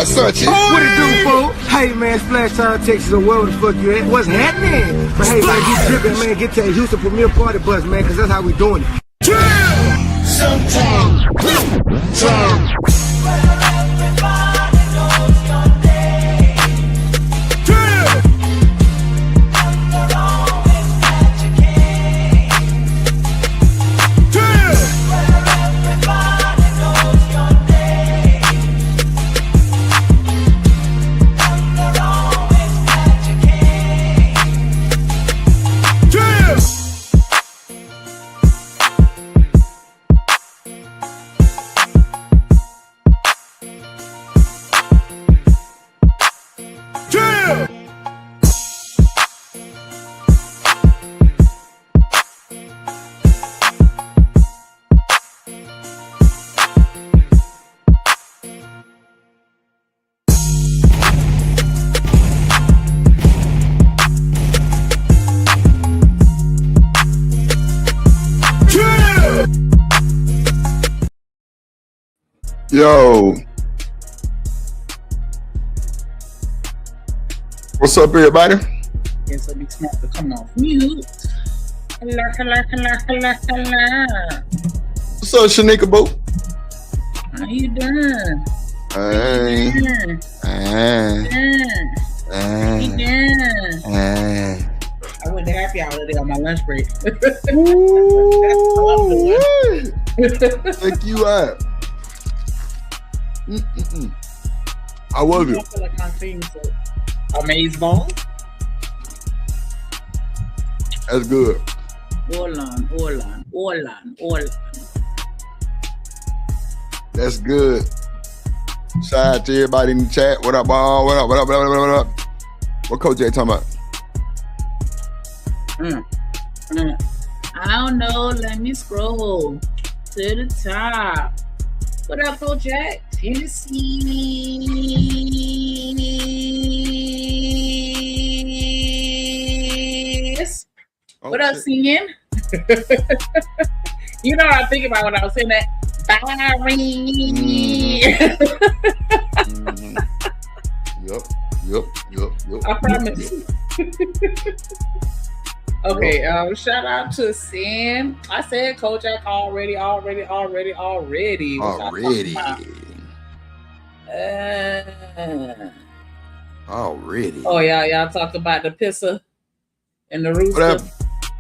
I search it. What it do, folks? Hey, man, Splash Town, Texas, or wherever the fuck you at. What's happening? But hey, man, get tripping, man. Get to the Houston Premier Party Bus, man, because that's how we doing it. Sometimes. Yo, what's up, everybody? Guess I'll be smart to come off mute. Hello. What's up, Shanika Boo? How you doing? Hey. I went to happy hour today on my lunch break. Take you out. I love I it. feel like my thing's amazing. That's good. Hold on. That's good. Shout out to everybody in the chat. What up, ball? What up? What Coach J talking about? I don't know. Let me scroll to the top. What up, Coach Jack? Tennessee. What up, singing? You know what I'm thinking about when I was saying that. Yup. I promise. Okay, shout out to Sam. I said Coach Jack already. Already. Oh yeah, y'all talked about the pisser and the rooster.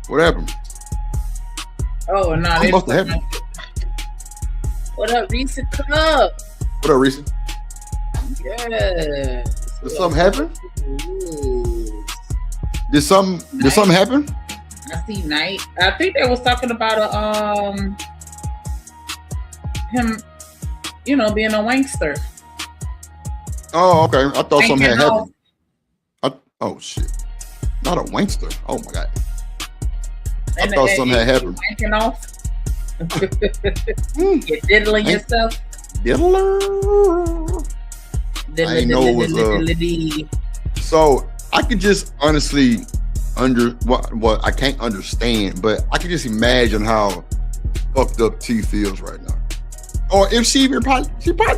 What happened? Oh no, What must have happened? What up, Reese Cup? What up, Reese? Yes. Did something happen? Did something happen? I see Night. I think they was talking about him, being a wankster. Oh, okay. I thought something had Wanking happened. Oh shit! Not a wankster. Oh my god! I And thought something had happened. Wanking off. You're diddling yourself. Diddler. I didn't know it was So I could just honestly what I can't understand, but I can just imagine how fucked up T feels right now. Or if she probably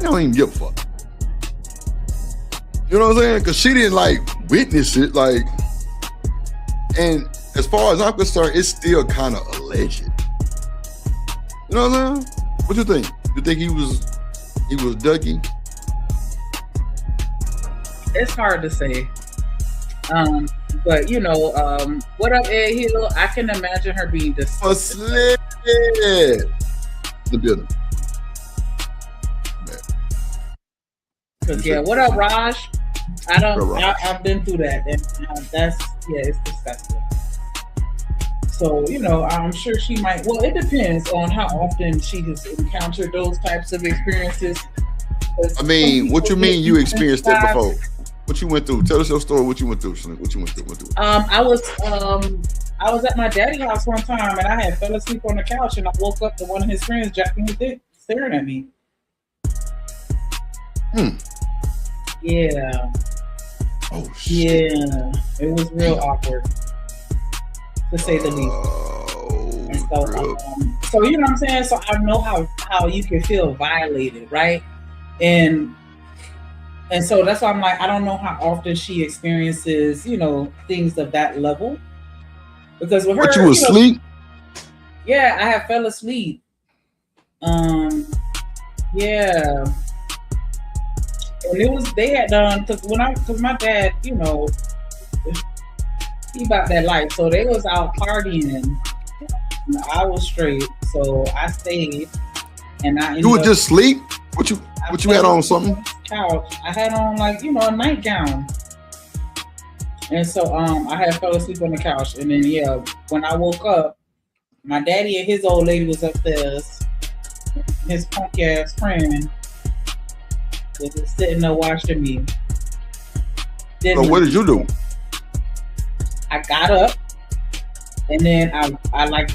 don't even give a fuck. You know what I'm saying? Because she didn't witness it, and as far as I'm concerned, it's still kind of alleged. You know what I'm saying? What you think? You think he was Dougie? It's hard to say. But what up, Ed Hill? I can imagine her being disgusted. The building. Because what up, Raj? I've been through that, and it's disgusting. So I'm sure she might. Well, it depends on how often she has encountered those types of experiences. I mean, what you mean you experienced it before? What you went through? Tell us your story. What you went through? What you went through? I was at my daddy's house one time, and I had fell asleep on the couch, and I woke up to one of his friends jacking his dick, staring at me. Yeah. Oh shit. Yeah, it was real awkward, to say the least. And so you know what I'm saying. So I know how you can feel violated, right? And And so that's why I'm like, I don't know how often she experiences, you know, things of that level. Because with her, but you was asleep? Yeah, I have fell asleep. Yeah. And it was, they had done, cause my dad, you know, he about that life. So they was out partying. I was straight. So I stayed. And you would just sleep? What you had on something? Couch. I had on like, you know, a nightgown. And so I had fell asleep on the couch. And then when I woke up, my daddy and his old lady was upstairs. His punk ass friend was just sitting there watching me. So what did you do? I got up and then I like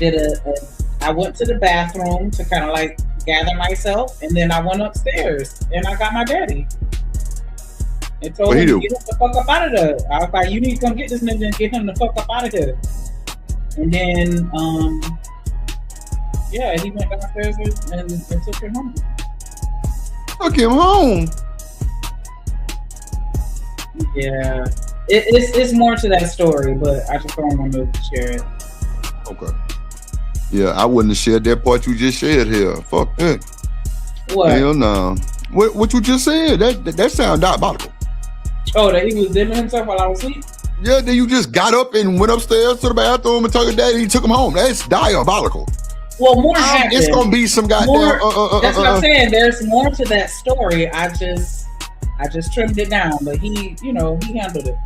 I went to the bathroom to kind of like gather myself, and then I went upstairs and I got my daddy and told him to get him the fuck up out of there. I was like, you need to come get this nigga and get him the fuck up out of here. And then he went downstairs and took him home. Took him home? Yeah. It's more to that story, but I just don't want to share it. Okay. Yeah, I wouldn't have shared that part you just shared here. Fuck that. What? Hell no. What you just said? That sounds diabolical. Oh, that he was dimming himself while I was asleep? Yeah, then you just got up and went upstairs to the bathroom and told your daddy he took him home. That's diabolical. Well, more happened. It's gonna be some goddamn. That's what I'm saying. There's more to that story. I just trimmed it down, but he handled it.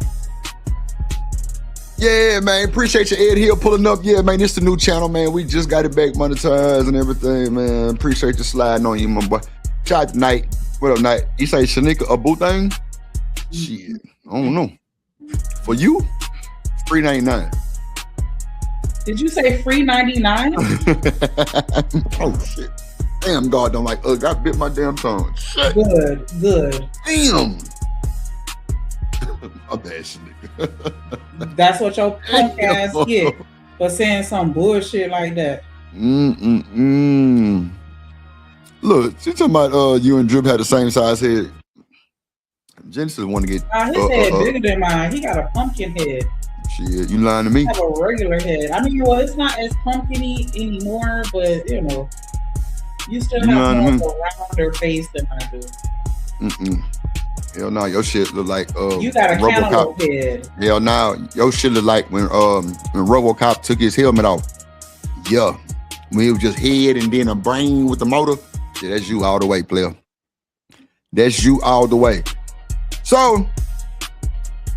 Yeah, man. Appreciate you, Ed Hill, pulling up. Yeah, man. It's the new channel, man. We just got it back monetized and everything, man. Appreciate you sliding on you, my boy. Shout out to Night. What up, Night? You say Shanika a boo thing? Shit, I don't know. For you, $3.99. Did you say $3.99? Oh shit! Damn, God don't like ugly. I bit my damn tongue. Shit. Good. Damn. My bad, Shanika. That's what your punk ass get for saying some bullshit like that. Look, she talking about you and Drip had the same size head. Genesis want to get his head bigger than mine. He got a pumpkin head. Shit, you lying to me? I have a regular head. I mean, well, it's not as pumpkin-y anymore, but you know, you still have more of a rounder face than I do. Hell no, your shit look like you got a cantaloupe head. Hell no, your shit look like when RoboCop took his helmet off. Yeah, when it was just head and then a brain with the motor. Yeah, that's you all the way, player. That's you all the way. So,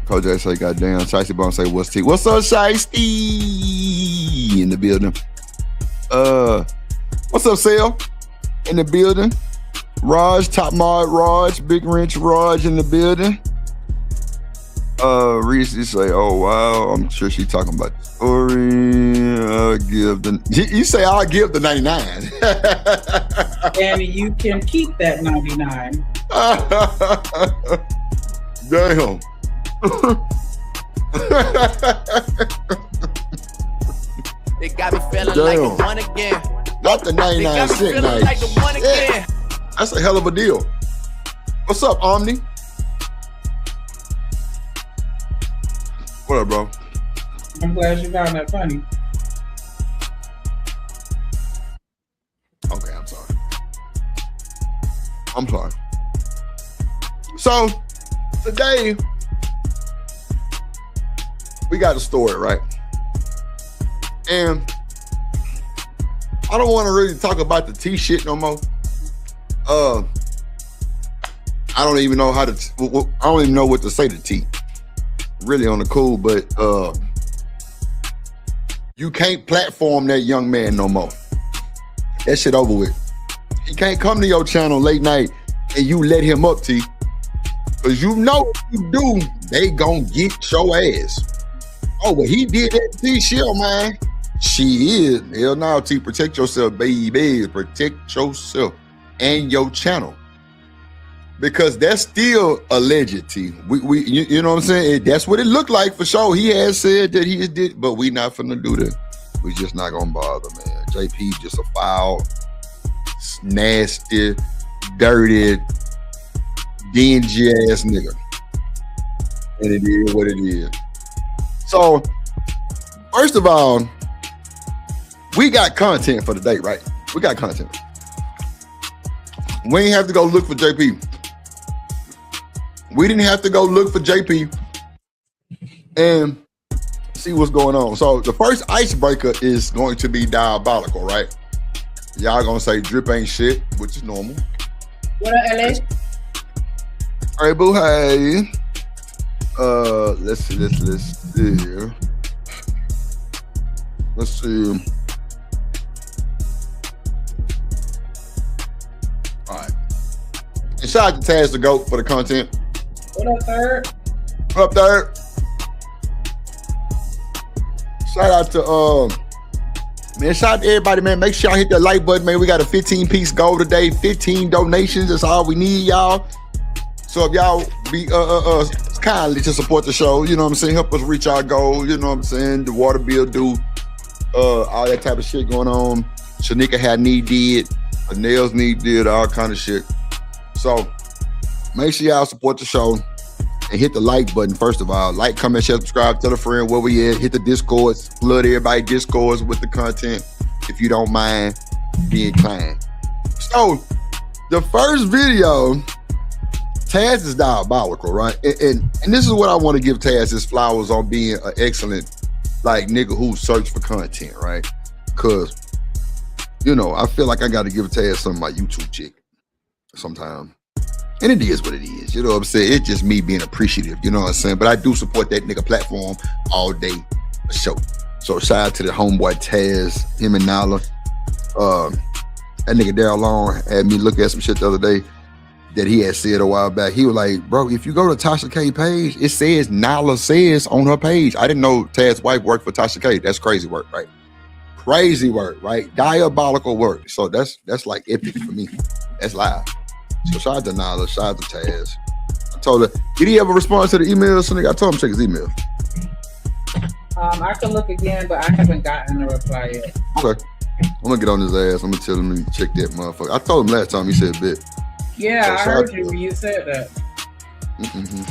Coach J say, goddamn, Shiesty Bone say, what's T? What's up, Shiesty? In the building. What's up, Sale? In the building. Raj, Top Mod Raj, Big Wrench Raj in the building. Reese say, oh wow, I'm sure she talking about the story. You say I'll give the 99. And you can keep that 99. Damn. They got me feeling like the one again. Not the 99 cent night. Like the one again. That's a hell of a deal. What's up, Omni? What up, bro? I'm glad you found that funny. Okay, I'm sorry. So, today, we got a story, right? And I don't want to really talk about the T shit no more. I don't even know I don't even know what to say to T. Really on the cool, but you can't platform that young man no more. That shit over with. He can't come to your channel late night and you let him up, T. Cause you know if you do, they gonna get your ass. Oh, but he did that T shit, man. She is. Hell no, T. Protect yourself, baby. Protect yourself and your channel. Because that's still alleged, T. You know what I'm saying? That's what it looked like for sure. He has said that he did, but we not finna do that. We just not gonna bother, man. JP just a foul, nasty, dirty, dingy ass nigga. And it is what it is. So, first of all, we got content for the day, right? We got content. We ain't have to go look for JP. We didn't have to go look for JP and see what's going on. So the first icebreaker is going to be diabolical, right? Y'all gonna say drip ain't shit, which is normal. What up, LA? All right, boo, hey. Let's see here. Let's see. All right. And shout out to Taz the GOAT for the content. What up, Third? What up, Third? Shout out to man, shout out to everybody, man. Make sure y'all hit that like button, man. We got a 15-piece goal today, 15 donations. That's all we need, y'all. So if y'all be kindly to support the show, you know what I'm saying? Help us reach our goal, you know what I'm saying? The water bill due, all that type of shit going on. Shanika had need did, her nails need did, all kind of shit. So make sure y'all support the show and hit the like button first of all. Like, comment, share, subscribe, tell a friend where we at. Hit the Discords, flood everybody Discords with the content if you don't mind being kind. So the first video, Taz is diabolical, right? And this is what I want to give Taz his flowers on being an excellent like nigga who search for content, right? Cause you know, I feel like I got to give Taz some of my YouTube chick sometime. And it is what it is, you know what I'm saying? It's just me being appreciative, you know what I'm saying? But I do support that nigga platform all day for sure. So shout out to the homeboy Taz, him and Nala. That nigga Daryl Long had me look at some shit the other day that he had said a while back. He was like, bro, if you go to Tasha K page, it says Nala says on her page. I didn't know Taz's wife worked for Tasha K. That's crazy work, right? Crazy work, right? Diabolical work. So that's like epic for me. That's live. So shout out to Nala, shout out to Taz. I told her, did he ever respond to the email? So nigga, I told him to check his email. I can look again, but I haven't gotten a reply yet. Okay. I'm gonna get on his ass. I'm gonna tell him to check that motherfucker. I told him last time, he said bit. Yeah, so I heard you when you said that. Mm-hmm.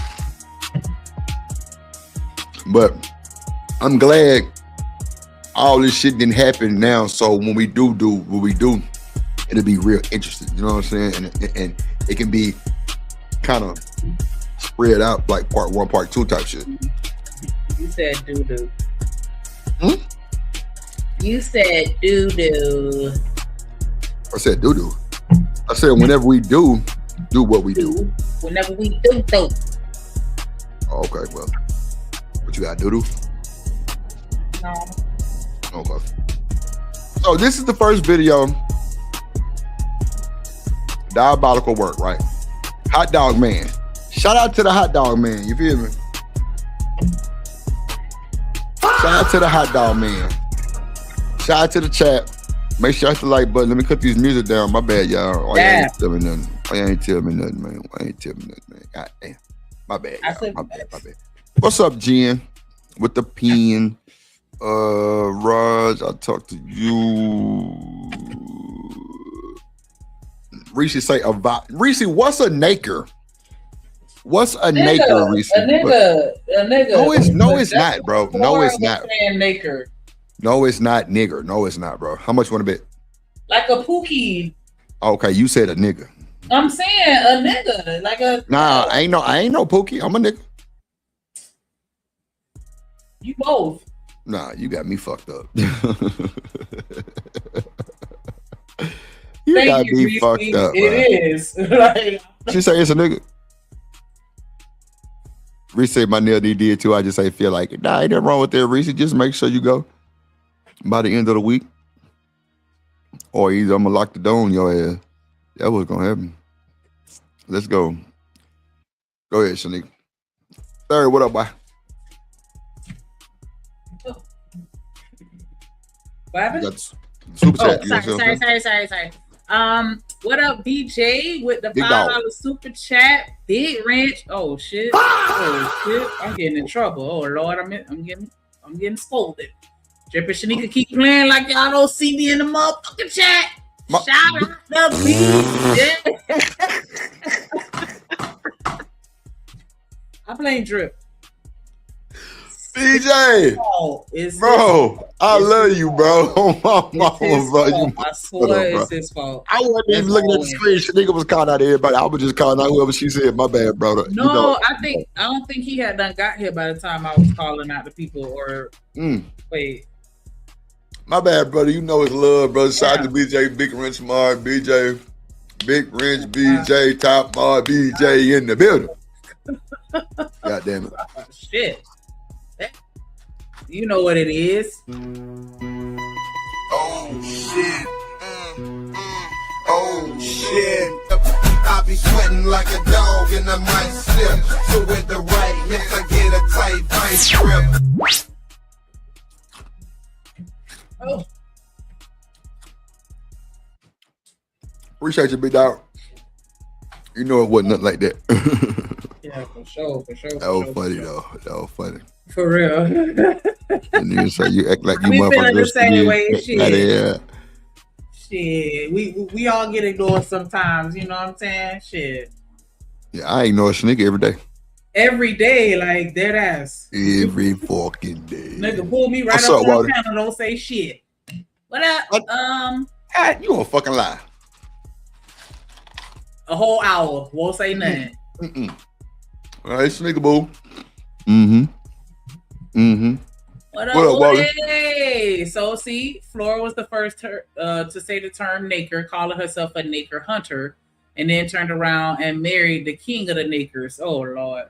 But I'm glad all this shit didn't happen now. So when we do what we do, it'll be real interesting. You know what I'm saying? And it can be kind of spread out like part 1, part 2 type shit. You said doo-doo. Hmm? You said doo-doo. I said doo-doo. I said whenever we do what we do. Whenever we do. Oh, okay, well. What you got, doo-doo? No. Okay. So this is the first video. Diabolical work, right? Hot dog man. Shout out to the hot dog man. You feel me? Shout out to the hot dog man. Shout out to the chat. Make sure I hit the like button. Let me cut these music down. My bad, y'all. Why y'all ain't tell me nothing? Why y'all ain't tell me nothing, man? Why ain't tell me nothing, man? God damn. My bad, y'all. My bad. What's up, Jen? With the pen. Raj, I talked to you. Reese say about Reese, what's a naker? What's a naker, Reese? A nigga. No, it's not, bro. No, it's not. Naker. No, it's not nigger. No, it's not, bro. How much you want to bet? Like a pookie. Okay, you said a nigga. I'm saying a nigga. Like a Nah, I ain't no pookie. I'm a nigga. You both. Nah, you got me fucked up. You got me fucked up. It is. Like, she say it's a nigga. Reese said my nail did too. I just say feel like it. Nah, ain't nothing wrong with that, Reese. Just make sure you go by the end of the week. Or either I'm gonna lock the door on your ass. That was gonna happen. Let's go. Go ahead, Shanika. Third, what up, boy? What happened? Super chat. Sorry. What up, BJ with the $5 super chat? Big Ranch. Oh shit. I'm getting in trouble. Oh Lord, I'm getting scolded. Drip and Shanika keep playing like y'all don't see me in the motherfucking chat. Shout out to BJ. I blame Drip. BJ, bro, I love you, bro. On my mama, bro. I swear it's his fault. I wasn't even looking at the screen. Nigga was calling out everybody. I was just calling out whoever she said. My bad, bro. No, you know, I don't think he had done got here by the time I was calling out the people. Or wait, my bad, brother. You know it's love, brother. Shout out to BJ, Big Wrench Mar, BJ, Big Wrench, BJ, Top Mar, BJ in the building. God damn it. Shit. You know what it is. Oh shit. Oh shit. I be sweating like a dog and I might slip. So with the right hips I get a tight vice grip. Oh. Appreciate you, big dog. You know it wasn't nothing like that. Yeah, for sure. That was funny though. That was funny. For real. And you say you act like you we feeling the motherfuckers. same way. Shit. Shit. We all get ignored sometimes. You know what I'm saying? Shit. Yeah, I ignore a nigga every day. Every day, like dead ass. Every fucking day. Nigga pull me right up on the panel. Don't say shit. What up? You gonna fucking lie. A whole hour. Won't say nothing. All right, nigga boo. What up, hey? So see, Flora was the first to say the term naker, calling herself a naker hunter, and then turned around and married the king of the nakers. Oh Lord.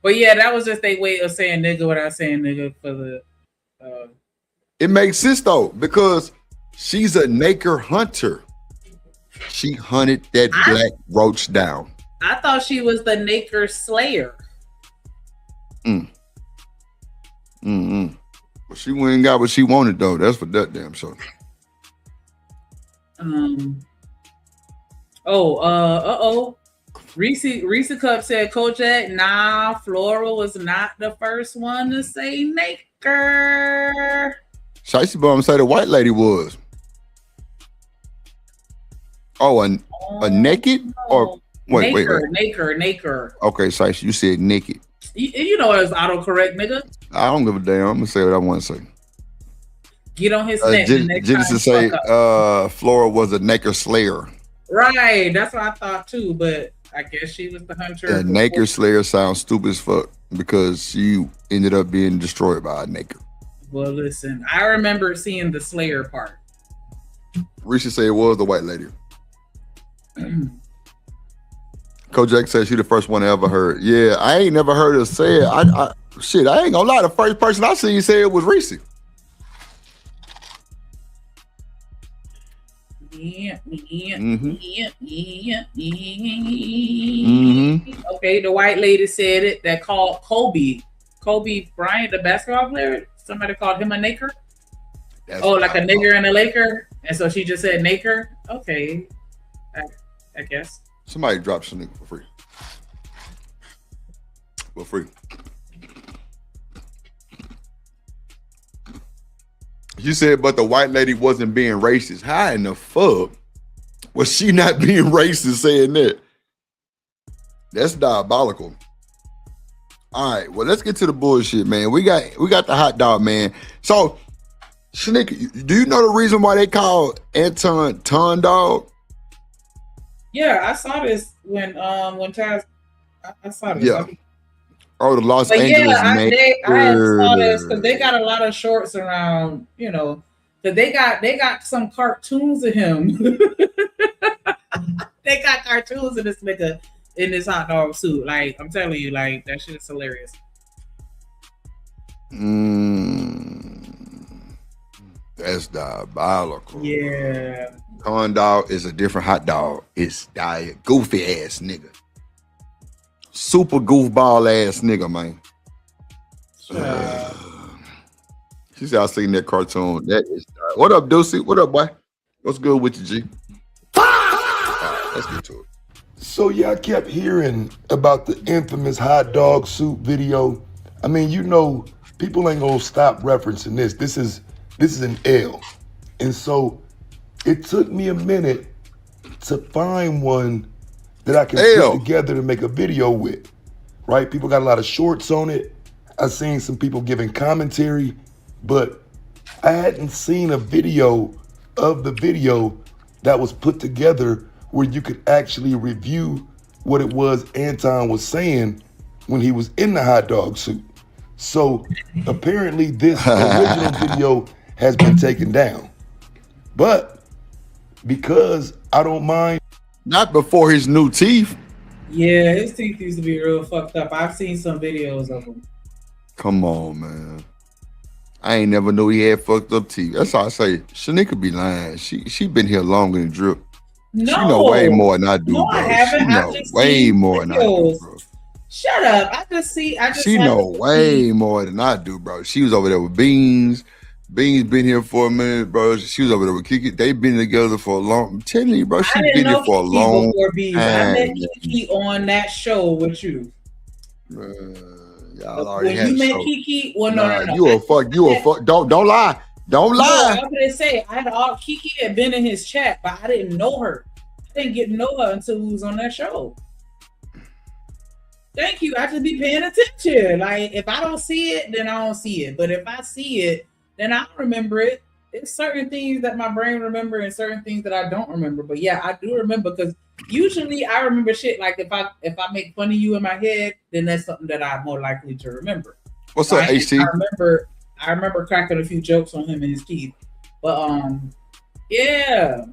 But yeah, that was just their way of saying nigga without saying nigga for the It makes sense though, because she's a naker hunter. She hunted that black roach down. I thought she was the naker slayer. But she went and got what she wanted though. That's for that damn show. Reese Cup said, Kojak, nah, Flora was not the first one to say naker. Shicey Bum said the white lady was. Oh, a naked? Or wait. Naker. Okay, Shicey, you said naked. You know it's autocorrect, nigga. I don't give a damn. I'm gonna say what I want to say. Get on his neck. Genesis say Flora was a naker slayer. Right, that's what I thought too, but I guess she was the hunter. And naker slayer sounds stupid as fuck because she ended up being destroyed by a naker. Well, listen, I remember seeing the slayer part. Risha said it was the white lady. Kojak said she the first one I ever heard. Yeah, I ain't never heard her say it. I ain't gonna lie. The first person I seen say it was Reese. Yeah. Okay, the white lady said it. That called Kobe Bryant, the basketball player. Somebody called him a naker. Like a nigger and a Laker, and so she just said naker. Okay, I guess. Somebody drop some nigga for free. You said, but the white lady wasn't being racist. How in the fuck was she not being racist saying that? That's diabolical. All right, well, let's get to the bullshit, man. We got the hot dog, man. So, Shanique, do you know the reason why they call Anton Ton Dog? Yeah, I saw this when Taz. I saw this. Yeah. The Los Angeles. Yeah, I saw this because they got a lot of shorts around. You know, because they got some cartoons of him. They got cartoons of this nigga in this hot dog suit. Like I'm telling you, like that shit is hilarious. That's diabolical. Yeah. Corn dog is a different hot dog. It's that goofy ass nigga. Super goofball ass nigga, man. She said I seen that cartoon. That is what up, Deucey? What up, boy? What's good with you, G? Right, let's get to it. So yeah, I kept hearing about the infamous hot dog suit video. I mean, you know, people ain't gonna stop referencing this. This is an L. And so it took me a minute to find one that I can put together to make a video with. right? People got a lot of shorts on it. I've seen some people giving commentary, but I hadn't seen a video of the video that was put together where you could actually review what it was Anton was saying when he was in the hot dog suit. So apparently this original video has been taken down. But because I don't mind. Not before his new teeth. Yeah, his teeth used to be real fucked up. I've seen some videos of him. Come on, man. I ain't never knew he had fucked up teeth. That's all I say. Shanika be lying. She been here longer than Drip. No. She know way more than I do, no, bro. I haven't. She know way more than I do, bro. Shut up. I just She know way more than I do, bro. She was over there with Beans. Beans been here for a minute, bro. She was over there with Kiki. They been together for a long. I'm telling you, bro. She been here for a long time. I met Kiki on that show with you. Y'all already when had you met show. Kiki, well, no. You a fuck. Don't lie. Don't lie. No, I'm gonna say Kiki had been in his chat, but I didn't know her. I didn't get to know her until we was on that show. Thank you. I just be paying attention. Like if I don't see it, then I don't see it. But if I see it, then I remember it. It's certain things that my brain remember and certain things that I don't remember. But yeah, I do remember because usually I remember shit like if I make fun of you in my head, then that's something that I'm more likely to remember. What's up, HT? I remember cracking a few jokes on him and his teeth. But yeah.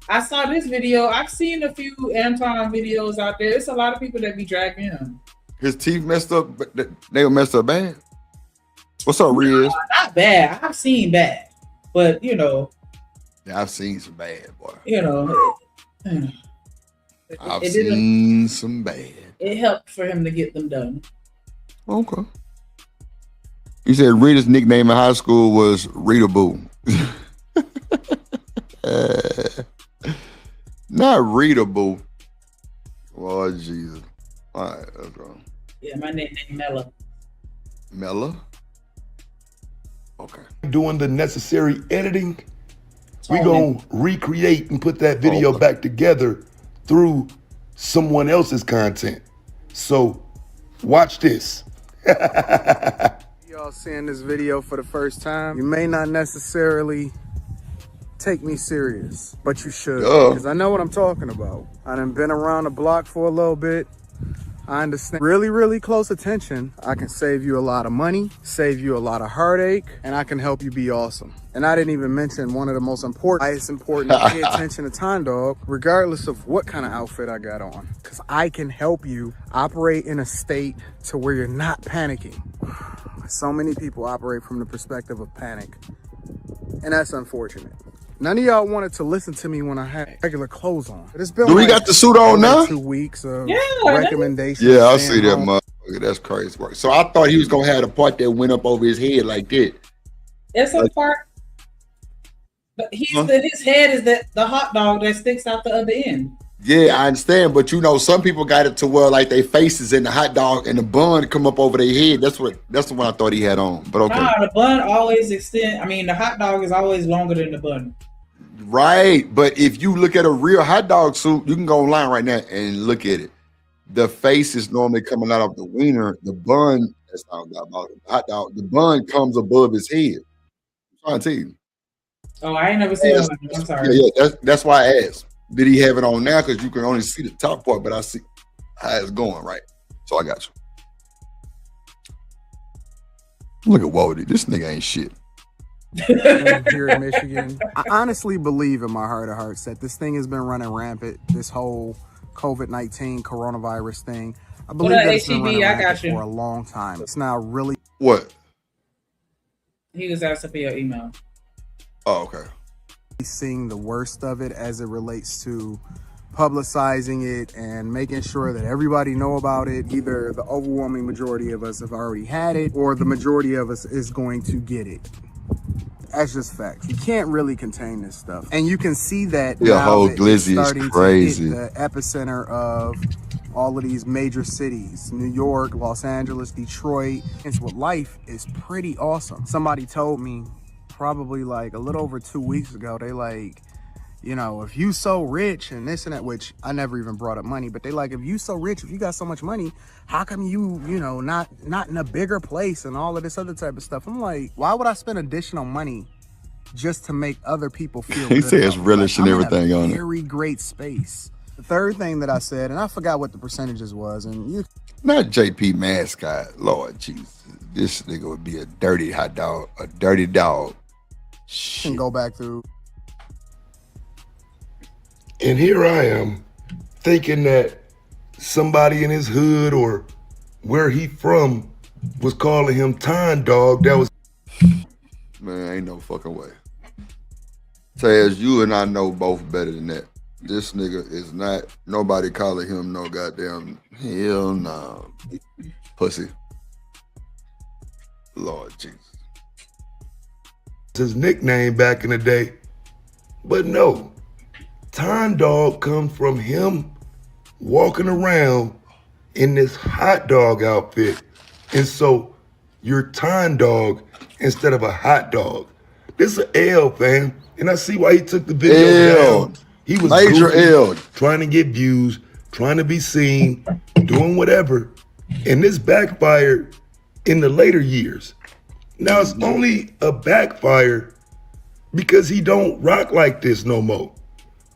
I saw this video. I've seen a few Anton videos out there. It's a lot of people that be dragging him. His teeth messed up. They were messed up bad. What's up, Riz? Not bad. I've seen bad, but you know. Yeah, I've seen some bad, boy. You know. I've seen some bad. It helped for him to get them done. Okay. You said Rita's nickname in high school was Rita Boo. Not Rita Boo. Oh, Jesus. All right, that's wrong. Yeah, my name is Mella. Mella? Okay. Doing the necessary editing, we're going to recreate and put that video back together through someone else's content. So watch this. Y'all seeing this video for the first time, you may not necessarily take me serious, but you should, because I know what I'm talking about. I done been around the block for a little bit. I understand. Really close attention. I can save you a lot of money, save you a lot of heartache, and I can help you be awesome. And I didn't even mention one of the most important. It's important to pay attention to Time Dog, regardless of what kind of outfit I got on, because I can help you operate in a state to where you're not panicking. So many people operate from the perspective of panic, and that's unfortunate. None of y'all wanted to listen to me when I had regular clothes on. It's been we got the suit on now? 2 weeks of recommendations. Yeah, I see that motherfucker. That's crazy work. So I thought he was gonna have the part that went up over his head like that. It's a part, but his head is the hot dog that sticks out the other end. Yeah, I understand, but you know, some people got it to where like their faces in the hot dog and the bun come up over their head. That's the one I thought he had on. But okay. Nah, the bun always extend. I mean, the hot dog is always longer than the bun. Right, but if you look at a real hot dog suit, you can go online right now and look at it. The face is normally coming out of the wiener. The bun, that's not about it. The hot dog. The bun comes above his head. I'm trying to tell you. Oh, I ain't never seen one. I'm sorry. Yeah, that's why I asked. Did he have it on now? Because you can only see the top part, but I see how it's going, right? So I got you. Look at Wody. This nigga ain't shit. Here in Michigan, I honestly believe in my heart of hearts that this thing has been running rampant. This whole COVID-19 coronavirus thing. I believe that it's been running rampant for a long time. It's now really what? He was asking for your email. Oh, okay. Seeing the worst of it as it relates to publicizing it and making sure that everybody know about it. Either the overwhelming majority of us have already had it, or the majority of us is going to get it. That's just facts. You can't really contain this stuff, and you can see that your now whole that glizzy starting is crazy. to hit the epicenter of all of these major cities: New York, Los Angeles, Detroit. It's what life is pretty awesome. Somebody told me probably like a little over 2 weeks ago, they like, you know, if you so rich and this and that, which I never even brought up money, but they like, if you so rich, if you got so much money, how come you know, not in a bigger place and all of this other type of stuff? I'm like, why would I spend additional money just to make other people feel He good? says relish and everything on it. Very great space. The third thing that I said, and I forgot what the percentages was, and you not JP Mascot, Lord Jesus, this nigga would be a dirty hot dog, a dirty dog. can go back through. And here I am thinking that somebody in his hood or where he from was calling him Time Dog. That was, man, ain't no fucking way. Taz, you and I know both better than that. This nigga is not nobody calling him no goddamn hell no pussy. Lord Jesus. his nickname back in the day. But no, Time Dog comes from him walking around in this hot dog outfit. And so you're Time Dog instead of a hot dog. This is an L, fam. And I see why he took the video down. He was major goofy, L, trying to get views, trying to be seen, doing whatever. And this backfired in the later years. Now it's only a backfire because he don't rock like this no more.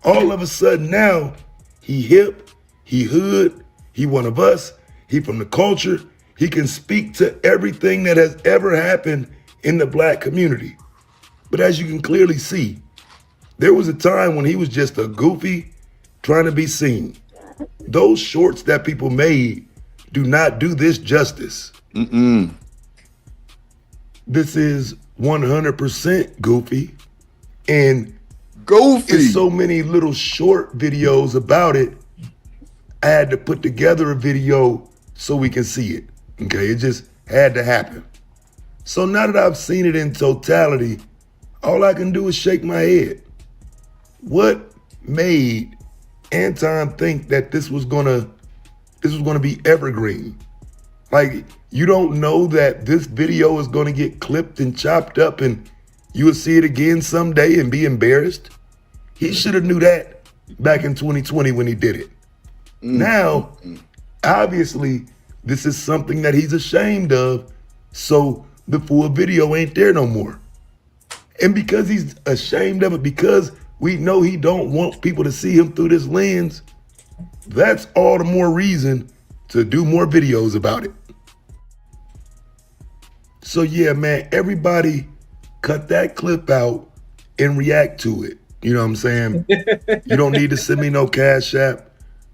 All of a sudden now, he hip, he hood, he one of us, he from the culture. He can speak to everything that has ever happened in the black community. But as you can clearly see, there was a time when he was just a goofy trying to be seen. Those shorts that people made do not do this justice. This is 100% goofy. And there's so many little short videos about it. I had to put together a video so we can see it. Okay, it just had to happen. So now that I've seen it in totality, all I can do is shake my head. What made Anton think that this was gonna be evergreen? Like, you don't know that this video is gonna get clipped and chopped up and you will see it again someday and be embarrassed? He should have knew that back in 2020 when he did it. Now, obviously, this is something that he's ashamed of, so the full video ain't there no more. And because he's ashamed of it, because we know he don't want people to see him through this lens, that's all the more reason to do more videos about it. So yeah, man, everybody cut that clip out and react to it. You know what I'm saying? You don't need to send me no Cash App.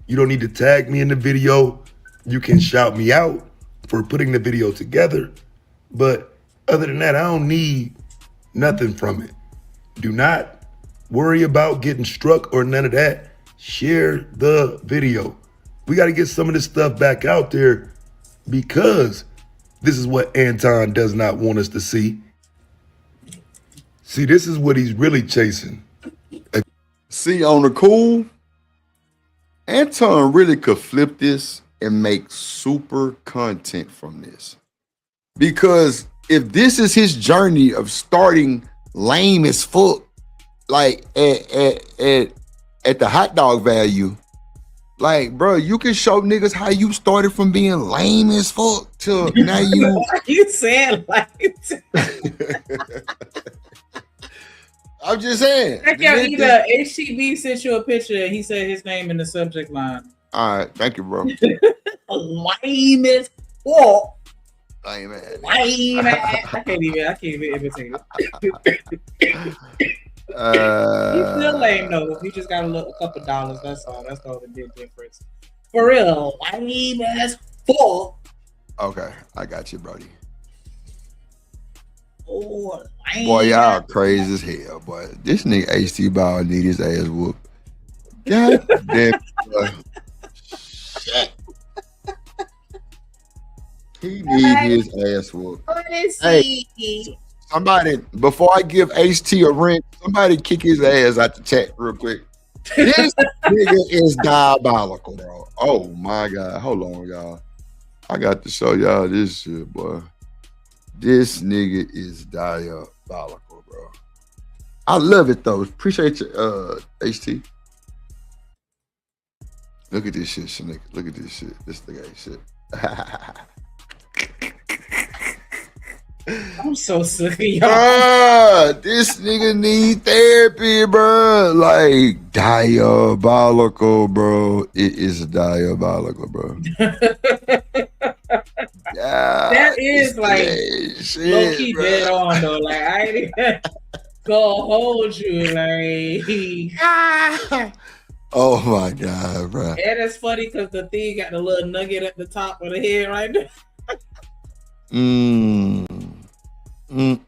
You don't need to tag me in the video. You can shout me out for putting the video together. But other than that, I don't need nothing from it. Do not worry about getting struck or none of that. Share the video. We got to get some of this stuff back out there because this is what Anton does not want us to see. See, this is what he's really chasing. See, on the cool, Anton really could flip this and make super content from this. Because if this is his journey of starting lame as fuck, like at the hot dog value, like, bro, you can show niggas how you started from being lame as fuck to now you. You said like. I'm just saying. I can't either. HTB sent you a picture. He said his name in the subject line. All right, thank you, bro. Lame as fuck. Lame ass. Lame ass. I can't even imitate it. He's still lame though. He just got a couple dollars. That's all. That's all the big difference. For real, lame as fuck. Okay, I got you, Brody. Oh, boy, y'all crazy as hell, boy. This nigga HT Ball need his ass whooped. God damn, boy. Shit. He need his ass whooped. Hey, somebody, before I give HT a ring, somebody kick his ass out the chat real quick. This nigga is diabolical, bro. Oh my God. Hold on, y'all. I got to show y'all this shit, boy. This nigga is diabolical, bro. I love it though. Appreciate you, HT. Look at this shit, Shanika. Look at this shit. This thing ain't shit. I'm so sick of y'all. This nigga need therapy, bro. Like diabolical, bro. It is diabolical, bro. That is like low key dead on though. Like I ain't even gonna hold you. Like oh my god, bro. And it's funny because the thing got the little nugget at the top of the head right there. Man, you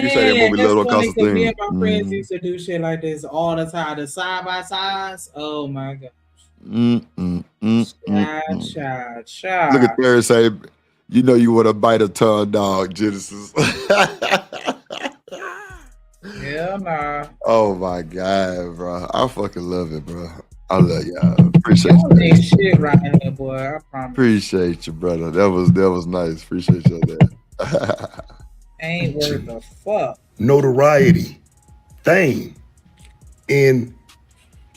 say that movie Little Costa thing. Me and my friends used to do shit like this all the time. The side by sides. Oh my god. Child. Look at there say, you know you want to bite a tongue dog, Genesis. Hell nah. Oh my god, bro. I fucking love it, bro. I love y'all. Appreciate you. Shit right here, boy. I promise. Appreciate you, brother. That was nice. Appreciate you that. Ain't worth a fuck. Notoriety, fame, and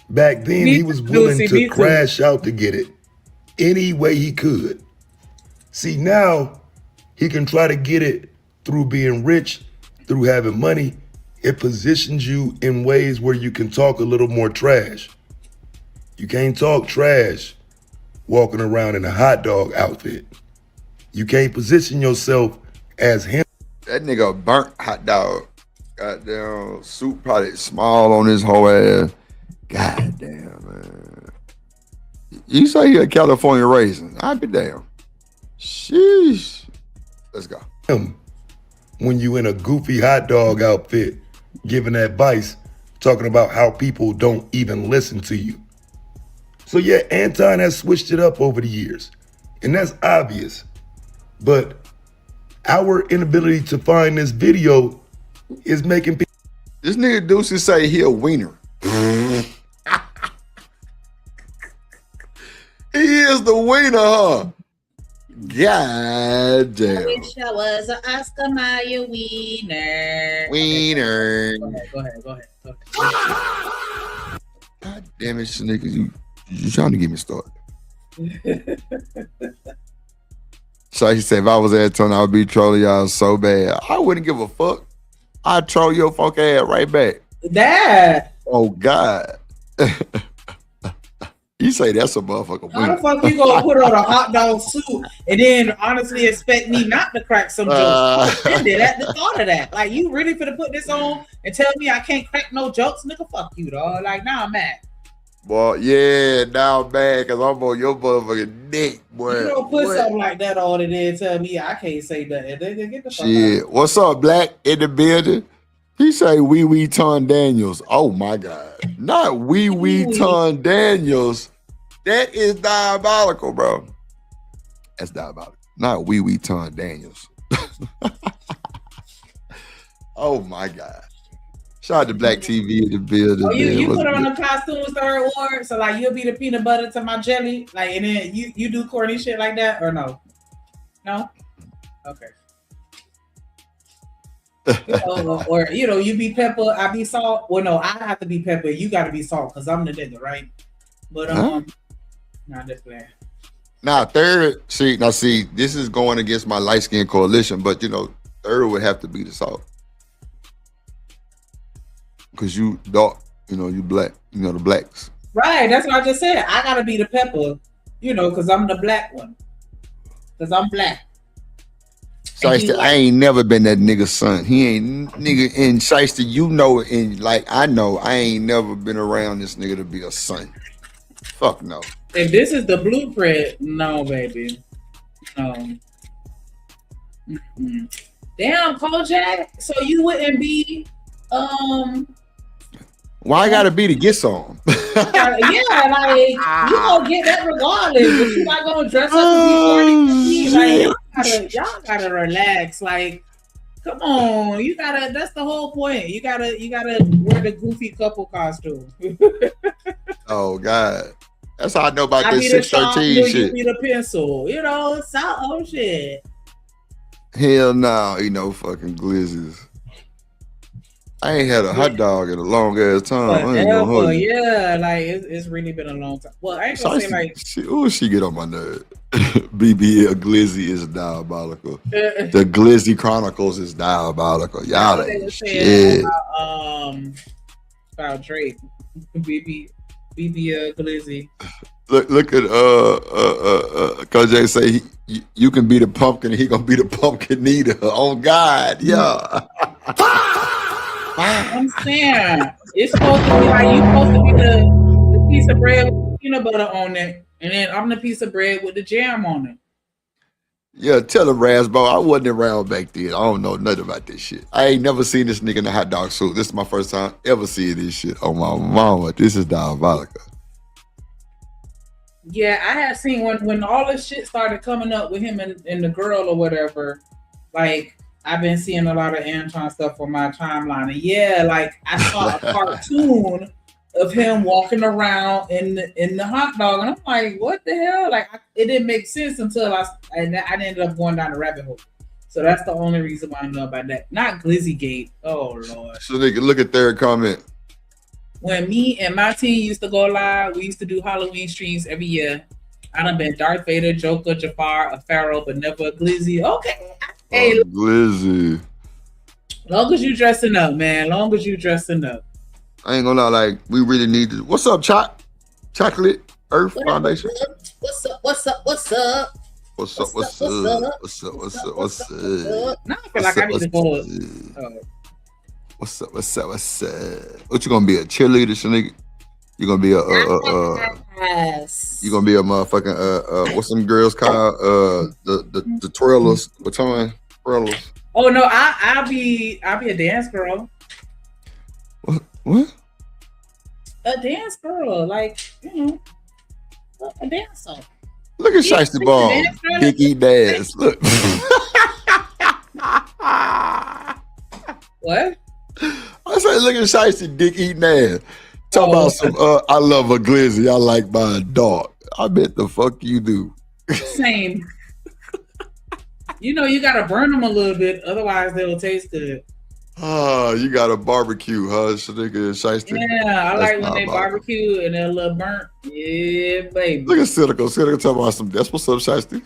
back then he was willing to crash out to get it any way he could. See, now he can try to get it through being rich, through having money. It positions you in ways where you can talk a little more trash. You can't talk trash walking around in a hot dog outfit. You can't position yourself as him. That nigga burnt hot dog. Goddamn suit probably small on his whole ass. Goddamn, man. You say you're a California raisin. I'd be damn. Sheesh. Let's go. When you in a goofy hot dog outfit, giving advice, talking about how people don't even listen to you. So yeah, Anton has switched it up over the years, and that's obvious. But our inability to find this video is making people. This nigga Deuces say he a wiener. He is the wiener, huh? God damn. I wish I was an Oscar Mayer wiener. Wiener. Go ahead. God damn it, niggas. You trying to get me started. So he said, if I was Anton, I would be trolling y'all so bad. I wouldn't give a fuck. I'd troll your fuck ass right back. That. Oh, God. You say that's a motherfucker. How the fuck you gonna put on a hot dog suit and then honestly expect me not to crack some jokes? I'm offended at the thought of that. Like, you really finna put this on and tell me I can't crack no jokes? Nigga, fuck you, dog. Like, now I'm mad. Boy, yeah, now I'm mad because I'm on your motherfucking dick, boy. You don't put something like that on and then tell me I can't say nothing. Get the fuck shit. Out. What's up, Black in the building? He say Wee Ton Daniels. Oh my God. Not Wee Ton Daniels. That is diabolical, bro. That's diabolical. Not Wee Ton Daniels. Oh my God. Shout out to Black TV in the building. Oh, you put on the costumes third ward, so like you'll be the peanut butter to my jelly, like, and then you do corny shit like that, or no? No? Okay. or you be pepper, I be salt. Well, no, I have to be pepper. You got to be salt because I'm the nigga, right? But not this plan. Now third, see, this is going against my light skin coalition, but third would have to be the salt. Because you dark, you black, the blacks. Right, that's what I just said. I gotta be the pepper, because I'm the black one. Because I'm black. Shiesty, I ain't never been that nigga's son. He ain't nigga. And Shiesty, and like I know, I ain't never been around this nigga to be a son. Fuck no. If this is the blueprint, no, baby. No. Mm-mm. Damn, Kojak. So you wouldn't be why I gotta be to get some? Yeah, like you gonna get that regardless, but you're not gonna dress up and be corny. Like y'all gotta relax. Like, come on, you gotta. That's the whole point. You gotta wear the goofy couple costume. Oh God, that's how I know about this 613 shit. You be the pencil, it's all shit. Hell no, fucking glizzes. I ain't had a hot dog in a long ass time. I ain't gonna hold you. Yeah, like it's really been a long time. Well, I ain't gonna say like she get on my nerve. BBL Glizzy is diabolical. The Glizzy Chronicles is diabolical. Y'all ain't shit. About Drake. BBL Glizzy. Look at Koj say you can be the pumpkin, he gonna be the pumpkin eater. Oh God, yeah. I'm saying it's supposed to be like you supposed to be the piece of bread with peanut butter on it, and then I'm the piece of bread with the jam on it. Yeah, tell him Rasbo, I wasn't around back then. I don't know nothing about this shit. I ain't never seen this nigga in a hot dog suit. This is my first time ever seeing this shit. Oh my mama, this is diabolical. Yeah, I had seen when all this shit started coming up with him and the girl or whatever. Like I've been seeing a lot of Anton stuff on my timeline, and yeah, like I saw a cartoon of him walking around in the hot dog, and I'm like, what the hell? Like it didn't make sense until I ended up going down the rabbit hole. So that's the only reason why I know about that. Not Glizzy Gate. Oh Lord. So nigga, look at their comment. When me and my team used to go live, we used to do Halloween streams every year. I done been Darth Vader, Joker, Jafar, a Pharaoh, but never a Glizzy. Okay. Hey, Glizzy. Long as you dressing up, man. Long as you dressing up. I ain't gonna lie, like we really need to. What's up, Chocolate Earth Foundation? What's up? What's up? What's up? What's up? What's up? What's up? What's up? What's up? Now I feel like I need to go. What's up? What's up? What's up? What you gonna be, a cheerleader, nigga? You gonna be a you gonna be a motherfucking what's some girls called the twirlers? What time? Twirlers. Oh no, I'll be a dance girl. What? A dance girl, like a dancer. Look at Shiesty Ball, dick eating ass. Look. What? I said, look at Shiesty dick eating ass. Talk about some. I love a glizzy. I like my dog. I bet the fuck you do. Same. You gotta burn them a little bit, otherwise they'll taste good. Oh, you got a barbecue, huh? Nigga, Shiesty. Yeah, I like when they barbecue and they're a little burnt. Yeah, baby. Look at Cynical. Cynical talking about some. That's what's up, Shiesty.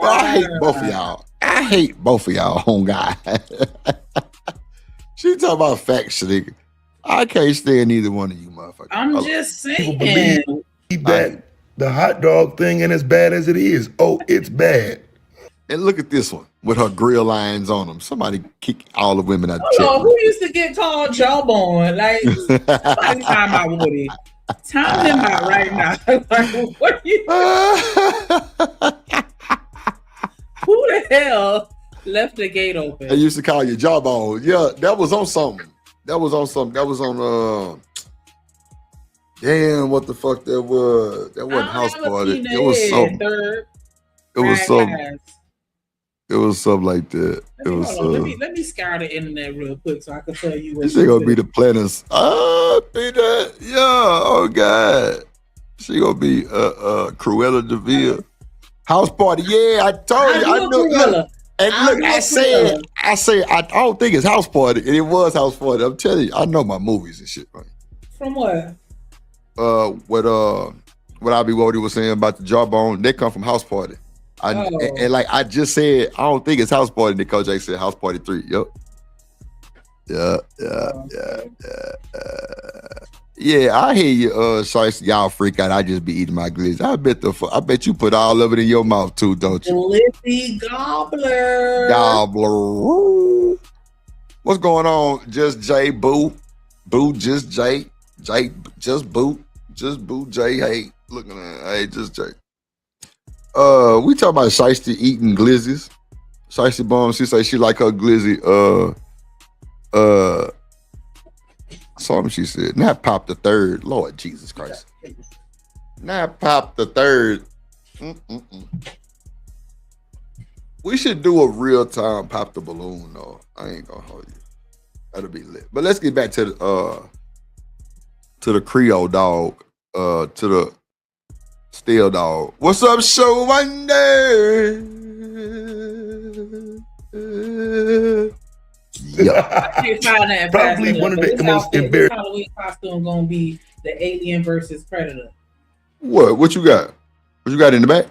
I hate both of y'all. I hate both of y'all, home guy. She talking about facts, nigga. I can't stand either one of you, motherfuckers. I'm just saying. People believe that the hot dog thing ain't as bad as it is. Oh, it's bad. And look at this one with her grill lines on them. Somebody kick all the women out the chat. Who used to get called jawbone? Like, somebody time out Woody. Time him out right now. Like, what are you? Who the hell left the gate open? They used to call you jawbone. Yeah, that was on something. That was on damn, what the fuck that was? That wasn't House Party. It was something. It was something. It was something like that. Let me scour the internet real quick so I can tell you what. She gonna be the planners. Be that. Yeah. Oh God. She gonna be Cruella de Vil. House Party. Yeah, I told you. I knew. Look, I said, I don't think it's House Party, and it was House Party. I'm telling you, I know my movies and shit, right? From what? What Abby Wody was saying about the jawbone, they come from House Party. And like I just said, I don't think it's House Party. Nicole J said House Party 3. Yep. Yeah, I hear you, Shiesty. Y'all freak out. I just be eating my glizzy. I bet you put all of it in your mouth too, don't you? Glizzy gobbler. Gobbler. What's going on? Just Jay, boo. Boo, just Jay. Jay, just boo. Just boo, Jay. Hey, looking at hey, just Jay. We talking about Shiesty eating glizzies. Shiesty Bomb, she say she like her glizzy. Something she said. Not Pop the Third. Lord Jesus Christ. Not Pop the Third. We should do a real time Pop the Balloon though. I ain't gonna hold you. That'll be lit. But let's get back to the Creole dog. To the Steel dog. What's up, Show Monday? Yeah. I can't find that Probably one of the most his embarrassing. Halloween costume gonna be the Alien versus Predator. What you got? What you got in the back?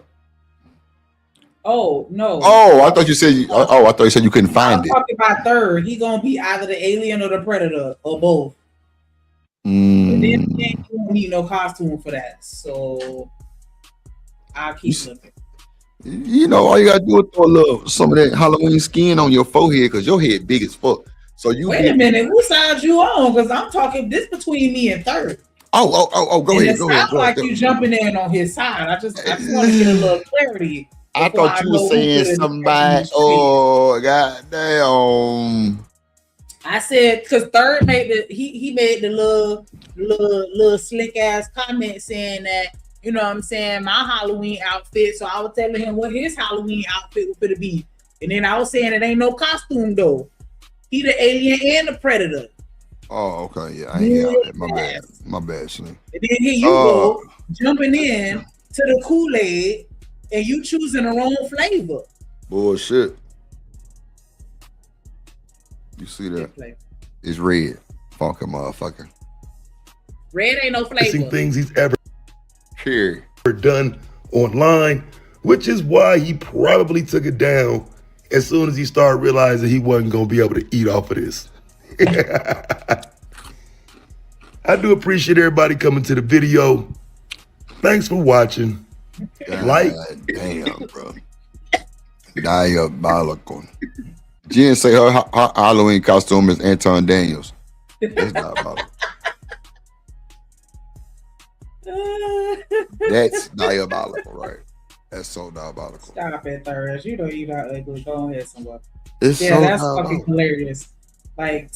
Oh no! Oh, I thought you said. I thought you said you couldn't find it. I'm talking about third. He gonna be either the Alien or the Predator or both. And then you don't need no costume for that, so I'll keep looking. You know, all you gotta do is throw some of that Halloween skin on your forehead because your head big as fuck. So you wait a minute, who side you on? Because I'm talking this between me and third. Go ahead. It sounds like you jumping in on his side. I just want to get a little clarity. I thought you were saying somebody. Oh, goddamn. I said because third made he made the little slick ass comment saying that, you know what I'm saying, my Halloween outfit. So I was telling him what his Halloween outfit was gonna be. And then I was saying it ain't no costume though. He the Alien and the Predator. Oh, okay. Yeah, I ain't hear all that. My bad, Slim. And then here you go jumping in to the Kool-Aid and you choosing the wrong flavor. Bullshit. You see that? It's red. Funky motherfucker. Red ain't no flavor. Things he's ever done online, which is why he probably took it down as soon as he started realizing he wasn't going to be able to eat off of this. I do appreciate everybody coming to the video. Thanks for watching. Damn, bro. Diabolical. Jen say her Halloween costume is Anton Daniels. That's diabolical. That's diabolical, right? That's so diabolical. Stop it, Thursday. You know you're not ugly. Go ahead, somewhere. That's fucking hilarious. Like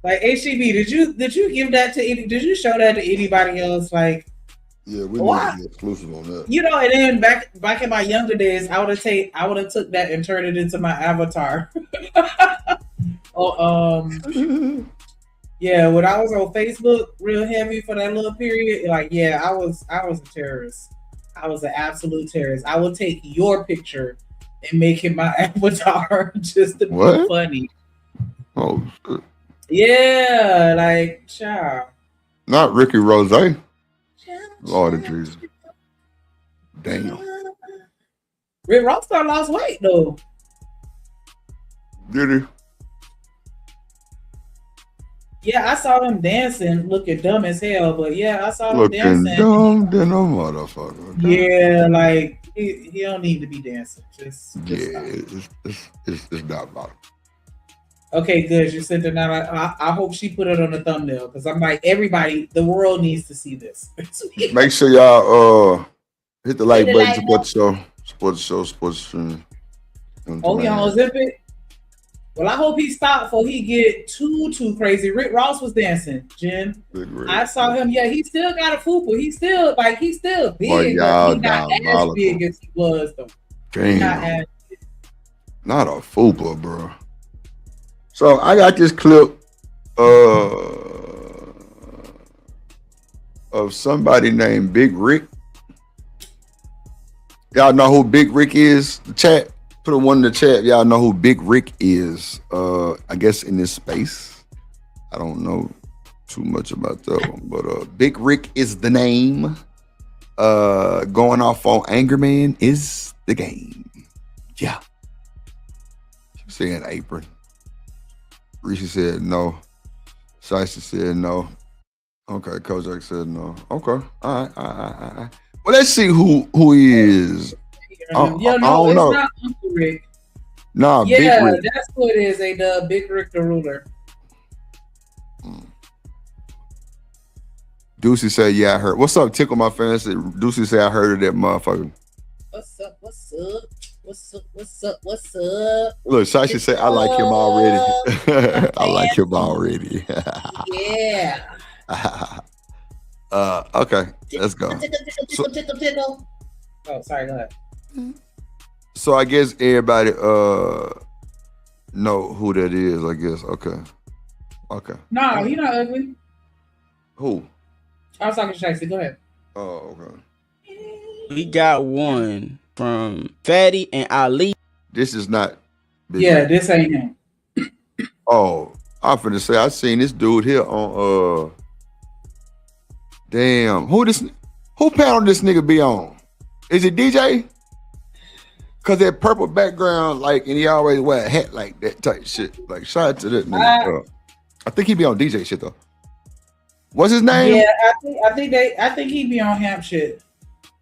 HCB, did you give that to any? Did you show that to anybody else? Like, yeah, we need to be exclusive on that. You know, and then back in my younger days, I would have took that and turned it into my avatar. Yeah, when I was on Facebook real heavy for that little period, like, yeah, I was a terrorist. I was an absolute terrorist. I would take your picture and make it my avatar just to be funny. Oh, shit. Yeah, like, child. Not Ricky Rose. Lord of Jesus. Damn. Rick Rockstar lost weight, though. Did he? Yeah, I saw him dancing, looking dumb as hell, but yeah, I saw him looking dancing. Dumb than a motherfucker. Yeah, like he don't need to be dancing. Just it's diabolical. Okay, good. You sent it out. I hope she put it on the thumbnail because I'm like, everybody, the world needs to see this. Make sure y'all hit the like button, support the show, support the stream. Oh, he on Ozempic? Well, I hope he stopped before he get too crazy. Rick Ross was dancing, Jen. I saw him. Yeah, he still got a fupa. He's still big. Boy, y'all he's not as big as he was though. Damn. Not a fupa, bro. So I got this clip of somebody named Big Rick. Y'all know who Big Rick is? The chat. Put a one in the chat. Y'all know who Big Rick is. I guess in this space. I don't know too much about that one. But Big Rick is the name. Going off on Anger Man is the game. Yeah. She said apron. Rishi said no. Shiesty said no. Okay, Kojak said no. Okay. All right. Well, let's see who he is. I don't know. Not Uncle Rick. Nah, yeah, Big Rick. That's what it is. A Big Rick the ruler. Deucey said, yeah, I heard. What's up, Tickle My Fan? Deucey said, I heard of that motherfucker. What's up? Look, Sasha said, I like him already. I like him already. Yeah. Okay, let's go. Oh, sorry, go ahead. So I guess everybody know who that is, I guess. Okay. No, he's not ugly. Who? I was talking to Shakespeare. Go ahead. Oh, okay. We got one from Fatty and Ali. This is not Big Rick. This ain't him. Oh, I'm finna say I seen this dude here on damn, who panel this nigga be on? Is it DJ? Cause that purple background, like, and he always wear a hat like that type shit. Like, shout out to that nigga. I think he be on DJ shit though. What's his name? Yeah, I think he be on Hamp shit.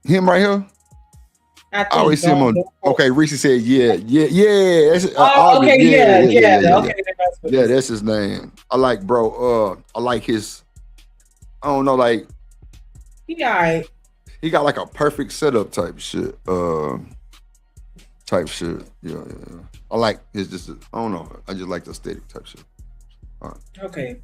Him right here. I always see him on. Okay, Reese said, yeah. That's, okay, yeah. Okay, yeah, that's his name. I like, bro. I like his. I don't know, like. He alright. He got like a perfect setup type shit. Yeah. I like his. Just I don't know. I just like the aesthetic type shit. All right. Okay.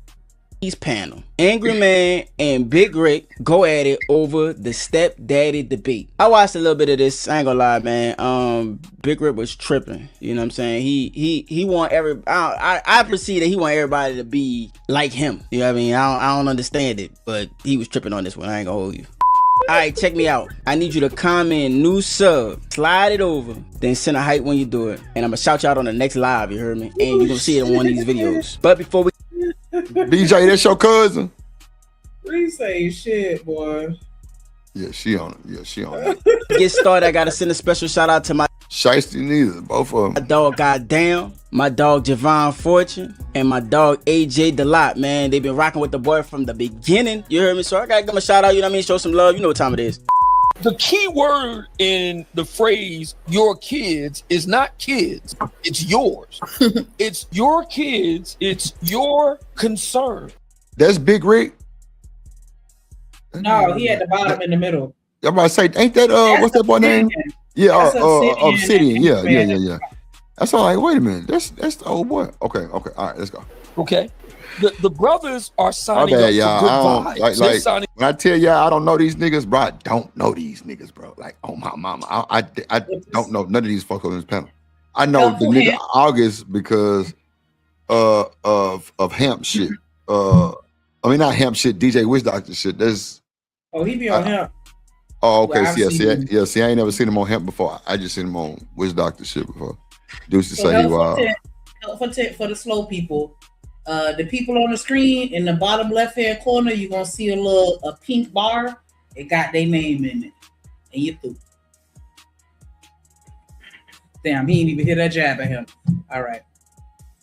Panel. Angry Man and Big Rick go at it over the stepdaddy debate. I watched a little bit of this. I ain't gonna lie, man. Big Rick was tripping. You know what I'm saying? He want I perceive that he want everybody to be like him. You know what I mean? I don't understand it, but he was tripping on this one. I ain't gonna hold you. All right, check me out. I need you to comment new sub, slide it over, then send a hype when you do it, and I'm gonna shout you out on the next live. You heard me? And you're gonna see it in one of these videos. But before we DJ, that's your cousin. Reese say shit, boy. Yeah, she on it. Get started, I gotta send a special shout out to my Shiesty neither, both of them. My dog Goddamn, my dog Javon Fortune, and my dog AJ Delot, man. They've been rocking with the boy from the beginning. You heard me? So I gotta give him a shout out, you know what I mean? Show some love, you know what time it is. The key word in the phrase your kids is not kids, it's yours. It's your kids, it's your concern. That's Big Rick? No, he at the bottom in the middle. I'm about to say, ain't that what's that boy name? Yeah, Obsidian. Yeah. That's all. Like, wait a minute, that's the old boy. Okay, all right, let's go. Okay. The brothers are signing up for good vibes. When I tell y'all I don't know these niggas, bro, I don't know these niggas, bro. Like, oh my mama, I don't know none of these fuckers on this panel. I know the nigga August because of Hamp shit. I mean not Hamp shit, DJ Witch Doctor shit. That's he be on Hamp. Oh, okay. See, I ain't never seen him on Hamp before. I just seen him on Witch Doctor shit before. Dude to say he wild. For the slow people. The people on the screen in the bottom left hand corner, you're gonna see a pink bar. It got their name in it, and you through. Damn, he didn't even hear that jab at him. All right.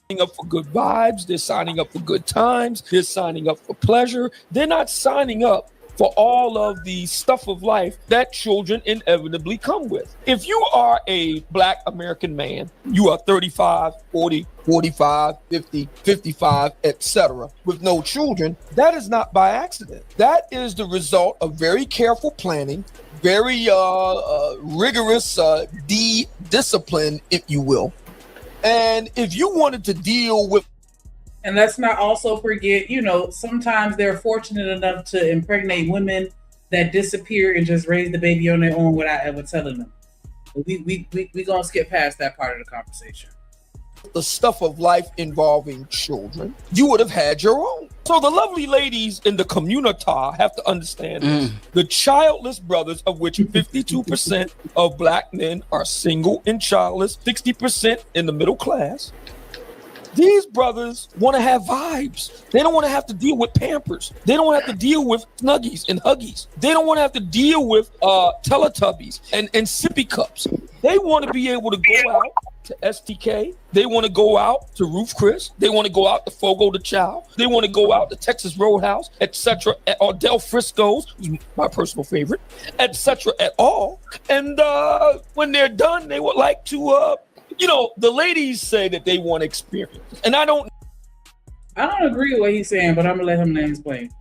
Signing up for good vibes. They're signing up for good times. They're signing up for pleasure. They're not signing up for all of the stuff of life that children inevitably come with. If you are a Black American man, you are 35, 40, 45, 50, 55, etc., with no children, that is not by accident. That is the result of very careful planning, very rigorous discipline, if you will. And if you wanted to deal with And let's not also forget, sometimes they're fortunate enough to impregnate women that disappear and just raise the baby on their own without ever telling them. We gonna skip past that part of the conversation. The stuff of life involving children, you would have had your own. So the lovely ladies in the community have to understand this. The childless brothers, of which 52% of Black men are single and childless, 60% in the middle class. These brothers want to have vibes. They don't want to have to deal with Pampers. They don't have to deal with Snuggies and Huggies. They don't want to have to deal with Teletubbies and sippy cups. They want to be able to go out to STK. They want to go out to Ruth Chris. They want to go out to Fogo the Child. They want to go out to Texas Roadhouse, etc. Or Del Frisco's, who's my personal favorite, etc. at all. And when they're done, they would like to the ladies say that they want experience, and I don't agree with what he's saying, but I'm gonna let him explain.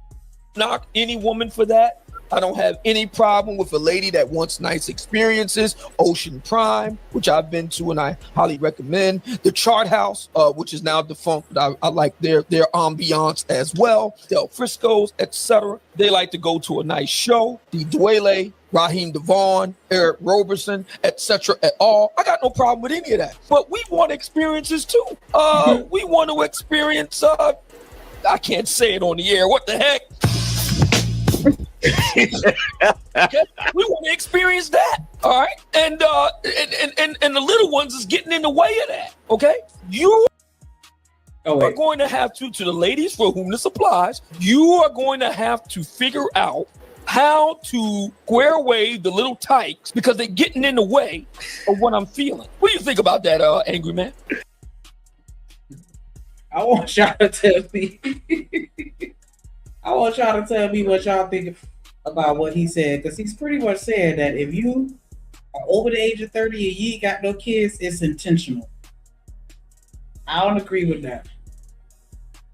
Knock any woman for that. I don't have any problem with a lady that wants nice experiences. Ocean Prime, which I've been to and I highly recommend. The Chart House, which is now defunct, but I like their ambiance as well. Del Frisco's, etc. They like to go to a nice show. The Dwele, Raheem Devon, Eric Roberson, etc. at all. I got no problem with any of that. But we want experiences too. We want to experience, I can't say it on the air. What the heck? Okay? We want to experience that. All right. And the little ones is getting in the way of that. Okay. are going to have to the ladies for whom this applies, you are going to have to figure out how to square away the little tykes because they're getting in the way of what I'm feeling. What do you think about that, angry man? I want y'all to tell me. I want y'all to tell me what y'all think about what he said, because he's pretty much saying that if you are over the age of 30 and you ain't got no kids, it's intentional. I don't agree with that.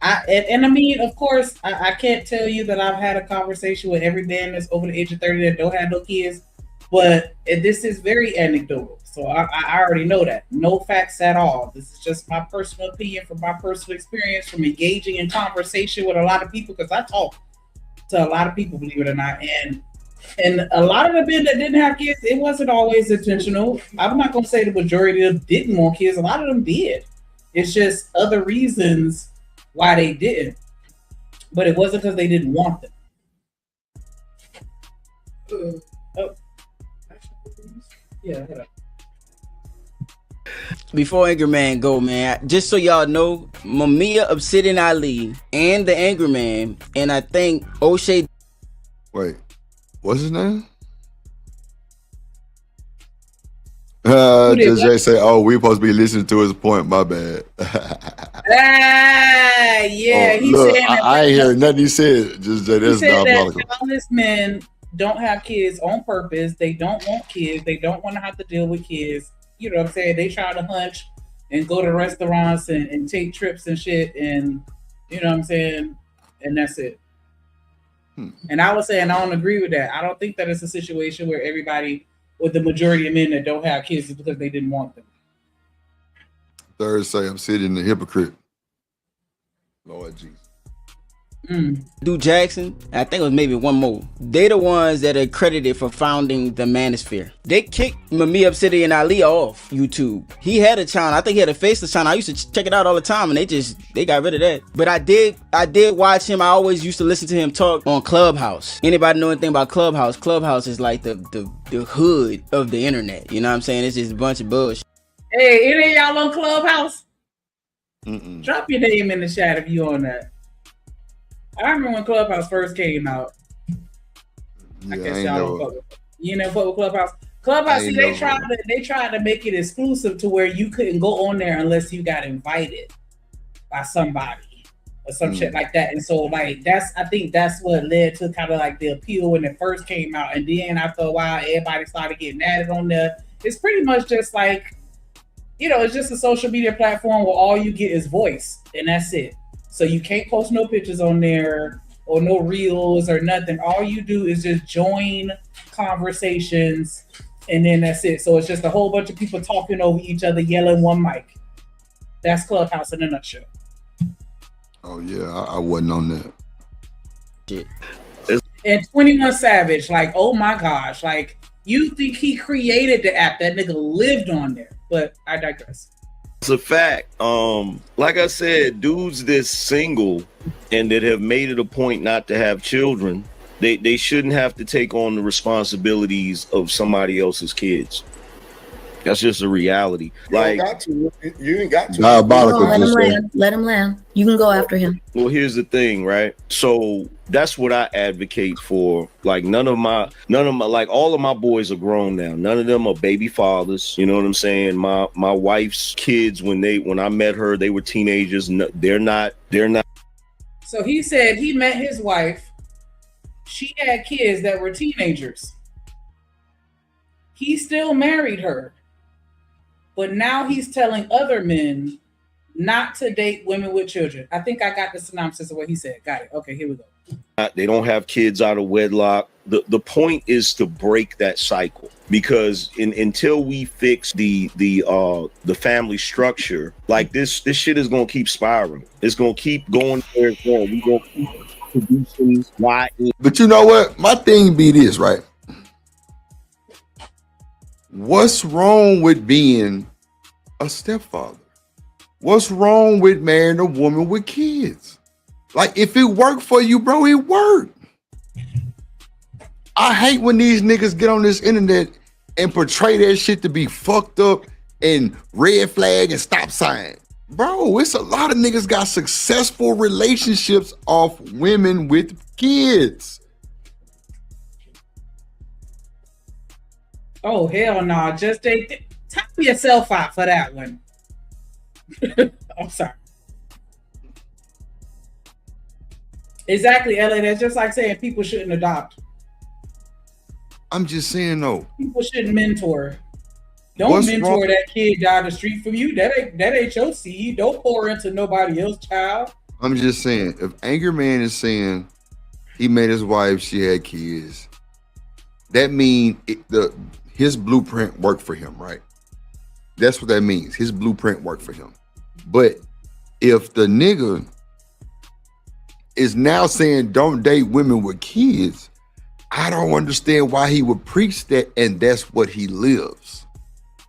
And I mean, of course, I can't tell you that I've had a conversation with every man that's over the age of 30 that don't have no kids, but this is very anecdotal. So I already know that. No facts at all. This is just my personal opinion from my personal experience from engaging in conversation with a lot of people, because I talk to a lot of people, believe it or not. And a lot of the men that didn't have kids, it wasn't always intentional. I'm not going to say the majority of them didn't want kids. A lot of them did. It's just other reasons why they didn't, but it wasn't because they didn't want them. Yeah. Before Angry Man go, man, just so y'all know, Mamiya, Obsidian Ali, and the Angry Man, and I think O'Shea. Wait, what's his name? Just Jay say, "Oh, we supposed to be listening to his point." My bad. Yeah. He look, said I ain't heard nothing he said. Just Jay, that's diabolical. That childless men don't have kids on purpose. They don't want kids. They don't want to have to deal with kids. You know what I'm saying? They try to hunch and go to restaurants and take trips and shit, and you know what I'm saying? And that's it. And I was saying I don't agree with that. I don't think that it's a situation where everybody, or the majority of men that don't have kids, is because they didn't want them. Third say I'm sitting the hypocrite. Lord Jesus. Do Jackson, I think it was maybe one more. They the ones that are credited for founding the Manosphere. They kicked Mamiya, Obsidian Ali off YouTube. He had a channel. I think he had a faceless channel. I used to check it out all the time, and they got rid of that. But I did watch him. I always used to listen to him talk on Clubhouse. Anybody know anything about Clubhouse? Clubhouse is like the hood of the internet. You know what I'm saying? It's just a bunch of bullshit. Hey, any of y'all on Clubhouse? Drop your name in the chat if you on that. I remember when Clubhouse first came out. I guess y'all don't fuck with it. You know, fuck with Clubhouse. Clubhouse, see, they tried to make it exclusive to where you couldn't go on there unless you got invited by somebody or some shit like that. And so, like, I think that's what led to kind of like the appeal when it first came out. And then after a while, everybody started getting added on there. It's pretty much just like, you know, it's just a social media platform where all you get is voice, and that's it. So you can't post no pictures on there or no reels or nothing. All you do is just join conversations, and then that's it. So it's just a whole bunch of people talking over each other, yelling one mic. That's Clubhouse in a nutshell. Oh yeah, I wasn't on that. Shit. And 21 Savage, like, oh my gosh, like, you think he created the app? That nigga lived on there. But I digress. It's a fact. Like I said, dudes that's single and that have made it a point not to have children, they shouldn't have to take on the responsibilities of somebody else's kids. That's just a reality. Like, you ain't got to. Diabolical. Let him land. You can go after him. Well, here's the thing, right? So that's what I advocate for. Like, none of my, like, all of my boys are grown now. None of them are baby fathers. You know what I'm saying? My wife's kids, when I met her, they were teenagers. No, they're not. So he said he met his wife. She had kids that were teenagers. He still married her. But now he's telling other men not to date women with children. I think I got the synopsis of what he said. Got it. Okay, here we go. They don't have kids out of wedlock. The point is to break that cycle, because until we fix the family structure, like this shit is gonna keep spiraling. It's gonna keep going where it's going. We gonna keep producing. Why? But you know what? My thing be this, right? What's wrong with being a stepfather? What's wrong with marrying a woman with kids? Like, if it worked for you, bro, it worked. I hate when these niggas get on this internet and portray that shit to be fucked up and red flag and stop sign. Bro, it's a lot of niggas got successful relationships off women with kids. Oh, hell no. Just time yourself out for that one. I'm sorry. Exactly, LA. That's just like saying people shouldn't adopt. I'm just saying though. People shouldn't mentor. Don't mentor that kid down the street from you. That ain't your seed. Don't pour into nobody else's child. I'm just saying, if Angry Man is saying he met his wife, she had kids, that means his blueprint worked for him, right? That's what that means. His blueprint worked for him. But if the nigga is now saying don't date women with kids, I don't understand why he would preach that, and that's what he lives.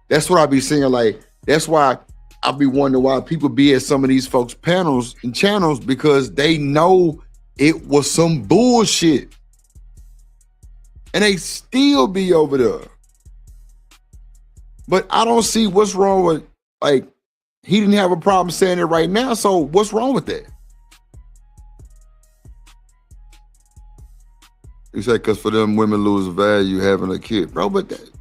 That's what I be saying. Like, that's why I be wondering why people be at some of these folks' panels and channels, because they know it was some bullshit. And they still be over there. But I don't see what's wrong with, like, he didn't have a problem saying it right now, so what's wrong with that? You said because for them, women lose value having a kid. Bro, but that,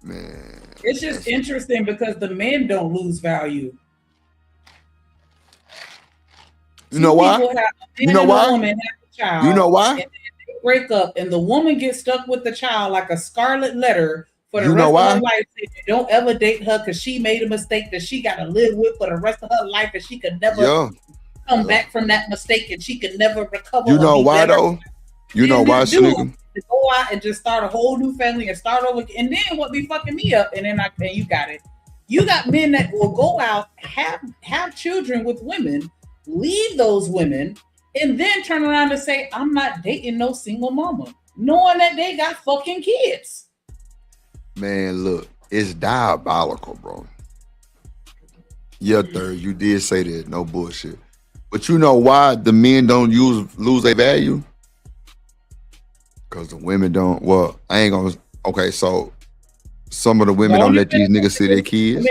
man. It's just interesting because the men don't lose value. You know why? You know why? You know why? And they break up and the woman gets stuck with the child like a scarlet letter for the rest of her life. Don't ever date her because she made a mistake that she got to live with for the rest of her life, and she could never come back from that mistake, and she could never recover. You know why though? You know why, Sneaker? To go out and just start a whole new family and start over. And then what be fucking me up? And then you got it. You got men that will go out, have children with women, leave those women, and then turn around and say, I'm not dating no single mama, knowing that they got fucking kids. Man, look, it's diabolical, bro. Yeah, third, you did say that, no bullshit. But you know why the men don't lose their value? Because the women don't. Well, I ain't gonna. Okay, so some of the women don't let these niggas see their kids.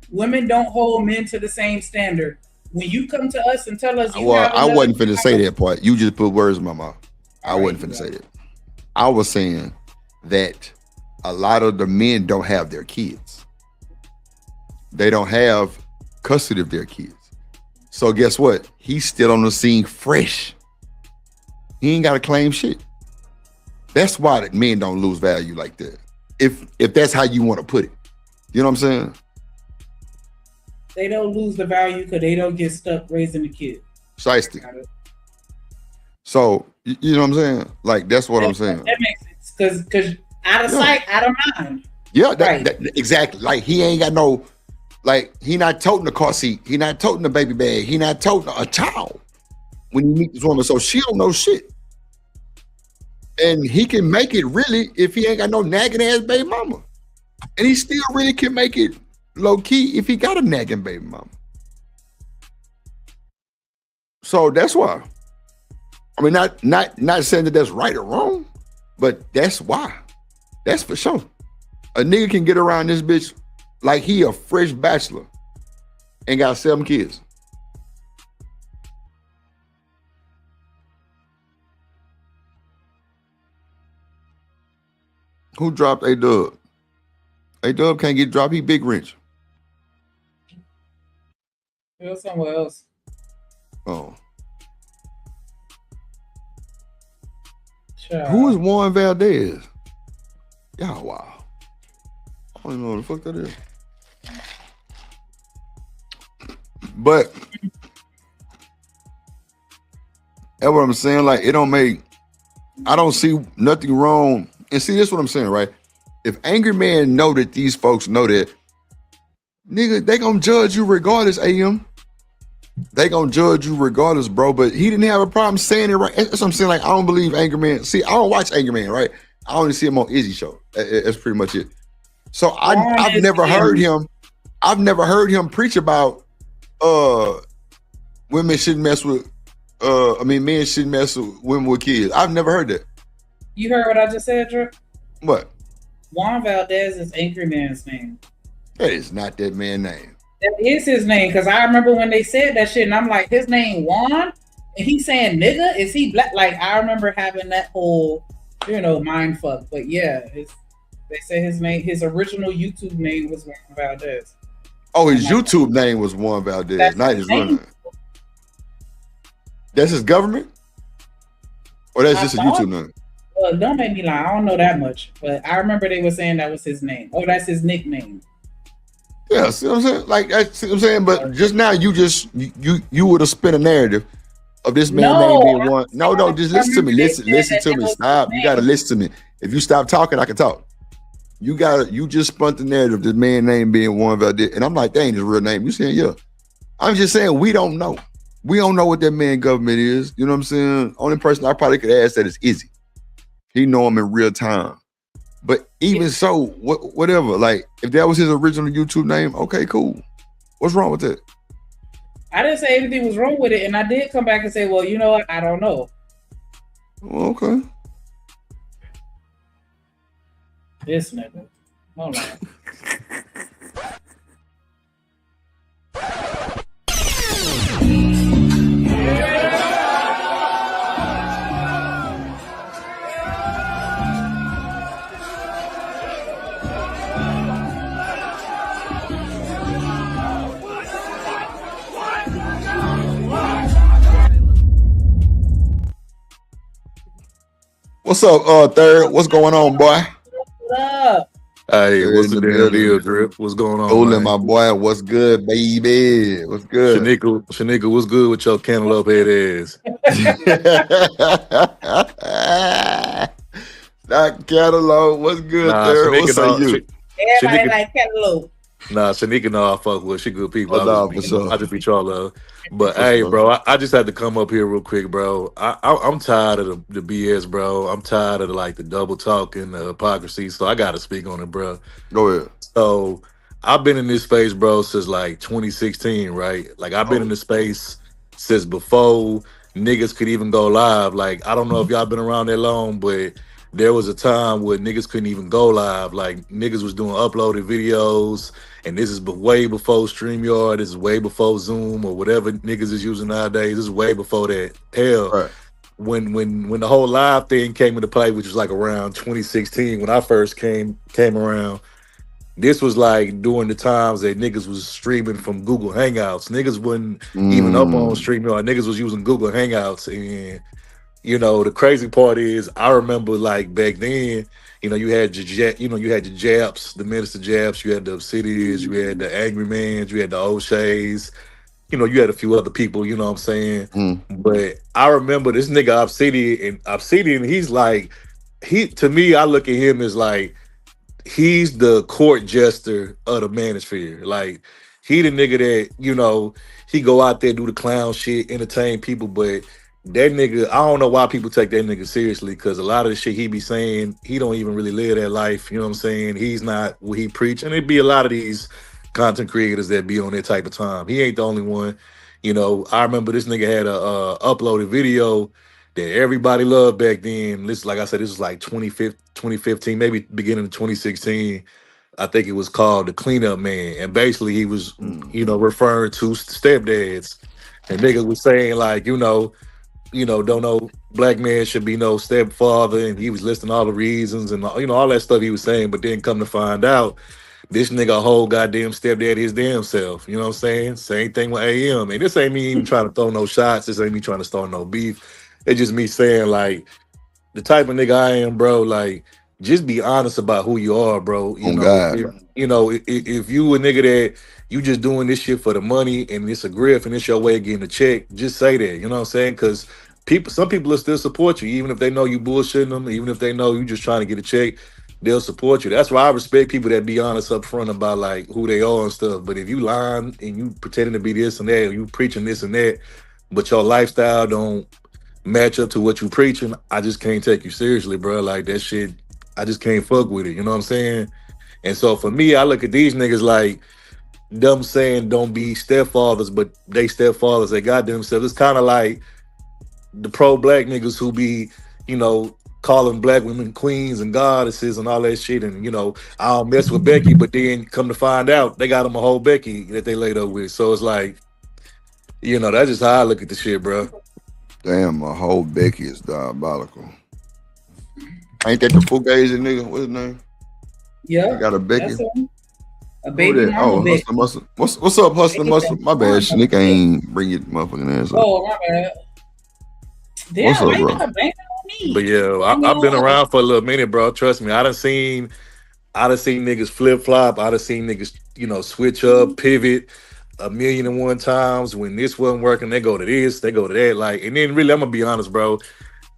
Women don't hold men to the same standard. When you come to us and tell us, I wasn't finna say that part. You just put words in my mouth. I wasn't finna say that. I was saying that a lot of the men don't have their kids. They don't have custody of their kids. So guess what? He's still on the scene fresh. He ain't got to claim shit. That's why the men don't lose value like that. If that's how you want to put it. You know what I'm saying? They don't lose the value because they don't get stuck raising the kid. Shiesty. So, you know what I'm saying? Like, that's what I'm saying. That makes sense. Because out of sight, out of mind. Yeah, that, exactly. Like, he ain't got no, like, he not toting the car seat. He not toting the baby bag. He not toting a child when you meet this woman. So she don't know shit. And he can make it really if he ain't got no nagging ass baby mama. And he still really can make it low key if he got a nagging baby mama. So that's why. I mean, not saying that that's right or wrong, but that's why. That's for sure. A nigga can get around this bitch like he a fresh bachelor and got 7 kids. Who dropped A-Dub? A-Dub can't get dropped. He big wrench. Go somewhere else. Oh. Sure. Who is Juan Valdez? Y'all, wow. I don't even know what the fuck that is. But that's what I'm saying. Like, it don't make, I don't see nothing wrong. And see, this is what I'm saying, right? If Angry Man know that these folks know that, nigga, they gonna judge you regardless, AM. They gonna judge you regardless, bro. But he didn't have a problem saying it, right? That's what I'm saying. Like, I don't believe Angry Man. See, I don't watch Angry Man, right? I only see him on Izzy show. That's pretty much it. So I've never heard him. I've never heard him preach about women shouldn't mess with. Men shouldn't mess with women with kids. I've never heard that. You heard what I just said, Drew? What? Juan Valdez is Angry Man's name. That is not that man's name. That is his name, because I remember when they said that shit, and I'm like, his name Juan, and he's saying nigga. Is he black? Like, I remember having that whole, mind fuck. But yeah, they said his name, his original YouTube name was Juan Valdez. Oh, his YouTube name was Juan Valdez, not his real name. That's his government, or that's just a YouTube name? Well, don't make me lie. I don't know that much, but I remember they were saying that was his name. Oh, that's his nickname. Yeah, see what I'm saying? Like, that's what I'm saying. But just now, you would have spent a narrative of this man's name being one. No, just listen to me. Listen to me. Stop. You gotta listen to me. If you stop talking, I can talk. You just spun the narrative, this man's name being Juan Valdez. And I'm like, that ain't his real name. You saying, yeah. I'm just saying we don't know. We don't know what that man's government is. You know what I'm saying? Only person I probably could ask that is Izzy. He know him in real time. But even so, whatever. Like, if that was his original YouTube name, okay, cool. What's wrong with that? I didn't say anything was wrong with it, and I did come back and say, well, you know what? I don't know. Okay. This nigga. Hold on. What's up, Third? What's going on, boy? What up? Hey, what's the damn deal, Drip? What's going on, Olin, my boy, what's good, baby? What's good? Shanika, what's good with your cantaloupe head ass? Not cantaloupe. What's good, Third? What's up, you? Everybody like cantaloupe. Nah, Shanika know I fuck with. She good people. Oh, for sure. I just be y'all love. But hey, bro, I just had to come up here real quick, bro. I'm tired of the BS, bro. I'm tired of the double talk and the hypocrisy. So I gotta speak on it, bro. Go ahead. So I've been in this space, bro, since like 2016, right? Like I've been in this space since before niggas could even go live. Like I don't know if y'all been around that long, but there was a time where niggas couldn't even go live. Like niggas was doing uploaded videos, and this is way before StreamYard. This is way before Zoom or whatever niggas is using nowadays. This is way before that. Hell, right. When the whole live thing came into play, which was like around 2016 when I first came around, this was like during the times that niggas was streaming from Google Hangouts. Niggas wasn't even up on StreamYard. Niggas was using Google Hangouts. And the crazy part is I remember like back then, you had your Japs, the Minister Japs, you had the Obsidians, you had the Angry Mans, you had the O'Sheas, you had a few other people, you know what I'm saying? But I remember this nigga Obsidian, he's like, to me, I look at him as like, he's the court jester of the manosphere. Like, he the nigga that, he go out there, do the clown shit, entertain people, but that nigga, I don't know why people take that nigga seriously, because a lot of the shit he be saying, he don't even really live that life, you know what I'm saying? He's not what he preach, and it be a lot of these content creators that be on that type of time. He ain't the only one. I remember this nigga had a uploaded video that everybody loved back then. This, like I said, this was like 2015, maybe beginning of 2016. I think it was called The Cleanup Man, and basically he was, referring to stepdads, and niggas was saying like, don't know black man should be no stepfather, and he was listing all the reasons and all that stuff he was saying. But then come to find out, this nigga a whole goddamn stepdad his damn self. You know what I'm saying? Same thing with AM. And this ain't me even trying to throw no shots. This ain't me trying to start no beef. It's just me saying like, the type of nigga I am, bro, like, just be honest about who you are, bro. If you a nigga that you just doing this shit for the money and it's a grift and it's your way of getting a check, just say that. You know what I'm saying? Because some people will still support you, even if they know you bullshitting them, even if they know you just trying to get a check, they'll support you. That's why I respect people that be honest up front about like who they are and stuff. But if you lying and you pretending to be this and that, or you preaching this and that, but your lifestyle don't match up to what you preaching, I just can't take you seriously, bro. Like that shit, I just can't fuck with it. You know what I'm saying? And so for me, I look at these niggas like them saying don't be stepfathers, but they stepfathers, they got themselves. It's kind of like the pro-black niggas who be, calling black women queens and goddesses and all that shit. And I don't mess with Becky, but then come to find out they got him a whole Becky that they laid up with. So it's like, that's just how I look at the shit, bro. Damn, a whole Becky is diabolical. Ain't that the fugazi nigga? What's his name? Yeah, I got a Becky. A baby mama Becky. Hustler Muscle. What's up, Hustler Muscle? My bad, Snick ain't bring your motherfucking ass up. Oh, my bad. Damn, what's up, why you bro? gotta bang on me? But yeah, I've been around for a little minute, bro. Trust me, I done seen niggas flip flop. I done seen niggas, switch up, pivot 1,000,001 times. When this wasn't working, they go to this, they go to that. Like, and then really, I'm gonna be honest, bro.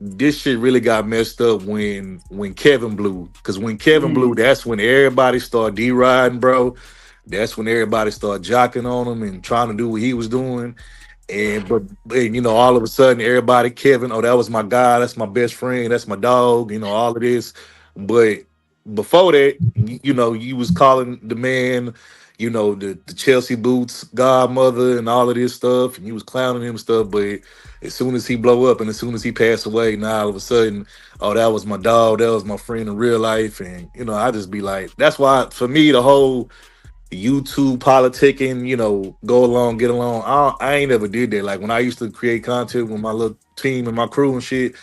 This shit really got messed up when Kevin blew. Because when Kevin blew, that's when everybody started D-riding, bro. That's when everybody started jocking on him and trying to do what he was doing. But all of a sudden, everybody, Kevin, oh, that was my guy, that's my best friend, that's my dog, all of this. But before that, you was calling the man, the Chelsea Boots godmother and all of this stuff, and you was clowning him stuff. But as soon as he blow up and as soon as he passed away, now all of a sudden, oh, that was my dog, that was my friend in real life. And I just be like, that's why for me, the whole YouTube politicking, go along, get along. I ain't never did that. Like when I used to create content with my little team and my crew and shit,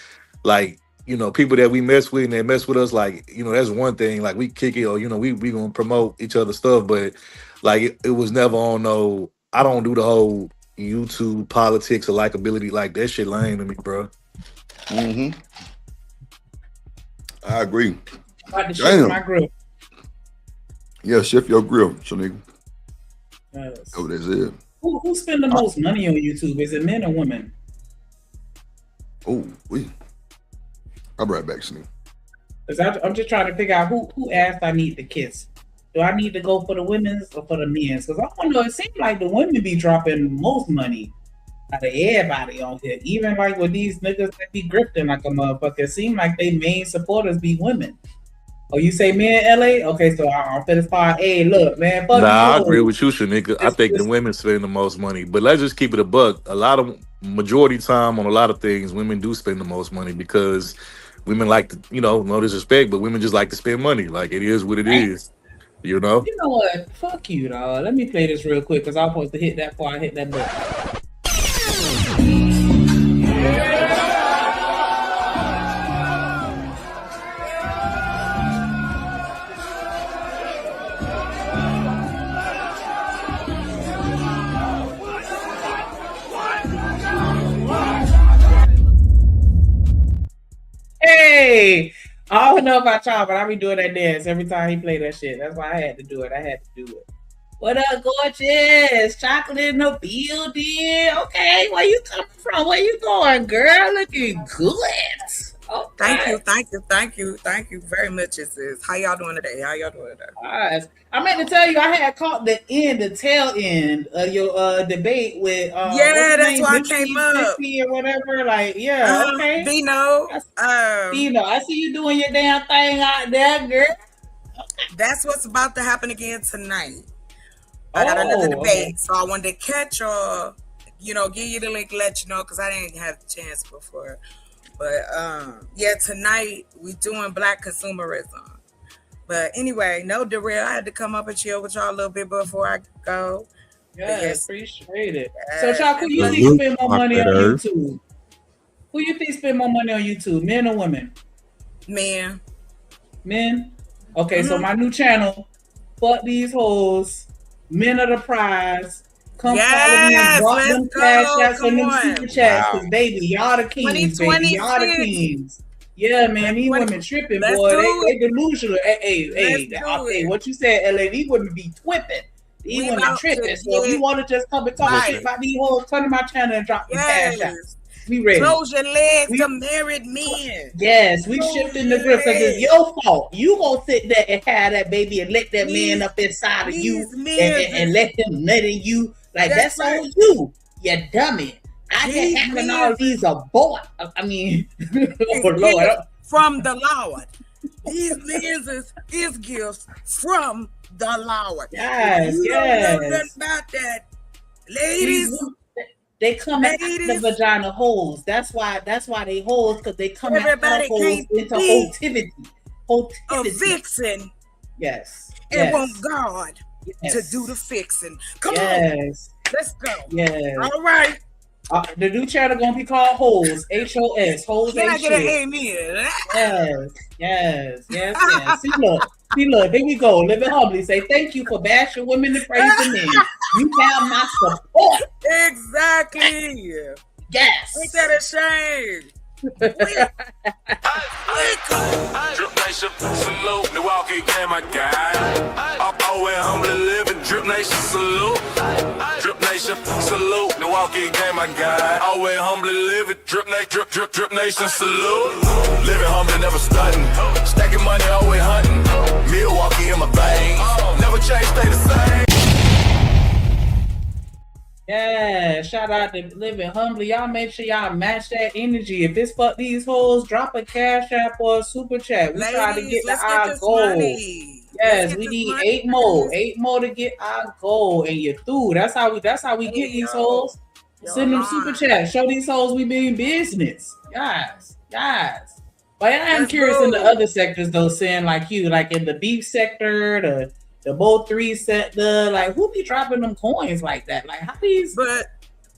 like, people that we mess with and they mess with us, like, that's one thing. Like we kick it or, we gonna promote each other's stuff. But like it was never on no, I don't do the whole YouTube politics or likability. Like that shit lame to me, bro. I agree. About to shift my grill. Yeah, shift your grill, so nigga. Yes. Oh, that's it. Who spend the most money on YouTube? Is it men or women? Oh, I'll be right back, Sneak. I'm just trying to figure out who asked I need to kiss. Do I need to go for the women's or for the men's? Because I don't know. It seems like the women be dropping most money out of everybody on here. Even like with these niggas that be grifting like a motherfucker, it seems like they main supporters be women. Oh, you say men in LA? Okay, so I'm finna start. Hey, look, man. Fuck I agree with you, Shanika. I think the women spend the most money. But let's just keep it a buck. A lot of majority time on a lot of things, women do spend the most money because women like to, no disrespect, but women just like to spend money. Like it is what it is. You know what? Fuck you, dog. Let me play this real quick because I'm supposed to hit that before I hit that button. Hey, I don't know about y'all, but I be doing that dance every time he play that shit. That's why I had to do it. What up, gorgeous? Chocolate in the building. Okay, where you coming from? Where you going, girl? Looking good. Okay. Thank you very much, sis. How y'all doing today? I meant to tell you, I had caught the tail end of your debate with that's why I came up or whatever. Like, yeah, okay. Vino. Vino, I see you doing your damn thing out there, girl. Okay. That's what's about to happen again tonight. I got another debate, so I wanted to catch y'all, give you the link, let you know, because I didn't have the chance before. But tonight we doing Black consumerism. But anyway, no derail. I had to come up and chill with y'all a little bit before I go. Yes, appreciate it. So, y'all, who you think spend more money on YouTube? Who you think spend more money on YouTube, men or women? Men. Okay, so my new channel, fuck these hoes. Men are the prize. Come follow me and drop them cash apps and them super chats. Because, baby, y'all the kings, baby. Y'all the kings. Yeah, man. These women tripping, boy. They delusional. Hey, what you said, LA, these women be twipping. These women tripping. So if you want to just come and talk shit about these hoes, turn to my channel and drop them cash apps. We ready. Close your legs to married men. Yes, we shifting the grip because it's your fault. You gonna sit there and have that baby and let that man up inside of you and let him nut in you. Like that's on you dummy. I can't having all these abort. I mean, oh Lord. From the Lord. These men is gifts from the Lord. Yes, you don't know nothing about that, ladies. They come out the vagina holes. That's why they holes, because they come out of holes into hotivity. A vixen. Yes. And want God to do the fixing. Come on. Let's go. Yes. All right. The new channel gonna be called Holes. HOS. Holes. Can I get an amen? Yes. See, look. Here we go. Living humbly. Say thank you for bashing women and praising men. You have my support. Exactly. Yes. Ain't that a shame? Drip Nation, salute. Milwaukee came my guy. Always humbly living. Drip Nation, salute. Drip Nation, salute. Milwaukee came my guy. Always humbly living. Drip Nation, salute. Living humbly, never stunting. Stacking money, always hunting. Milwaukee in my veins. Never change, stay the same. Yeah, shout out to Living Humbly. Y'all make sure y'all match that energy. If it's fuck these hoes, drop a cash app or a super chat. We try to get to our goal. Yes, we need 8 more. 8 more to get our goal. And you're through. That's how we get these hoes. Send them super chats. Show these hoes we mean business. Yes. But I am curious in the other sectors though, saying like you, like in the beef sector, the Bolt 3 sector, like who be dropping them coins like that? Like how these? But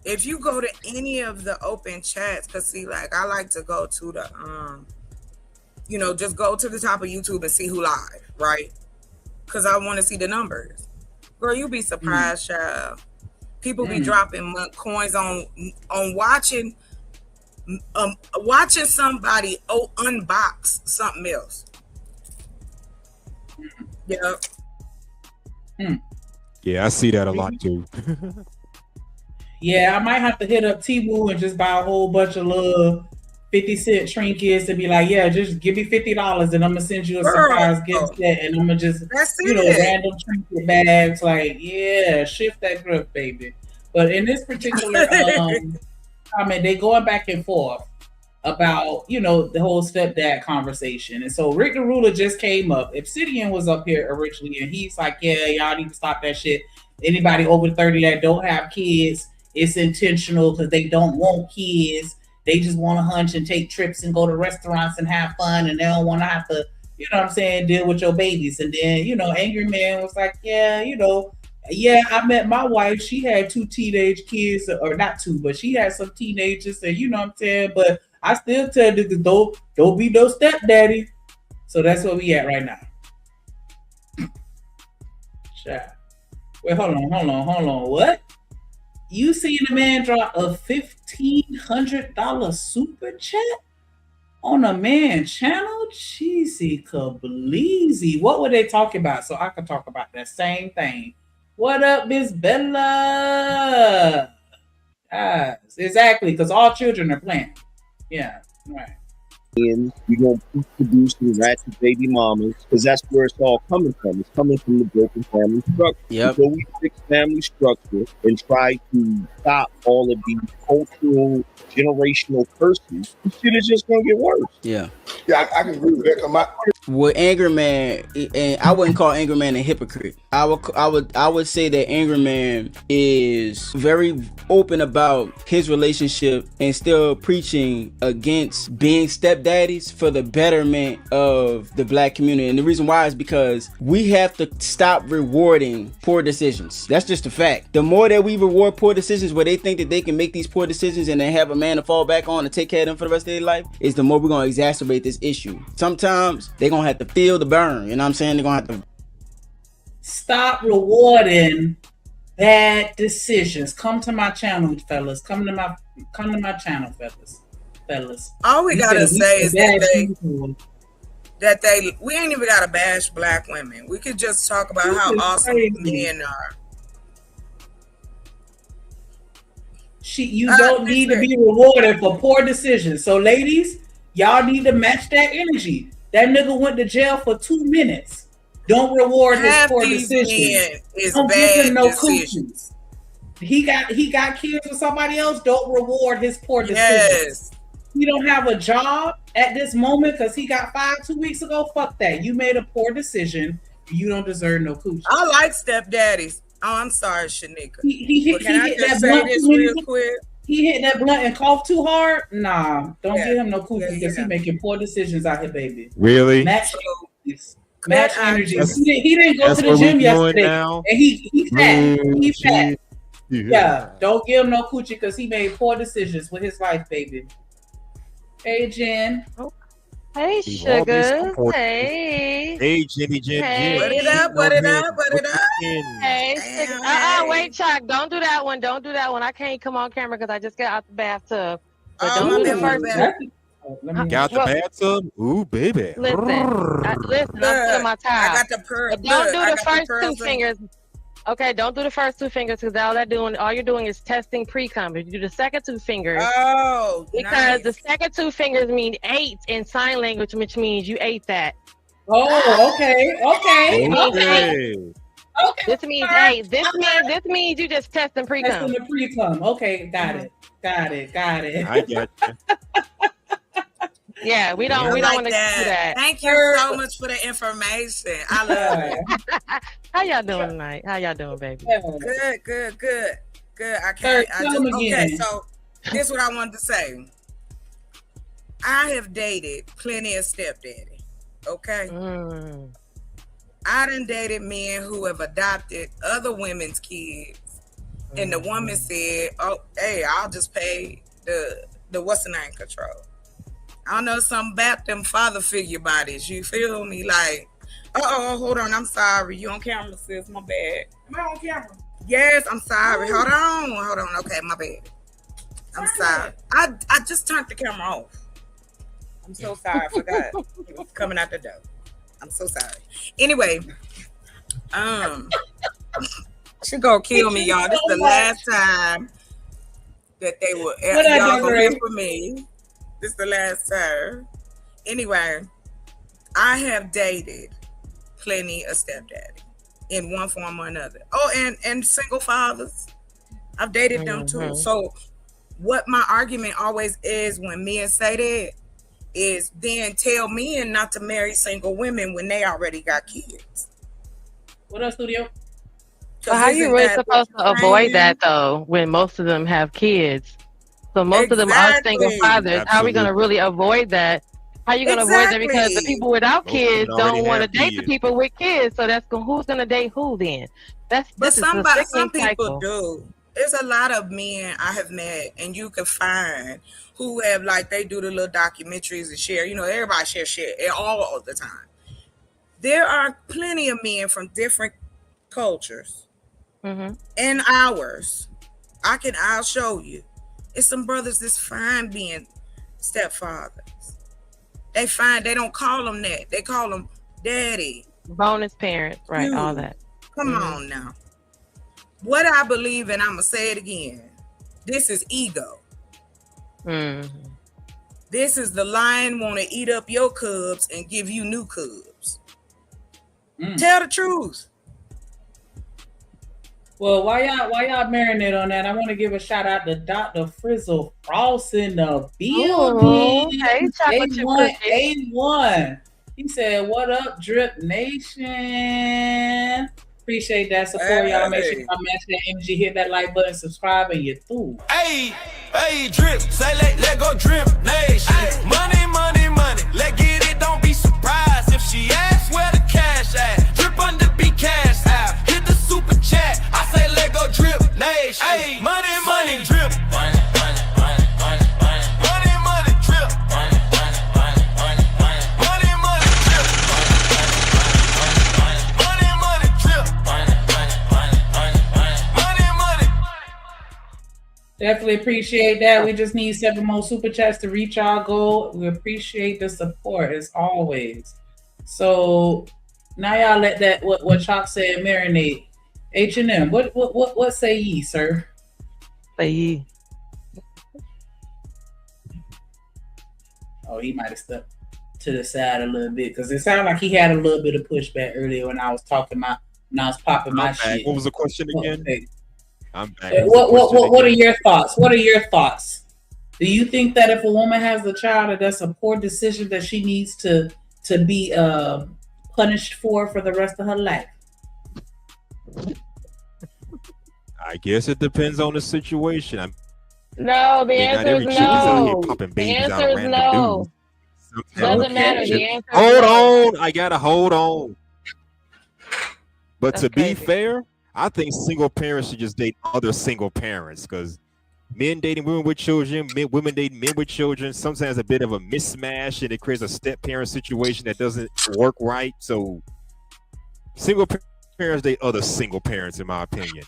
if you go to any of the open chats, cause see, like I like to go to the just go to the top of YouTube and see who live, right? Cause I want to see the numbers. Girl, you be surprised, child. People be dropping coins on watching somebody unbox something else. Yeah. Yeah, I see that a lot too. Yeah, I might have to hit up Temu and just buy a whole bunch of little 50-cent trinkets and be like, yeah, just give me $50 and I'm gonna send you a surprise gift set, and I'm gonna just random trinket bags. Like, yeah, shift that grip, baby. But in this particular comment, they going back and forth about, the whole stepdad conversation. And so Rick the Ruler just came up. Obsidian was up here originally, and he's like, yeah, y'all need to stop that shit. Anybody over 30 that don't have kids, it's intentional because they don't want kids. They just want to hunch and take trips and go to restaurants and have fun, and they don't want to have to, deal with your babies. And then, Angry Man was like, yeah, I met my wife. She had 2 teenage kids, or not 2, but she had some teenagers, and but I still tell niggas don't be no stepdaddy. So that's where we at right now. Sure. Wait, hold on. What? You seen a man drop a $1,500 super chat on a man channel? Cheesy kableezy. What were they talking about? So I could talk about that same thing. What up, Miss Bella? Yes, exactly, because all children are playing. Yeah, right. And we're going to produce the ratchet baby mamas, because that's where it's all coming from. It's coming from the broken family structure. Yep. So we fix family structure and try to stop all of these cultural, generational curses. This shit is just going to get worse. Yeah. Yeah, I can agree with that. With Angry Man, and I wouldn't call Angry Man a hypocrite. I would say that Angry Man is very open about his relationship and still preaching against being stepdaddies for the betterment of the black community. And the reason why is because we have to stop rewarding poor decisions. That's just a fact. The more that we reward poor decisions where they think that they can make these poor decisions and then have a man to fall back on and take care of them for the rest of their life, is the more we're going to exacerbate this issue. Sometimes they're going to have to feel the burn. You know what I'm saying? They're going to have to stop rewarding bad decisions. Come to my channel, fellas. Come to my channel, fellas. All we gotta say is that we ain't even gotta bash black women. We could just talk about how awesome men are. You don't need to be rewarded for poor decisions. So ladies, y'all need to match that energy. That nigga went to jail for 2 minutes. Don't reward his poor decisions. Don't give him no cookies. He got kids with somebody else. Don't reward his poor decisions. He don't have a job at this moment because he got fired 2 weeks ago. Fuck that. You made a poor decision. You don't deserve no coochie. I like stepdaddies. Oh, I'm sorry, Shanika. Can I just say this real quick? he hit that blunt and coughed too hard. Nah, don't give him no coochie because he making poor decisions out here, baby. Really? Match energies. That's- He didn't go that's to the what we gym doing yesterday, now? and he fat. He fat. Yeah. Yeah, don't give him no coochie because he made poor decisions with his life, baby. Hey, Jen. Hey, We've all been sugars. supported. Hey. Hey, Jenny, Jen, Hey. Jen. Put it up, put it up, put it up. Hey, sugar. Wait, Chuck. Don't do that one. Don't do that one. I can't come on camera because I just got out the bathtub. But don't do the first two. Got the bathtub? Ooh, baby. Listen, I'm putting my towel. I got the pearl. But don't do the first two fingers. Okay, don't do the first two fingers because all you're doing is testing pre-cum. If you do the second two fingers, because the second two fingers mean 8 in sign language, which means you ate that. Oh, okay. This means 8. This means you just testing pre-cum. Testing the pre-cum. Okay, got it. I got you. Yeah, we don't want to do that. Thank you so much for the information. I love it. How y'all doing tonight? How y'all doing, baby? Good. I can't. Okay, so this is what I wanted to say. I have dated plenty of stepdaddy. Okay. I done dated men who have adopted other women's kids, and the woman said, "Oh, hey, I'll just pay the what's the name control." I don't know something about them father figure bodies. You feel me? Like, hold on. I'm sorry. You on camera, sis? My bad. Am I on camera? Yes, I'm sorry. Hold on. Okay, my bad. I'm sorry. I just turned the camera off. I'm so sorry. I forgot it was coming out the door. I'm so sorry. Anyway, she gonna kill me, y'all. This is the last time that they will y'all gonna hear from me. This is the last time. Anyway, I have dated plenty of stepdaddy in one form or another. Oh, and single fathers. I've dated them too. So what my argument always is when men say that is then tell men not to marry single women when they already got kids. What else, studio? So how you really supposed to avoid that though when most of them have kids? So most of them are single fathers. How are we going to really avoid that? How are you going to avoid that? Because the people without kids don't want to date the people with kids. So who's going to date who then? Some people do. There's a lot of men I have met, and you can find who have they do the little documentaries and share. You know, everybody share all the time. There are plenty of men from different cultures and ours. I'll show you. It's some brothers that's fine being stepfathers. They don't call them that. They call them daddy. Bonus parents, right? Dude, all that. Come on now. What I believe, and I'm going to say it again, this is ego. This is the lion want to eat up your cubs and give you new cubs. Tell the truth. Well, why y'all marinate on that? I want to give a shout out to Dr. Frizzle Frost in the building. Hey, A1. He said, "What up, Drip Nation?" Appreciate that support, y'all. Make sure y'all match that energy, hit that like button, subscribe, and you're through. Hey, Drip, say let go Drip Nation. Money, let get it, don't be surprised if she asks where the cash at. Drip under be cash out. Hit the super chat. I say let go Drip Nation. Hey, money, drip. Money, drip. Definitely appreciate that. We just need 7 more super chats to reach our goal. We appreciate the support as always. So now y'all let that what Chalk said marinate. H&M, what say ye, sir? Say ye. Oh, he might have stepped to the side a little bit because it sounded like he had a little bit of pushback earlier when I was popping my shit. What was the question again? I'm back. What are your thoughts? What are your thoughts? Do you think that if a woman has a child, that's a poor decision that she needs to be punished for the rest of her life? I guess it depends on the situation. No, the Not answer every is chick is out here no. popping The babies out answer of is random no. dudes. Doesn't matter. The answer is Hold no. on, I gotta hold on. But That's to be crazy. fair, I think single parents should just date other single parents because men dating women with children, women dating men with children, sometimes a bit of a mismatch and it creates a step parent situation that doesn't work right. So single parents date other single parents, in my opinion.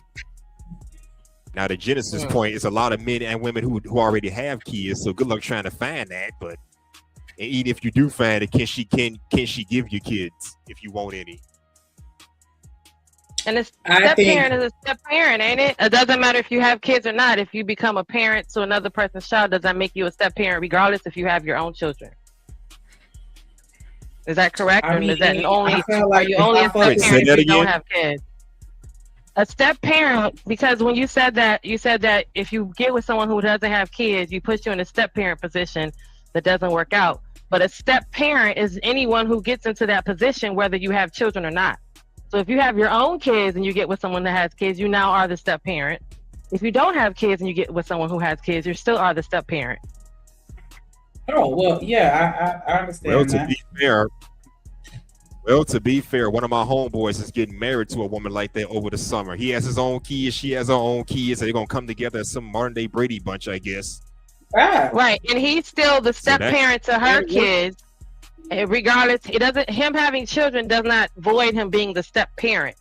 Now the genesis point is a lot of men and women who already have kids, so good luck trying to find that. But even if you do find it, can she give you kids if you want any? And a step parent is a step parent, ain't it? It doesn't matter if you have kids or not. If you become a parent to another person's child, does that make you a step parent, regardless if you have your own children? Is that correct? I Or mean, is that I feel like are you only a step parent if you don't again? have kids? A step parent, because when you said that if you get with someone who doesn't have kids, you put you in a step parent position that doesn't work out. But a step parent is anyone who gets into that position, whether you have children or not. So if you have your own kids and you get with someone that has kids, you now are the step parent. If you don't have kids and you get with someone who has kids, you still are the step parent. Oh, well, yeah, I understand Well, that. To be fair, one of my homeboys is getting married to a woman like that over the summer. He has his own kids, she has her own kids, so they're gonna come together as some modern day Brady bunch, I guess. Right, and he's still the step parent to her kids. Regardless, him having children does not void him being the step parent.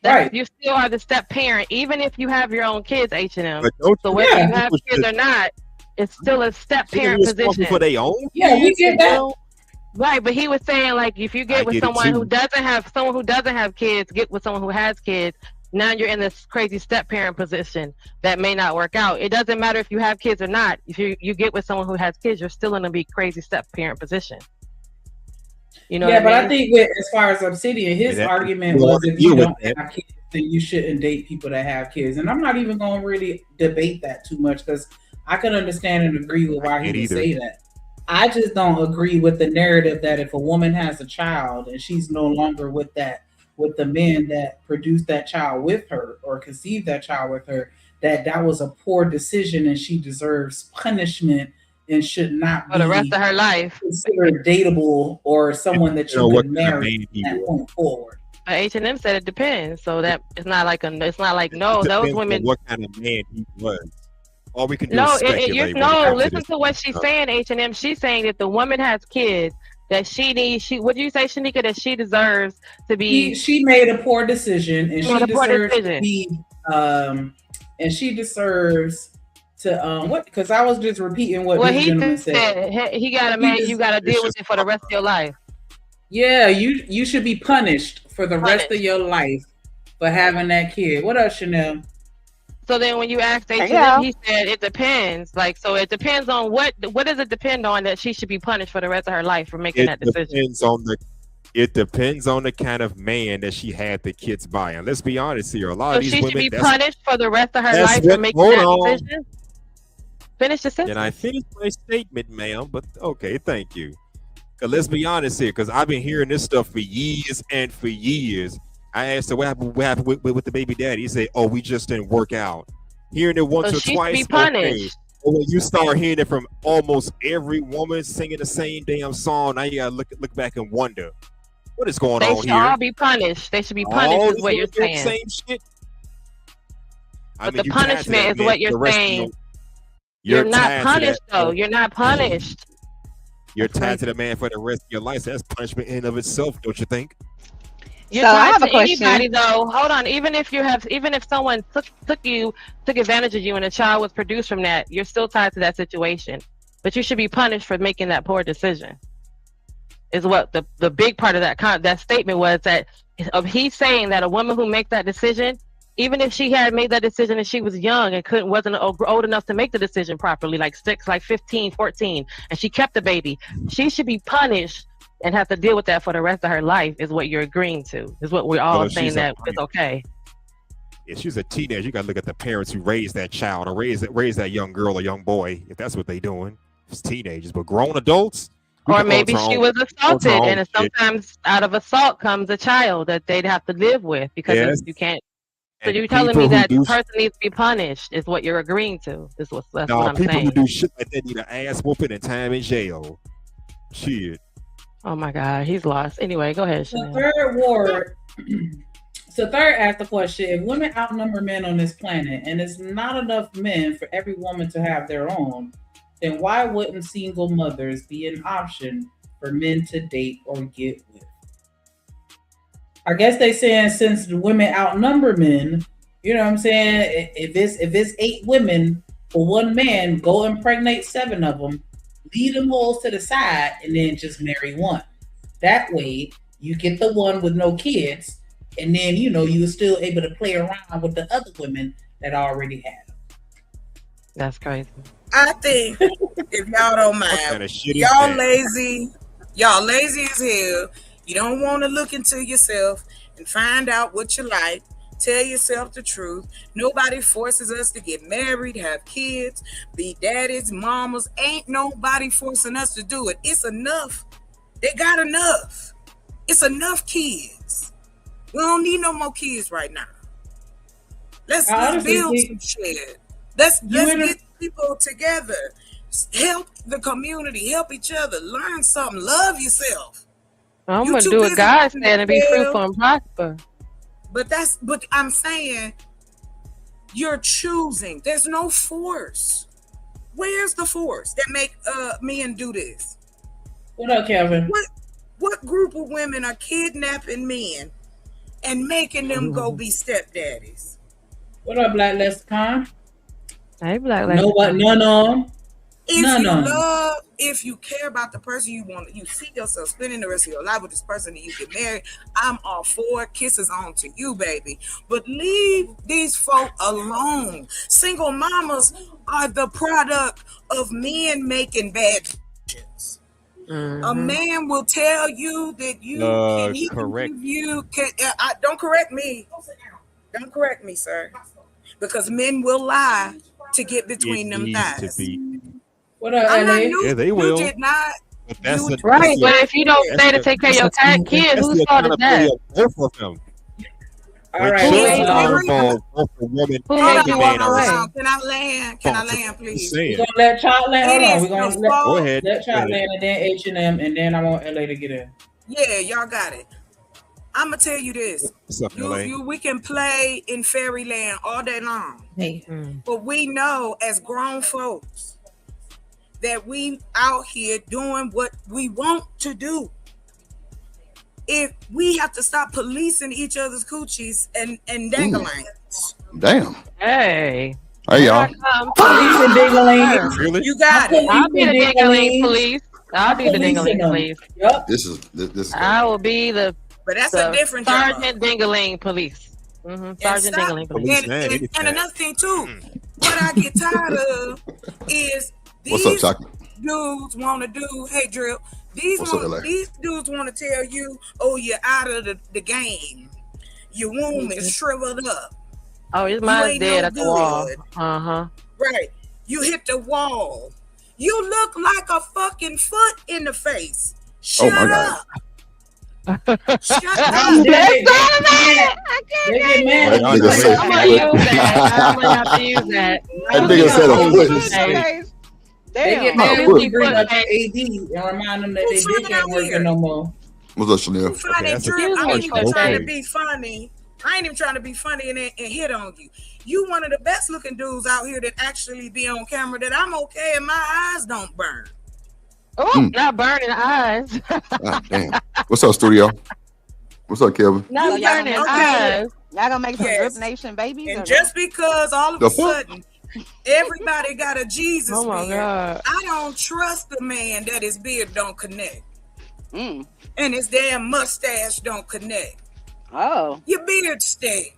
Right. You still are the step parent, even if you have your own kids, H&M. So whether you have kids or not, it's still a step parent position. For their own yeah, we get that. Right, but he was saying, like, if you get with someone who doesn't have kids, get with someone who has kids, now you're in this crazy step parent position that may not work out. It doesn't matter if you have kids or not. If you get with someone who has kids, you're still in a big crazy step parent position. You know Yeah, what I but mean? I think as far as Obsidian, his argument was if you don't have kids, then you shouldn't date people that have kids. And I'm not even going to really debate that too much because I can understand and agree with why he would say that. I just don't agree with the narrative that if a woman has a child and she's no longer with the men that produced that child with her or conceived that child with her, that was a poor decision and she deserves punishment and should not be for the rest of her life considered dateable or someone that you could marry from that point forward. But H&M said it depends, so that it's not like no, those women. What kind of man he was? All we can do No, is speculate. listen to what she's saying, H&M. She's saying that the woman has kids, that what do you say, Shanika, that she deserves to be. She made a poor decision, and she deserves to be. And she deserves to what? Because I was just repeating what this gentleman said. You gotta deal with it for the rest of your life. Yeah, you should be punished for the rest of your life for having that kid. What else, Chanel? So then when you asked H&M, he said it depends. Like, so it depends on what does it depend on that she should be punished for the rest of her life for making that decision? It depends on the kind of man that she had the kids by. And let's be honest here, a lot of these women. So she should be punished for the rest of her life for making that decision? Finish the sentence. And I finished my statement, ma'am, but okay, thank you. Let's be honest here, because I've been hearing this stuff for years and for years. I asked her what happened with the baby daddy. He said, "Oh, we just didn't work out." Hearing it once or twice, be punished. Okay. But when you start hearing it from almost every woman singing the same damn song, now you gotta look back and wonder what is going on here. They should all be punished. They should be punished, is what you're saying. Same shit. But the punishment is what you're saying. You're not punished, though. You're not punished. You're tied to the man for the rest of your life. So that's punishment in and of itself, don't you think? You're tied to anybody, though. Hold on. Even if someone took advantage of you and a child was produced from that, you're still tied to that situation. But you should be punished for making that poor decision. Is what the big part of that statement was, that he's saying that a woman who makes that decision, even if she had made that decision and she was young and wasn't old enough to make the decision properly, like 15, 14, and she kept the baby, she should be punished and have to deal with that for the rest of her life, is what you're agreeing to. Is what we're all saying that it's okay. If she's a teenager, you got to look at the parents who raised that child or raise that young girl or young boy, if that's what they're doing. It's teenagers, but grown adults. Or maybe she was assaulted, and sometimes out of assault comes a child that they'd have to live with, because you can't. So you're telling me that the person needs to be punished is what you're agreeing to. That's what I'm people saying. who do shit like that need an ass whooping and time in jail. Shit. Oh my God, he's lost. Anyway, go ahead, Chanel. So third asked the question, if women outnumber men on this planet and it's not enough men for every woman to have their own, then why wouldn't single mothers be an option for men to date or get with? I guess they saying since the women outnumber men, you know what I'm saying? If it's 8 women for one man, go impregnate 7 of them, leave them holes to the side, and then just marry one. That way, you get the one with no kids, and then you're still able to play around with the other women that already had them. That's crazy. I think if y'all don't mind, y'all lazy as hell. You don't want to look into yourself and find out what you like. Tell yourself the truth. Nobody forces us to get married, have kids, be daddies, mamas. Ain't nobody forcing us to do it. It's enough. They got enough. It's enough kids. We don't need no more kids right now. Let's build some shit. Let's get people together. Help the community. Help each other. Learn something. Love yourself. I'm going to do what God said and be fruitful and prosper. But I'm saying you're choosing. There's no force. Where's the force that make men do this? What up, Kevin? What group of women are kidnapping men and making them go be stepdaddies? What up, Black Lexicon? Hey, Black Lexicon. None on. If you care about the person you see yourself spending the rest of your life with this person and you get married, I'm all for it. Kisses on to you, baby. But leave these folk alone. Single mamas are the product of men making bad decisions. Mm-hmm. A man will tell you that don't correct me. Don't correct me, sir. Because men will lie to get between them thighs. What up, Yeah, they will. You did not. Right, but if you don't stay to take care of your kid, whose fault is that? Both of them. All right. Can I land, please? We're gonna let Chop land. Go ahead. Let Chop land, and then H&M, and then I want LA to get in. Yeah, y'all got it. I'm gonna tell you this. We can play in fairyland all day long. Hey. But we know as grown folks that we out here doing what we want to do. If we have to stop policing each other's coochies and danglings. Damn. Hey. Hey, y'all. Policing dingling. Really? You got it. I'll be the dingling police. I'll be the dingling police. Yep. This is. I will be the. But that's a different Sergeant Dingling police. Sergeant Dingling police. And another thing too, what I get tired of is these dudes want to do. Hey, Drill. These dudes want to tell you, oh, you're out of the game. Your womb is shriveled up. Oh, his mind's dead at the wall. Right. You hit the wall. You look like a fucking foot in the face. Shut up. Shut up. They get mad. I'm gonna have to use that. That nigga said a foot. They get mad when you bring up AD and remind them that they dick ain't working no more. What's up, Chanel? I ain't even trying to be funny. I ain't even trying to be funny and hit on you. You one of the best looking dudes out here that actually be on camera that I'm okay and my eyes don't burn. Oh, not burning eyes. God damn. What's up, studio? What's up, Kevin? Not burning eyes. Y'all gonna make some Drip Nation babies? And just because all of a sudden everybody got a Jesus beard, God. I don't trust the man that his beard don't connect. And his damn mustache don't connect. Oh. Your beard stink.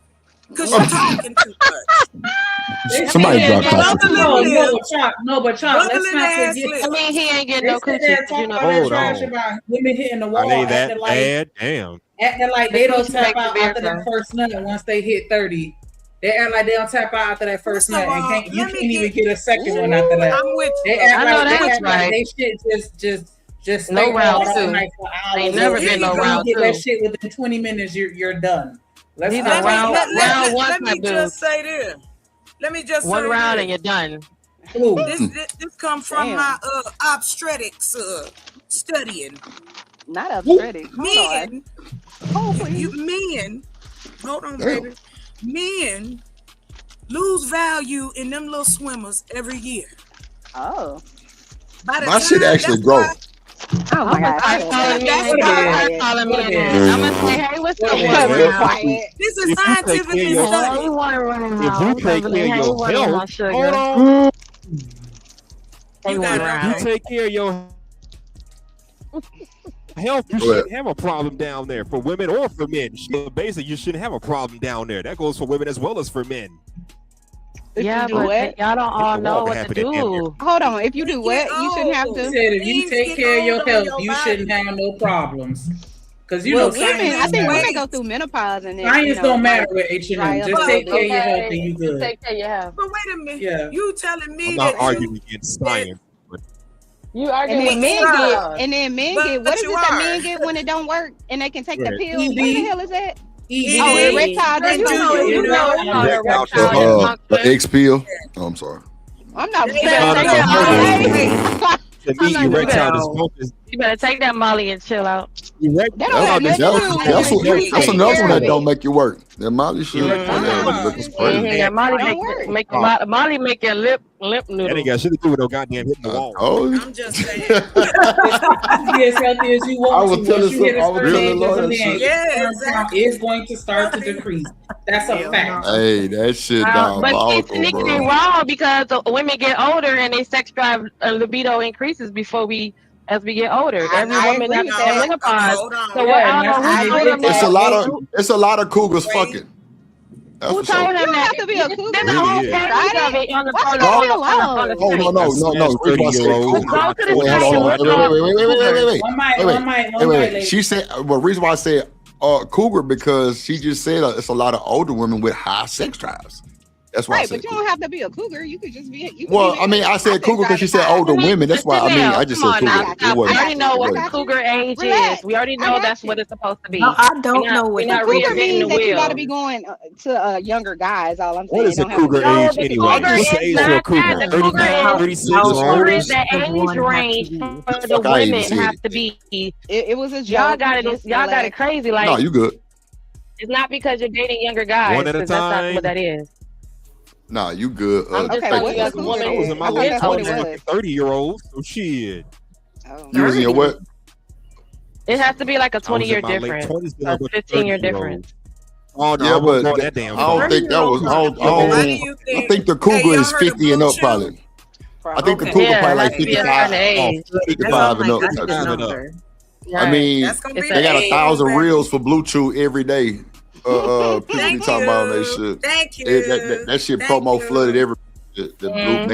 Because you're talking too much. Somebody dropped that. No, but Chop, let's not forget. I mean, he ain't getting no coochie. Hold on. About women hitting the wall. Are they that bad? Damn. Acting like they don't tap out after that first nut once they hit 30. They act like they don't tap out after that first nut and you can't even get a second one after that. I'm with you. They act like they shit just no round two. They never been no round two. Get that shit within 20 minutes. You're done. Let me just say this. Let me just one say round this. and you're done. This comes from my obstetrics studying. Not obstetrics. Men, hold on, Damn. baby. Men lose value in them little swimmers every year. Oh. My shit actually grow. Oh my God. I'm gonna say, hey, what's up? This is scientifically studied. If you take care of your health, hold on. If you take care of your health, you shouldn't have a problem down there for women or for men. Basically, you shouldn't have a problem down there. That goes for women as well as for men. Yeah, but y'all don't all know what to do. Hold on. If you do what, you shouldn't have to. Said if you take care of your health, you shouldn't have no problems. Because you know, women, I think women go through menopause and science don't matter with H&M. Just take care of your health and you good. Take care of your health. But wait a minute. Yeah. You telling me I'm that not arguing against science. You arguing and with then men get what is it that men get when it don't work and they can take the pill? What the hell is that? Oh, erectile dysfunction. The X pill. Oh, I'm sorry. I'm not. You better take that Molly and chill out. That's another one that don't make you work. That Molly shit. Yeah, Molly make your lip noodle. That ain't got shit to do with no goddamn hitting the wall. I'm just saying. Be as healthy as you want to. Once you hit a certain age as a man, it's going to start to decrease. That's a fact. Hey, that shit But it's wrong because women get older and their sex drive libido increases as we get older. Every woman has to have menopause. So it's a lot of cougars fucking. Who told him that? To be a cougar. There's a whole page of it on the Oh, no. Wait. She said, well, reason why I said cougar because she just said it's a lot of older women with high sex drives. That's why I said but you don't have to be a cougar. You could just be. I said cougar because she said older women. That's why I just said cougar. We already know what cougar age is. We already know that's what it's supposed to be. No, I don't know what the cougar means. That you got to be going to younger guys. All I'm saying. What is a cougar age anyway? What's the age for a cougar? 39, 36, cougar is the age range for the women have to be. It was a joke. Y'all got it crazy. Like no, you good. It's not because you're dating younger guys. One at a time. That's not what that is. Nah, you good. I'm just telling you as a woman. I was in my late 20s, 30-year-old. So shit. You was in your what? It has to be like a 20-year difference, a 15-year difference. Oh no, yeah, but that damn I don't think that was. I think the cougar is 50 and up, probably. I think the cougar probably like 55, 55 and up. I mean, they got 1,000 reels for Bluetooth every day. People be talking about that shit. Thank you. That shit promo flooded every. The blue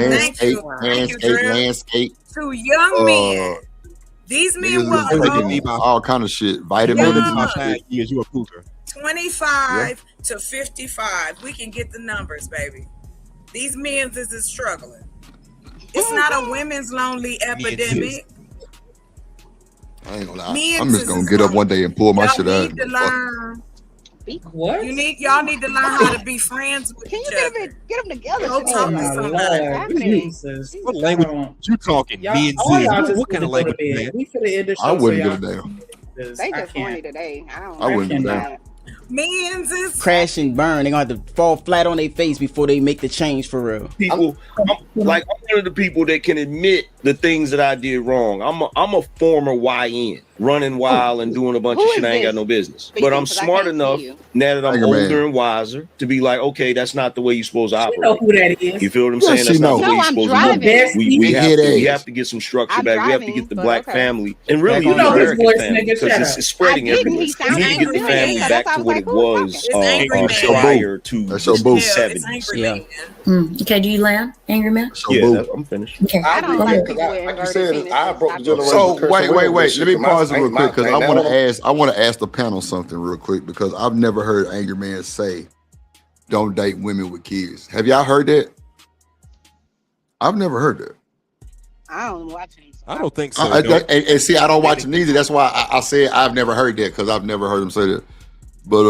landscape. To young men. These men were all kind of shit. Vitamins. 25 to 55. We can get the numbers, baby. These men is struggling. It's not a women's lonely epidemic. I ain't gonna lie. I'm just gonna get up one day and pull my shit out. What? Y'all need to learn how to be friends with each other. Get them together. Go talk to somebody. What language you talking? What kind of language? I wouldn't give a damn. They just horny today. I wouldn't give a damn. Men's is crash and burn. They're gonna have to fall flat on their face before they make the change for real. I'm one of the people that can admit the things that I did wrong. I'm a former YN, running wild and doing a bunch of shit I ain't got no business. But I'm smart enough now that I'm older and wiser to be like, okay, that's not the way you're supposed to operate. You know who that is. You feel what I'm saying? That's not the way you're supposed to do. We have to get some structure back. We have to get the black family and really the American family because it's spreading everywhere. We need to get the family back to what it was prior to the 70s. Yeah. Okay, do you land, Angry Man? Yeah, I'm finished. Okay. I agree, man, because like you said, I broke the generation. So wait. Let me pause it real quick because I want to ask the panel something real quick because I've never heard Angry Man say, "Don't date women with kids." Have y'all heard that? I've never heard that. I don't watch it. I don't think so. And see, I don't watch it neither. That's why I said I've never heard that because I've never heard him say that. But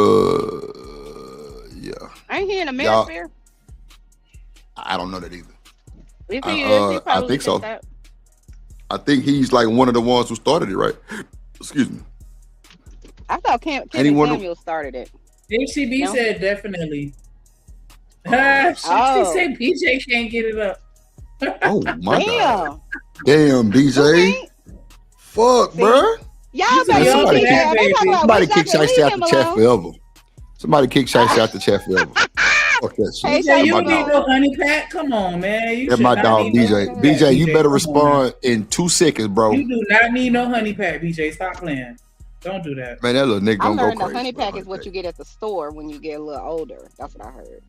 Yeah. Ain't he in the manosphere? I don't know that either. If he is, he probably I think so. that. I think he's like one of the ones who started it, right? Excuse me. I thought Kevin Samuel started it. HCB said definitely. She Oh. said BJ can't get it up. Oh my God. Damn, BJ. Fuck, bro. Y'all somebody kick Shiesty out the chat forever. Somebody kick Shiesty out the chat forever. Fuck that shit. BJ, you don't need no honey pack. Come on, man. That's my dog, BJ. BJ, you better respond in 2 seconds, bro. You do not need no honey pack, BJ. Stop playing. Don't do that. Man, that little nigga I gonna go heard the crazy. honey pack is what you get at the store when you get a little older. That's what I heard.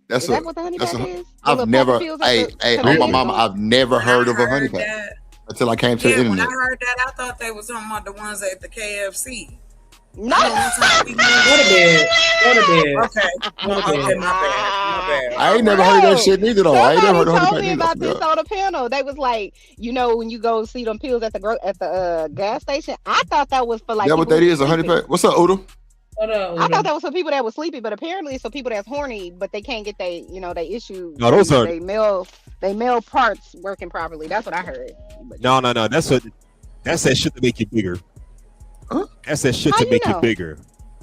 Is that what the honey pack is? I've never, hey, on my mama, I've never heard of a honey pack until I came to the When internet. I heard that, I thought they was talking about the ones at the KFC. No. Go to bed. Okay, my bad. I ain't never heard of that shit neither, though. I ain't never heard of honey told pack me about neither. this on the panel. They was like, when you go see them pills at the gas station, I thought that was for like. That what that is, a honey pack? What's up, Udo? I thought that was for people that were sleepy, but apparently it's for people that's horny, but they can't get they issue. No, those are they male parts working properly. That's what I heard. No. That's that shit to make you bigger. Huh? That's that shit to make you bigger.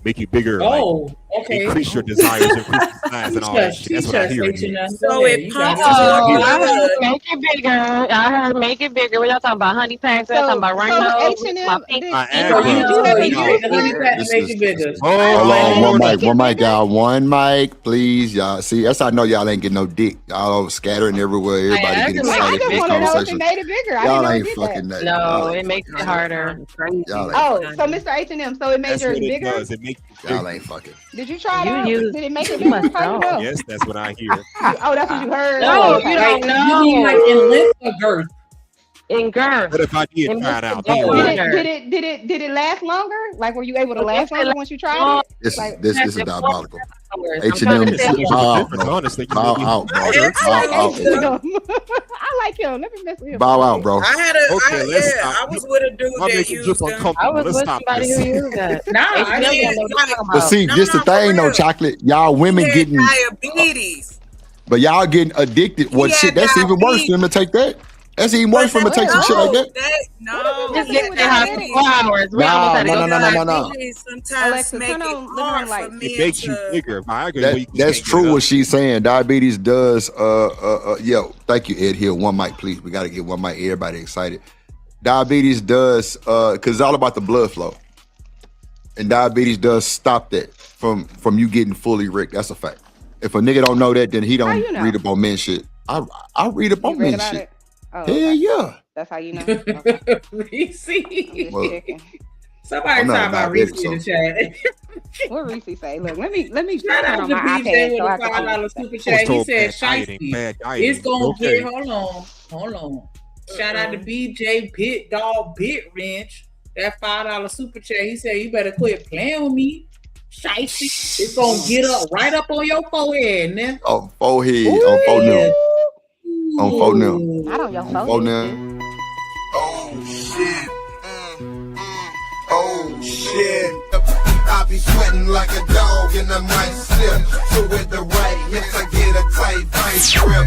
Make you bigger. Oh, okay. Increase your desires, increase your size, and all that shit. That's what I hear. So it pumps I heard make it bigger. I heard make it bigger. What y'all talking about? Honey packs? Y'all talking about rhino? Hold on, one mic, y'all. One mic, please, y'all. See, that's how I know y'all ain't getting no dick. Y'all scattering everywhere. Everybody getting excited for this conversation. Y'all ain't fucking that. No, it makes it harder. So Mr. H&M, so it made yours bigger. Y'all ain't fucking. Did you try it out? Did it make it bigger? Yes, that's what I hear. Oh, that's what you heard. No, you don't know. You mean like in length or girth? In girth. What if I did try it out? Did it last longer? Like, were you able to last longer once you tried it? This is diabolical. H&M, bow out, bro. Bow out, bro. I like him. Let me mess with him. Bow out, bro. I was with a dude that used them. I was with somebody who used that. But see, just the thing, though, chocolate. Y'all women getting diabetes. But y'all getting addicted. What shit? That's even worse for them to take that. That's even worse for them to take some shit like that. Just get there for 4 hours. No. Sometimes make it hard for men. It makes you bigger. That's true what she's saying. Diabetes does. Yo, thank you, Ed Hill. One mic, please. We got to get one mic. Everybody excited. Diabetes does, because it's all about the blood flow, and diabetes does stop that from you getting fully rigged. That's a fact. If a nigga don't know that, then he don't read up on men shit. I read up on men shit. Oh, hell yeah. That's how you know. Reese. Well, Somebody talking about Reese in the chat. What Reese say? Look, let me shout out to BJ with a $5 super chat. He said, "Shiesty, it's gonna get." Hold on. Shout out to BJ Pit Dog Bit Wrench. That $5 super chat. He said, "You better quit playing with me, Shiesty. It's gonna get up right up on your forehead, man." On forehead, on forehead. On phone now. Not on your phone. Phone now. Oh shit. Oh shit. I be sweating like a dog and I might slip. So with the right hips I get a tight vice grip.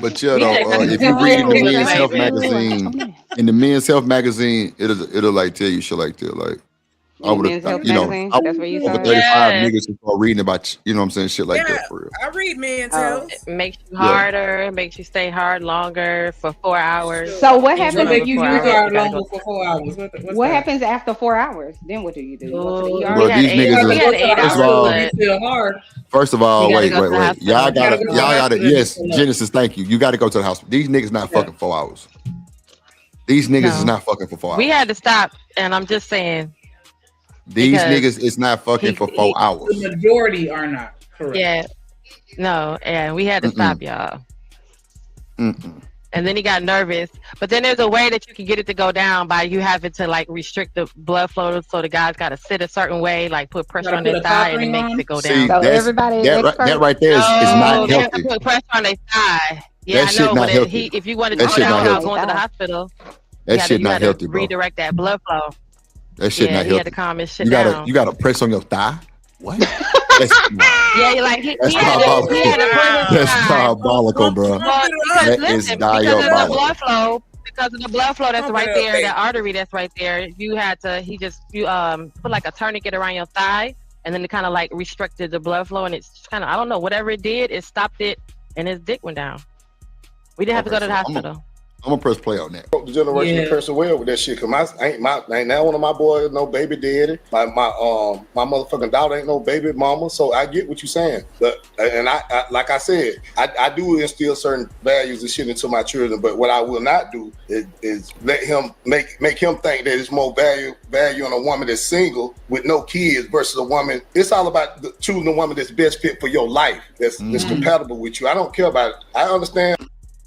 But yeah, though, if you read in the Men's Health magazine, it'll like tell you shit like that, like. I would have, that's where you over 35 niggas who start reading about, you know what I'm saying, shit like that for real. I read Men's Health. It makes you harder. It makes you stay hard longer for 4 hours. So what happens if you use hard longer for 4 hours? What happens after 4 hours? Then what do you do? Well, these niggas first of all, wait. Y'all gotta, yes, Genesis, thank you. You gotta go to the hospital. These niggas not fucking 4 hours. These niggas is not fucking for 4 hours. We had to stop, and I'm just saying. These niggas is not fucking for 4 hours. The majority are not. Correct. Yeah. No, and we had to stop y'all. And then he got nervous. But then there's a way that you can get it to go down by you having to like restrict the blood flow, so the guy's got to sit a certain way, like put pressure on their thigh, and it makes it go down. So that right there is not healthy. Put pressure on their thigh. Yeah, that shit not healthy. If you wanted to go down without going to the hospital, that shit not healthy, bro. Redirect that blood flow. That shit not he healthy. had to calm his shit You down. gotta press on your thigh. What? Yeah, like he had to put his That's diabolical, bro. Well, That is diabolical. Because of the blood flow that's right there, that artery that's right there, you put like a tourniquet around your thigh, and then it kind of like restricted the blood flow, and it's kind of, I don't know, whatever it did, it stopped it, and his dick went down. We didn't have to go to the hospital. I'm gonna press play on that. The generation of persevere with that shit. Cause ain't now one of my boys no baby daddy. My motherfucking daughter ain't no baby mama. So I get what you're saying. And I like I said, I do instill certain values and shit into my children. But what I will not do is let him make him think that it's more value on a woman that's single with no kids versus a woman. It's all about choosing a woman that's best fit for your life. That's compatible with you. I don't care about it. I understand.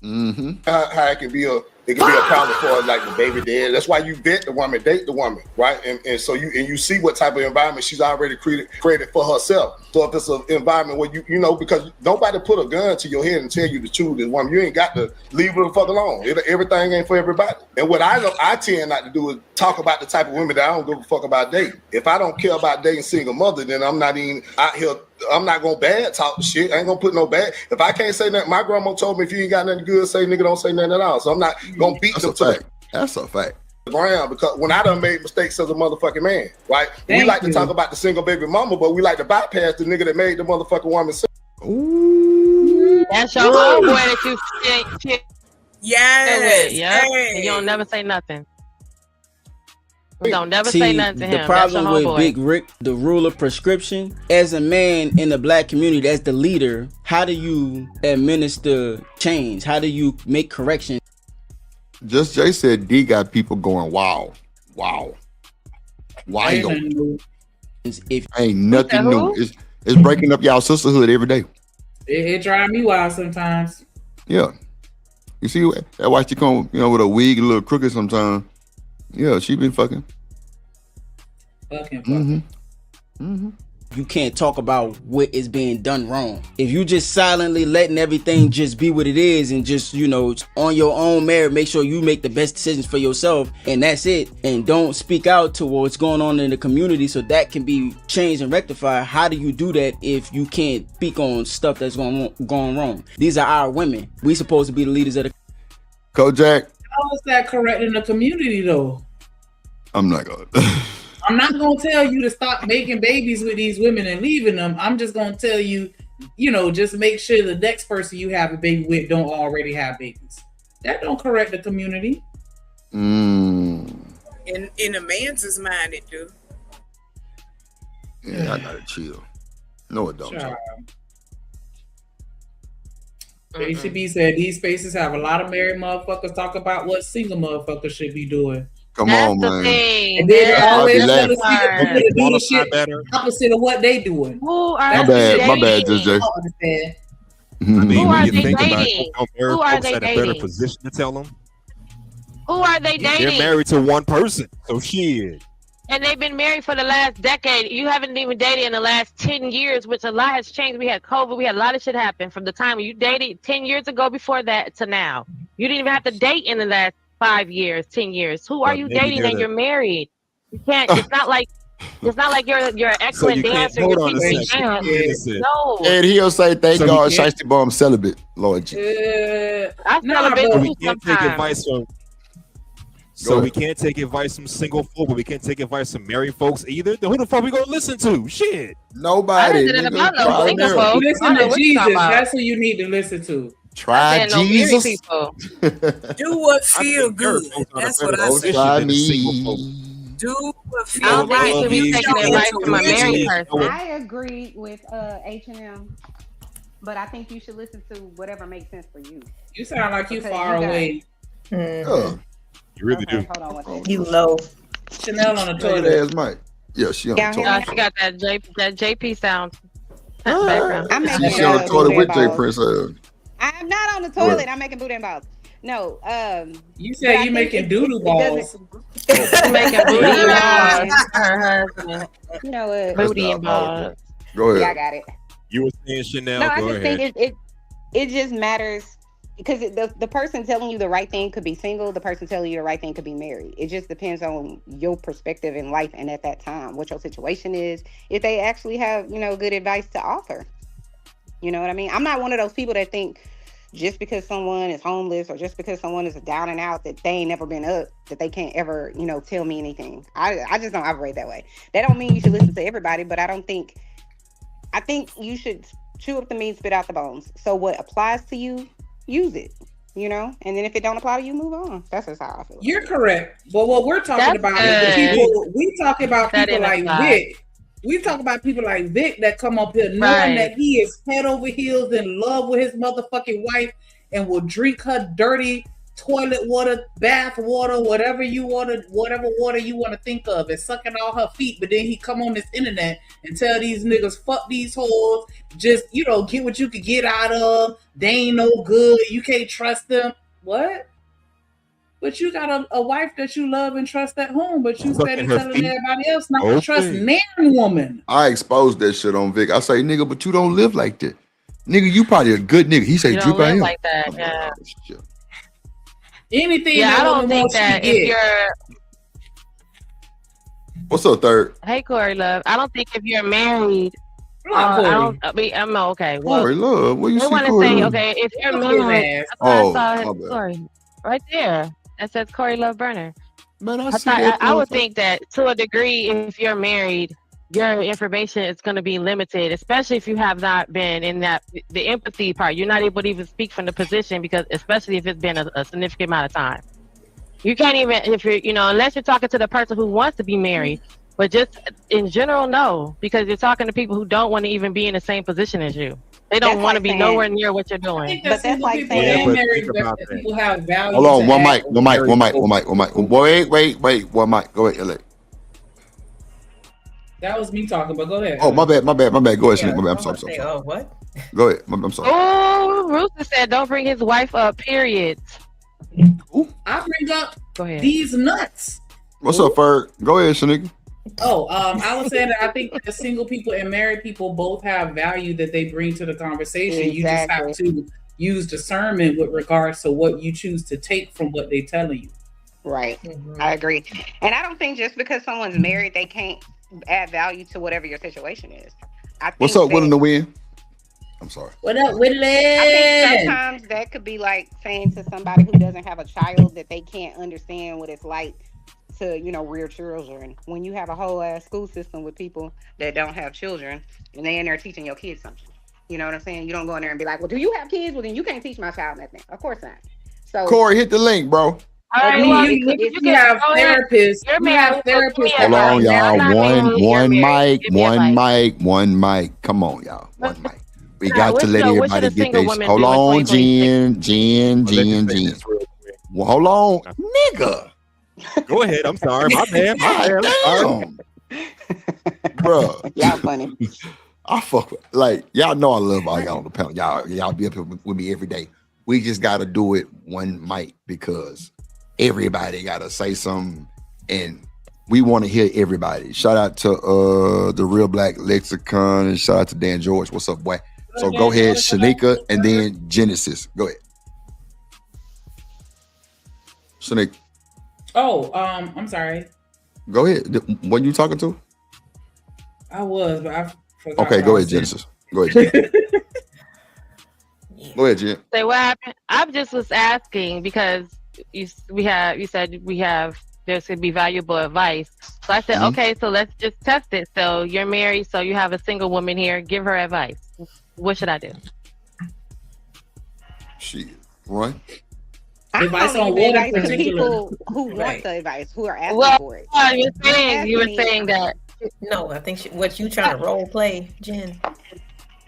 How it can be a problem for like the baby dad. That's why you vet the woman, date the woman, right? And so you see what type of environment she's already created for herself. So if it's an environment where you know, because nobody put a gun to your head and tell you to choose this woman, you ain't got to leave her the fuck alone. Everything ain't for everybody. And what I tend not to do is talk about the type of women that I don't give a fuck about dating. If I don't care about dating single mother, then I'm not even out here. I'm not gonna bad talk shit. I ain't gonna put no bad. If I can't say nothing, my grandma told me if you ain't got nothing good to say, nigga, don't say nothing at all. So I'm not gonna beat them to That's a fact. Ground, because when I done made mistakes as a motherfucking man, right? We like to talk about the single baby mama, but we like to bypass the nigga that made the motherfucking woman sick. Ooh. That's your homeboy that you Yes. Yeah. And you don't never say nothing. Don't never say nothing to him. The problem with Big Rick, the rule of prescription, as a man in the black community, as the leader, how do you administer change? How do you make corrections? Just Jay said D got people going, wow. If ain't nothing new. It's breaking up y'all sisterhood every day. It drive me wild sometimes. Yeah. You see that why she come, with a wig a little crooked sometimes. Yeah, she been fucking. You can't talk about what is being done wrong. If you just silently letting everything just be what it is and just, on your own merit, make sure you make the best decisions for yourself and that's it. And don't speak out to what's going on in the community so that can be changed and rectified. How do you do that if you can't speak on stuff that's going wrong? These are our women. We supposed to be the leaders of the Kojak. How is that correct in the community though? I'm not gonna. I'm not gonna tell you to stop making babies with these women and leaving them. I'm just gonna tell you, just make sure the next person you have a baby with don't already have babies. That don't correct the community. In a man's mind, it do. Yeah, I gotta chill. No, it don't. ACB said these spaces have a lot of married motherfuckers talk about what single motherfuckers should be doing. Come on, man. And then always tell us to do the shit opposite of what they doing. Who are they dating? My bad, just Jay. I mean, who when are you they think dating? about it, Who are folks they at a better dating? position to tell them. Who are they dating? They're married to one person, so shit. And they've been married for the last decade. You haven't even dated in the last 10 years, which a lot has changed. We had COVID. We had a lot of shit happen from the time you dated 10 years ago before that to now. You didn't even have to date in the last 5 years, 10 years. Who are you dating and you're married? You can't. It's not like you're an excellent dancer. Hold on a second. No. And he'll say, thank God, Shiesty Bomb celibate, Lord Jesus. I celebrate we you can't sometimes. take advice from. So we can't take advice from single folk, but we can't take advice from married folks either. Then who the fuck we gonna listen to? Shit. Nobody. I didn't about no single folks. Listen to Jesus. That's who you need to listen to. Try Jesus. Do what feel good. That's what I say. Try me. Do what feel right. I agree with H&M, but I think you should listen to whatever makes sense for you. You sound like you far away. You really do. Hold on one second. You low. Chanel on the toilet. Ass Mike. Yeah, she on the toilet. She got that JP sound. I'm making She on the toilet with J Prince. I'm not on the toilet. I'm making booty balls. No. You said you making doodle balls. Making booty balls. Her husband. You know what? Booty and balls. Go ahead. Yeah, I got it. You were saying Chanel. No, I go just ahead. think it just matters. because the person telling you the right thing could be single. The person telling you the right thing could be married. It just depends on your perspective in life and at that time, what your situation is. If they actually have, good advice to offer. You know what I mean? I'm not one of those people that think just because someone is homeless or just because someone is down and out that they ain't never been up, that they can't ever, tell me anything. I just don't operate that way. That don't mean you should listen to everybody, but I think you should chew up the meat, spit out the bones. So what applies to you, use it, and then if it don't apply to you, move on. That's just how I feel. You're correct. But what we're talking about is people, we talk about people like Vic. We talk about people like Vic that come up here knowing that he is head over heels in love with his motherfucking wife and will drink her dirty toilet water, bath water, whatever water you want to think of, and sucking all her feet. But then he come on this internet and tell these niggas, fuck these hoes, just, get what you could get out of. They ain't no good. You can't trust them. What? But you got a wife that you love and trust at home, but you steady telling everybody else not to trust man woman. I exposed that shit on Vic. I say, nigga, but you don't live like that. Nigga, you probably a good nigga. He say, you don't live like that. Yeah. Anything. Yeah, I don't think that if you're. What's up, third? Hey, Corey Love. I don't think if you're married. I'm okay. Well, Corey Love. What you say? I want to say, okay, if you're married. Corey, right there. That says Corey Love Burner. Man, I would think that to a degree, if you're married, your information is going to be limited, especially if you have not been in the empathy part. You're not able to even speak from the position because, especially if it's been a significant amount of time. You can't even, if you're, unless you're talking to the person who wants to be married, but just in general, no, because you're talking to people who don't want to even be in the same position as you. They don't want to be nowhere near what you're doing. But that's like saying people have value. Hold on, one mic. Wait, one mic. Go ahead, LA. That was me talking, but go ahead. Oh, my bad. Go ahead, Shanique. My bad. I'm sorry. Oh, what? Go ahead. I'm sorry. Oh, Rooster said, don't bring his wife up, period. I bring up these nuts. What's up, Ferg? Go ahead, Shanique. Oh, I was saying that I think that single people and married people both have value that they bring to the conversation. Exactly. You just have to use discernment with regards to what you choose to take from what they're telling you. Right. I agree. And I don't think just because someone's married, they can't add value to whatever your situation is. What's up, Willing to Win? I'm sorry. What up, Willing? I think sometimes that could be like saying to somebody who doesn't have a child that they can't understand what it's like to, rear children. When you have a whole ass school system with people that don't have children and they in there teaching your kids something. You know what I'm saying? You don't go in there and be like, well, do you have kids? Well, then you can't teach my child nothing. Of course not. So Corey, hit the link, bro. You have therapists. You have therapists. Hold on, y'all. One mic. Come on, y'all. One mic. We got to let everybody get this. Hold on, Jen. Well, hold on, nigga. Go ahead. I'm sorry. My bad. Damn. Bro. Y'all funny. I fuck with, y'all know I love all y'all on the panel. Y'all be up here with me every day. We just gotta do it one mic because everybody gotta say something and we want to hear everybody. Shout out to the Real Black Lexicon and shout out to Dan George. What's up, boy? So go ahead, Shanika, and then Genesis. Go ahead. Shanika. Oh, I'm sorry. Go ahead. What you talking to? I was, but I forgot. Okay, go ahead, Genesis. Go ahead, Jen. Go ahead, Jen. Say what happened? I just was asking because you said there's gonna be valuable advice. So I said, okay, so let's just test it. So you're married, so you have a single woman here. Give her advice. What should I do? Shit, right? Advice on what in particular? People who want the advice, who are asking for it. You were saying that. No, I think what you trying to role play, Jen.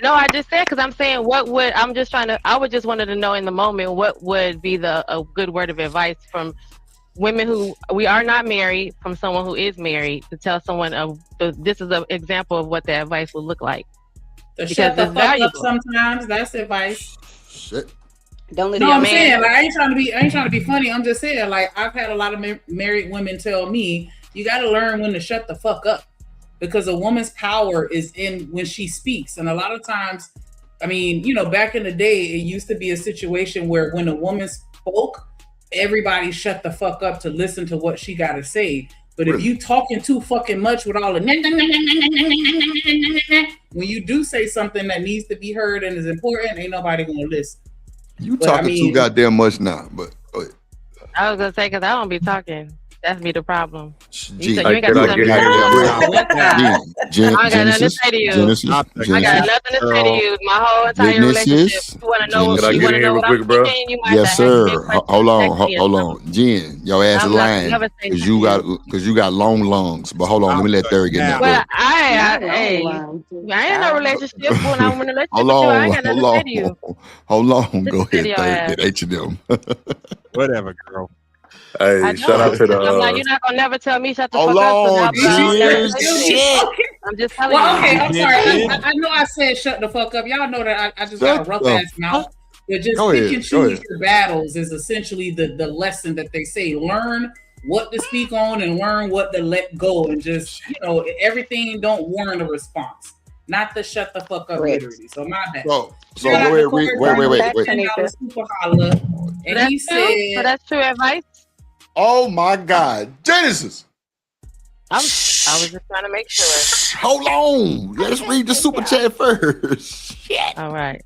No, I just said because I'm saying I would just wanted to know in the moment what would be a good word of advice from women who we are not married, from someone who is married, to tell someone this is an example of what the advice would look like. To shut the fuck up sometimes. That's advice. Shit. Don't let I'm saying, like, I ain't trying to be funny. I'm just saying, like, I've had a lot of married women tell me, you got to learn when to shut the fuck up, because a woman's power is in when she speaks, and a lot of times, I mean, you know, back in the day, it used to be a situation where when a woman spoke, everybody shut the fuck up to listen to what she got to say. But if you talking too fucking much with all the when you do say something that needs to be heard and is important, ain't nobody gonna listen. You talking too goddamn much now, but I was gonna say because I don't be talking. That's be the problem. You Jen, ain't got to tell me. I got nothing to say to you. I got nothing to say to you. My whole entire relationship. You want to know what I'm thinking? You might yes, sir. Hold on. Jen, your ass is lying because you got long lungs. But hold on, let me let Derek get in there. Well, I ain't no relationship. When I'm in a relationship with you, I ain't got nothing to say to you. Hold on. Go ahead, Derek. Get H&M. Whatever, girl. Hey, shout out to the. I'm like, you're not gonna never tell me shut the fuck up. Shit. I'm just telling Well, you. okay, I'm sorry. I know I said shut the fuck up. Y'all know that I just got a rough ass mouth. But just pick and choose your battles is essentially the lesson that they say. Learn what to speak on and learn what to let go, and just, you know, everything don't warrant a response. Not to shut the fuck up, literally. So my bad. So wait. Super holla, and he said, so that's true advice. Oh my God, Genesis. I was just trying to make sure. Hold on. Let's read the super chat first. All right.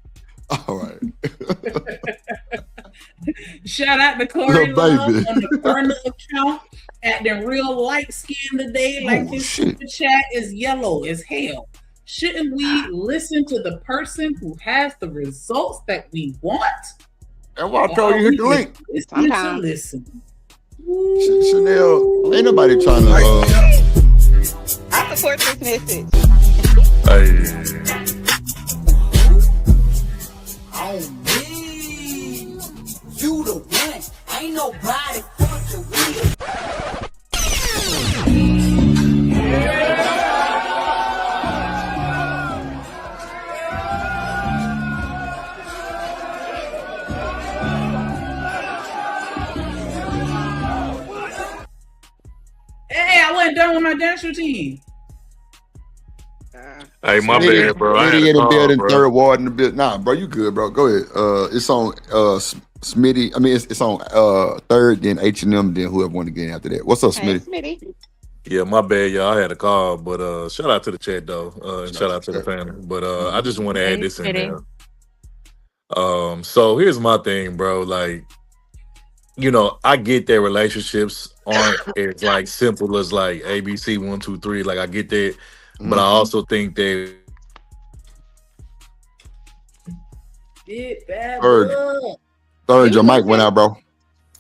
Shout out to Corey Love on the burner account, acting real light skinned today, like his super chat is yellow as hell. Shouldn't we listen to the person who has the results that we want? And why I told you hit the link? Listen. Chanel, ain't nobody trying to. I support this message. On me, you the one. Ain't nobody fucking with. Hey, I wasn't done with my dance routine. Hey, my bad, bro. I had in the call, building, bro. third ward in the building. Nah, bro, you good, bro. Go ahead. It's on Smitty. I mean, it's on third, then H&M, then whoever want to get in after that. What's up, Smitty? Smitty. Yeah, my bad, y'all. I had a call, but shout out to the chat though, and shout out to the family. But I just want to add this in there. So here's my thing, bro. Like, you know, I get that relationships aren't as like simple as like ABC 1, 2, 3. Like, I get that, but I also think that Third, your mic went out, bro.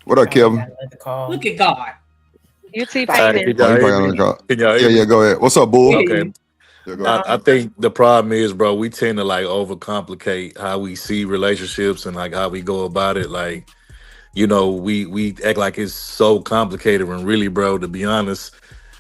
What up, Kevin? Look at God. You Yeah, go ahead. What's up, Bull? Okay. I think the problem is, bro, we tend to like overcomplicate how we see relationships and like how we go about it. Like, you know, we act like it's so complicated when really, bro, to be honest,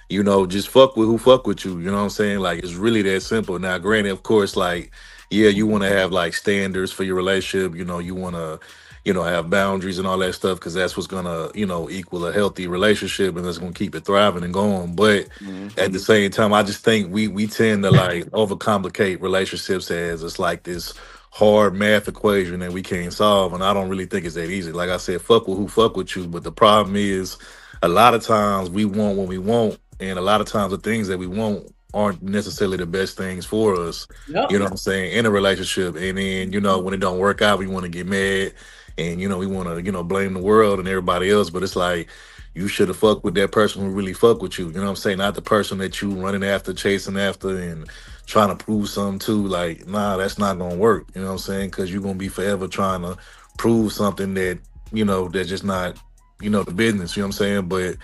you know, just fuck with who fuck with you. You know what I'm saying? Like, it's really that simple. Now, granted, of course, like, yeah, you want to have like standards for your relationship. You know, you want to, you know, have boundaries and all that stuff because that's what's gonna, you know, equal a healthy relationship and that's gonna keep it thriving and going. But at the same time, I just think we tend to like overcomplicate relationships as it's like this hard math equation that we can't solve, and I don't really think it's that easy. Like I said, fuck with who fuck with you, but the problem is a lot of times we want what we want, and a lot of times the things that we want aren't necessarily the best things for us. Yep. You know what I'm saying, in a relationship. And then, you know, when it don't work out, we want to get mad and, you know, we want to, you know, blame the world and everybody else. But it's like, you should have fucked with that person who really fuck with you. You know what I'm saying? Not the person that you running after, chasing after, and trying to prove something to. Like, nah, that's not gonna work. You know what I'm saying? Because you're gonna be forever trying to prove something that, you know, that's just not, you know, the business. You know what I'm saying? But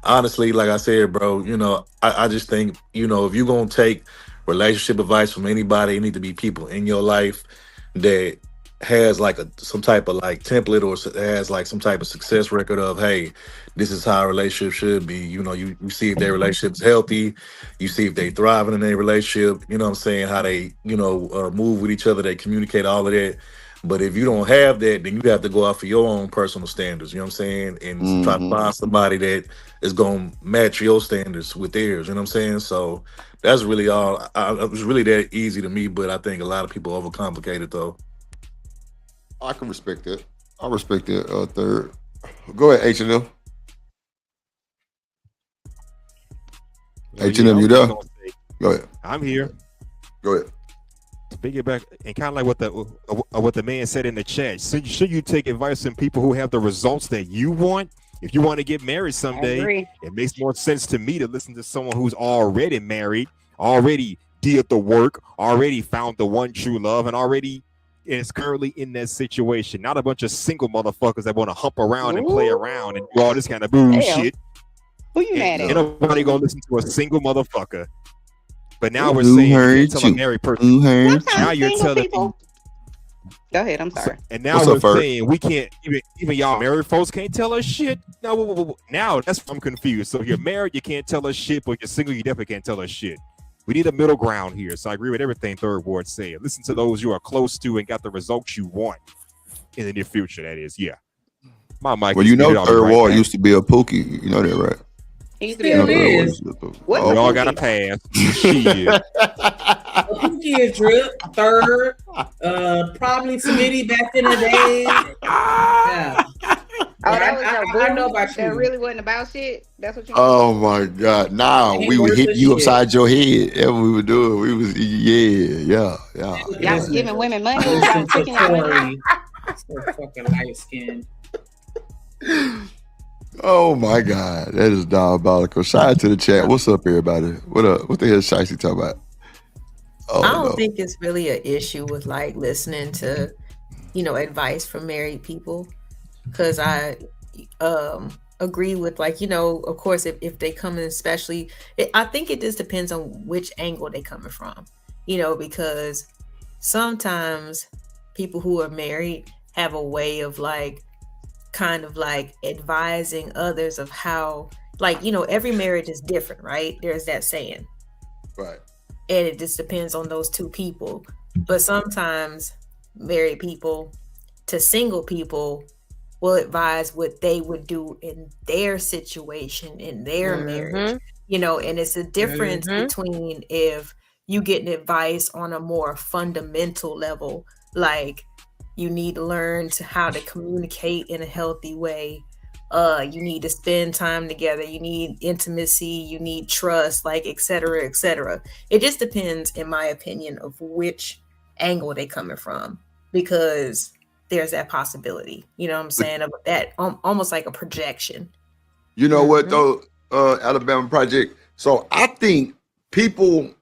honestly, like I said, bro, you know, I just think, you know, if you're gonna take relationship advice from anybody, it need to be people in your life that has like some type of like template or has like some type of success record of, hey, this is how a relationship should be. You know, you see if their relationship's healthy, you see if they thriving in their relationship, you know what I'm saying, how they, you know, move with each other, they communicate, all of that. But if you don't have that, then you have to go out for your own personal standards. You know what I'm saying? And try to find somebody that is gonna match your standards with theirs. You know what I'm saying? So that's really all. It was really that easy to me, but I think a lot of people overcomplicate it though. I can respect that. I respect that. Third, go ahead, H&M. H&M, you there? Go ahead. I'm here. Go ahead. Speaking back and kind of like what the man said in the chat. Should you take advice from people who have the results that you want? If you want to get married someday, it makes more sense to me to listen to someone who's already married, already did the work, already found the one true love, and already is currently in that situation. Not a bunch of single motherfuckers that want to hump around and play around and do all this kind of bullshit. Who you mad at? Ain't nobody gonna listen to a single motherfucker. But now we're saying you can't tell a married person. Now you're telling people. Go ahead. I'm sorry. And now we're saying we can't even y'all married folks can't tell us shit. No, now that's I'm confused. So if you're married, you can't tell us shit, but you're single, you definitely can't tell us shit. We need a middle ground here. So I agree with everything Third Ward said. Listen to those you are close to and got the results you want in the near future. That is, yeah. My mic. Well, you know, Third Ward used to be a pookie. You know that, right? He still is. We all got a pass. Shit. Pookie is Drip. Third. Probably Smitty back in the day. Yeah. Oh, that was I know about that really wasn't about shit. That's what you. Oh my God! Now we would hit you upside your head. That's what we would do. We was Y'all was giving women money. Y'all taking y'all money. So fucking light skinned. Oh my God, that is diabolical. Shout out to the chat. What's up, everybody? What up? What the hell is Shicey talking about? Oh, I don't think it's really an issue with like listening to, advice from married people, because I agree with like, of course, if they come in, especially, I think it just depends on which angle they coming from, because sometimes people who are married have a way of like, kind of like advising others of how, like, every marriage is different, right? There's that saying. Right. And it just depends on those two people. But sometimes married people to single people will advise what they would do in their situation, in their marriage, and it's a difference between if you getting advice on a more fundamental level, like, you need to learn how to communicate in a healthy way. You need to spend time together. You need intimacy. You need trust, like, et cetera, et cetera. It just depends, in my opinion, of which angle they coming from, because there's that possibility. You know what I'm saying? Of that, almost like a projection. You know what though, Alabama Project? So I think people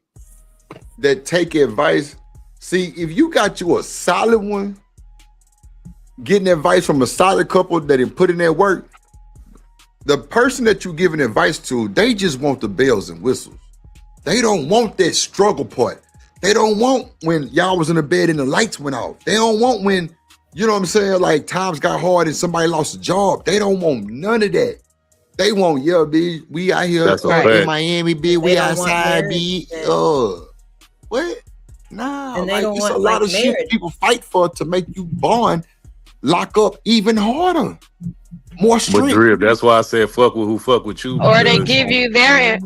that take advice, see, if you got you a solid one, getting advice from a solid couple that didn't put in their work, the person that you're giving advice to, they just want the bells and whistles. They don't want that struggle part. They don't want when y'all was in the bed and the lights went off. They don't want when, you know what I'm saying, like times got hard and somebody lost a job. They don't want none of that. They want, yeah, B, we out here in Miami, B, we outside, B. What? Nah, and they don't want a lot of shit people fight for to make you bond, lock up even harder, more strength. But Drip, that's why I said fuck with who fuck with you. Or they give you their.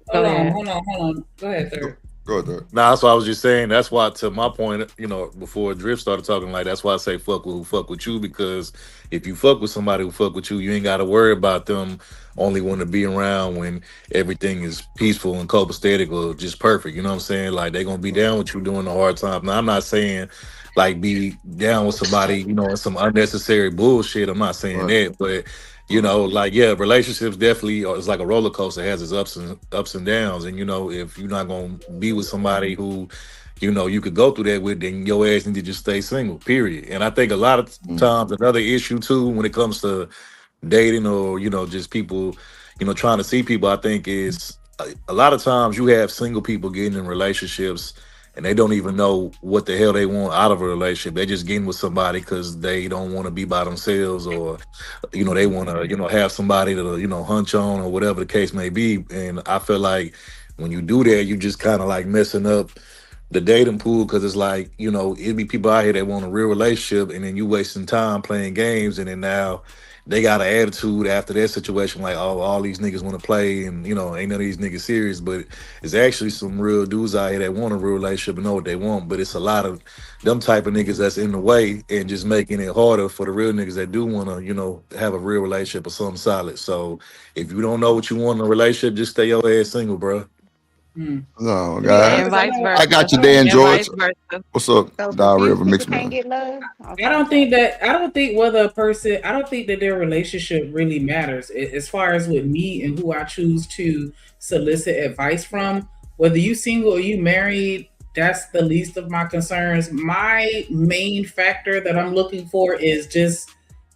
Hold on. Go ahead, sir. Go ahead. Nah, that's what I was just saying. That's why, to my point, before Drip started talking, like, that's why I say fuck with who fuck with you, because if you fuck with somebody who fuck with you, you ain't got to worry about them only want to be around when everything is peaceful and copacetic or just perfect. You know what I'm saying? Like, they gonna be down with you during the hard times. Now, I'm not saying like be down with somebody, in some unnecessary bullshit. I'm not saying that, but relationships definitely is like a roller coaster. It has its ups and downs. And if you're not gonna be with somebody who, you could go through that with, then your ass need to just stay single. Period. And I think a lot of times another issue too when it comes to dating or just people, trying to see people, I think is a lot of times you have single people getting in relationships and they don't even know what the hell they want out of a relationship. They just getting with somebody because they don't want to be by themselves, or they want to have somebody to hunch on, or whatever the case may be. And I feel like when you do that, you just kind of like messing up the dating pool, because it's like, you know, it'd be people out here that want a real relationship, and then you wasting time playing games, and then now they got an attitude after that situation, like, oh, all these niggas want to play, and you know, ain't none of these niggas serious. But it's actually some real dudes out here that want a real relationship and know what they want. But it's a lot of them type of niggas that's in the way and just making it harder for the real niggas that do want to, you know, have a real relationship or something solid. So if you don't know what you want in a relationship, just stay your ass single, bro. No, guys. And vice versa. I got you, Dan George. And vice versa. What's up, So Diary of a confused Mixed people can't Man? get love. I don't think that their relationship really matters as far as with me and who I choose to solicit advice from. Whether you single or you married, that's the least of my concerns. My main factor that I'm looking for is just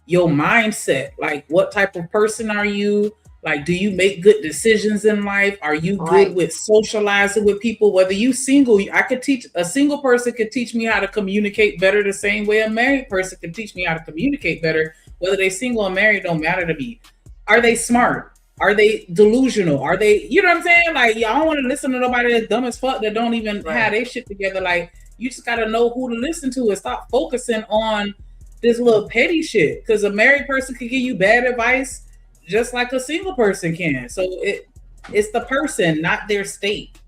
your mindset. Like, what type of person are you? Like, do you make good decisions in life? Are you good with socializing with people? Whether you single, a single person could teach me how to communicate better the same way a married person could teach me how to communicate better. Whether they single or married don't matter to me. Are they smart? Are they delusional? Are they, you know what I'm saying? Like, I don't want to listen to nobody that's dumb as fuck that don't even have their shit together. Like, you just got to know who to listen to and stop focusing on this little petty shit. Because a married person can give you bad advice just like a single person can. So it's the person, not their state.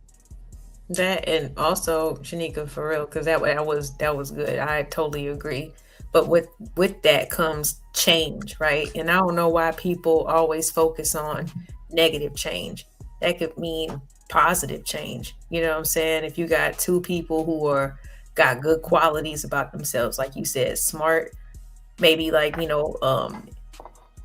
That, and also Shanika, for real, because that was good. I totally agree. But with that comes change, right? And I don't know why people always focus on negative change. That could mean positive change. You know what I'm saying? If you got two people who got good qualities about themselves, like you said, smart, maybe like, you know,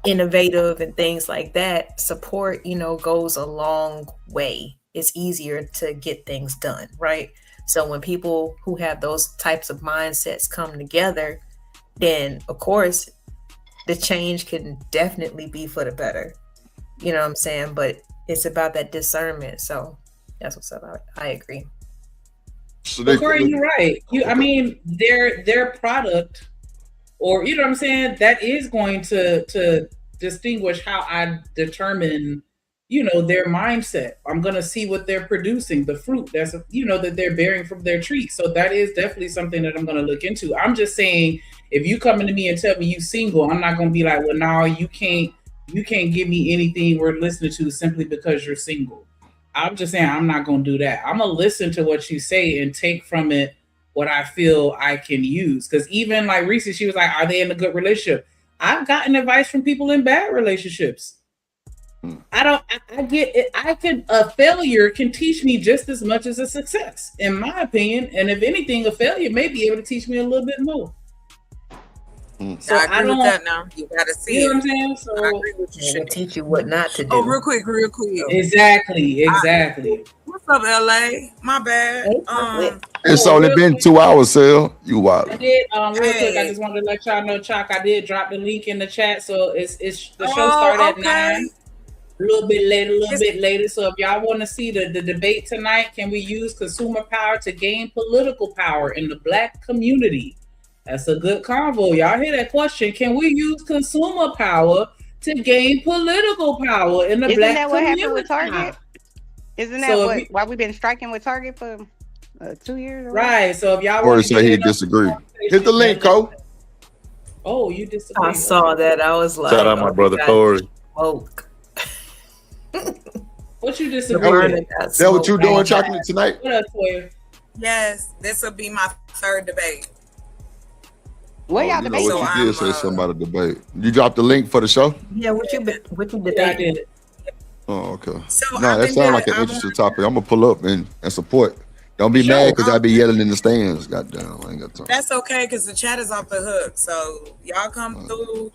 innovative and things like that, support, you know, goes a long way. It's easier to get things done, right? So when people who have those types of mindsets come together, then of course the change can definitely be for the better. You know what I'm saying? But it's about that discernment. So that's what's up. I agree. So Corey, you're right. I mean, their product, or you know what I'm saying, that is going to distinguish how I determine, you know, their mindset. I'm gonna see what they're producing, the fruit that's, you know, that they're bearing from their tree. So that is definitely something that I'm gonna look into. I'm just saying, if you come into me and tell me you single, I'm not gonna be like, well, no, you can't give me anything worth listening to simply because you're single. I'm just saying I'm not gonna do that. I'm gonna listen to what you say and take from it what I feel I can use. Because even like Reese, she was like, are they in a good relationship? I've gotten advice from people in bad relationships. I get it. A failure can teach me just as much as a success, in my opinion. And if anything, a failure may be able to teach me a little bit more. So I agree with that now. You gotta see you know what I'm saying? So I agree with you. Should teach you what not to do. Oh, real quick. Exactly. What's up, LA? My bad. It's only been 2 hours, Sal. You wild. I did real quick. I just wanted to let y'all know, Chalk. I did drop the link in the chat, so it's the show started at 9. A little bit later. So if y'all want to see the debate tonight, can we use consumer power to gain political power in the Black community? That's a good convo. Y'all hear that question? Can we use consumer power to gain political power in the Black community? Isn't that what happened with Target? Isn't that why we've been striking with Target for 2 years? Right. So if y'all want to say he disagree, hit the link, Cole. Oh, you disagree. I saw that. I was like, shout out my brother Corey. Smoke. What you disagree with? That what you doing, Chocolate, tonight? What else for you? Yes, this will be my third debate. What y'all you know debating? what you did say something about a debate. You dropped the link for the show? Yeah, what you debating? Yeah, I did. Oh, okay. So No, that sounds like an interesting topic. I'm gonna pull up and support. Don't be mad because I be yelling in the stands. Goddamn, I ain't got time. That's okay because the chat is off the hook. So y'all come through.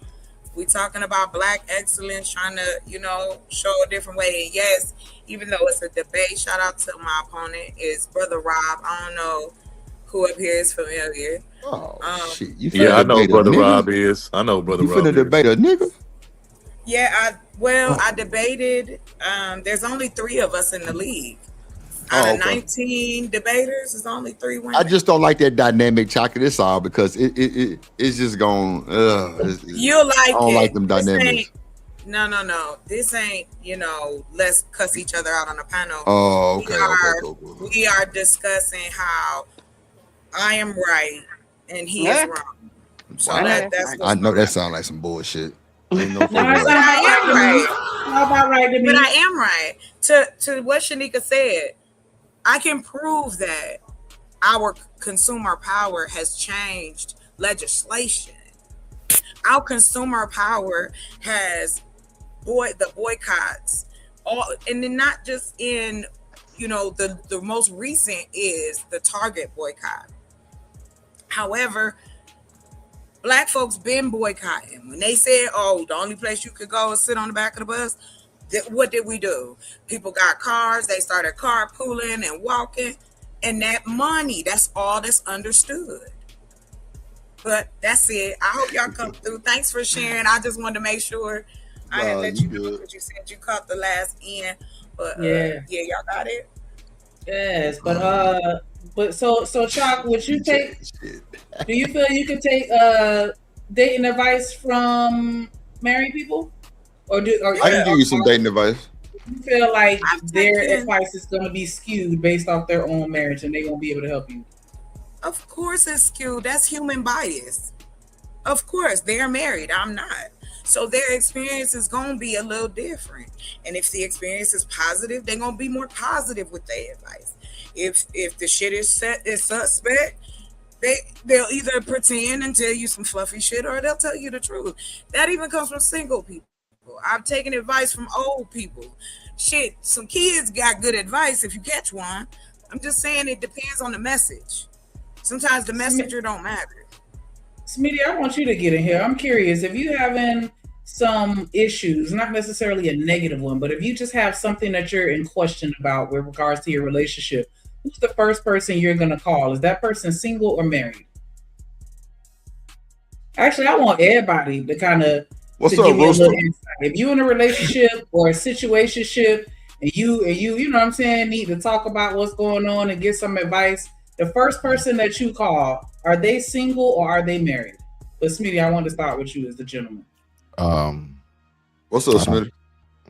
We talking about Black excellence, trying to, you know, show a different way. And yes, even though it's a debate, shout out to my opponent is Brother Rob. I don't know who up here is familiar. Oh shit! Yeah, I know who Brother Rob is. I know Brother Rob. You finna debate a nigga? Yeah, I debated. There's only 3 of us in the league. Out of 19 debaters, there's only 3 women. I just don't like that dynamic, Chocolate. It's all because it's just going. You'll like I don't it. like them dynamics. No. This ain't, let's cuss each other out on the panel. Oh, okay, cool. We are discussing how I am right and he is wrong. So that's I know that sounds like some bullshit. Ain't no but I am right. How about right to me? But I am right. To what Shanika said, I can prove that our consumer power has changed legislation. Our consumer power has the boycotts, and then not just in, the most recent is the Target boycott. However, Black folks been boycotting. When they said, "Oh, the only place you could go is sit on the back of the bus," what did we do? People got cars. They started carpooling and walking, and that money. That's all that's understood. But that's it. I hope y'all come through. Thanks for sharing. I just wanted to make sure I had let you know because you said you caught the last end. But yeah, y'all got it. Yes, but so Chalk, would you take? Do you feel you could take dating advice from married people, or I can give you some dating advice? You feel like their advice is going to be skewed based off their own marriage, and they won't be able to help you? Of course, it's skewed. That's human bias. Of course, they're married. I'm not. So their experience is going to be a little different. And if the experience is positive, they're going to be more positive with their advice. If the shit is suspect, they'll either pretend and tell you some fluffy shit, or they'll tell you the truth. That even comes from single people. I've taken advice from old people. Shit, some kids got good advice if you catch one. I'm just saying it depends on the message. Sometimes the messenger don't matter. Smitty, I want you to get in here. I'm curious, if you having some issues, not necessarily a negative one, but if you just have something that you're in question about with regards to your relationship, who's the first person you're going to call? Is that person single or married? Actually, I want everybody to kind of give me a little insight. If you're in a relationship or a situationship and you know what I'm saying, need to talk about what's going on and get some advice, the first person that you call, are they single or are they married? But Smitty, I want to start with you as the gentleman. What's up, Smitty?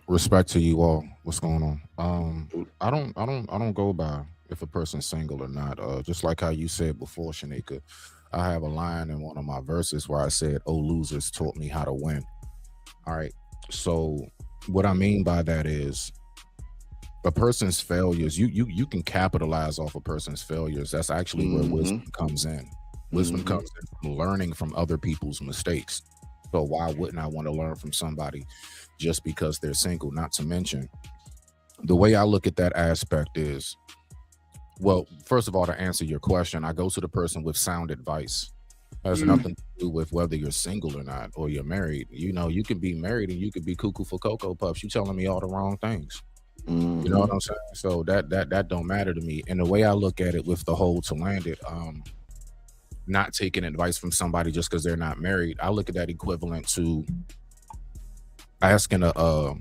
Respect to you all. What's going on? I don't go by if a person's single or not. Just like how you said before, Shanika, I have a line in one of my verses where I said, "Oh, losers taught me how to win." All right. So what I mean by that is, a person's failures, you can capitalize off a person's failures. That's actually where wisdom comes in. Wisdom comes in from learning from other people's mistakes. So why wouldn't I want to learn from somebody just because they're single? Not to mention, the way I look at that aspect is, well, first of all, to answer your question, I go to the person with sound advice. It has nothing to do with whether you're single or not, or you're married. You know, you can be married and you could be cuckoo for Cocoa Puffs. You telling me all the wrong things. You know what I'm saying? So that don't matter to me. And the way I look at it with the whole to land it, not taking advice from somebody just because they're not married, I look at that equivalent to asking a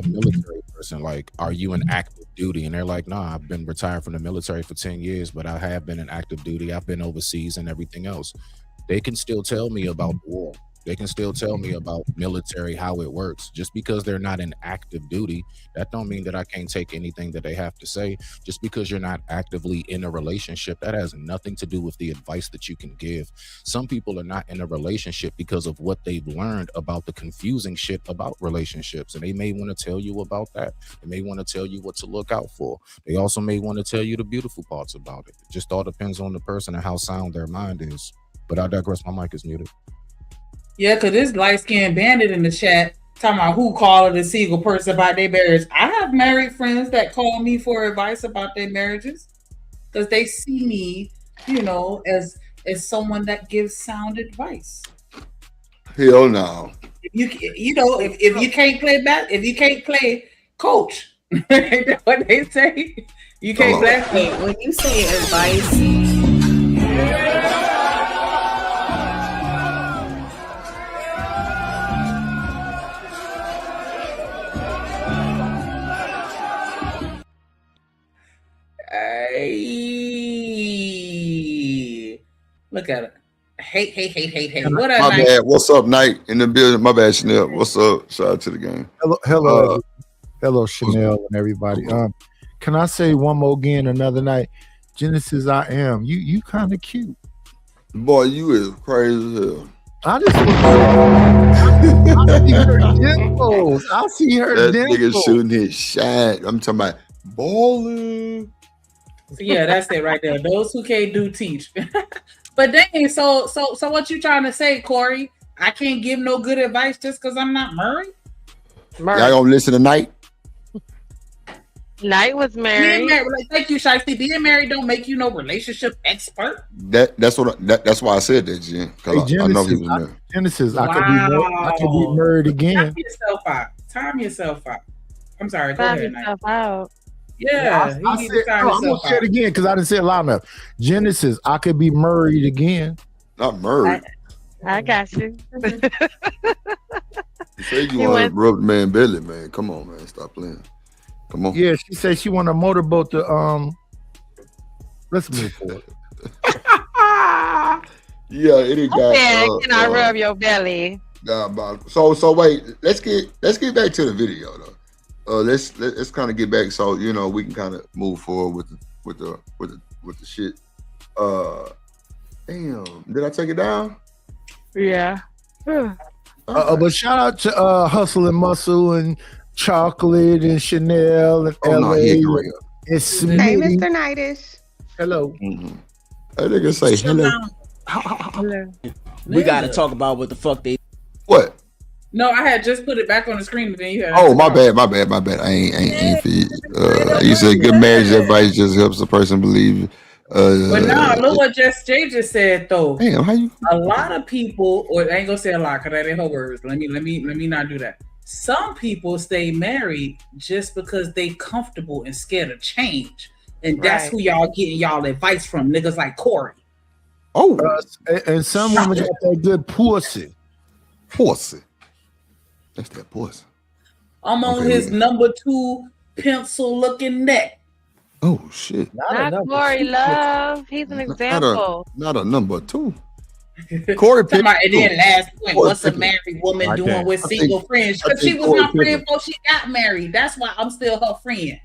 military person, like, are you in active duty? And they're like, nah, I've been retired from the military for 10 years, but I have been in active duty. I've been overseas and everything else. They can still tell me about war. They can still tell me about military, how it works. Just because they're not in active duty, that don't mean that I can't take anything that they have to say. Just because you're not actively in a relationship, that has nothing to do with the advice that you can give. Some people are not in a relationship because of what they've learned about the confusing shit about relationships. And they may want to tell you about that. They may want to tell you what to look out for. They also may want to tell you the beautiful parts about it. It just all depends on the person and how sound their mind is. But I digress. My mic is muted. Yeah, because this light-skinned bandit in the chat talking about who called a single person about their marriage. I have married friends that call me for advice about their marriages because they see me, you know, as someone that gives sound advice. Hell no. If you can't play if you can't play coach, what they say, you can't play. When you say advice. Hey, look at it. Hate. What up, my bad. What's up, Knight in the building? My bad, Chanel. What's up? Shout out to the game. Hello, Chanel and everybody. Can I say one more again another night? Genesis, I am. You kind of cute. Boy, you is crazy as hell. I see her dimples. I see her that dimples. Nigga shooting his shot. I'm talking about balling. So yeah, that's it right there. Those who can't do teach. But dang, so what you trying to say, Corey? I can't give no good advice just because I'm not married? Y'all gonna listen tonight? Knight was married. Thank you, Shiesty. Being married don't make you no relationship expert. That's why I said that, Jen. Because I know he was married. Genesis, I could be married again. Time yourself out. I'm sorry. Go Time ahead, yourself out. Yeah, I'm gonna say it again because I didn't say it loud enough. Genesis, I could be married again. Not married. I got you. You say you want to rub the man belly, man. Come on, man. Stop playing. Come on. Yeah, she said she want a motorboat to let's move forward. Yeah, it got. Can I rub your belly? So wait, let's get back to the video though. Let's kind of get back so we can kind of move forward with the shit. Damn, did I take it down? Yeah. But shout out to Hustle and Muscle and Chocolate and Chanel and LA. And hey, Mr. Knightish. Hello. Mm-hmm. That nigga say hello. We gotta talk about what the fuck they. What? No, I had just put it back on the screen, but then you had. Oh, my bad. I ain't for you. You said good marriage advice just helps the person believe. But look what Jay just said though. Damn, how you? A lot of people, or I ain't gonna say a lot because that ain't her words. Let me not do that. Some people stay married just because they comfortable and scared of change, and that's who y'all getting y'all advice from, niggas like Corey. Oh, and some women got that good pussy. Pussy. That's that pussy. I'm on his number 2 pencil looking neck. Oh shit! Not Corey Love. He's an example. Not a number 2. Corey and then last point, what's a married woman doing with single friends? Because she was my friend before she got married. That's why I'm still her friend.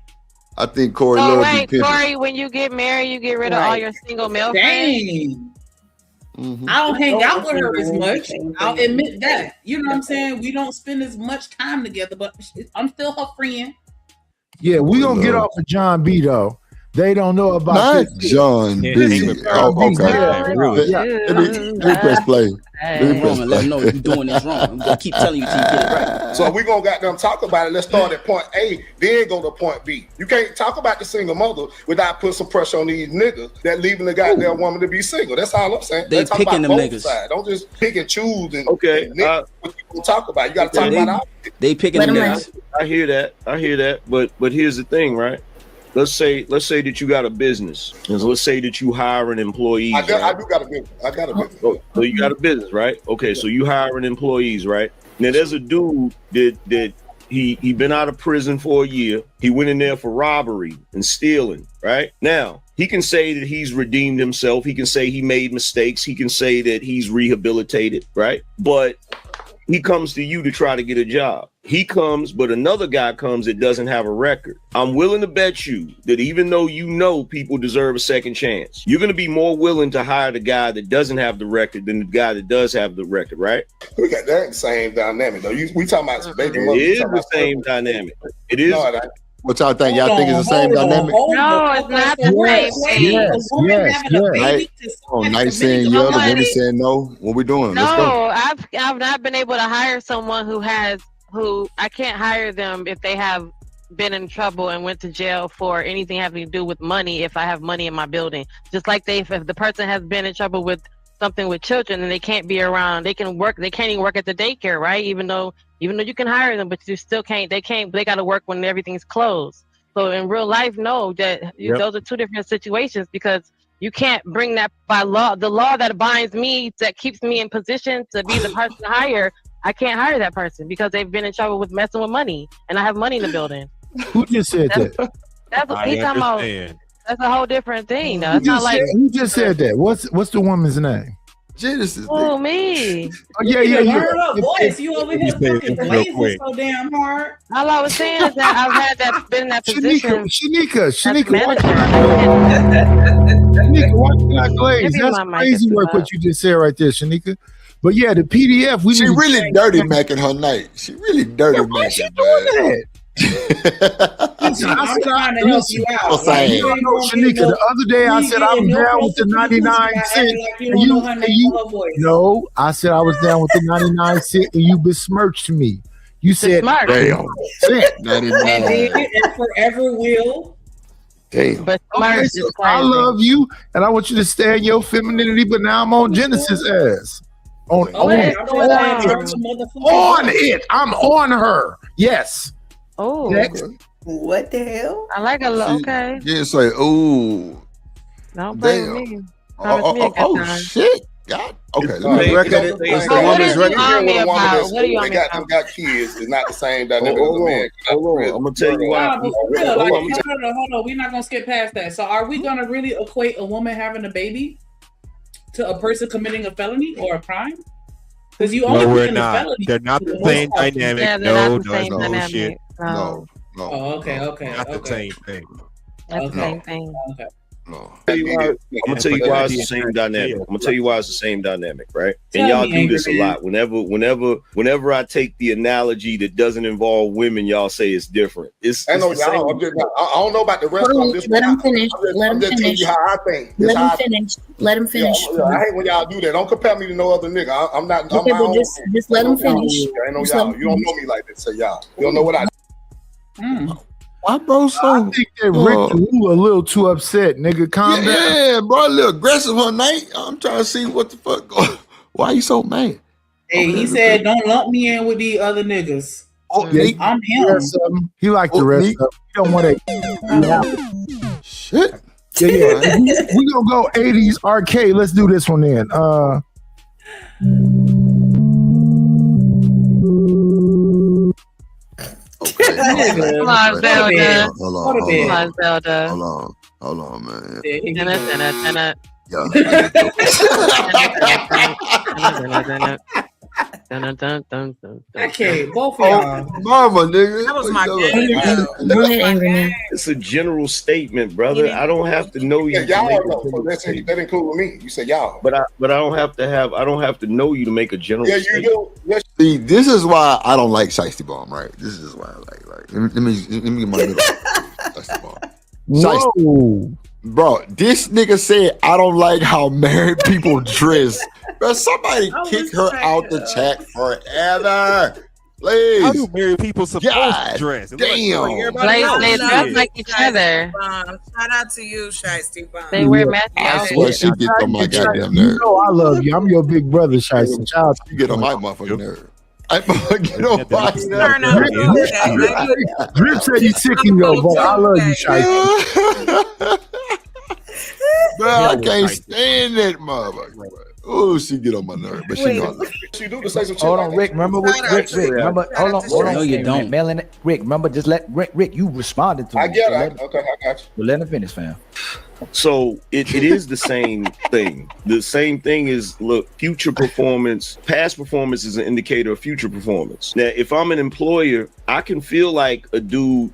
I think Corey. Corey, when you get married, you get rid of all your single male friends. Mm-hmm. I don't hang out with her as much. I'll admit that. You know what I'm saying? We don't spend as much time together, but I'm still her friend. Yeah, we gonna get off of John B though. They don't know about not this. John B. Oh, okay. Let me press play. Let them know you're doing this wrong. I'm gonna keep telling you till you get it right. So we gonna goddamn talk about it. Let's start at point A, then go to point B. You can't talk about the single mother without putting some pressure on these niggas that leaving the goddamn woman to be single. That's all I'm saying. They picking them niggas. Sides. Don't just pick and choose and what you gonna talk about. You gotta talk about all. They picking them niggas. I hear that. But here's the thing, right? Let's say that you got a business. And let's say that you hiring employees. I do got a business. I got a business. Oh, so you got a business, right? Okay, so you hiring employees, right? Now there's a dude that he been out of prison for a year. He went in there for robbery and stealing, right? Now, he can say that he's redeemed himself. He can say he made mistakes. He can say that he's rehabilitated, right? But he comes to you to try to get a job. He comes, but another guy comes that doesn't have a record. I'm willing to bet you that even though people deserve a second chance, you're going to be more willing to hire the guy that doesn't have the record than the guy that does have the record, right? We got that same dynamic, though. We talking about baby mother. It is the same dynamic. It is. What y'all think? Y'all think it's the same dynamic? No, it's not the same thing. Yes. Oh, Night saying yeah, the women saying no. What we doing? No, Let's go. I've not been able to hire someone who I can't hire them if they have been in trouble and went to jail for anything having to do with money. If I have money in my building, just like if the person has been in trouble with something with children and they can't be around, they can't even work at the daycare, right? Even though you can hire them, but you still can't. They got to work when everything's closed. So in real life, no, those are two different situations because you can't bring that by law. The law that binds me, that keeps me in position to be the person to hire, I can't hire that person because they've been in trouble with messing with money, and I have money in the building. Who just said that? That's what he's talking about. That's a whole different thing. Though. It's not like who just said that. What's the woman's name? Genesis. Oh, me. Oh, yeah. Learn her voice. You over here fucking blazing quick. so damn hard. All I was saying is that I've been in that position. Shanika, watch that glaze. That's crazy work what you just said right there, Shanika. But yeah, the PDF. She really dirty macking her night. She really dirty macking. Why she doing that? Listen, I'm trying to help you out. Like, Shanika, the other day I said I was down with the 99 cent. No, I said I was down with the 99 cent and you besmirched me. You said, damn. 99. And forever will. Damn. But okay, so I love you and I want you to stay in your femininity, but now I'm on Genesis' ass. On it. I'm on her. Yes. Oh. Next. What the hell? I like a little, okay. Yeah, it's like, ooh. Don't blame me. Shit. God. Okay. What do you want me about? What do you want me about? Got kids is not the same dynamic as a man. Hold on. I'm gonna tell you why. Hold on. We're not gonna skip past that. So, are we gonna really equate a woman having a baby to a person committing a felony or a crime? Because you only we're in a not. felony. They're not the same dynamic. Yeah, they're not the same dynamic. No. Oh, okay. Not the same thing. That's the same thing. Okay. No. I'm gonna tell you why it's the same dynamic. I'm gonna tell you why it's the same dynamic, right? And y'all do this a lot. Whenever I take the analogy that doesn't involve women, y'all say it's different. I don't know about the rest of this. Let him finish. I'm just telling you how I think. Let him finish. Let him finish. I hate when y'all do that. Don't compare me to no other nigga. I'm not. Okay, but just let him finish. I know y'all. You don't know me like this, so y'all. You don't know what I do. Why, bro? So I think that Rick, you a little too upset, nigga. Calm down. Yeah, bro, a little aggressive one night. I'm trying to see what the fuck. Why you so mad? Hey, he said, "Don't lump me in with these other niggas." Yeah, I'm him. He like the rest of them. He don't want to. Shit. Yeah. We gonna go 80s arcade. Let's do this one then. Come on, Zelda. Hold on, man. Okay, both of y'all. Mama, nigga. That was my game. Go ahead, Angry Man. It's a general statement, brother. I don't have to know you. Y'all know. So that include me. You said y'all. But I don't have to know you to make a general statement. You do. Yes. See, this is why I don't like Shiesty Bomb, right? This is why I like. Let me get my middle. Shiesty Bomb. Whoa. Bro, this nigga said I don't like how married people dress. Bro, somebody kick her out the chat forever. Please. How do married people supposed to dress? Damn. They dress like each other. Shout out to you, Shiesty Bomb. They wear matching I swear she gets on my goddamn nerve. You know I love you. I'm your big brother, Shiesty. Shout out to you. Get on my motherfucking nerve. I get on my nerve. Drip said he's sick in your but I love you, Shiesty. Bro, I can't stand that motherfucker. Oh, she get on my nerve, but she know. She do to say some shit. Hold on, Rick. Remember, Rick. Remember, hold on. No, you don't. Rick, remember, just let Rick. You responded to. I get it. Okay, I got you. Well, let him finish, fam. So it is the same thing. The same thing is, look, future performance, past performance is an indicator of future performance. Now, if I'm an employer, I can feel like a dude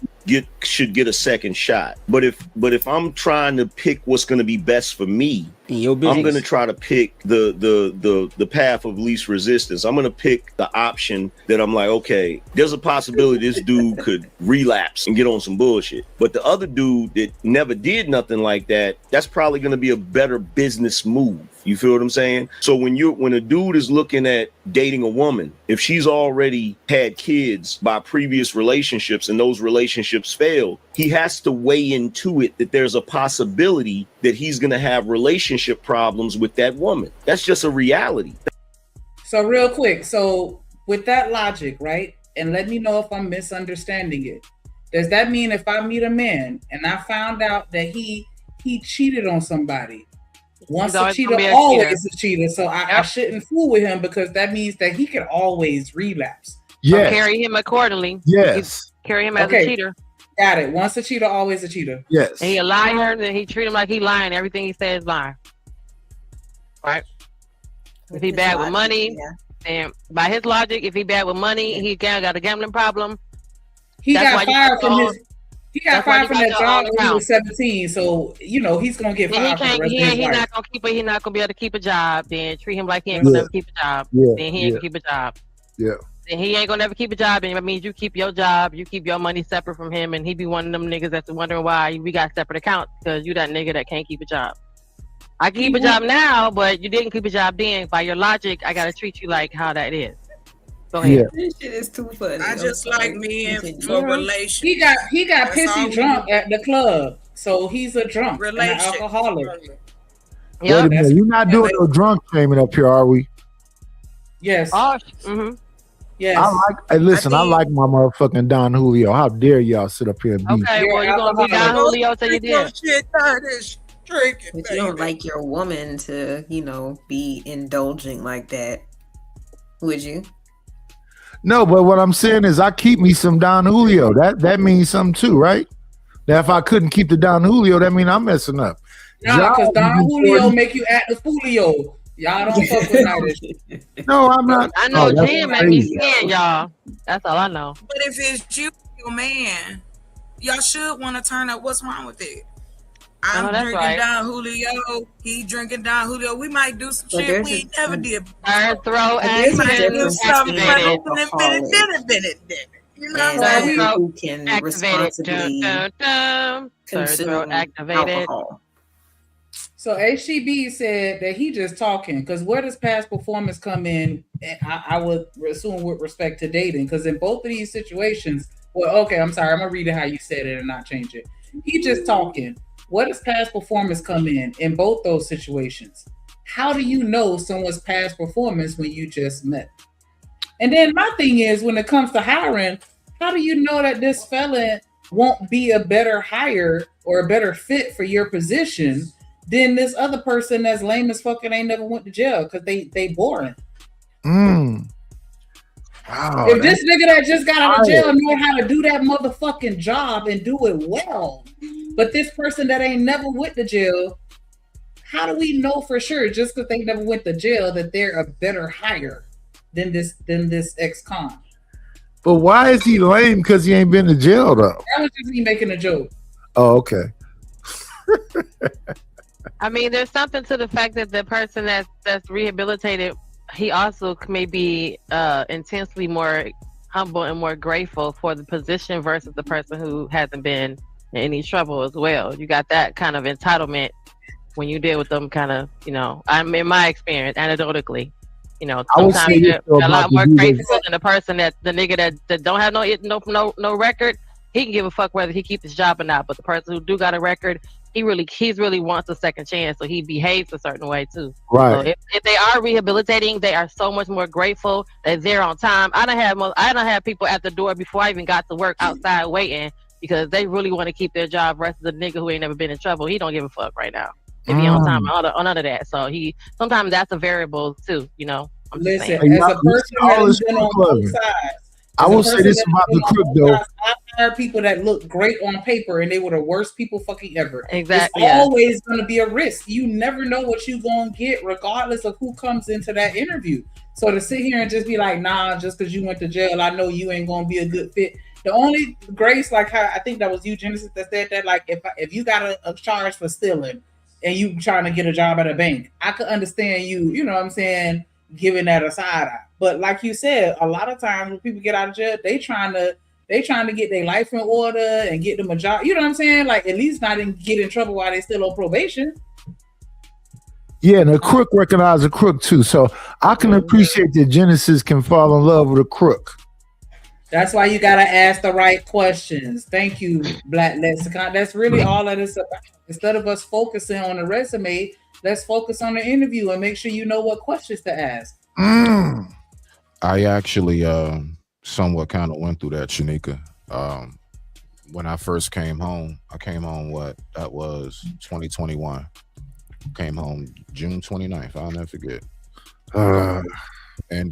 should get a second shot. But if I'm trying to pick what's going to be best for me, I'm going to try to pick the path of least resistance. I'm going to pick the option that I'm like, okay, there's a possibility this dude could relapse and get on some bullshit. But the other dude that never did nothing like that, that's probably going to be a better business move. You feel what I'm saying? So when a dude is looking at dating a woman, if she's already had kids by previous relationships and those relationships fail, he has to weigh into it that there's a possibility that he's going to have relationship problems with that woman. That's just a reality. So real quick, so with that logic, right? And let me know if I'm misunderstanding it. Does that mean if I meet a man and I found out that he cheated on somebody, once a cheater, always a cheater. So I shouldn't fool with him because that means that he can always relapse. Yeah. Carry him accordingly. Yes. Carry him as a cheater. Got it. Once a cheater, always a cheater. Yes. And he a liar, then he treat him like he lying. Everything he says is lying. Right. If he bad with money, and by his logic, if he bad with money, he got a gambling problem. He got fired from his. He got fired from that job when he was 17. So he's gonna get fired for the rest of his life. Not gonna keep it. He's not gonna be able to keep a job. Then treat him like he ain't gonna never keep a job. Then he ain't gonna keep a job. Yeah. Then he ain't gonna never keep a job, and it means you keep your job, you keep your money separate from him, and he be one of them niggas that's wondering why we got separate accounts because you that nigga that can't keep a job. I can keep a job now, but you didn't keep a job then. By your logic, I gotta treat you like how that is. Go ahead. This shit is too funny. I just like men for relations. He got pissy drunk at the club, so he's a drunk, and an alcoholic. Wait a minute, you're not doing no drunk shaming up here, are we? Yes. Yes. I like my motherfucking Don Julio. How dare y'all sit up here and be? Okay, well, you're gonna be Don Julio till you did. But you don't like your woman to, be indulging like that, would you? No, but what I'm saying is I keep me some Don Julio. That means something too, right? Now, if I couldn't keep the Don Julio, that means I'm messing up. Nah, because Don Julio make you act the foolio. Y'all don't fuck with that. No, I'm not. I know Jim make me scared, y'all. That's all I know. But if it's you, your man, y'all should want to turn up. What's wrong with it? I'm drinking Don Julio. He drinking Don Julio. We might do some shit we never did. Third throw We might do something. You know what I'm saying? Who can responsibly consume alcohol. So HCB said that he just talking because where does past performance come in? I would assume with respect to dating, because in both of these situations, I'm sorry, I'm gonna read it how you said it and not change it. He just talking. What does past performance come in both those situations? How do you know someone's past performance when you just met? And then my thing is, when it comes to hiring, how do you know that this fella won't be a better hire or a better fit for your position than this other person that's lame as fucking ain't never went to jail because they boring? Wow, if this nigga that just got out of jail know how to do that motherfucking job and do it well, but this person that ain't never went to jail, how do we know for sure just because they never went to jail that they're a better hire than this ex-con? But why is he lame? Because he ain't been to jail though. That was just me making a joke. Oh, okay. I mean, there's something to the fact that the person that's rehabilitated, he also may be intensely more humble and more grateful for the position versus the person who hasn't been in any trouble as well. You got that kind of entitlement when you deal with them kind of, I'm in my experience, anecdotally, sometimes they're a lot more grateful than the person the nigga that don't have no record. He can give a fuck whether he keeps his job or not, but the person who do got a record, he's really wants a second chance, so he behaves a certain way too. Right. So if they are rehabilitating, they are so much more grateful that they're on time. I don't have people at the door before I even got to work outside waiting because they really want to keep their job versus the nigga who ain't never been in trouble. He don't give a fuck right now if he on time or none of that. So sometimes that's a variable too. Listen, as a person that's been on both sides, I will say this about the crook though. I hire people that look great on paper and they were the worst people fucking ever. Exactly. It's always going to be a risk. You never know what you're going to get regardless of who comes into that interview. So to sit here and just be like, nah, just because you went to jail, I know you ain't going to be a good fit. The only grace, like how I think that was you, Genesis, that said that, like if you got a charge for stealing and you trying to get a job at a bank, I could understand you know what I'm saying, giving that a side eye. But like you said, a lot of times when people get out of jail, they trying to get their life in order and get them a job. You know what I'm saying? Like at least not get in trouble while they still on probation. Yeah, and a crook recognize a crook too. So I can appreciate that Genesis can fall in love with a crook. That's why you gotta ask the right questions. Thank you, Black Lexicon. That's really all that is about. Instead of us focusing on the resume, let's focus on the interview and make sure you know what questions to ask. I actually somewhat kind of went through that, Shanika. When I first came home, that was 2021. Came home June 29th. I'll never forget. And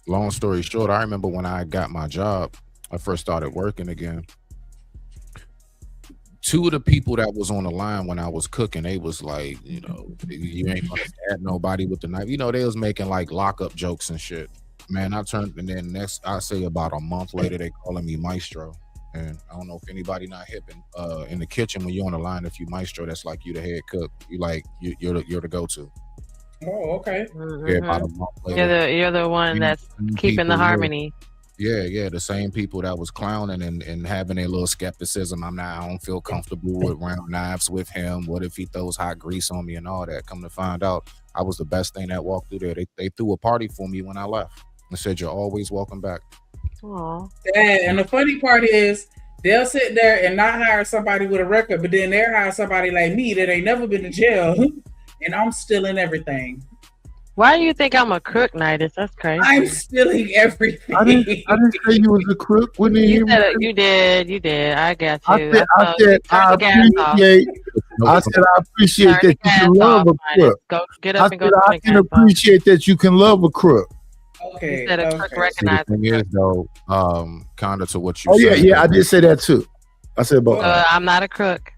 long story short, I remember when I got my job, I first started working again. two of the people that was on the line when I was cooking, they was like, you know, you ain't gonna stab nobody with the knife. You know, they was making like lockup jokes and shit. Man, I turned, and then next, I say about a month later, they calling me Maestro. And I don't know if anybody not hip in the kitchen when you're on the line. If you Maestro, that's like you the head cook. You like you're the go-to. Oh, okay. Yeah, about a month later. You're the one that's keeping the harmony. Yeah, the same people that was clowning and having a little skepticism. I don't feel comfortable with round knives with him. What if he throws hot grease on me and all that? Come to find out, I was the best thing that walked through there. They threw a party for me when I left and said, "You're always welcome back." Aww. And the funny part is, they'll sit there and not hire somebody with a record, but then they'll hire somebody like me that ain't never been to jail, and I'm stealing everything. Why do you think I'm a crook, Nidus? That's crazy. I'm stealing everything. I didn't say you was a crook. When You did. I got you. I said I appreciate that you can love a crook. Go get up and go. I can appreciate that you can love a crook. Okay. Instead of crook recognize. The thing is, though, kind of to what you said. Yeah, I did say that too. I said, but I'm not a crook.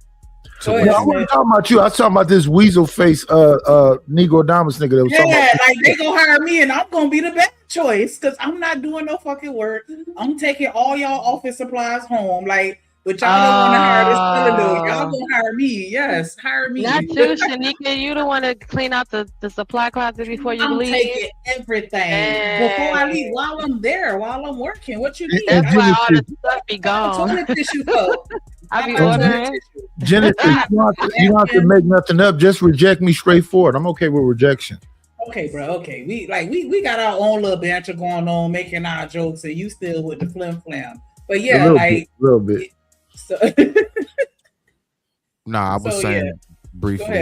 No, I wasn't talking about you. I was talking about this weasel face Negro Damas nigga that was talking about. Like they gonna hire me and I'm gonna be the best choice because I'm not doing no fucking work. I'm taking all y'all office supplies home. Like, but y'all don't want to hire this fella though. Y'all gonna hire me. Yes, hire me. Not you, Shanika. You don't want to clean out the supply closet before you leave. I'm taking everything before I leave. While I'm there, while I'm working. What you need? That's why all the stuff be gone. Toilet tissue cup. I be ordering. Genesis, you don't have to make nothing up. Just reject me straightforward. I'm okay with rejection. Okay, bro. Okay, we got our own little banter going on, making our jokes, and you still with the flim flam. But yeah, a little bit. So, I was saying briefly. Go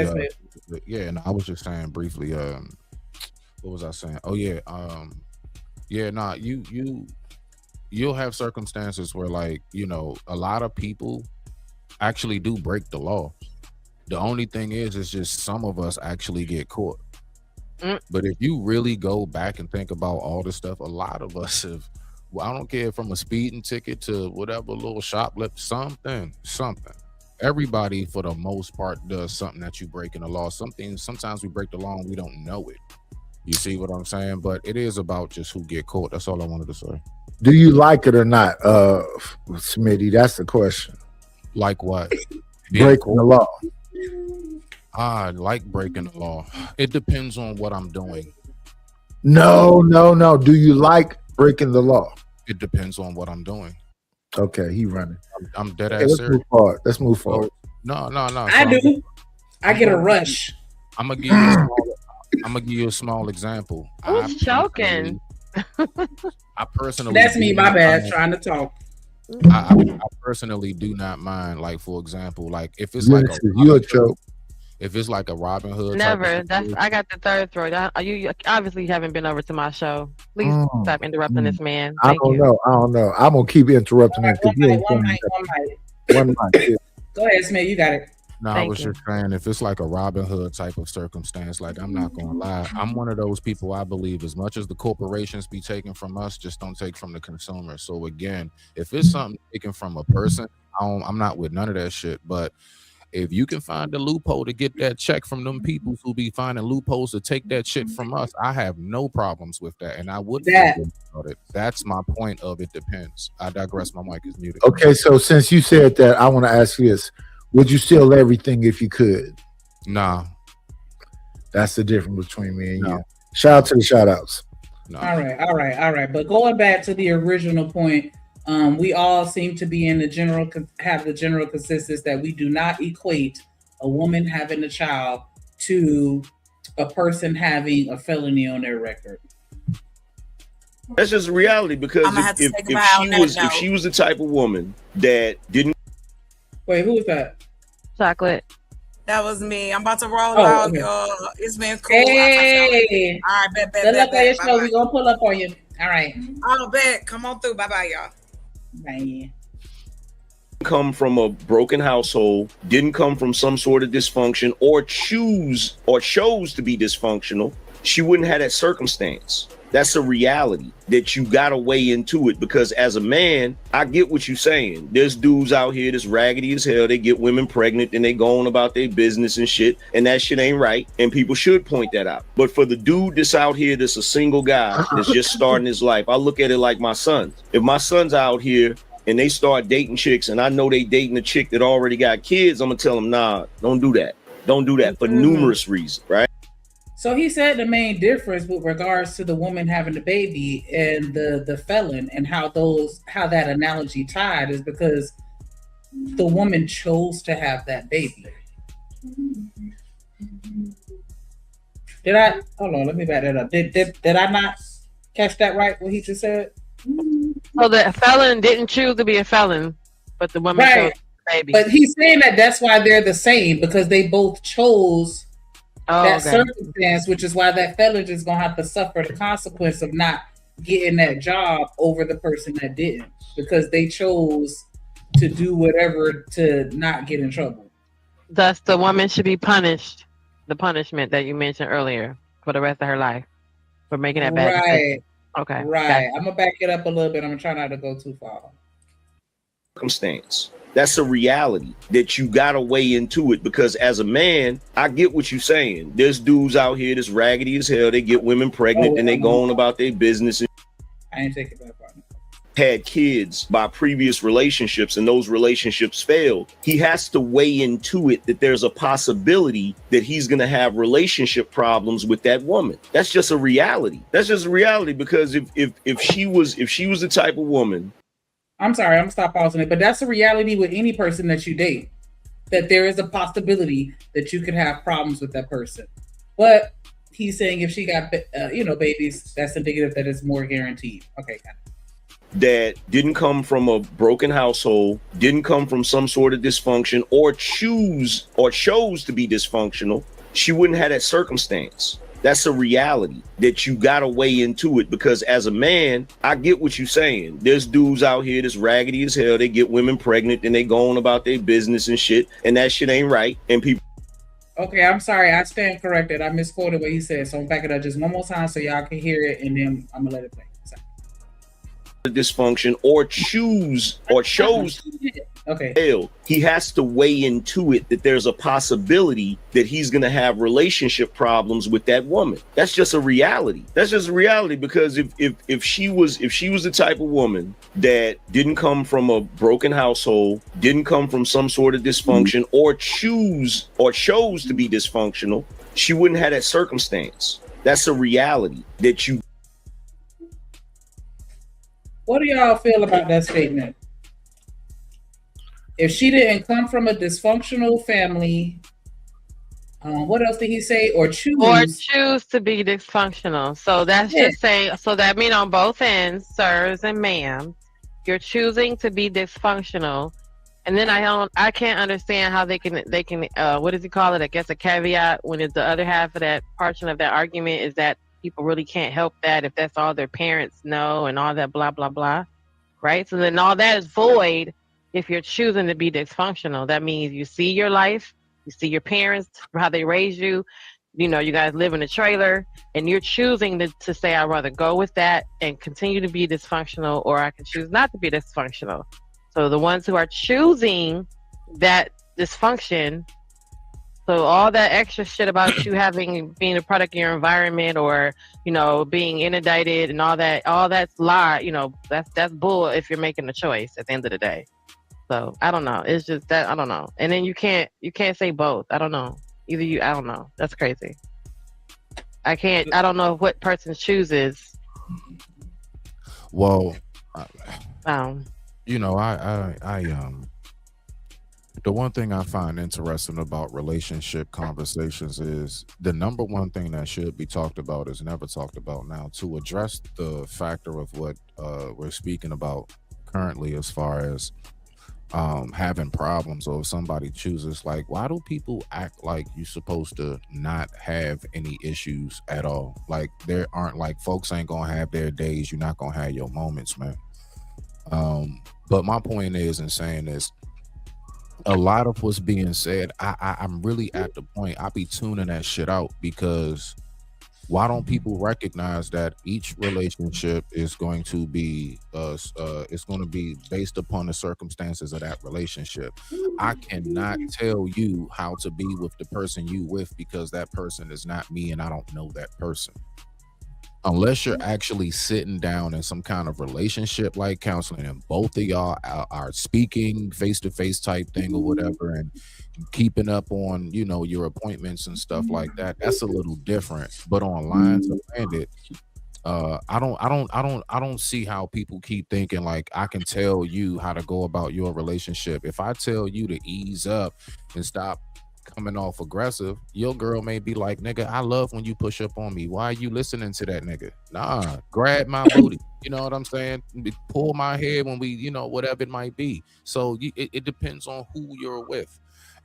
ahead, I was just saying briefly. What was I saying? Oh yeah. You'll have circumstances where, like, you know, a lot of people actually do break the law. The only thing is just some of us actually get caught. But if you really go back and think about all the stuff, a lot of us have, well, I don't care, from a speeding ticket to whatever little shoplift, something. Everybody, for the most part, does something that you break in the law. Sometimes we break the law and we don't know it. You see what I'm saying? But it is about just who get caught. That's all I wanted to say. Do you like it or not, Smitty? That's the question. Like what? Breaking the law. I like breaking the law. It depends on what I'm doing. No. Do you like breaking the law? It depends on what I'm doing. Okay, he running. I'm dead ass serious. Let's move forward. No. I do. I get a rush. I'm gonna give you a small example. Who's choking? I personally. That's me. My bad. Trying to talk. I personally do not mind. Like, for example, like if it's like you a choke. If it's like a Robin Hood. Never. I got the third throat. You obviously haven't been over to my show. Please stop interrupting this man. I don't know. I'm gonna keep interrupting him. One mic. Yeah. Go ahead, Smith. You got it. No, I was just saying, if it's like a Robin Hood type of circumstance, like, I'm not gonna lie, I'm one of those people. I believe as much as the corporations be taking from us, just don't take from the consumer. So again, if it's something taken from a person, I'm not with none of that shit. But if you can find a loophole to get that check from them people who be finding loopholes to take that shit from us, I have no problems with that, and I would feel good about it. That's my point of it depends. I digress. My mic is muted. Okay, so since you said that, I want to ask you this. Would you steal everything if you could? Nah. That's the difference between me and you. Shout out to the shout outs. No. All right. But going back to the original point, we all seem to be have the general consensus that we do not equate a woman having a child to a person having a felony on their record. That's just reality, because if she was the type of woman that didn't. Wait, who was that? Chocolate. That was me. I'm about to roll out. Okay. It's been cool. Hey. All right, bet. Good luck on your show. We're going to pull up on you. All right. Oh, bet. Come on through. Bye-bye, y'all. Bye. Come from a broken household, didn't come from some sort of dysfunction, or chose to be dysfunctional, she wouldn't have that circumstance. That's a reality that you gotta weigh into it, because as a man, I get what you're saying. There's dudes out here that's raggedy as hell. They get women pregnant and they go on about their business and shit, and that shit ain't right. And people should point that out. But for the dude that's out here that's a single guy that's just starting his life, I look at it like my sons. If my son's out here and they start dating chicks and I know they dating a chick that already got kids, I'm gonna tell them, nah, don't do that. Don't do that for numerous reasons, right? So he said the main difference with regards to the woman having the baby and the felon, and how that analogy tied, is because the woman chose to have that baby. Hold on, let me back that up. Did I not catch that right, what he just said? So the felon didn't choose to be a felon, but the woman chose the baby. But he's saying that that's why they're the same, because they both chose circumstance, which is why that felon is gonna have to suffer the consequence of not getting that job over the person that didn't, because they chose to do whatever to not get in trouble. Thus, the woman should be punished, the punishment that you mentioned earlier, for the rest of her life for making that bad decision. Okay. Right. I'm gonna back it up a little bit. I'm gonna try not to go too far. Circumstance. That's a reality that you gotta weigh into it, because as a man, I get what you're saying. There's dudes out here that's raggedy as hell. They get women pregnant and they go on about their business. And I ain't taking that part. Had kids by previous relationships and those relationships failed. He has to weigh into it that there's a possibility that he's gonna have relationship problems with that woman. That's just a reality. That's just a reality, because if she was the type of woman. I'm sorry, I'm gonna stop pausing it, but that's a reality with any person that you date, that there is a possibility that you could have problems with that person. But he's saying if she got, babies, that's indicative that it's more guaranteed. Okay, got it. That didn't come from a broken household, didn't come from some sort of dysfunction, or chose to be dysfunctional, she wouldn't have that circumstance. That's a reality that you gotta weigh into it, because as a man, I get what you're saying. There's dudes out here that's raggedy as hell. They get women pregnant and they go on about their business and shit, and that shit ain't right. And people. Okay, I'm sorry. I stand corrected. I misquoted what he said. So I'm back it up just one more time so y'all can hear it, and then I'm gonna let it play. Dysfunction, or chose fail, he has to weigh into it that there's a possibility that he's going to have relationship problems with that woman. That's just a reality. That's just a reality, because if she was the type of woman that didn't come from a broken household, didn't come from some sort of dysfunction, or chose to be dysfunctional, she wouldn't have that circumstance. That's a reality that you. What do y'all feel about that statement? If she didn't come from a dysfunctional family, what else did he say? Or choose to be dysfunctional. So that's just saying. So that means on both ends, sirs and ma'am, you're choosing to be dysfunctional, and then I can't understand how they can what does he call it? I guess a caveat when it's the other half of that portion of that argument is that people really can't help that if that's all their parents know and all that blah, blah, blah, right? So then all that is void if you're choosing to be dysfunctional. That means you see your life, you see your parents, how they raised you, you guys live in a trailer, and you're choosing to say, I'd rather go with that and continue to be dysfunctional, or I can choose not to be dysfunctional. So the ones who are choosing that dysfunction, so all that extra shit about you being a product of your environment, or being inundated and all that's lie. That's bull if you're making a choice at the end of the day. So I don't know. It's just that I don't know. And then you can't say both. I don't know. Either you. I don't know. That's crazy. I don't know what person chooses. Well, I the one thing I find interesting about relationship conversations is the number one thing that should be talked about is never talked about now, to address the factor of what we're speaking about currently as far as having problems, or if somebody chooses, like, why do people act like you're supposed to not have any issues at all? Like, there aren't, like, folks ain't gonna have their days, you're not gonna have your moments, man. But my point is, in saying this, a lot of what's being said, I'm really at the point I be tuning that shit out, because Why don't people recognize that each relationship is going to be it's going to be based upon the circumstances of that relationship? I cannot tell you how to be with the person you with because that person is not me and I don't know that person. Unless you're actually sitting down in some kind of relationship like counseling and both of y'all are speaking face-to-face type thing or whatever and keeping up on, you know, your appointments and stuff like that, that's a little different. But on Lines of Bandit, I don't see how people keep thinking like I can tell you how to go about your relationship. If I tell you to ease up and stop coming off aggressive, your girl may be like, nigga, I love when you push up on me. Why are you listening to that nigga? Nah, grab my booty. You know what I'm saying? Pull my hair when we, you know, whatever it might be. So it depends on who you're with.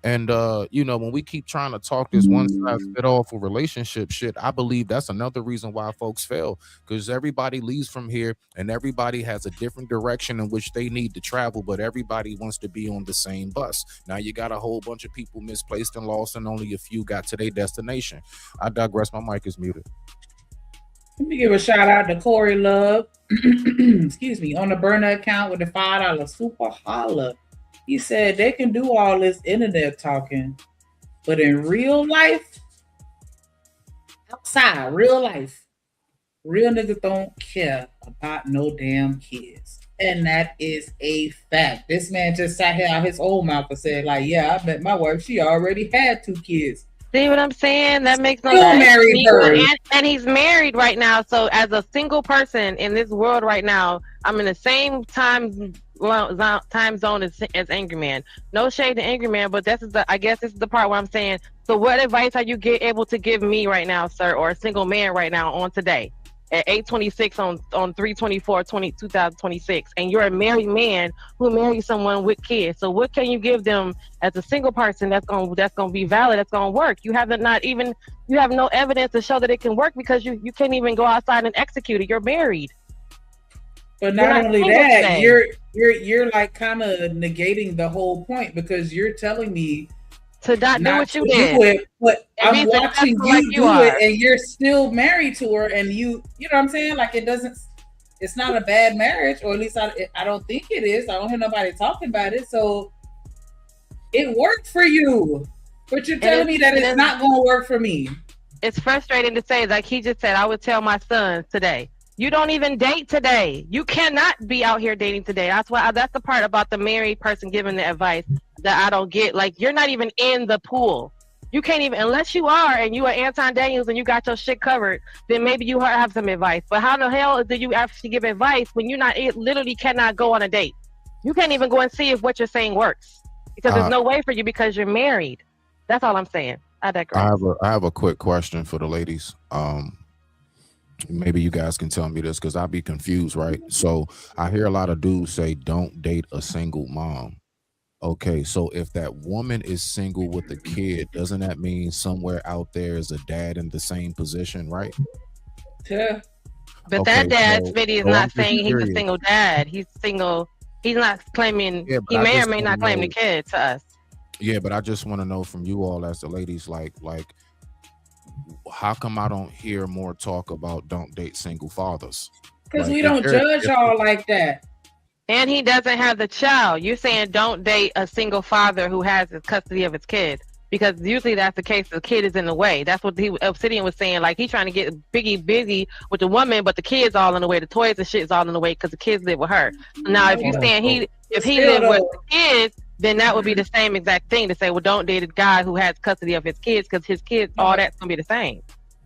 And you know, when we keep trying to talk this one size fit all for relationship shit, I believe that's another reason why folks fail, because everybody leaves from here and everybody has a different direction in which they need to travel, but everybody wants to be on the same bus. Now you got a whole bunch of people misplaced and lost, and only a few got to their destination. I digress. My mic is muted. Let me give a shout out to Corey Love. Excuse me, on the burner account with the $5 super holla. He said they can do all this internet talking, but in real life, outside real life, real niggas don't care about no damn kids. And that is a fact. This man just sat here out his own mouth and said, like, yeah, I met my wife. She already had 2 kids. See what I'm saying? That makes no Still sense. married her. And he's married right now. So as a single person in this world right now, I'm in the same time zone as Angry Man. No shade to Angry Man, but I guess this is the part where I'm saying, so what advice are you able to give me right now, sir, or a single man right now on today at 8/26 on 3/24/2026, and you're a married man who married someone with kids? So what can you give them as a single person that's gonna be valid, that's gonna work? You have no evidence to show that it can work because you can't even go outside and execute it. You're married. But not only that, you're like kind of negating the whole point, because you're telling me to not do what you did. Do it, but I'm watching you do it, and you're still married to her, and you know what I'm saying? Like it's not a bad marriage, or at least I don't think it is. I don't hear nobody talking about it, so it worked for you. But you're telling me that it's not going to work for me. It's frustrating to say, like he just said, I would tell my sons today. You don't even date today. You cannot be out here dating today. That's the part about the married person giving the advice that I don't get. Like, you're not even in the pool. You can't even, unless you are and you are Anton Daniels and you got your shit covered, then maybe you have some advice. But how the hell do you actually give advice when it literally cannot go on a date? You can't even go and see if what you're saying works, because there's no way for you because you're married. That's all I'm saying. I digress. I have a quick question for the ladies. Maybe you guys can tell me this, because I'll be confused, right? So I hear a lot of dudes say don't date a single mom. Okay, so if that woman is single with a kid, doesn't that mean somewhere out there is a dad in the same position, right? Yeah. But that dad, Smitty, is not saying he's a single dad. He's single. He's not claiming, he may or may not claim the kid to us. Yeah, but I just want to know from you all as the ladies, like how come I don't hear more talk about don't date single fathers? Because we don't judge y'all like that. And he doesn't have the child. You're saying don't date a single father who has his custody of his kids, because usually that's the case. The kid is in the way. That's what Obsidian was saying. Like, he's trying to get Biggie busy with the woman, but the kid's all in the way. The toys and shit is all in the way because the kids live with her. Now, if you're saying if he lived with the kids, then that would be the same exact thing to say, well, don't date a guy who has custody of his kids, because his kids, all that's gonna be the same.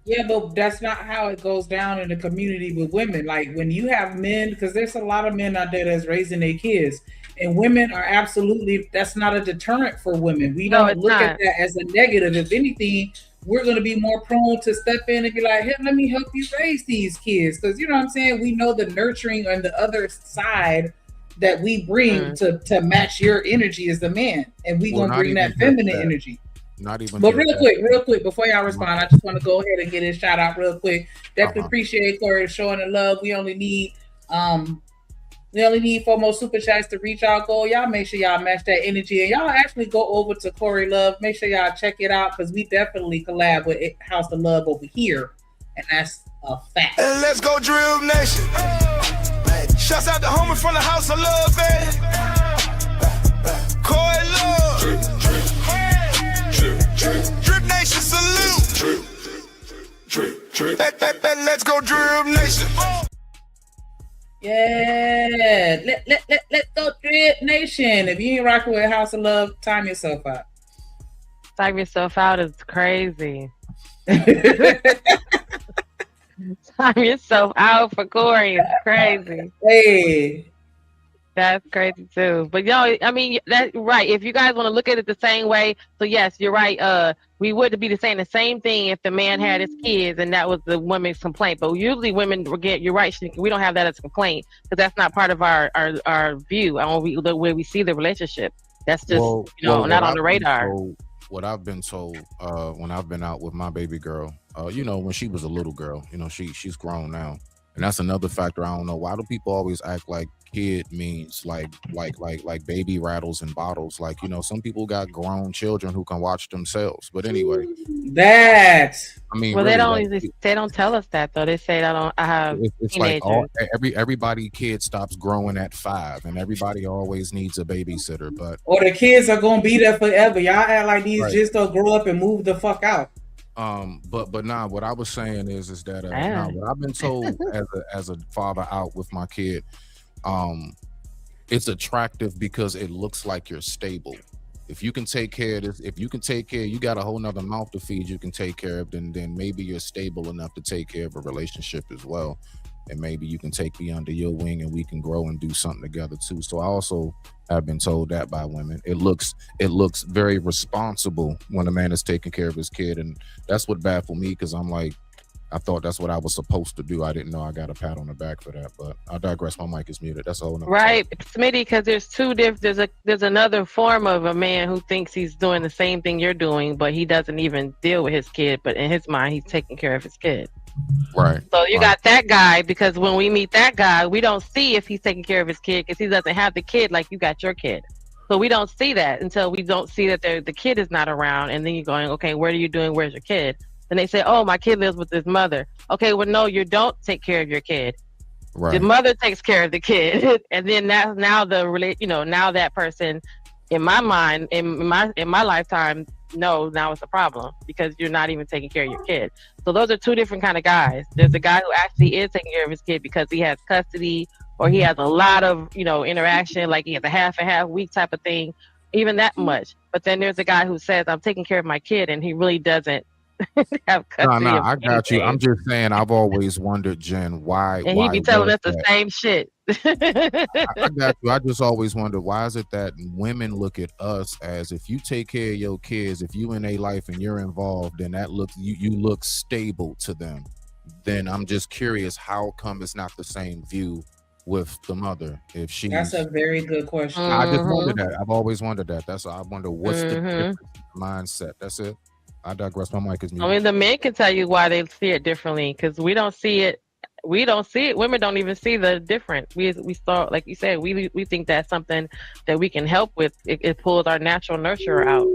Yeah, but that's not how it goes down in the community with women. Like, when you have men, because there's a lot of men out there that's raising their kids, and women are absolutely, that's not a deterrent for women. We don't look at that as a negative. If anything, we're going to be more prone to step in and be like, hey, let me help you raise these kids. Because, you know what I'm saying? We know the nurturing on the other side that we bring to match your energy as the man. And we going to bring that feminine energy. Not even. But real quick, before y'all respond, I just want to go ahead and get a shout out real quick. Definitely appreciate Corey showing the love. We only need 4 more super chats to reach our goal. Y'all make sure y'all match that energy, and y'all actually go over to Corey Love. Make sure y'all check it out, because we definitely collab with House of Love over here. and that's a fact. And let's go, Drill Nation. Shouts out to homie from the house of love, baby. Coy love. Drip Nation salute. Let's go, Drill Nation. Yeah, let's go, Drip Nation. If you ain't rocking with House of Love, time yourself out. Time yourself out is crazy. Time yourself out for Corey is crazy. Hey, that's crazy too. But yo, I mean, that's right. If you guys want to look at it the same way, so yes, you're right. We would be saying the same thing if the man had his kids and that was the woman's complaint. But usually women get, you're right, we don't have that as a complaint because that's not part of our view on the way we see the relationship. That's just not on the radar. What I've been told when I've been out with my baby girl, when she was a little girl, she's grown now, and that's another factor. I don't know, why do people always act like kid means like baby rattles and bottles? Like, some people got grown children who can watch themselves. But anyway, I mean, well, really, they don't tell us that though. They say I have it's teenagers. Like everybody kid stops growing at 5, and everybody always needs a babysitter. But or the kids are gonna be there forever. Y'all act like these just don't grow up and move the fuck out. But nah, what I was saying is that what I've been told as a father out with my kid, it's attractive because it looks like you're stable. If you can take care of this, you got a whole nother mouth to feed, you can take care of, then maybe you're stable enough to take care of a relationship as well. And maybe you can take me under your wing and we can grow and do something together too. So I also have been told that by women. It looks very responsible when a man is taking care of his kid. And that's what baffled me, because I'm like, I thought that's what I was supposed to do. I didn't know I got a pat on the back for that, but I digress. My mic is muted. That's a whole nother right, Smitty, because there's two different. There's another form of a man who thinks he's doing the same thing you're doing, but he doesn't even deal with his kid. But in his mind, he's taking care of his kid. Right. So you got that guy, because when we meet that guy, we don't see if he's taking care of his kid because he doesn't have the kid like you got your kid. So we don't see that until we don't see that the kid is not around, and then you're going, okay, what are you doing? Where's your kid? And they say, oh, my kid lives with his mother. Okay, well, no, you don't take care of your kid. Right. The mother takes care of the kid, and then now that person, in my mind, in my lifetime, now it's a problem because you're not even taking care of your kid. So those are two different kind of guys. There's a guy who actually is taking care of his kid because he has custody or he has a lot of interaction, like he has a half and half week type of thing, even that much. But then there's a guy who says, I'm taking care of my kid, and he really doesn't have custody. No, I got you. I'm just saying, I've always wondered, Jen, why. And he be telling us the same shit. I got you. I just always wondered, why is it that women look at us as, if you take care of your kids, if you in a life and you're involved, then that looks you look stable to them. Then I'm just curious, how come it's not the same view with the mother? If she, that's a very good question. I just wondered that. I've always wondered that. That's why I wonder what's the difference in mindset. That's it. I digress. My mic is muted. I mean, the men can tell you why they see it differently, because we don't see it. We don't see it. Women don't even see the difference. We saw, like you said, we think that's something that we can help with. It pulls our natural nurturer out.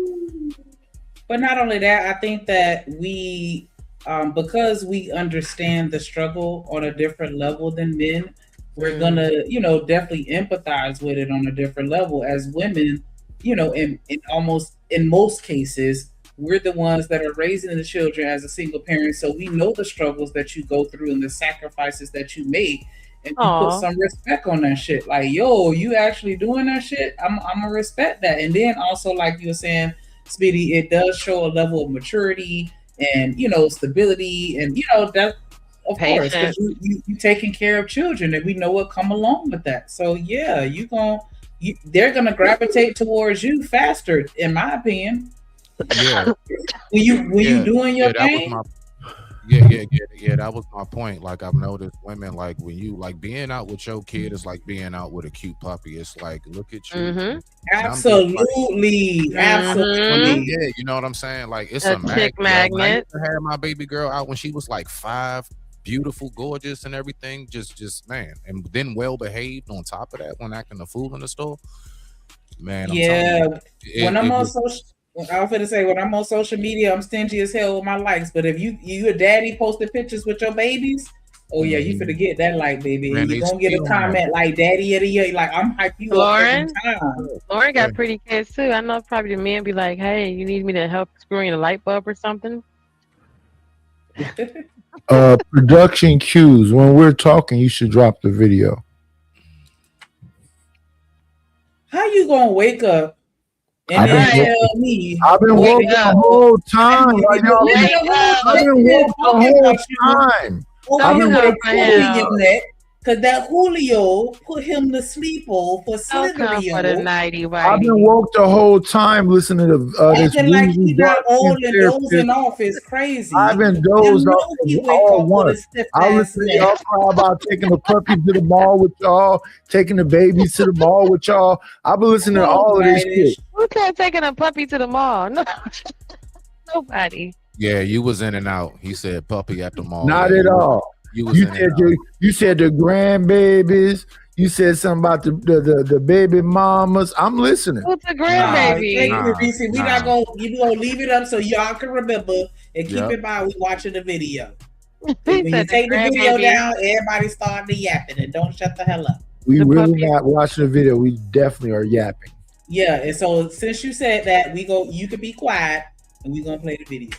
But not only that, I think that we, because we understand the struggle on a different level than men, we're gonna, definitely empathize with it on a different level. As women, in most cases, we're the ones that are raising the children as a single parent, so we know the struggles that you go through and the sacrifices that you make, and you put some respect on that shit. Like, yo, you actually doing that shit? I'm gonna respect that. And then also, like you were saying, Speedy, it does show a level of maturity and stability, and that, of course, because you taking care of children, and we know what come along with that. So yeah, they're gonna gravitate towards you faster, in my opinion. Yeah. When you doing your thing. That was my point. Like, I've noticed women, like, when you being out with your kid is like being out with a cute puppy. It's like, look at you. Mm-hmm. Absolutely. Absolutely. Yeah, you know what I'm saying? Like, it's a magnet. I used to have my baby girl out when she was like 5, beautiful, gorgeous, and everything. Just man, and then well behaved on top of that when acting a fool in the store. Man, I'm when I'm on I was gonna say when I'm on social media, I'm stingy as hell with my likes. But if you a daddy posting pictures with your babies, oh yeah, you finna get that like, baby. Man, And they you're gonna get a still comment like daddy of the year. Like I'm hype you up every time. Lauren got pretty kids too. I know probably the men be like, hey, you need me to help screwing a light bulb or something? Production cues. When we're talking, you should drop the video. How you gonna wake up and then tell me? I've been woke the whole time. Like, y'all, I've been woke the whole time. Over here with a Julio in your neck, because that Julio put him to sleep for Slitherio. I've been woke the whole time listening to this. Acting like he got old and dozing off is crazy. I've been dozed off all once. I listen to y'all cry about taking the puppies to the mall with y'all, taking the babies to the mall with y'all. I've been listening to all of this shit. Who said taking a puppy to the mall? No, nobody. Yeah, you was in and out. He said puppy at the mall. Not at all. You said the grandbabies. You said something about the baby mamas. I'm listening. Who's the grandbaby? We not gonna leave it up so y'all can remember and keep in mind we watching the video. When you take the video down, everybody starting to yapping and don't shut the hell up. We really not watching the video. We definitely are yapping. Yeah, and so since you said that, you can be quiet and we gonna play the video.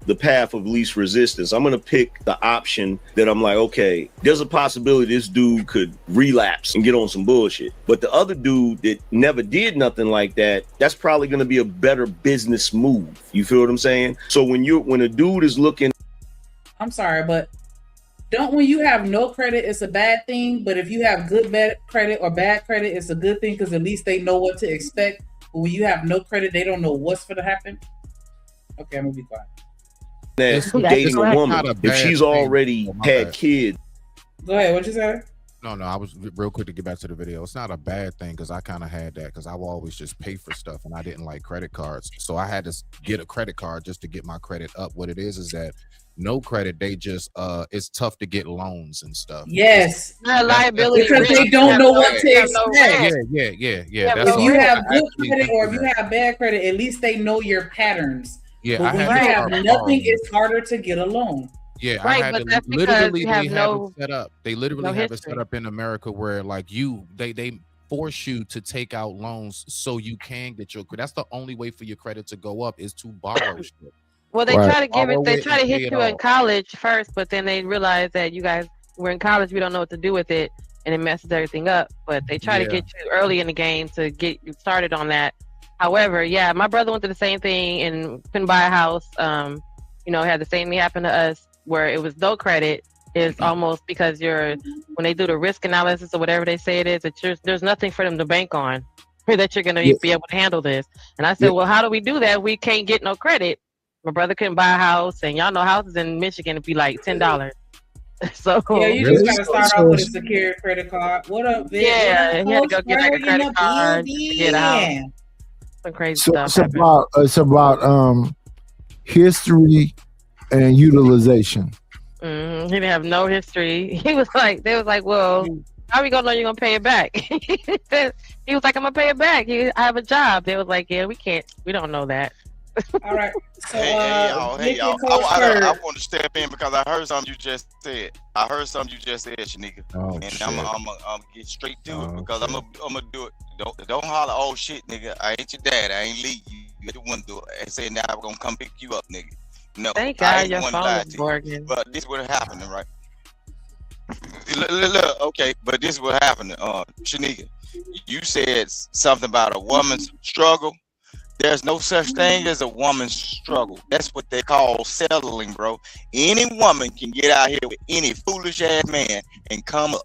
The path of least resistance. I'm gonna pick the option that I'm like, okay, there's a possibility this dude could relapse and get on some bullshit. But the other dude that never did nothing like that, that's probably gonna be a better business move. You feel what I'm saying? So when a dude is looking, I'm sorry, but when you have no credit, it's a bad thing. But if you have bad credit or bad credit, it's a good thing because at least they know what to expect. But when you have no credit, they don't know what's going to happen. Okay, I'm gonna be quiet. That's dating a woman, if she's already had kids. Go ahead, what you say? No, I was real quick to get back to the video. It's not a bad thing because I kind of had that because I will always just pay for stuff and I didn't like credit cards. So I had to get a credit card just to get my credit up. What it is that no credit, they just it's tough to get loans and stuff. Yes. Liability because they don't know what to expect. Yeah. If you have good credit or if you have bad credit, at least they know your patterns. Yeah, but when you have nothing, it's harder to get a loan. Yeah, right, I had to literally have it set up. They literally have it set up in America where like they force you to take out loans so you can get your credit. That's the only way for your credit to go up is to borrow shit. Well, they try to give it. They try to hit you in college first, but then they realize that you guys were in college. We don't know what to do with it, and it messes everything up. But they try to get you early in the game to get you started on that. However, yeah, my brother went through the same thing and couldn't buy a house. Had the same thing happen to us where it was no credit. It's almost because when they do the risk analysis or whatever they say it is, there's nothing for them to bank on that you're going to be able to handle this. And I said, well, how do we do that? We can't get no credit. My brother couldn't buy a house, and y'all know houses in Michigan would be like $10. So yeah, you just gotta start off with a secure credit card. What up, Vic? Yeah, you had to go get like a credit card to get a house. Some crazy stuff. It's about history and utilization. He didn't have no history. They was like, well, how are we gonna know you're gonna pay it back? He was like, I'm gonna pay it back. I have a job. They was like, yeah, we don't know that. All right. So, hey y'all. I want to step in because I heard something you just said. Shanika. And I'm gonna get straight to it because I'm gonna do it. Don't holler, oh shit, nigga. I ain't your dad. I ain't leave you. You the one do it and say now I'm gonna come pick you up, nigga. No, thank God your phone is working. But this is what happening, right? Look, okay, but this is what happened. Shanika, you said something about a woman's struggle. There's no such thing as a woman's struggle. That's what they call settling, bro. Any woman can get out here with any foolish ass man and come up.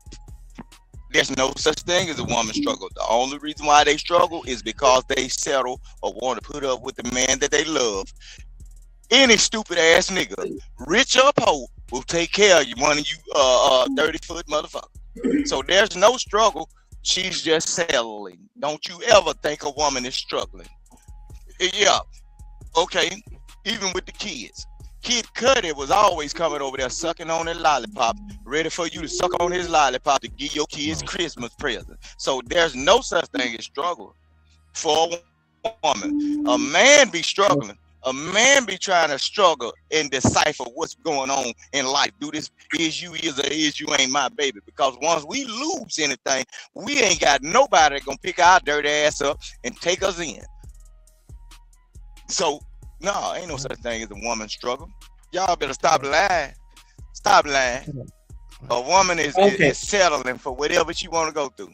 There's no such thing as a woman's struggle. The only reason why they struggle is because they settle or want to put up with the man that they love. Any stupid ass nigga, rich or poor, will take care of you, one of you 30-foot motherfucker. So there's no struggle. She's just settling. Don't you ever think a woman is struggling. Yeah, okay, even with the kids. Kid Cudi was always coming over there sucking on his lollipop, ready for you to suck on his lollipop to give your kids Christmas present. So there's no such thing as struggle for a woman. A man be struggling. A man be trying to struggle and decipher what's going on in life. Do this is you is or is you ain't my baby. Because once we lose anything, we ain't got nobody gonna pick our dirty ass up and take us in. So no, ain't no such thing as a woman struggle. Y'all better stop lying. Stop lying. A woman is settling for whatever she want to go through.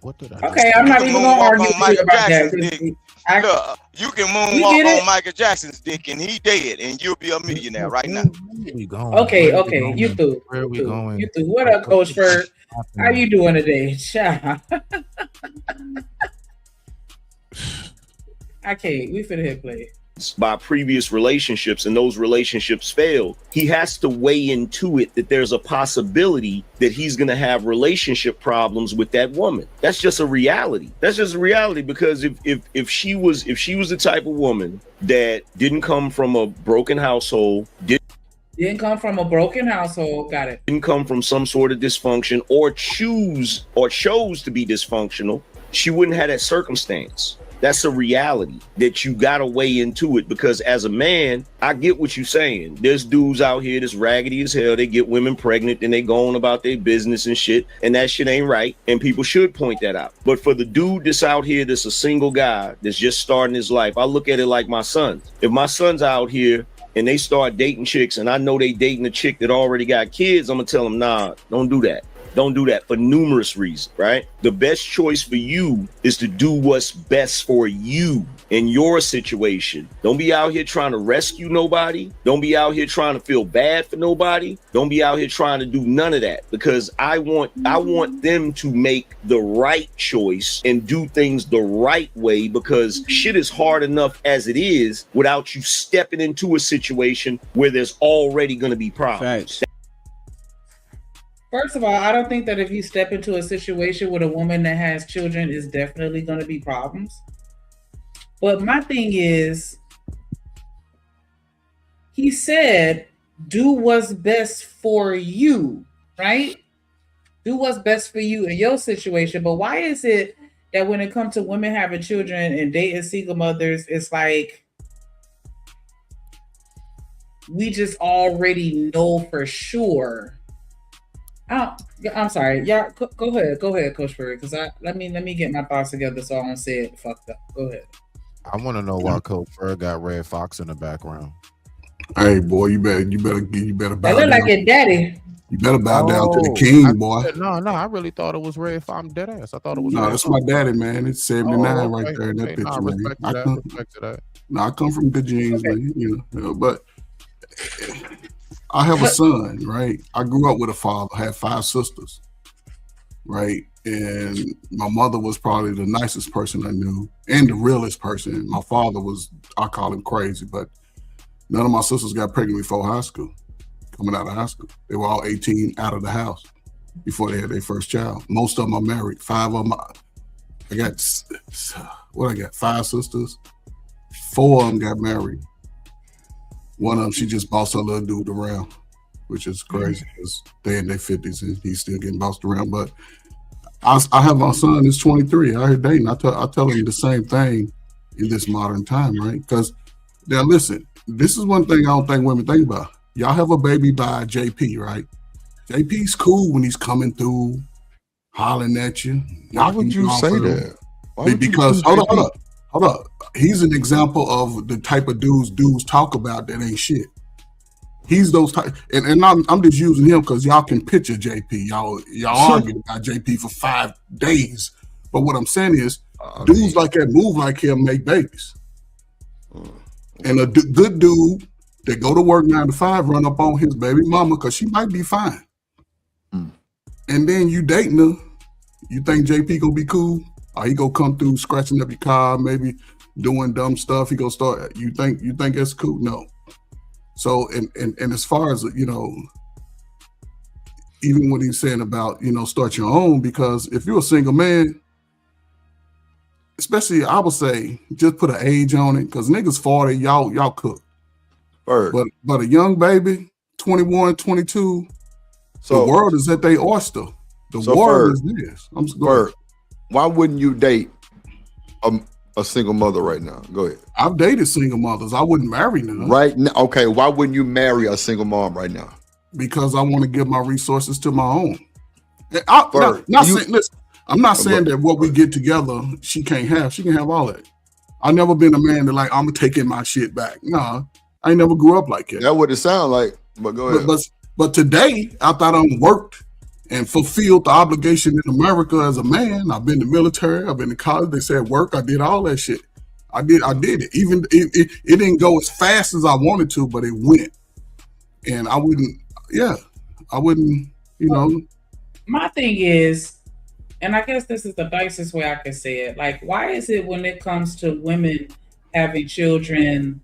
What did I Okay, I'm not even gonna argue with you about that. Look, you can moonwalk on Michael Jackson's dick and he dead, and you'll be a millionaire right now. Okay, you through. Where are we going? You through. What up, Coach Bird? How you doing today? I can't. We finna hit play. By previous relationships, and those relationships fail, he has to weigh into it that there's a possibility that he's going to have relationship problems with that woman. That's just a reality. That's just a reality, because if she was the type of woman that didn't come from a broken household, didn't come from a broken household, got it, didn't come from some sort of dysfunction, or chose to be dysfunctional, she wouldn't have that circumstance. That's a reality that you got to weigh into it, because as a man, I get what you're saying. There's dudes out here that's raggedy as hell. They get women pregnant and they go on about their business and shit. And that shit ain't right. And people should point that out. But for the dude that's out here, that's a single guy that's just starting his life, I look at it like my sons. If my son's out here and they start dating chicks and I know they dating a chick that already got kids, I'm going to tell them, nah, don't do that. Don't do that for numerous reasons, right? The best choice for you is to do what's best for you in your situation. Don't be out here trying to rescue nobody. Don't be out here trying to feel bad for nobody. Don't be out here trying to do none of that, because I want them to make the right choice and do things the right way, because shit is hard enough as it is without you stepping into a situation where there's already going to be problems. First of all, I don't think that if you step into a situation with a woman that has children, is definitely going to be problems. But my thing is, he said, do what's best for you, right? Do what's best for you in your situation. But why is it that when it comes to women having children and dating single mothers, it's like, we just already know for sure? I'm sorry. Yeah, go ahead, Coach Bird, because let me get my thoughts together so I don't say it fucked up. Go ahead. I want to know why Coach Bird got Red Fox in the background. Hey, boy, you better bow down. Look like your daddy. You better bow down to the king, boy. No, I really thought it was Red Fox. I'm dead ass. I thought it was. No, that's my daddy, man. It's 79 right there in that picture, man. Respect to that. No, I come from good genes, man. You know, but I have a son, right? I grew up with a father, had 5 sisters, right? And my mother was probably the nicest person I knew and the realest person. My father was, I call him crazy, but none of my sisters got pregnant before high school, coming out of high school. They were all 18 out of the house before they had their first child. Most of them are married. 5 of them, I got 5 sisters. 4 of them got married. One of them, she just bossed her little dude around, which is crazy because they're in their 50s and he's still getting bossed around. But I have my son, he's 23, out here dating. I tell him the same thing in this modern time, right? Because now listen, this is one thing I don't think women think about. Y'all have a baby by JP, right? JP's cool when he's coming through, hollering at you. Why would you say that? Because hold up. He's an example of the type of dudes talk about that ain't shit. He's those type, and I'm just using him because y'all can picture JP. Y'all arguing about JP for 5 days. But what I'm saying is, dudes like that move like him make babies. And a good dude that go to work 9 to 5 run up on his baby mama because she might be fine. And then you dating her, you think JP gonna be cool? Or he gonna come through scratching up your car, maybe doing dumb stuff. He gonna start. You think that's cool? No. So and as far as even what he's saying about start your own, because if you're a single man, especially I would say just put an age on it, because niggas 40, y'all cook. But a young baby, 21, 22, the world is at their oyster. The world is theirs. Why wouldn't you date a single mother right now? Go ahead. I've dated single mothers. I wouldn't marry none. Right now, okay. Why wouldn't you marry a single mom right now? Because I want to give my resources to my own. Listen, I'm not saying that what we get together she can't have. She can have all that. I've never been a man that like I'm gonna take in my shit back. Nah, I ain't never grew up like that. That what it sound like. But go ahead. But today, after I done worked and fulfilled the obligation in America as a man, I've been in the military, I've been in college. They said work, I did all that shit. I did it. Even it didn't go as fast as I wanted to, but it went. And I wouldn't, My thing is, and I guess this is the nicest way I can say it, like, why is it when it comes to women having children,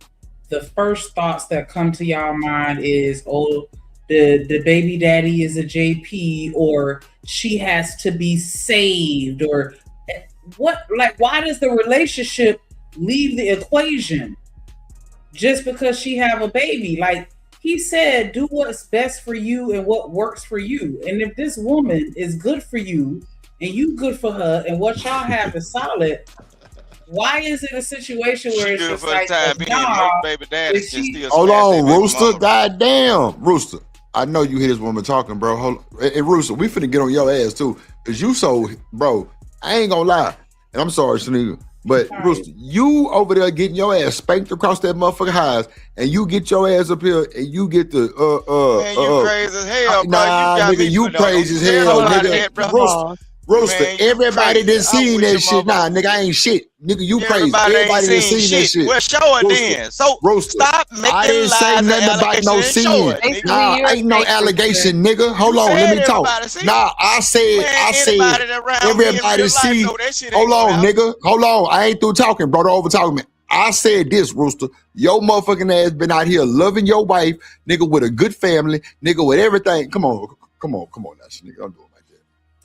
the first thoughts that come to y'all mind is, oh, the baby daddy is a JP, or she has to be saved, or what? Like, why does the relationship leave the equation just because she have a baby? Like, he said, do what's best for you and what works for you. And if this woman is good for you and you good for her and what y'all have is solid, why is it a situation where it's just like, baby daddy hold on, Rooster, goddamn, Rooster. I know you hear this woman talking, bro. Hold on. Hey, Rooster, we finna get on your ass too, cause you so, bro. I ain't gonna lie, and I'm sorry, Shanika, but Rooster, you over there getting your ass spanked across that motherfucking highs, and you get your ass up here, and you get the man, you crazy as hell, bro. Nah, nigga, you crazy as hell, nigga. Rooster, everybody done seen that shit. Nah, nigga, I ain't shit. Nigga, you crazy. Everybody done seen that shit. Well, show it then. So Rooster, stop making I didn't say nothing about no sin. Nah, ain't no allegation, nigga. Hold on, let me talk. Nah, I said everybody see. Hold on, nigga. Hold on. I ain't through talking, brother. Over talking me. I said this, Rooster. Your motherfucking ass been out here loving your wife, nigga, with a good family, nigga, with everything. Come on, now, nigga. I'm doing.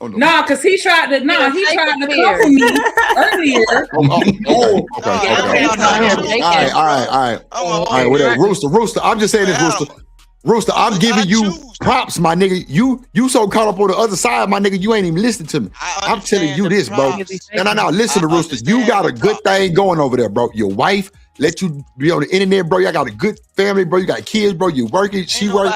No, because he tried to come for me earlier. All right, whatever. Rooster, I'm just saying this, Rooster, I'm giving you props, my nigga. You so caught up on the other side, my nigga, you ain't even listening to me. I'm telling you this, bro. No, listen to Rooster. You got a good thing going over there, bro. Your wife let you be on the internet, bro. Y'all got a good family, bro. You got kids, bro. You working, she work,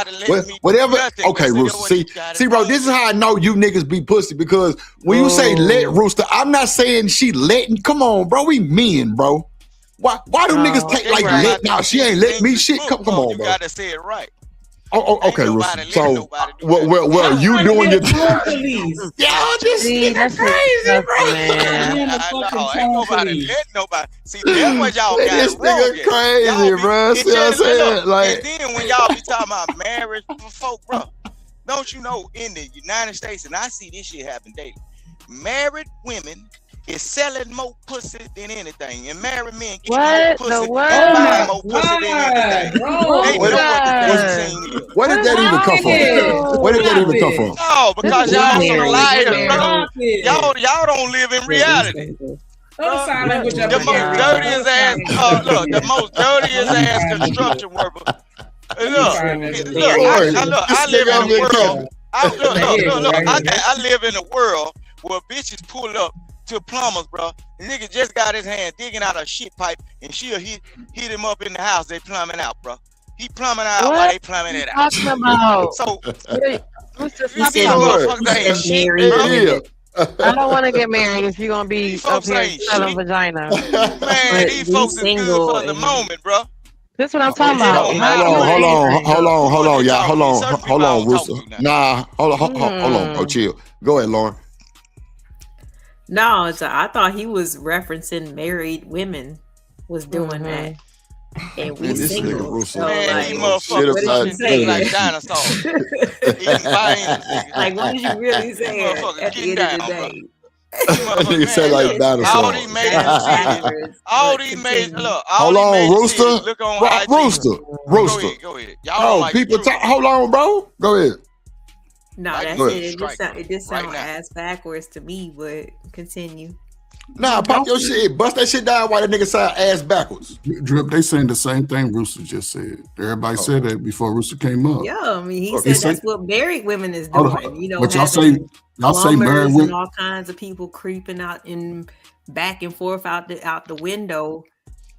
whatever. Okay, Rooster. See, bro, this is how I know you niggas be pussy, because when you say let, Rooster, I'm not saying she letting. Come on, bro. We men, bro. Why do niggas take like let? Now she ain't let me shit. Come on, bro. You gotta say it right. Oh, okay, Rooster. So, well, you doing your y'all just that's crazy, bro. Ain't nobody let nobody. See, that's what y'all got this nigga crazy, bro. See what I'm saying? Like, and then when y'all be talking about marriage for folk, bro, don't you know in the United States, and I see this shit happen daily, married women is selling more pussy than anything, and married men get more pussy and buying more pussy than anything. Where did that even come from? Where did that even come from? No, because y'all some liars, bro. Y'all don't live in reality. The most dirtiest ass, the most dirtiest ass construction worker. I live in a world. I live in a world where bitches pull up to plumbers, bro. The nigga just got his hand digging out a shit pipe, and she'll hit him up in the house. They plumbing out, bro. He plumbing out while they plumbing it out. So, I don't want to get married if you're gonna be up here selling vagina. Man, these folks is good for the moment, bro. That's what I'm talking about. Hold on, y'all. Hold on, Rooster. Nah, hold on. Oh, chill. Go ahead, Lauren. No, so I thought he was referencing married women was doing that. And we single. So man, these motherfuckers like dinosaurs. Like, what did you really say at the end of the day? You say like dinosaurs. All these made look. Hold on, Rooster. Look on Rooster. Go ahead. Y'all like people talk. Hold on, bro. Go ahead. No, that's it. It just sounds ass backwards to me, but continue. Nah, pop your shit. Bust that shit down while that nigga say ass backwards. Drip, they saying the same thing Rooster just said. Everybody said that before Rooster came up. Yeah, I mean, he said that's what married women is doing. You know, but y'all say married women, all kinds of people creeping out in back and forth out the window.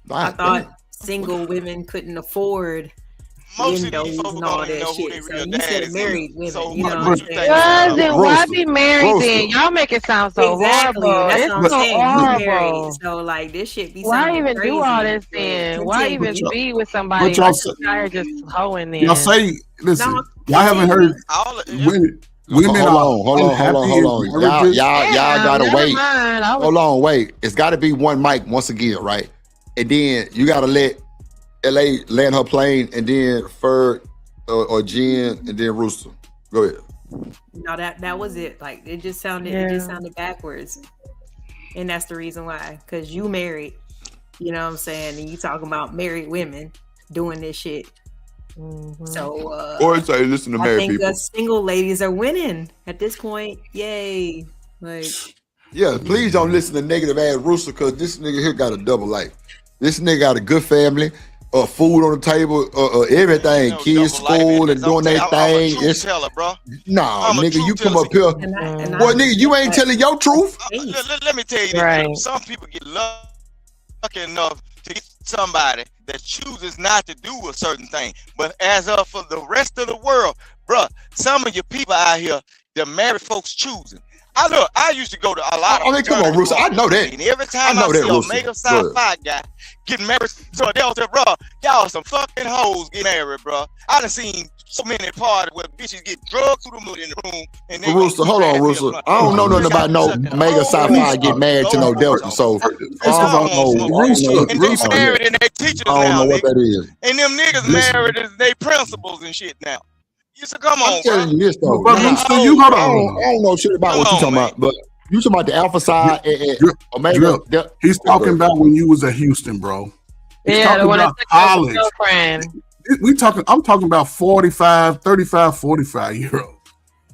Right, I thought single women couldn't afford Most of these windows folks and all don't even that know who shit. their So real you said daddies married is. women. So You know what what you I'm think? saying? Then why be married then? Y'all make it sound so Exactly. horrible. That's It's what I'm so saying. You married. horrible. So like this shit be Why sounding even crazy. do all this But then? Why even continue. be with But somebody? y'all Why say, just out here just hoeing y'all then? say, listen, No, y'all haven't heard women Hold are on. unhappy in marriages. Y'all gotta never wait. mind. Hold on, wait. It's gotta be one mic once again, right? And then you gotta let LA land her plane, and then Ferg or Jen, and then Rooster. Go ahead. No, that was it. Like it just sounded backwards. And that's the reason why. Because you married. You know what I'm saying? And you talking about married women doing this shit. So Or say listen to I married think people. us single ladies are winning at this point. Yay. Like Yeah, please don't listen to negative ass Rooster, because this nigga here got a double life. This nigga got a good family, food on the table, everything, kids, school, and doing their thing. It's Teller, bro. nah, nigga, you come up teller. here. Boy, nigga, you ain't telling your truth. Let me tell you this. Right. Some people get lucky enough to get somebody that chooses not to do a certain thing. But as of for the rest of the world, bro, some of your people out here, the married folks choosing. I used to go to a lot of. I mean, come on, Rooster. I know that. And every time I see a mega sci-fi guy getting married, so they'll say, bro, y'all some fucking hoes get married, bro. I done seen so many parties where bitches get drugged through the mood in the room. And they Rooster, hold on, Rooster. I don't know nothing about no mega sci-fi get married to no Delta. So First of all, Rooster, and they married and they teachers I don't now, know what nigga. that is. And them niggas married as they principals and shit now. You said, come on, I'm telling you this though. But Rooster, you hold on. I don't know shit about what you talking about, but you talking about the alpha side and Omega. He's talking about when you was at Houston, bro. He's Yeah, the talking one that about took your college. girlfriend. I'm talking about 45, 45-year-old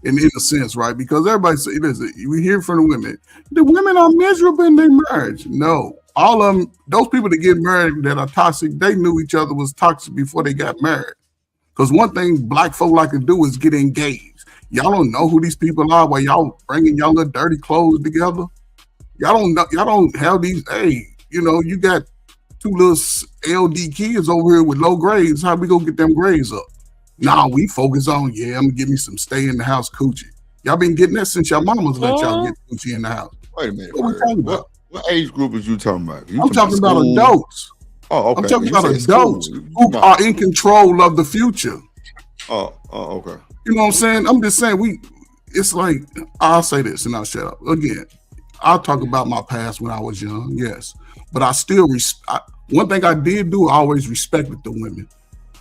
in a sense, right? Because everybody say, listen, we hear from the women. The women are miserable in their marriage. No. All of them, those people that get married that are toxic, they knew each other was toxic before they got married. Because one thing black folk like to do is get engaged. Y'all don't know who these people are while y'all bringing y'all little dirty clothes together. Y'all don't know. Y'all don't have these. Hey, you got two little LD kids over here with low grades. How we gonna get them grades up? Nah, we focus on, I'm gonna give me some stay in the house coochie. Y'all been getting that since your mamas let y'all get coochie in the house. Wait a minute. What we talking about? What age group is you talking about? I'm talking about adults. Oh, okay. I'm talking You about said adults school. who are in control of the future. Oh, okay. You know what I'm saying? I'm just saying it's like, I'll say this and I'll shut up. Again, I'll talk about my past when I was young, yes. But I still, one thing I did do, I always respected the women.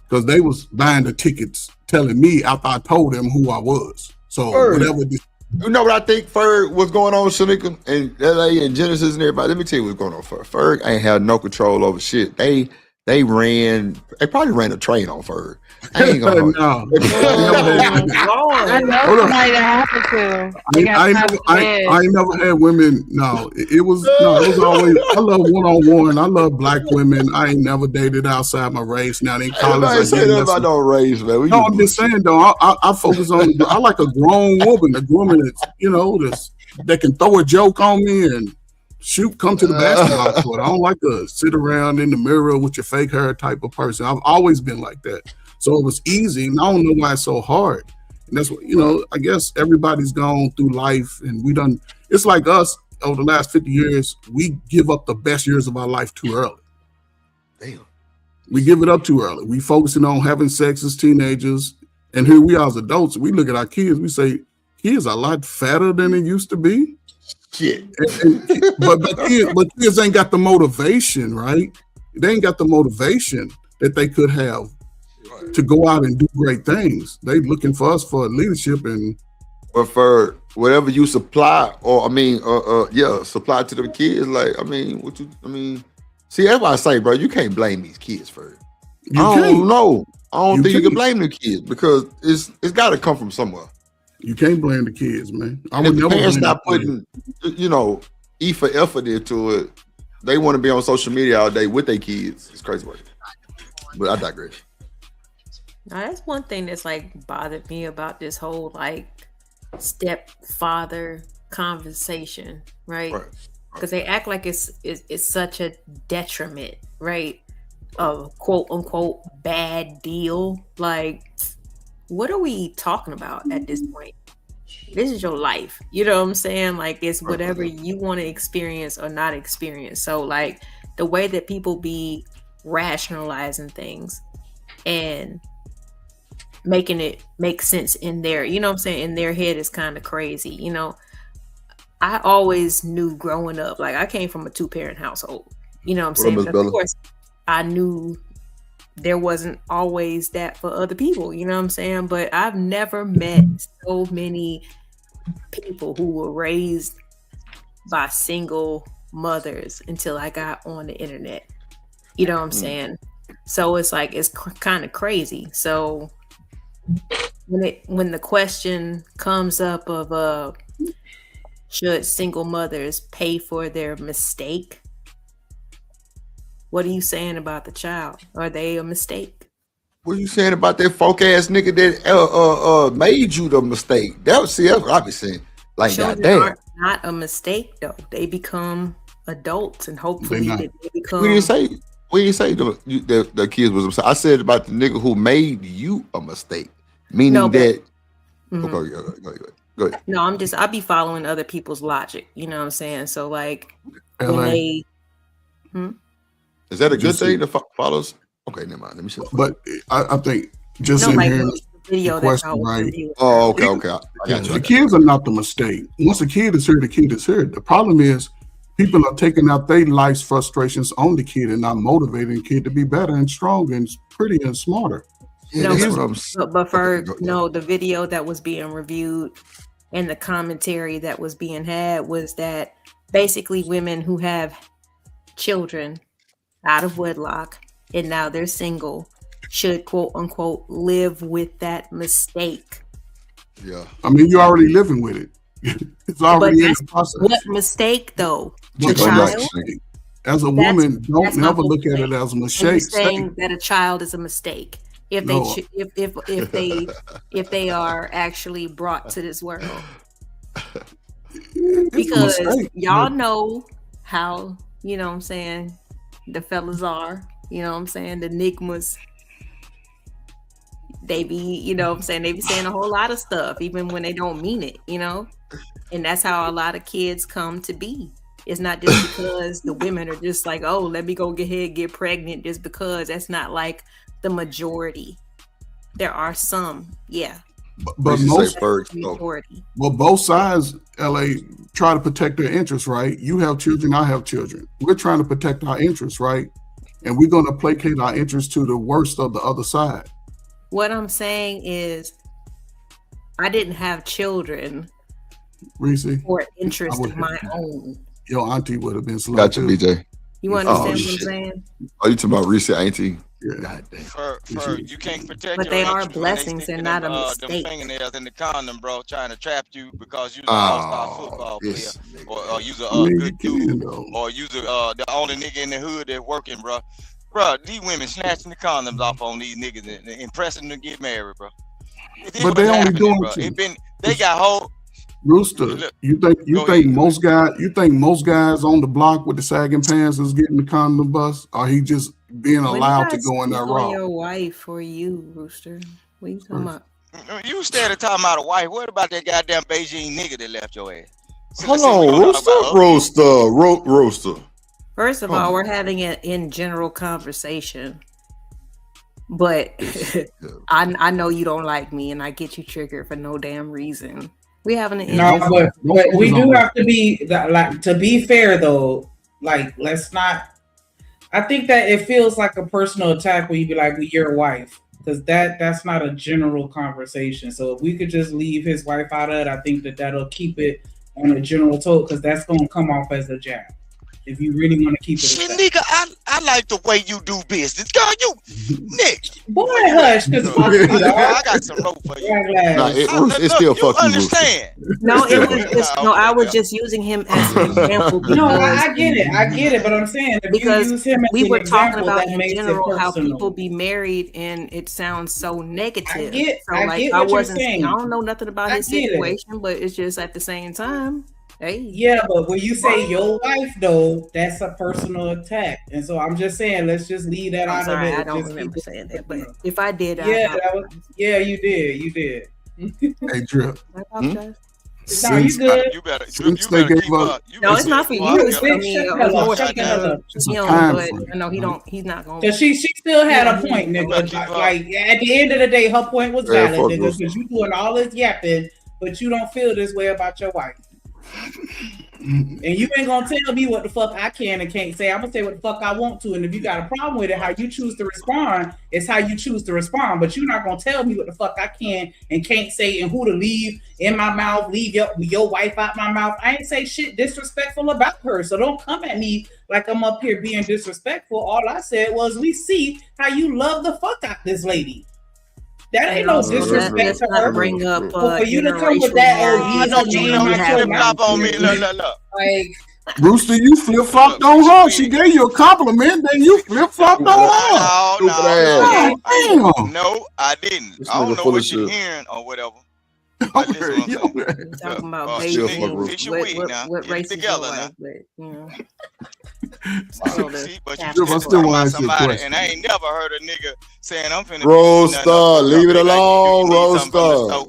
Because they was buying the tickets telling me after I told them who I was. So whatever. You know what I think Ferg was going on, Shanika, and LA and Genesis and everybody? Let me tell you what's going on. Ferg ain't had no control over shit. They probably ran a train on Ferg. I ain't gonna hold you. I know somebody that happened to. I ain't never had women. No, it was always. I love one-on-one. I love black women. I ain't never dated outside my race. Now in college, I say that about no race, man. No, I'm just saying though. I focus on. I like a grown woman, that's that can throw a joke on me and come to the basketball court. I don't like to sit around in the mirror with your fake hair type of person. I've always been like that. So it was easy, and I don't know why it's so hard. And that's what, I guess everybody's gone through life, and it's like us over the last 50 years, we give up the best years of our life too early. Damn. We give it up too early. We focusing on having sex as teenagers, and here we are as adults. We look at our kids, we say, kids are a lot fatter than they used to be. Shit. But kids ain't got the motivation, right? They ain't got the motivation that they could have to go out and do great things. They looking for us for leadership or for whatever you supply, supply to the kids. See, that's why I say, bro, you can't blame these kids for it. I don't think you can blame the kids because it's got to come from somewhere. You can't blame the kids, man. I would never. Parents not putting, E for effort into it. They want to be on social media all day with their kids. It's crazy work. But I digress. Now that's one thing that's bothered me about this whole stepfather conversation, right? because they act like it's such a detriment, right? Of quote unquote bad deal. Like, what are we talking about at this point? This is your life. You know what I'm saying? Like, it's whatever you want to experience or not experience. So, like, the way that people be rationalizing things and making it make sense in their, you know what I'm saying, in their head is kind of crazy. You know, I always knew growing up, like, I came from a 2-parent household. You know what I'm saying? But of course, I knew there wasn't always that for other people, you know what I'm saying? But I've never met so many people who were raised by single mothers until I got on the internet. You know what I'm saying? So it's like, it's kind of crazy. So when the question comes up of should single mothers pay for their mistake? What are you saying about the child? Are they a mistake? What are you saying about that folk ass nigga that made you the mistake? That's what I be saying. Like, children goddamn, are not a mistake though. They become adults, and hopefully they become. We didn't say the kids was a mistake. I said about the nigga who made you a mistake, meaning that. Okay, go ahead. No, I be following other people's logic. You know what I'm saying? So like when they. Is that a good thing to follow? Okay, never mind. Let me see. But I think just in hearing the question, right? Oh, okay. I got you. The kids are not the mistake. Once a kid is here, the kid is here. The problem is people are taking out their life's frustrations on the kid and not motivating the kid to be better and stronger and pretty and smarter. Yeah, but the video that was being reviewed and the commentary that was being had was that basically women who have children out of wedlock and now they're single should quote unquote live with that mistake. Yeah, I mean, you're already living with it. It's already in the process. What mistake though? The child. As a woman, don't never look at it as a mistake. You're saying that a child is a mistake if they are actually brought to this world. Because y'all know how, you know what I'm saying, the fellas are, you know what I'm saying, the Nigmas, they be, you know what I'm saying, they be saying a whole lot of stuff even when they don't mean it, you know, and that's how a lot of kids come to be. It's not just because the women are just like, oh, let me go get pregnant just because. That's not like the majority. There are some, yeah. But both sides, LA, try to protect their interests, right? You have children, I have children. We're trying to protect our interests, right? And we're going to placate our interests to the worst of the other side. What I'm saying is, I didn't have children for an interest of my own. Your auntie would have been slow. Got you, BJ. You understand what I'm saying? Oh, you talking about Reese auntie? Yeah. God damn. You can't protect. But they are blessings and not a mistake. Them fingernails in the condom, bro, trying to trap you because you're an all-star football player, or you're a good dude, or you're the only nigga in the hood that's working, bro. Bro, these women snatching the condoms off on these niggas and impressing them to get married, bro. But they only doing it. They got whole. Rooster, you think most guys on the block with the sagging pants is getting the condom bus, or he just being allowed to go in that raw? Your wife or you, Rooster? What are you talking about? You started talking about a wife. What about that goddamn Beijing nigga that left your ass? Hold on, Rooster. First of all, we're having an in general conversation, but I know you don't like me, and I get you triggered for no damn reason. We having an but we do have to be like, to be fair though. Like, let's not. I think that it feels like a personal attack when you be like, well, "Your wife," because that's not a general conversation. So if we could just leave his wife out of it, I think that'll keep it on a general tone, because that's going to come off as a jab. If you really want to keep it. Nigga, I like the way you do business. Girl, you Nick. Boy, hush, because I got some rope for you. It's still fuck you. Understand? No, it was just I was just using him as an example. No, I get it, but I'm saying because you use him as we were example, talking about in general how people be married, and it sounds so negative. I get what you're saying. I don't know nothing about his situation, but it's just at the same time. Hey. Yeah, but when you say your wife, though, that's a personal attack, and so I'm just saying, let's just leave that I'm out sorry, of it. I don't Just remember keep saying that, but if I did, yeah, you did. Hey, Drip. I apologize. No, you good. You better Since they gave up, No, it's not for you. I mean, of course, Shut the hell up. It's a him, time but frame, I know he right? don't. He's not going. Cause she still had a point, nigga. Like at the end of the day, her point was Yeah, valid, fuck nigga. Rooster. Because you doing all this yapping, but you don't feel this way about your wife. And you ain't gonna tell me what the fuck I can and can't say. I'm gonna say what the fuck I want to. And if you got a problem with it, how you choose to respond is how you choose to respond. But you're not gonna tell me what the fuck I can and can't say and who to leave in my mouth, leave your wife out my mouth. I ain't say shit disrespectful about her. So don't come at me like I'm up here being disrespectful. All I said was we see how you love the fuck out this lady. That ain't no disrespect to her. Bring up For you to come with that, don't you know you flip flop on me? Look. Like, Rooster, you flip flopped on her. She gave you a compliment, then you flip flopped on her. No, I didn't. I don't know what you're hearing or whatever. But listen what I'm saying. Talking about Shanique, fix your wig now. what Get race it is your together now. wife? But you know. See, but you Drip, I still want to ask you a somebody, question. and I ain't never heard a nigga saying I'm finna Roaster, leave it alone, Roaster.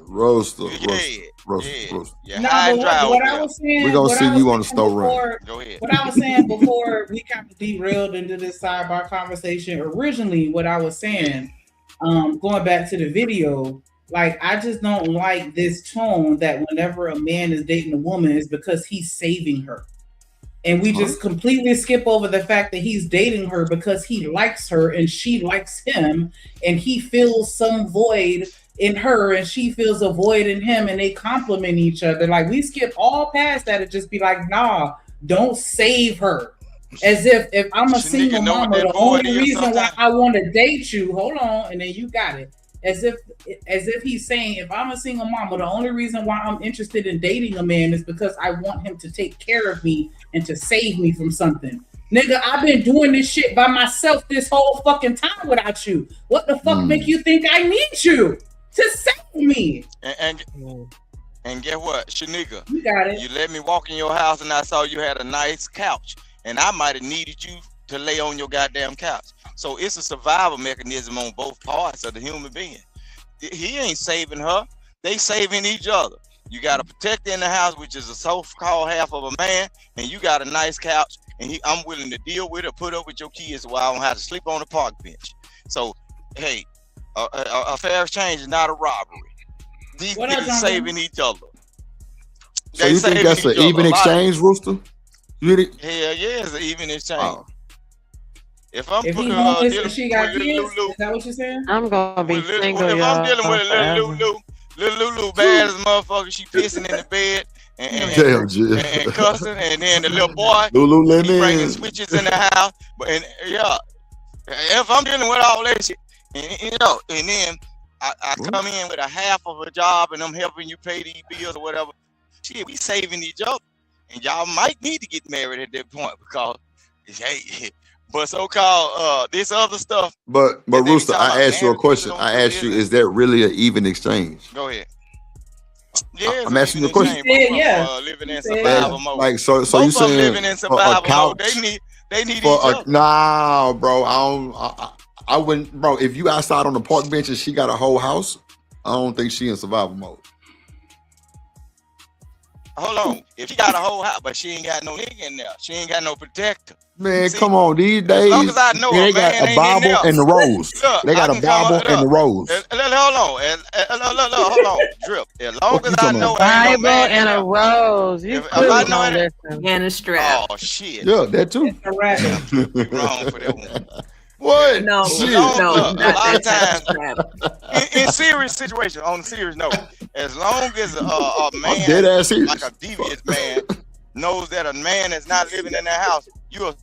Roaster. No, but what I was saying, We're gonna see you on the stove run. Go ahead. What I was saying before we kind of derailed into this sidebar conversation, originally what I was saying, going back to the video, like I just don't like this tone that whenever a man is dating a woman is because he's saving her. And we just completely skip over the fact that he's dating her because he likes her and she likes him, and he feels some void in her and she feels a void in him, and they complement each other. Like we skip all past that and just be like, nah, don't save her. As if I'm a single mama, the only reason why I want to date you, hold on, and then you got it. As if he's saying, if I'm a single mama, the only reason why I'm interested in dating a man is because I want him to take care of me and to save me from something. Nigga, I've been doing this shit by myself this whole fucking time without you. What the fuck make you think I need you to save me? And get what, Shanika? You got it. You let me walk in your house and I saw you had a nice couch, and I might have needed you to lay on your goddamn couch. So it's a survival mechanism on both parts of the human being. He ain't saving her. They saving each other. You got a protector in the house, which is a so-called half of a man, and you got a nice couch, and I'm willing to deal with it, put up with your kids while I don't have to sleep on the park bench. So, hey, a fair exchange is not a robbery. These niggas saving each other. So you think that's an even exchange, Rooster? Hell yeah, it's an even exchange. If I'm putting her she got kids, is that what you're saying? I'm gonna be single, if y'all. I'm dealing with a little Lulu, bad as a motherfucker, she pissing in the bed and cussing, and then the little boy, he bringing switches in the house. But if I'm dealing with all that shit, and then I come in with a half of a job and I'm helping you pay these bills or whatever, shit, we saving each other, and y'all might need to get married at that point because, hey. But so-called this other stuff. But Rooster, I asked you a question. I asked you, is that really an even exchange? Go ahead. Yeah, I'm asking you a question. Living in survival mode. Like so both you saying living in survival mode. They need each other. Nah, bro. I wouldn't, bro. If you outside on the park bench and she got a whole house, I don't think she in survival mode. Hold on. If she got a whole house, but she ain't got no nigga in there. She ain't got no protector. Man, come on. These days, as long as I know they got a Bible and the rose. They got a Bible and the rose. Hold on. Drip. As long as I know Bible and a rose. If I know it, and a strap. Oh shit. Yeah, that too. Wrong for that one. What? No, shit. A lot of times, in serious situations, on a serious note, as long as a man, like a devious man, knows that a man is not living in their house, you are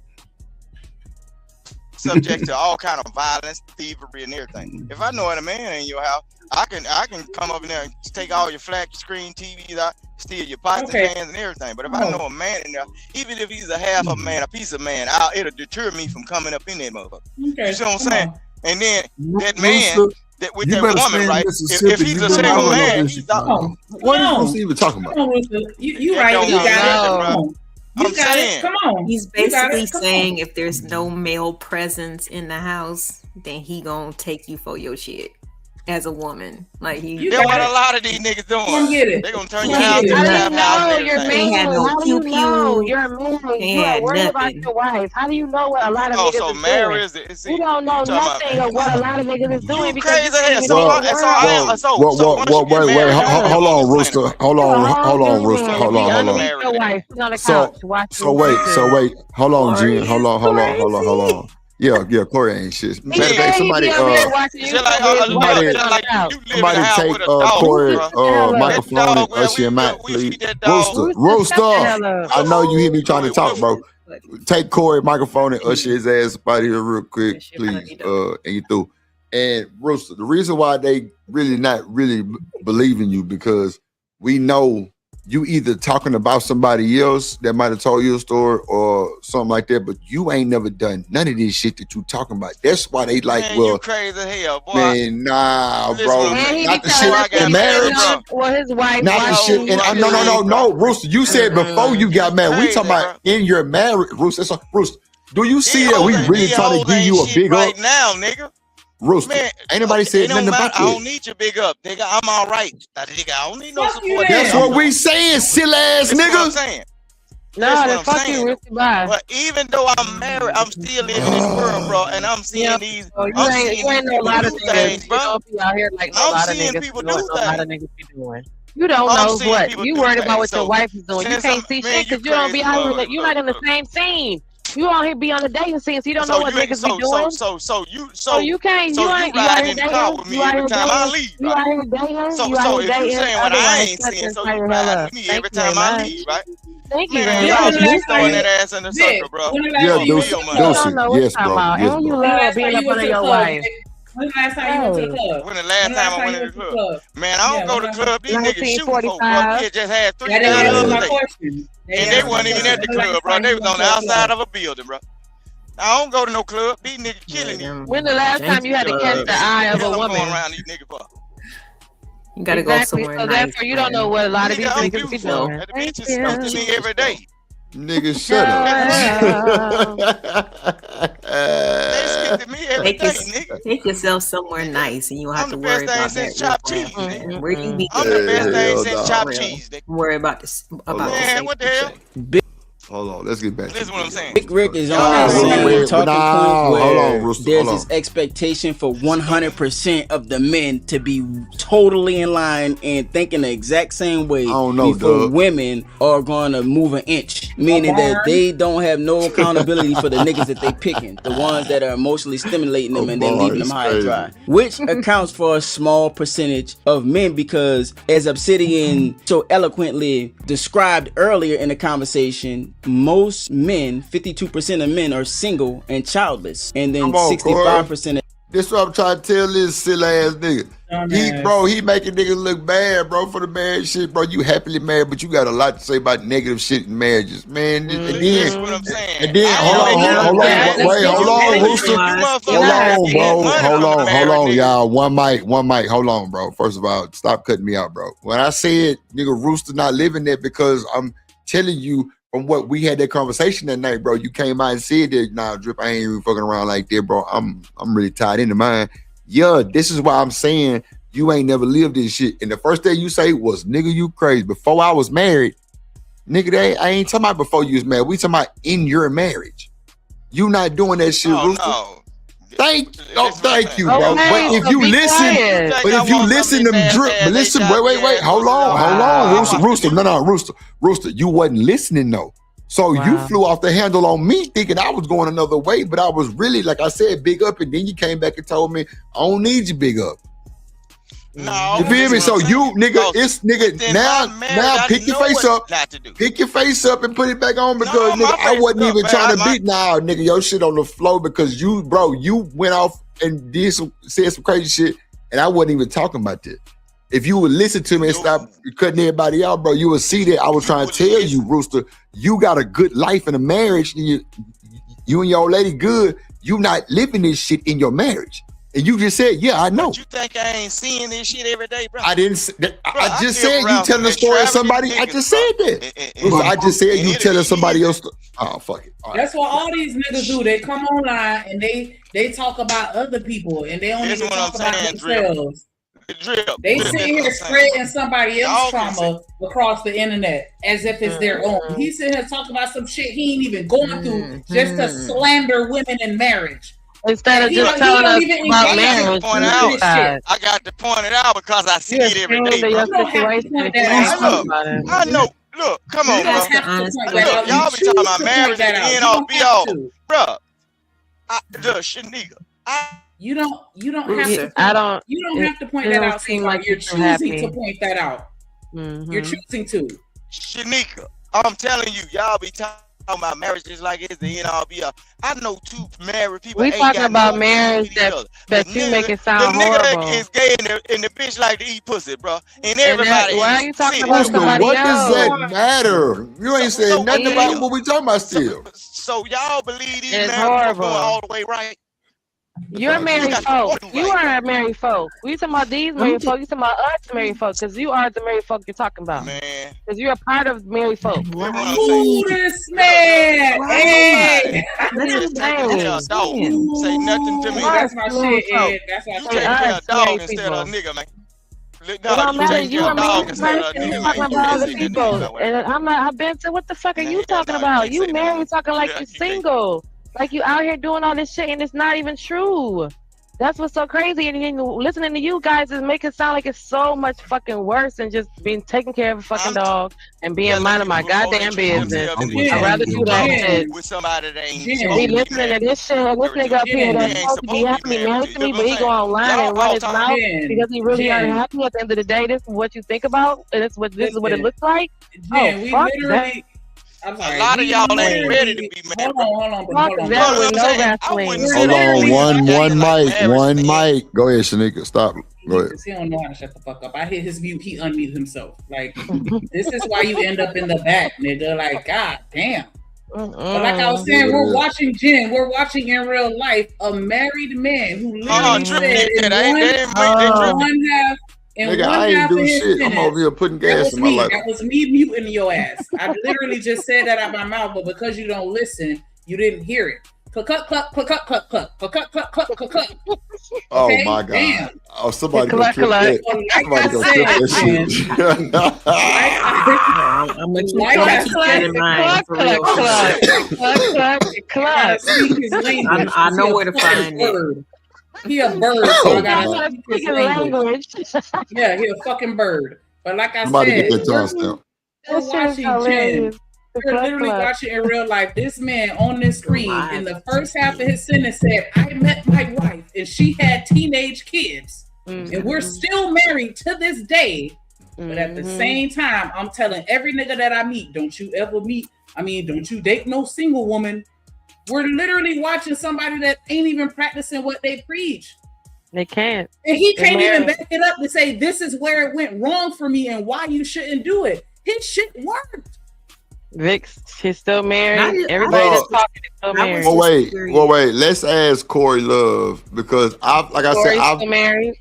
subject to all kind of violence, thievery, and everything. If I know that a man in your house, I can come up in there and take all your flat screen TVs out, steal your pots and pans and everything. But if I know a man in there, even if he's a half a man, a piece of man, it'll deter me from coming up in that motherfucker. You see what I'm saying? And then that man with that woman, right? If he's a single man, what is Rooster even talking about? You right? You got it. I'm saying, come on. He's basically saying if there's no male presence in the house, then he gonna take you for your shit as a woman. Like that's what a lot of these niggas doing. Come get it. They gonna turn your house into a How do you know house. you're married? How do you know you're married? You are worried about your wife. How do you know what a lot of niggas is doing? You don't know nothing of what a lot of niggas is doing because Wait, hold on, Rooster. Hold on, Rooster. Hold on. So wait. Hold on, Jen. Hold on. Yeah, Corey ain't shit. Matter of fact, somebody take Corey microphone and usher him out, please. Rooster. I know you hear me trying to talk, bro. Take Corey microphone and usher his ass up out here real quick, please. And you through. And Rooster, the reason why they really not really believing you because we know you either talking about somebody else that might have told you a story or something like that, but you ain't never done none of this shit that you talking about. That's why they like, man, well, you crazy as hell, boy. Man, nah, bro. Not the shit in marriage. Well, his wife. Not the shit. And no, Rooster. You said before you got married. We talking about in your marriage, Rooster. Rooster, do you see that we really trying to give you a big up right now, nigga? Rooster, man, ain't nobody said nothing about I this. don't need your big up, nigga. I'm all right. Nigga, I don't need no support. That's what we saying, silly ass niggas. What I'm saying. No, the fuck you, Ricky. Bye. But even though I'm married, I'm still living in the world, bro. And I'm seeing these. You ain't know a lot of things, bro. You don't be out here like a lot of niggas people doing. A lot of niggas be doing. You don't know what. You worried about what your wife is doing. You can't see shit because you don't be out here. You're not in the same scene. You on here be on the dating scene, so you don't know what niggas be doing. So you can't. You ain't riding in the car with me every time I leave. You out here dating. So if you saying what I ain't saying, so you ride with me every time I leave, right? Thank you, man. You throwing that ass in the circle, bro. Yeah, Deuce. Yes, bro. And you love being up under your wife. When the last time you went to the club? When the last time I went to the club? Man, I don't go to the club. These niggas shooting folks, bro. Kids just had 3 the other day. And they wasn't even at the club, bro. They was on the outside of a building, bro. I don't go to no club. These niggas killing you. When the last time you had to catch the eye of a woman? Around these niggas for? You gotta go somewhere so nice. Therefore, you don't know what a lot of these niggas be doing. The bitches stuff to me every day. Nigga, shut up. They skip to me every day, nigga. Take yourself somewhere nice, and you don't have to worry about that. Chopped cheese. Where you be? I'm the best thing since chopped cheese. Worry about this. Man, what the hell? Hold on, let's get back. This is what I'm saying. Big Rick is on that same talking point where Rooster, there's this expectation for 100% of the men to be totally in line and thinking the exact same way before women are going to move an inch, meaning that they don't have no accountability for the niggas that they picking, the ones that are emotionally stimulating them and then leaving them high and dry, which accounts for a small percentage of men because, as Obsidian so eloquently described earlier in the conversation, most men, 52% of men are single and childless, and then 65%. This is what I'm trying to tell this silly ass nigga. He making niggas look bad, bro, for the marriage shit, bro. You happily married, but you got a lot to say about negative shit in marriages, man. That's what I'm saying. And then hold on, Rooster. Hold on, y'all. One mic. Hold on, bro. First of all, stop cutting me out, bro. When I said nigga Rooster not living there, because I'm telling you. From what we had that conversation that night, bro, you came out and said that, nah, Drip, I ain't even fucking around like that, bro. I'm really tied into mine. Yeah, this is why I'm saying you ain't never lived this shit. And the first thing you say was, nigga, you crazy. Before I was married, nigga, I ain't talking about before you was married. We talking about in your marriage. You not doing that shit, Rooster. No. Thank you, bro. But if you listen to Drip, but listen, wait, hold on, Rooster, no, Rooster, you wasn't listening though. So you flew off the handle on me thinking I was going another way, but I was really, like I said, big up, and then you came back and told me I don't need you big up. No, you feel me? So you now pick your face up. Pick your face up and put it back on because nigga, I wasn't even trying to beat nigga, your shit on the floor because you went off and said some crazy shit and I wasn't even talking about that. If you would listen to me and stop cutting everybody out, bro, you would see that I was trying to tell you, Rooster, you got a good life in a marriage and you and your old lady good. You not living this shit in your marriage. And you just said, yeah, I know. But you think I ain't seeing this shit every day, bro? I didn't. I just live said you around telling the some story of extravagant somebody. I niggas, just bro. said that. Listen, I just said you telling somebody else. Oh, fuck it. All right. That's what all these niggas do. They come online and they talk about other people and they don't even talk about themselves. They sit here spreading somebody else's trauma across the internet as if it's their own. He sit here talking about some shit he ain't even going through just to slander women in marriage. Instead of just telling us about marriage, I got to point it out because I see it every day, bro. I know. Look, come on, bro. Look, y'all be talking about marriage and the end all be all, bro. Look, Shanika, you don't have to. I don't. You don't have to point that out. Like you're choosing to point that out. You're choosing to. Shanika, I'm telling you, y'all be talking about marriages like it's the end all be all. I know 2 married people. We talking about marriage that you make it sound horrible. The nigga is gay and the bitch like to eat pussy, bro. And everybody. Why are you talking about somebody what else? Does that matter? You ain't saying nothing about what we talking about still. So y'all believe these it's married horrible. going all the way right? You're married folk. You are a married folk. We talking about these married folk. You talking about us married folk because you are the married folk you're talking about. Man, because you're a part of married folk. Ooh, this man! Hey, say nothing to me. That's my shit, Ed. That's my shit. You take care of dog instead of a nigga, man. It don't matter. You a married person. You talking about other people, and I'm not. I've been to. What the fuck are you talking about? You married talking like you're single. Like you out here doing all this shit and it's not even true. That's what's so crazy. And then listening to you guys is making it sound like it's so much fucking worse than just being taking care of a fucking dog and being minding my goddamn business. I'd rather do that shit. With somebody that ain't be listening to this shit. This nigga up here that's supposed to be happy married to me, but he go online and run his mouth because he really unhappy. At the end of the day, this is what you think about, and this is what it looks like. We literally. I'm sorry. A lot of y'all ain't ready to be married. Hold on. One mic. Go ahead, Shanika. Stop. Go ahead. He don't know how to shut the fuck up. I hit his mute. He unmuted himself. Like, this is why you end up in the back, nigga. Like, god damn. But like I was saying, we're watching Jen. We're watching in real life a married man who literally said in one half. And nigga, I ain't do shit. I'm over here putting gas in my life. That was me muting your ass. I literally just said that out my mouth, but because you don't listen, you didn't hear it. Cluck, cluck, cluck, cluck, cluck, cluck, cluck, cluck, cluck, cluck, cluck, cluck. Oh my god! Damn. Oh, somebody go clip that. Somebody go clip that shit. I'm gonna keep that in mind for real. I know where to find it. He a bird, so I gotta speak his language. Yeah, he a fucking bird. But like I said, we're watching Jen. We're literally watching in real life. This man on this screen in the first half of his sentence said, "I met my wife and she had teenage kids, and we're still married to this day." But at the same time, I'm telling every nigga that I meet, don't you date no single woman. We're literally watching somebody that ain't even practicing what they preach. They can't. And he can't even back it up to say, this is where it went wrong for me and why you shouldn't do it. His shit worked. Vix, she's still married. Everybody that's talking is still married. Well, wait. Let's ask Corey Love because Corey's still married.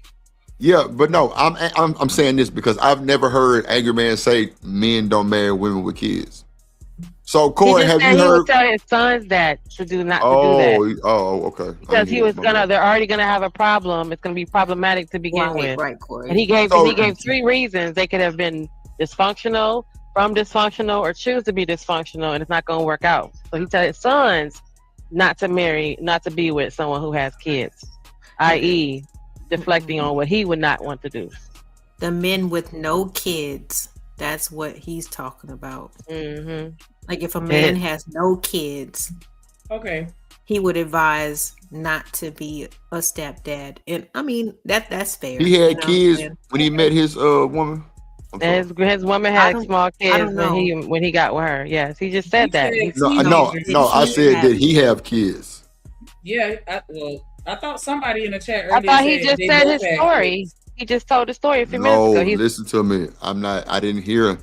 Yeah, but no, I'm saying this because I've never heard angry man say men don't marry women with kids. So Corey, have you heard? He would tell his sons that to do not to do that. Oh, okay. Because they're already gonna have a problem. It's gonna be problematic to begin with. Right, Corey. And he gave 3 reasons they could have been dysfunctional, from dysfunctional, or choose to be dysfunctional, and it's not gonna work out. So he tells his sons not to marry, not to be with someone who has kids, i.e., deflecting on what he would not want to do. The men with no kids. That's what he's talking about. Like if a man has no kids, okay, he would advise not to be a stepdad. And I mean that's fair. He had kids when he met his woman. His woman had small kids when he got with her. Yes, he just said that. No, I said did he have kids? Yeah, I thought somebody in the chat earlier. I thought he just said his story. He just told the story a few minutes ago. Listen to me. I didn't hear.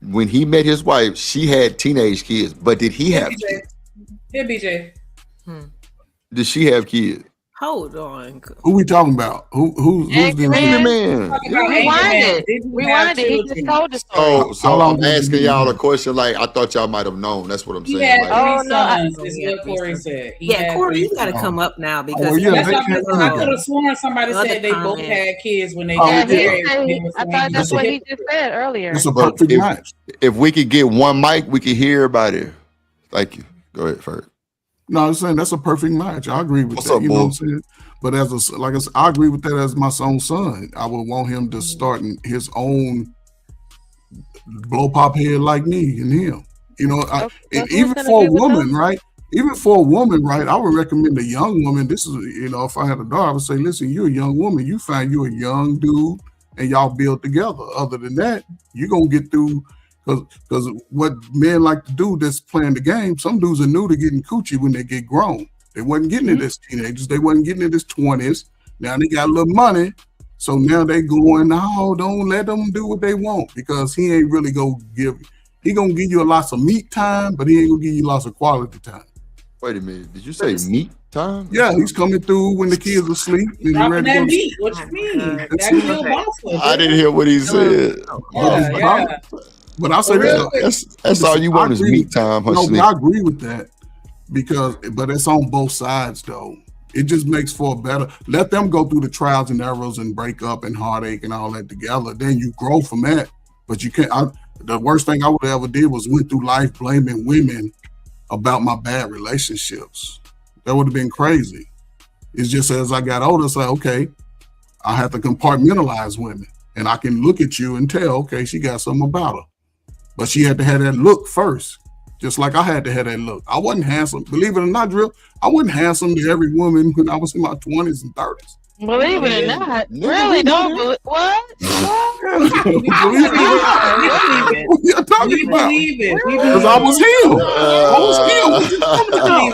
When he met his wife, she had teenage kids, but did he have kids? Here, BJ. Did she have kids? Hold on. Who we talking about? Who's Angry the Man. man? Rewind it. He just told the story. So I'm asking y'all a question. Like I thought y'all might have known. That's what I'm He saying. had Like, three sons, is what Corey said. He Yeah, had Corey, three you got to sons. come up now because well, yeah, That's they what can't I do could have that. sworn somebody Other said they both comment. had kids when they Oh, got yeah. married. I thought that's what he just said earlier. It's a but perfect match. if we could get one mic, we could hear about it. Thank you. Go ahead, Ferg. No, I'm saying that's a perfect match. I agree with What's that. up, You know bull? what I'm saying? But like I said, I agree with that as my own son. I would want him to start his own blow pop head like me and him. You know, even for a woman, right? Even for a woman, right? I would recommend a young woman. This is, you know, if I had a daughter, I would say, listen, you're a young woman. You find you a young dude and y'all build together. Other than that, you're going to get through, because what men like to do that's playing the game, some dudes are new to getting coochie when they get grown. They wasn't getting it as teenagers. They wasn't getting it as 20s. Now they got a little money. So now they going, no, don't let them do what they want, because he ain't really going to give you lots of meat time, but he ain't going to give you lots of quality time. Wait a minute. Did you say meat time? Yeah, he's coming through when the kids are asleep. And Dropping ready to that go. meat. What you mean? That's Bill Boswell. I didn't hear what he said. But I say That's all you want is meat time. No, but I agree with that, but it's on both sides though. It just makes for a better. Let them go through the trials and errors and break up and heartache and all that together. Then you grow from that. But you can't. The worst thing I would have ever did was went through life blaming women about my bad relationships. That would have been crazy. It's just as I got older, it's like, okay, I have to compartmentalize women, and I can look at you and tell, okay, she got something about her. But she had to have that look first, just like I had to have that look. I wasn't handsome. Believe it or not, Drill, I wasn't handsome to every woman when I was in my 20s and 30s. Believe it or not, really don't believe what? What are you talking about? Because I was him.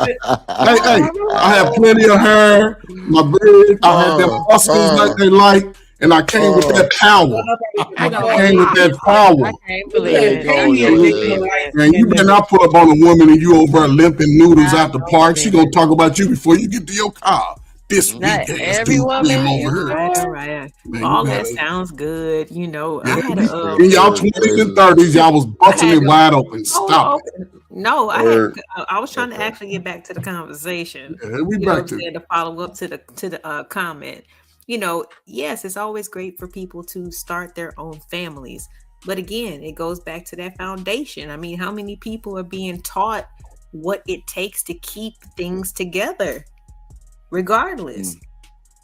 Hey, I had plenty of hair, my beard, I had them muscles like they like, and I came with that power. I came with that power. Man, you better not put up on a woman and you over there limping noodles out the park. She gonna talk about you before you get to your car. This weak ass dude over here. Right. Man, all that sounds good, you know. I had in y'all 20s and 30s, y'all was busting it wide open. Stop it. No, I was trying to actually get back to the conversation. Yeah, we you back know to to follow up to the comment. You know, yes, it's always great for people to start their own families, but again, it goes back to that foundation. I mean, how many people are being taught what it takes to keep things together, regardless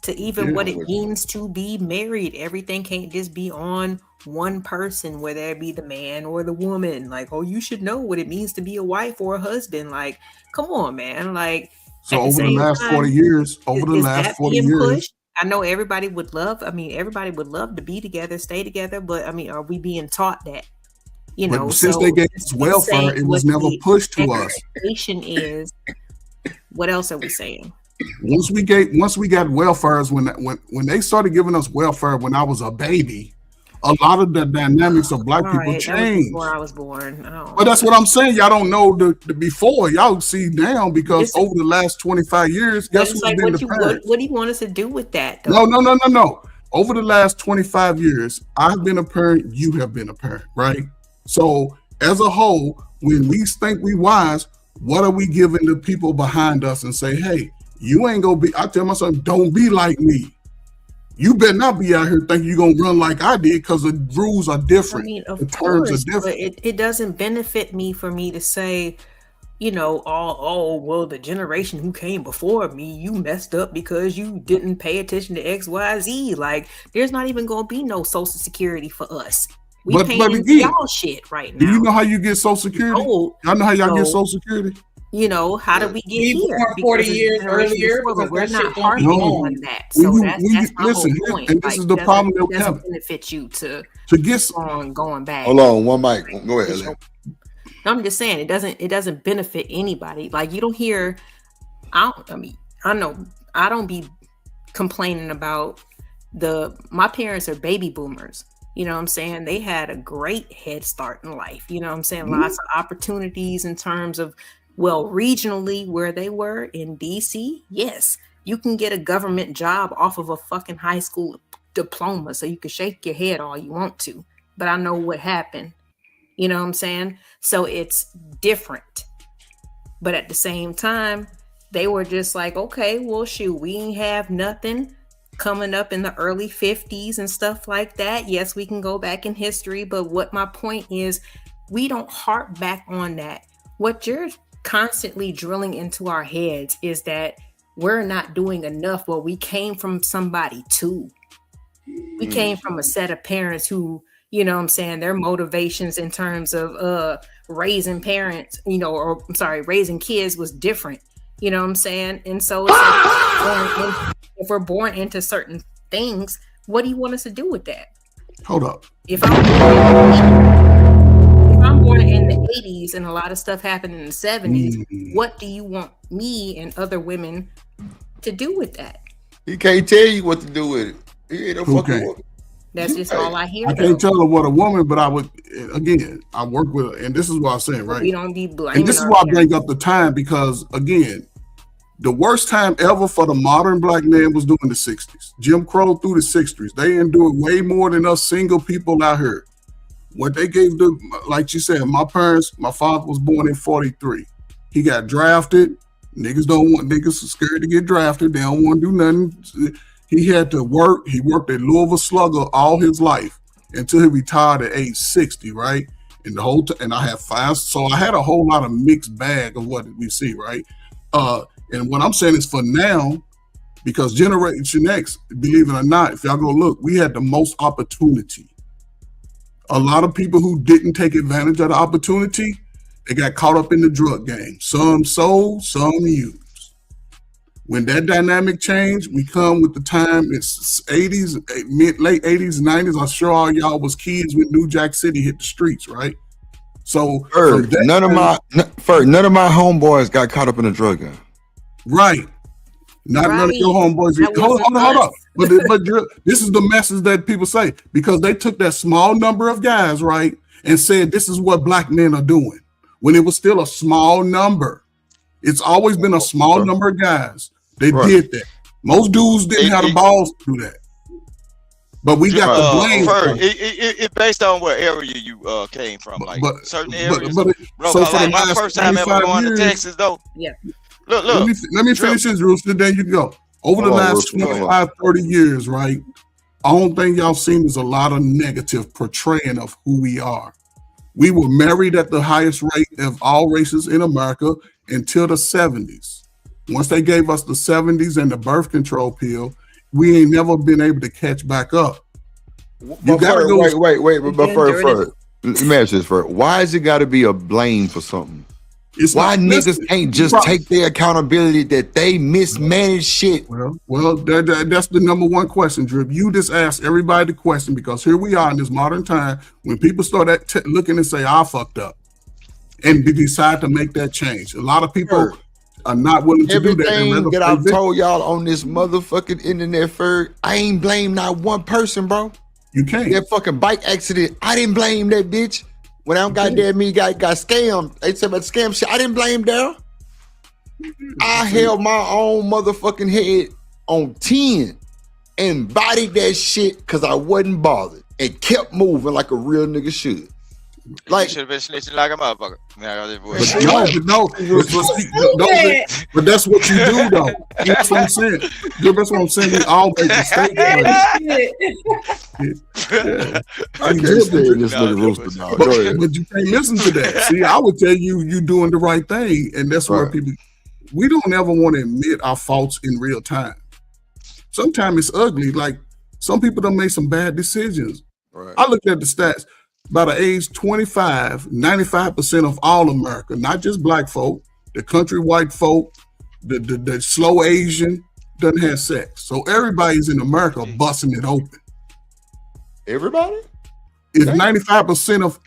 to even what it means to be married? Everything can't just be on one person, whether it be the man or the woman. Like, oh, you should know what it means to be a wife or a husband. Like, come on, man. Like, so over the last 40 years, pushed? I know everybody would love to be together, stay together, but I mean, are we being taught that? You know, since they gave us welfare, it was never pushed to us. Is what else are we saying? Once we got welfare, when they started giving us welfare when I was a baby, a lot of the dynamics of black people changed. That was before I was born. But that's what I'm saying. Y'all don't know the before. Y'all see now, because over the last 25 years, guess who's been the parent? What do you want us to do with that, though? No. Over the last 25 years, I've been a parent. You have been a parent, right? So as a whole, when we think we wise, what are we giving the people behind us and say, hey, you ain't gonna be, I tell my son, don't be like me. You better not be out here thinking you're gonna run like I did, because the rules are different. I mean, of the terms course, are different. But it doesn't benefit me for me to say, you know, well, the generation who came before me, you messed up because you didn't pay attention to X, Y, Z. Like, there's not even gonna be no Social Security for us. We paying into y'all shit right now. Do you know how you get Social Security? Y'all know how y'all get Social Security? You know, how did we get here? 40 years earlier, but we're not harping on that. So that's my whole point. And this is the problem that we have. It doesn't benefit you to get going back. Hold on, one mic. Go ahead. I'm just saying it doesn't benefit anybody. Like, you don't hear. I don't be complaining about my parents are baby boomers. You know what I'm saying? They had a great head start in life. You know what I'm saying? Lots of opportunities in terms of, well, regionally where they were in DC. Yes, You can get a government job off of a fucking high school diploma, so you can shake your head all you want to. But I know what happened. You know what I'm saying? So it's different. But at the same time, they were just like, okay, well, shoot, we ain't have nothing coming up in the early 50s and stuff like that. Yes, we can go back in history, but what my point is, we don't harp back on that. What you're constantly drilling into our heads is that we're not doing enough. Well, we came from somebody too. We came from a set of parents who, you know what I'm saying, their motivations in terms of raising parents, you know, or I'm sorry, raising kids was different. You know what I'm saying? And so it's like, if we're born into certain things, what do you want us to do with that? Hold up. If I'm born in the 80s and a lot of stuff happened in the 70s, what do you want me and other women to do with that? He can't tell you what to do with it. He ain't no fucking woman. That's just all I hear. I can't tell her what a woman, but I would, again, I work with her, and this is what I'm saying, right? We don't be blaming. And this is why I bring up the time, because, again, the worst time ever for the modern black man was during the 60s. Jim Crow through the 60s. They endured way more than us single people out here. What they gave the, like you said, my parents, my father was born in 43. He got drafted. Niggas are scared to get drafted. They don't want to do nothing. He had to work. He worked at Louisville Slugger all his life until he retired at age 60, right? And the whole and I have 5, so I had a whole lot of mixed bag of what we see, right? And what I'm saying is for now, because Generation X, believe it or not, if y'all go look, we had the most opportunity. A lot of people who didn't take advantage of the opportunity, they got caught up in the drug game. Some sold, some used. When that dynamic changed, we come with the time, it's 80s, late 80s, 90s. I'm sure all y'all was kids when New Jack City hit the streets, right? So none of my homeboys got caught up in a drug game. Right. None of your homeboys. Hold up. But this is the message that people say, because they took that small number of guys, right, and said this is what black men are doing, when it was still a small number. It's always been a small number of guys. They did that. Most dudes didn't have the balls to do that. But we got the blame. It based on what area you came from, like certain areas. So for my first time ever going to Texas, though. Yeah. Look. Let me finish this, Rooster, then you can go. Over the last 25, 30 years, right? I don't think y'all seen is a lot of negative portraying of who we are. We were married at the highest rate of all races in America until the 70s. Once they gave us the 70s and the birth control pill, we ain't never been able to catch back up. You gotta go. Wait. But first, let me ask this first. Why is it got to be a blame for something? Why niggas can't just take their accountability that they mismanaged shit? Well, that's the number one question, Drip. You just asked everybody the question, because here we are in this modern time when people start looking and say, I fucked up, and they decide to make that change. A lot of people are not willing to do that. Everything that I've told y'all on this motherfucking internet, I ain't blame not one person, bro. You can't. That fucking bike accident, I didn't blame that bitch. When I goddamn me got scammed, they said about scam shit, I didn't blame Daryl. I held my own motherfucking head on 10 and bodied that shit because I wasn't bothered and kept moving like a real nigga should. Like, should have been snitching like a motherfucker. But that's what you do, though. That's what I'm saying. That's what I'm saying. We all make mistakes. But you can't listen to that. See, I would tell you doing the right thing, and that's where people. We don't ever want to admit our faults in real time. Sometimes it's ugly. Like, some people done made some bad decisions. I looked at the stats. By the age 25, 95% of all America, not just black folk, the country white folk, the slow Asian, doesn't have sex. So everybody's in America busting it open. Everybody? It's 95% of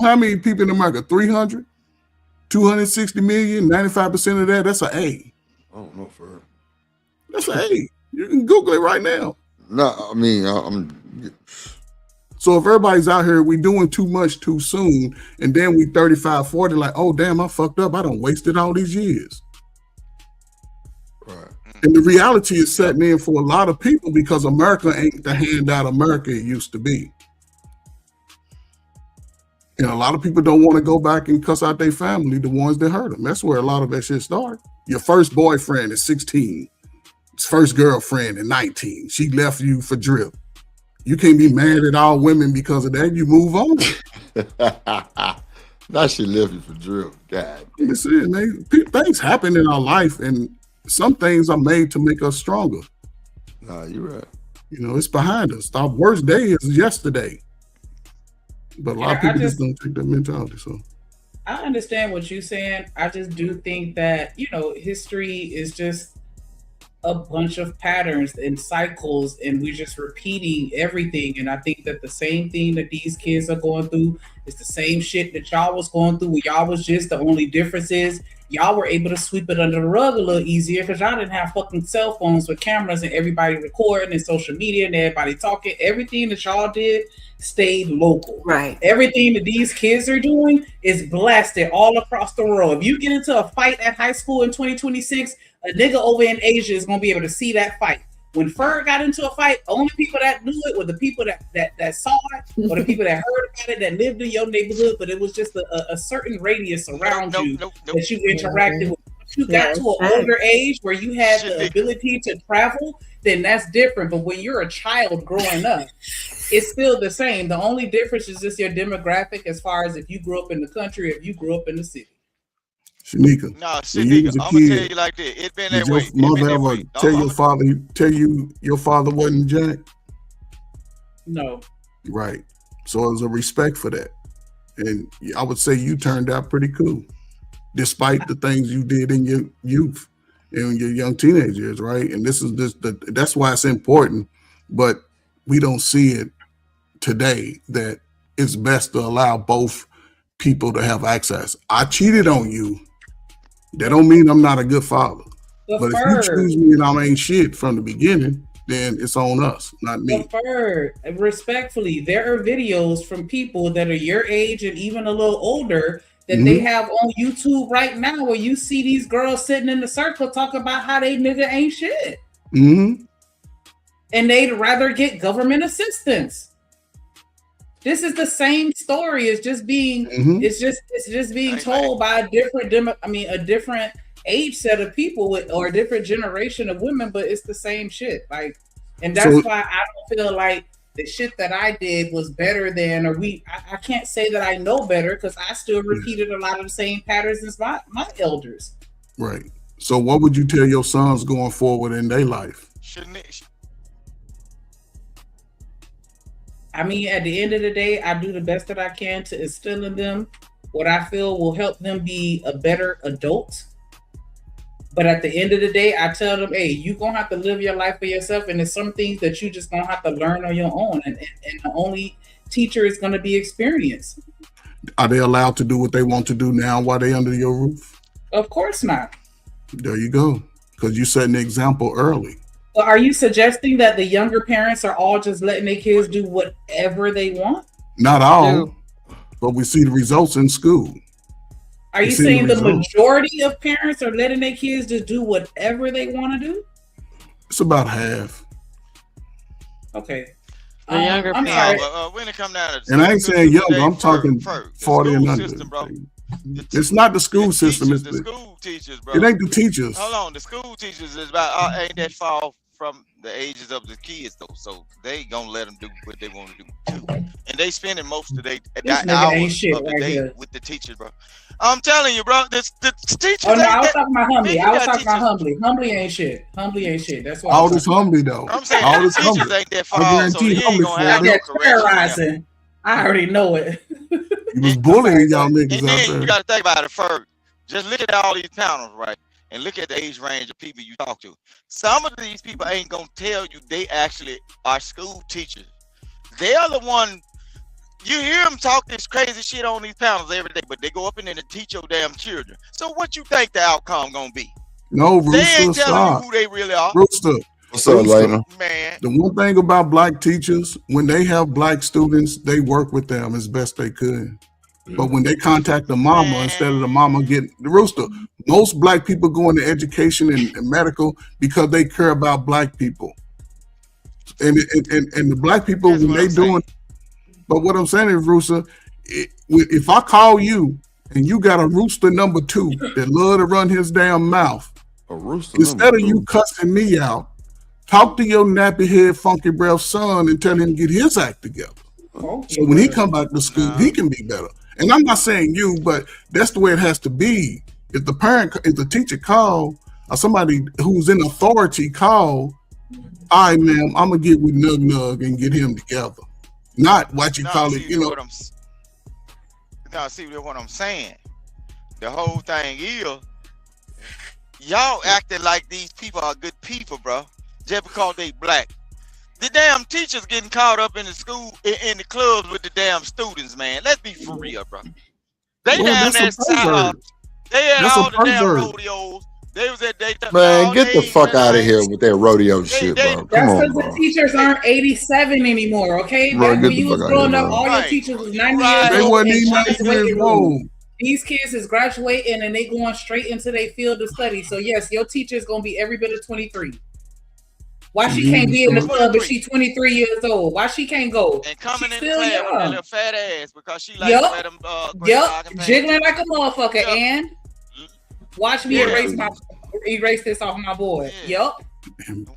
how many people in America? 300? 260 million? 95% of that's an A. I don't know for real. That's an A. You can Google it right now. No, I mean, So if everybody's out here, we doing too much too soon, and then we 35, 40, like, oh, damn, I fucked up. I done wasted all these years. Right. And the reality is setting in for a lot of people because America ain't the handout America it used to be. And a lot of people don't want to go back and cuss out their family, the ones that hurt them. That's where a lot of that shit started. Your first boyfriend is 16. His first girlfriend is 19. She left you for drip. You can't be mad at all women because of that. You move on. Now she left you for drip. God. Listen, things happen in our life, and some things are made to make us stronger. Nah, you're right. You know, it's behind us. Our worst day is yesterday. But a lot of people just don't take that mentality. So I understand what you're saying. I just do think that, you know, history is just a bunch of patterns and cycles, and we're just repeating everything. And I think that the same thing that these kids are going through is the same shit that y'all was going through when y'all was just, the only difference is y'all were able to sweep it under the rug a little easier because y'all didn't have fucking cell phones with cameras and everybody recording and social media and everybody talking. Everything that y'all did stayed local. Right. Everything that these kids are doing is blasted all across the world. If you get into a fight at high school in 2026, a nigga over in Asia is gonna be able to see that fight. When Ferg got into a fight, only people that knew it were the people that saw it, or the people that heard about it, that lived in your neighborhood. But it was just a certain radius around you that you interacted with. If you got to an older age where you had the ability to travel, then that's different. But when you're a child growing up, it's still the same. The only difference is just your demographic, as far as if you grew up in the country or if you grew up in the city. Shanika, when you was a kid, I'm gonna tell you like this. It been that way. Did your mother ever tell you your father wasn't Jack? No. Right. So it was a respect for that. And I would say you turned out pretty cool, despite the things you did in your youth and your young teenage years, right? And that's why it's important, but we don't see it today that it's best to allow both people to have access. I cheated on you. That don't mean I'm not a good father. But if you choose me and I ain't shit from the beginning, then it's on us, not me. Respectfully, there are videos from people that are your age and even a little older that they have on YouTube right now where you see these girls sitting in the circle talking about how they nigga ain't shit. Mm-hmm. And they'd rather get government assistance. This is the same story. It's just being it's just being told by a different age set of people or a different generation of women, but it's the same shit. Like, and that's why I don't feel like the shit that I did was better than, or I can't say that I know better because I still repeated a lot of the same patterns as my elders. Right. So what would you tell your sons going forward in their life? I mean, at the end of the day, I do the best that I can to instill in them what I feel will help them be a better adult. But at the end of the day, I tell them, hey, you're going to have to live your life for yourself. And there's some things that you just going to have to learn on your own. And the only teacher is going to be experience. Are they allowed to do what they want to do now while they're under your roof? Of course not. There you go. Because you set an example early. Well, are you suggesting that the younger parents are all just letting their kids do whatever they want? Not all, but we see the results in school. Are you saying the majority of parents are letting their kids just do whatever they want to do? It's about half. Okay. The younger parents. When it come down to and I ain't saying younger, I'm talking 40 and under. It's not the school system. It's the school teachers, bro. It ain't the teachers. Hold on, the school teachers is about ain't that far from the ages of the kids though, so they gonna let them do what they want to do too, and they spending most of their hours of the day with the teachers, bro. I'm telling you, bro, the teachers. Oh no, I was talking about Humbly. I was talking about Humbly. Humbly ain't shit. Humbly ain't shit. That's what all this Humbly though. I'm saying all this teachers ain't that far, so he ain't gonna have no correction. I already know it. He was bullying y'all niggas and out then there. You got to think about it first. Just look at all these panels, right? And look at the age range of people you talk to. Some of these people ain't gonna tell you they actually are school teachers. They are the one. You hear them talk this crazy shit on these panels every day, but they go up in there to teach your damn children. So what you think the outcome gonna be? No, Rooster, they ain't telling stop. you who they really are. Rooster. What's up, Lena? Man. The one thing about black teachers, when they have black students, they work with them as best they could. But when they contact the mama instead of the mama getting the rooster, most black people go into education and medical because they care about black people. And the black people, when they doing, but what I'm saying is, Rooster, if I call you and you got a rooster number 2 that love to run his damn mouth, a rooster instead of you cussing me out, talk to your nappy head, funky breath son and tell him to get his act together. So when he come back to school, he can be better. And I'm not saying you, but that's the way it has to be. If the teacher call or somebody who's in authority call, all right, ma'am, I'm gonna get with Nug Nug and get him together. Not what you call it, you know. Now, see what I'm saying. The whole thing is, y'all acting like these people are good people, bro, just because they black. The damn teachers getting caught up in the school, in the clubs with the damn students, man. Let's be for real, bro. They down there south. They had all the damn rodeos. They was at man, get the fuck out of here with that rodeo shit, bro. Come on, bro. The teachers aren't 87 anymore, okay? Bro, Back when you was growing up, all your teachers was 90 years old. They wasn't even 90 years old. These kids is graduating and they going straight into their field of study. So yes, your teacher is gonna be every bit of 23. Why she can't be in the club if she's 23 years old? Why she can't go? And coming in the class with that little fat ass because she like let them jiggling like a motherfucker. And watch me erase this off my board. Yup.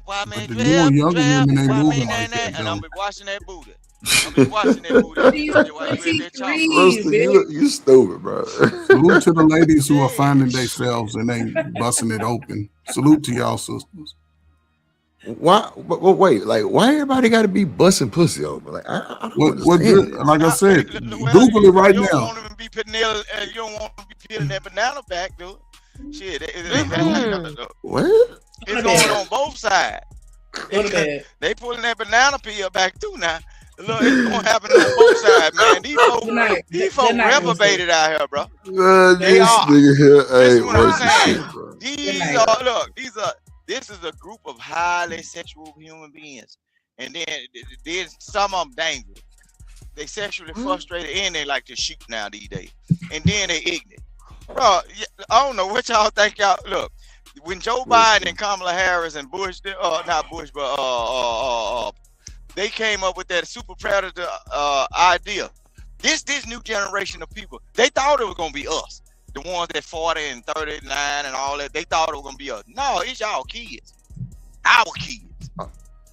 Why man? The more younger women ain't moving like that. And I'm be watching that booty. I'm be watching that booty. You stupid, bro. Salute to the ladies who are finding themselves and ain't busting it open. Salute to y'all sisters. Why? Wait, like why everybody got to be busting pussy open? Like I don't understand. Like I said, Google it right now. You don't want to be putting that banana back, dude. Shit, what? It's going on both sides. They pulling that banana peel back too now. Look, it's gonna happen on both sides, man. These folks reprobated out here, bro. They are. Nigga here ain't working shit, bro. This is a group of highly sexual human beings, and then some of them dangerous. They sexually frustrated and they like to shoot now these days, and then they ignorant. Bro, I don't know what y'all think. Y'all look when Joe Biden and Kamala Harris and Bush, not Bush, but they came up with that super predator idea. This new generation of people, they thought it was gonna be us. The ones that 40 and 39 and all that, they thought it was gonna be us. No, it's y'all kids, our kids.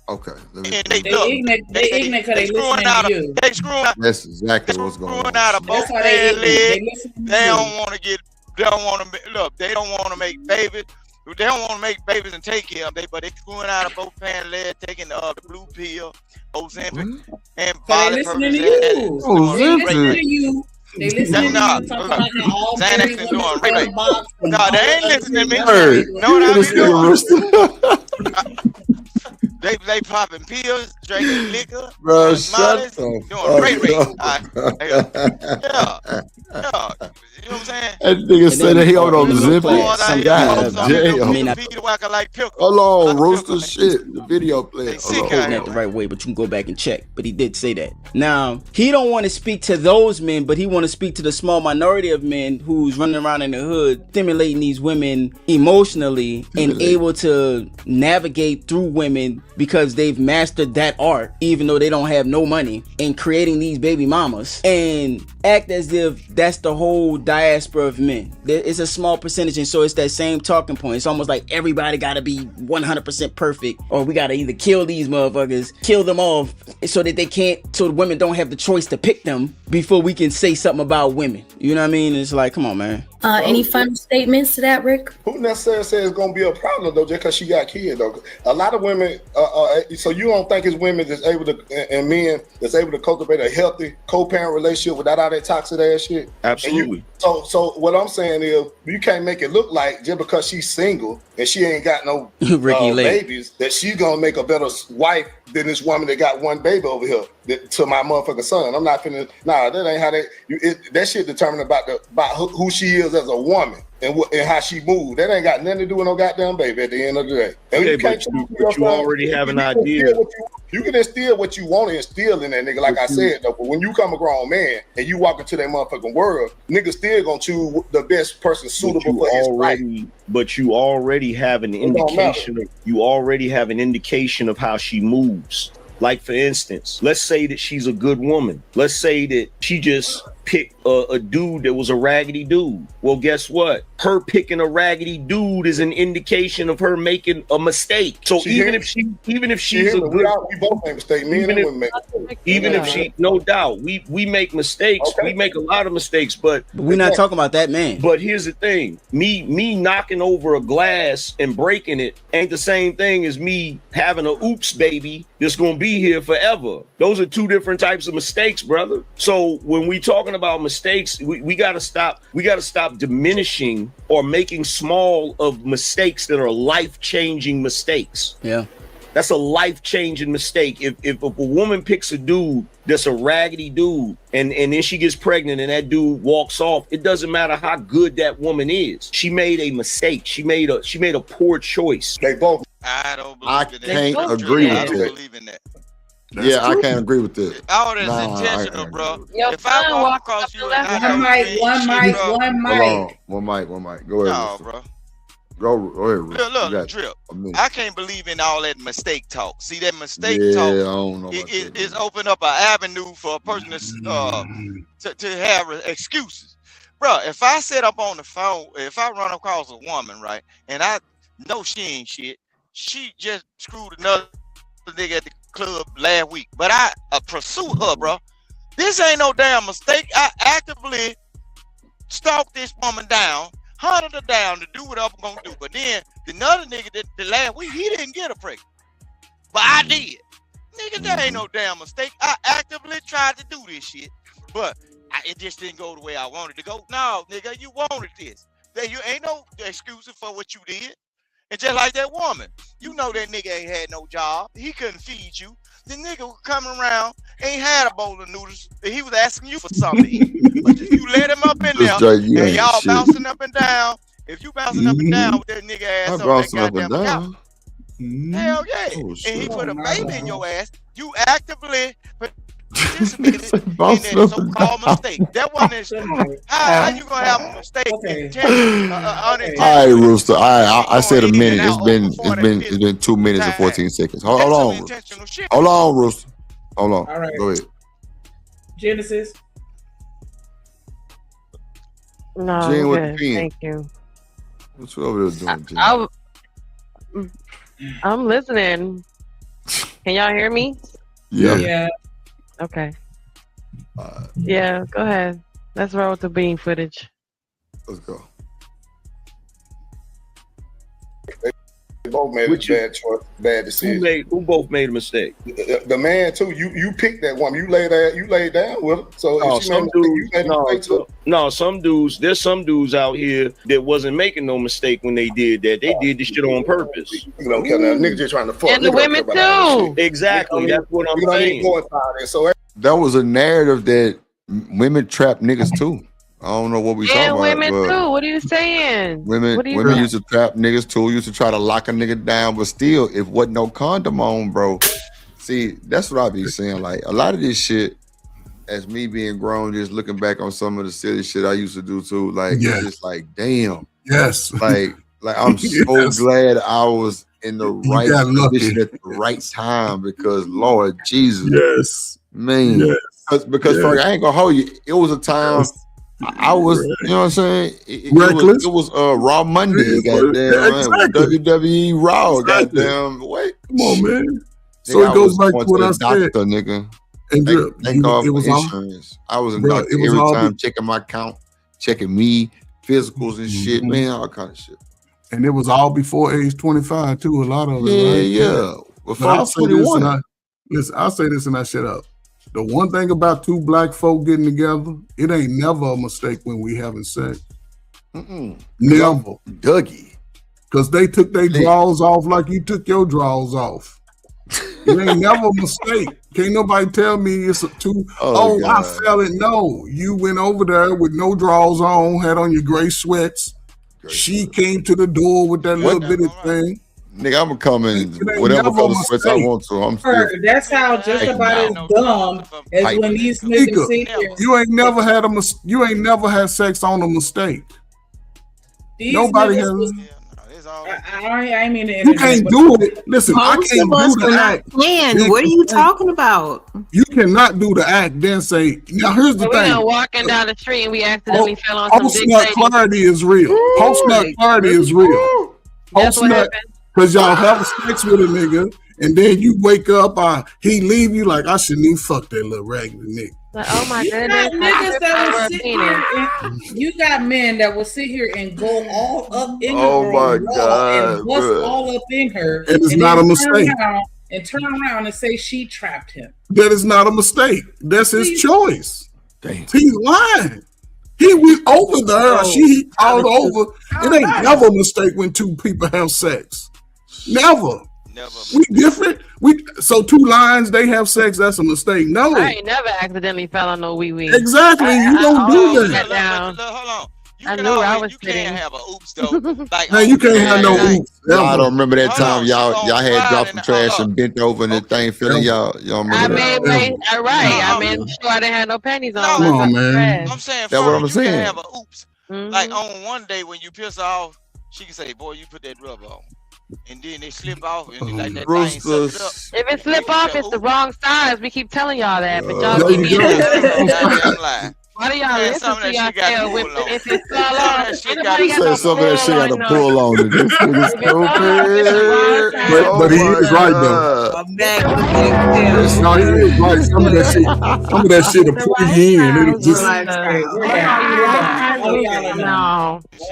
Okay. And they ignorant because they listening to you. They screwing out. That's exactly what's going on. Out of both their legs. They don't want to get. They don't want to look. They don't want to make babies. They don't want to make babies and take care of them. But they screwing out of both parent legs, taking the blue pill, Ozempic, and they listening to you. They listening to you. They listening to you talking about how all married women are box. No, they ain't listening to me. No, what I be doing? They popping pills, drinking liquor, bro. Shut the doing great. You know what I'm saying? That nigga said that he on Ozempic. Some guy jail. Hold on, Rooster shit. The video player. Not the right way, but you can go back and check. But he did say that. Now he don't want to speak to those men, but he want to speak to the small minority of men who's running around in the hood, stimulating these women emotionally and able to navigate through women because they've mastered that art, even though they don't have no money, in creating these baby mamas and act as if that's the whole diaspora of men. It's a small percentage, and so it's that same talking point. It's almost like everybody gotta be 100% perfect, or we gotta either kill these motherfuckers, kill them off, so that they can't, so the women don't have the choice to pick them before we can say something about women. You know what I mean? It's like, come on, man. Any final statements to that, Rick? Who necessarily says it's gonna be a problem though, just because she got kids though? A lot of women, so you don't think it's women that's able to, and men that's able to cultivate a healthy co-parent relationship without all that toxic ass shit? Absolutely. So what I'm saying is, you can't make it look like just because she's single and she ain't got no babies that she's gonna make a better wife than this woman that got one baby over here to my motherfucking son. I'm not finna. Nah, that ain't how that shit determined about who she is as a woman and how she moved. That ain't got nothing to do with no goddamn baby at the end of the day. And Okay, but you already have an idea. You can instill what you want to instill in that nigga, like I said though. But when you come a grown man and you walk into that motherfucking world, niggas still gonna choose the best person suitable for his life. But you already have an indication. You already have an indication of how she moves. Like for instance, let's say that she's a good woman. Let's say that she just picked a dude that was a raggedy dude. Well, guess what? Her picking a raggedy dude is an indication of her making a mistake. So even if she's a good, we both make mistakes. Me and women make. Even if she, no doubt, we make mistakes. Okay. We make a lot of mistakes, but we're not talking about that man. But here's the thing: me knocking over a glass and breaking it ain't the same thing as me having a oops baby that's gonna be here forever. Those are two different types of mistakes, brother. So when we talking about mistakes, we gotta stop diminishing or making small of mistakes that are life-changing mistakes. Yeah. That's a life-changing mistake. If a woman picks a dude that's a raggedy dude and then she gets pregnant and that dude walks off, it doesn't matter how good that woman is. She made a mistake. She made a poor choice. They both. I can't agree with that. Yeah, I can't agree with that. All that's intentional, bro. If I walk across you, one mic. Go ahead, bro. Go ahead. Look, Drip. I can't believe in all that mistake talk. See, that mistake talk I don't know is open up an avenue for a person to have excuses. Bro, if I sit up on the phone, if I run across a woman, right, and I know she ain't shit, she just screwed another nigga at the club last week, but I pursue her, bro. This ain't no damn mistake. I actively stalked this woman down, hunted her down to do what I'm gonna do. But then the other nigga that the last week, he didn't get her pregnant, but I did. Nigga, that ain't no damn mistake. I actively tried to do this shit, but it just didn't go the way I wanted to go. No, nigga, you wanted this. You ain't no excuse for what you did. And just like that woman, you know that nigga ain't had no job. He couldn't feed you. The nigga coming around ain't had a bowl of noodles. He was asking you for something to eat. But if you let him up in there and y'all bouncing up and down, if you bouncing up and down with that nigga ass on that goddamn couch, hell yeah. And he put a baby in your ass, you actively participated in that so-called mistake. That wasn't how you gonna have a mistake? All right, Rooster. I said a minute. It's been 2 minutes and 14 seconds. Hold on, Rooster. Hold on. All right. Go ahead. Genesis. No, Jen with okay. the pen. Thank you. What you over there doing, Jen? I'm listening. Can y'all hear me? Yeah. Okay. Yeah, go ahead. Let's roll with the bean footage. Let's go. They both made a bad choice, bad decision. Who both made a mistake? The man too. You picked that woman. You laid down with her. So if she made a mistake, you made a mistake too. No, some dudes. There's some dudes out here that wasn't making no mistake when they did that. They did this shit on purpose. You don't care now. Niggas just trying to fuck. And the women too. Exactly. That's what I'm saying. So that was a narrative that women trap niggas too. I don't know what we talking about. Women too. What are you saying? Women used to trap niggas too. Used to try to lock a nigga down, but still, if wasn't no condom on, bro. See, that's what I be saying. Like a lot of this shit, as me being grown, just looking back on some of the silly shit I used to do too. Like it's just like, damn. Yes. Like I'm so glad I was in the right position at the right time because Lord Jesus. Yes. Man. Yes. Because Frank, I ain't gonna hold you. It was a time. I was, you know what I'm saying? It was Raw Monday, goddamn. WWE Raw, goddamn. Wait, come on, man. So it goes back to what I said, nigga. And thank God for insurance. I was in doctor every time, checking my count, checking me, physicals and shit, man, all kind of shit. And it was all before age 25 too. A lot of it. Yeah. Before I was 21. Listen, I'll say this and I shut up. The one thing about two black folk getting together, it ain't never a mistake when we having sex. Never. Dougie. Because they took their drawers off like you took your drawers off. You ain't never a mistake. Can't nobody tell me it's a two. Oh, I fell it. No, you went over there with no drawers on, had on your gray sweats. She came to the door with that little bitty thing. Nigga, I'm coming whatever color sweats I want to. I'm still. That's how just about as dumb as when these niggas sit here. You ain't never had you ain't never had sex on a mistake. Nobody has. I mean, you can't do it. Listen, I can't do the act. Man, what are you talking about? You cannot do the act, then say, now here's the thing. We're walking down the street and we accidentally fell on some big post-nut clarity is real. Post-nut clarity is real. Post-nut, because y'all have sex with a nigga, and then you wake up, he leave you like, I shouldn't even fuck that little raggedy nigga. Like, oh my goodness. You got men that will sit here and go all up in oh her my God, and bust all up in her. And it's not a mistake. Turn around and say she trapped him. That is not a mistake. That's his choice. Damn. He's lying. He went over there. She called over. It ain't never a mistake when two people have sex. Never. We different. So two lines, they have sex. That's a mistake. No, I ain't never accidentally fell on no wee wee. Exactly. You don't do that. Hold on. I knew I was you can't have a oops though. Like, man, you can't have no oops. I don't remember that time y'all had dropped some trash and bent over and the thing feeling y'all remember I that? made I made sure I didn't have no panties on. Come on, man. I'm saying that's what I'm saying. You can have a oops. Like on one day when you piss off, she can say, "Boy, you put that rubber on." And then they slip off and they like that thing suck it up. If it slip off, it's the wrong size. We keep telling y'all that, but y'all keep being why do y'all listen to yourself? If it's fall off, some of that shit got to pull on it. This nigga stupid. But he is right though. No, he is right. Some of that shit to pull you in. It just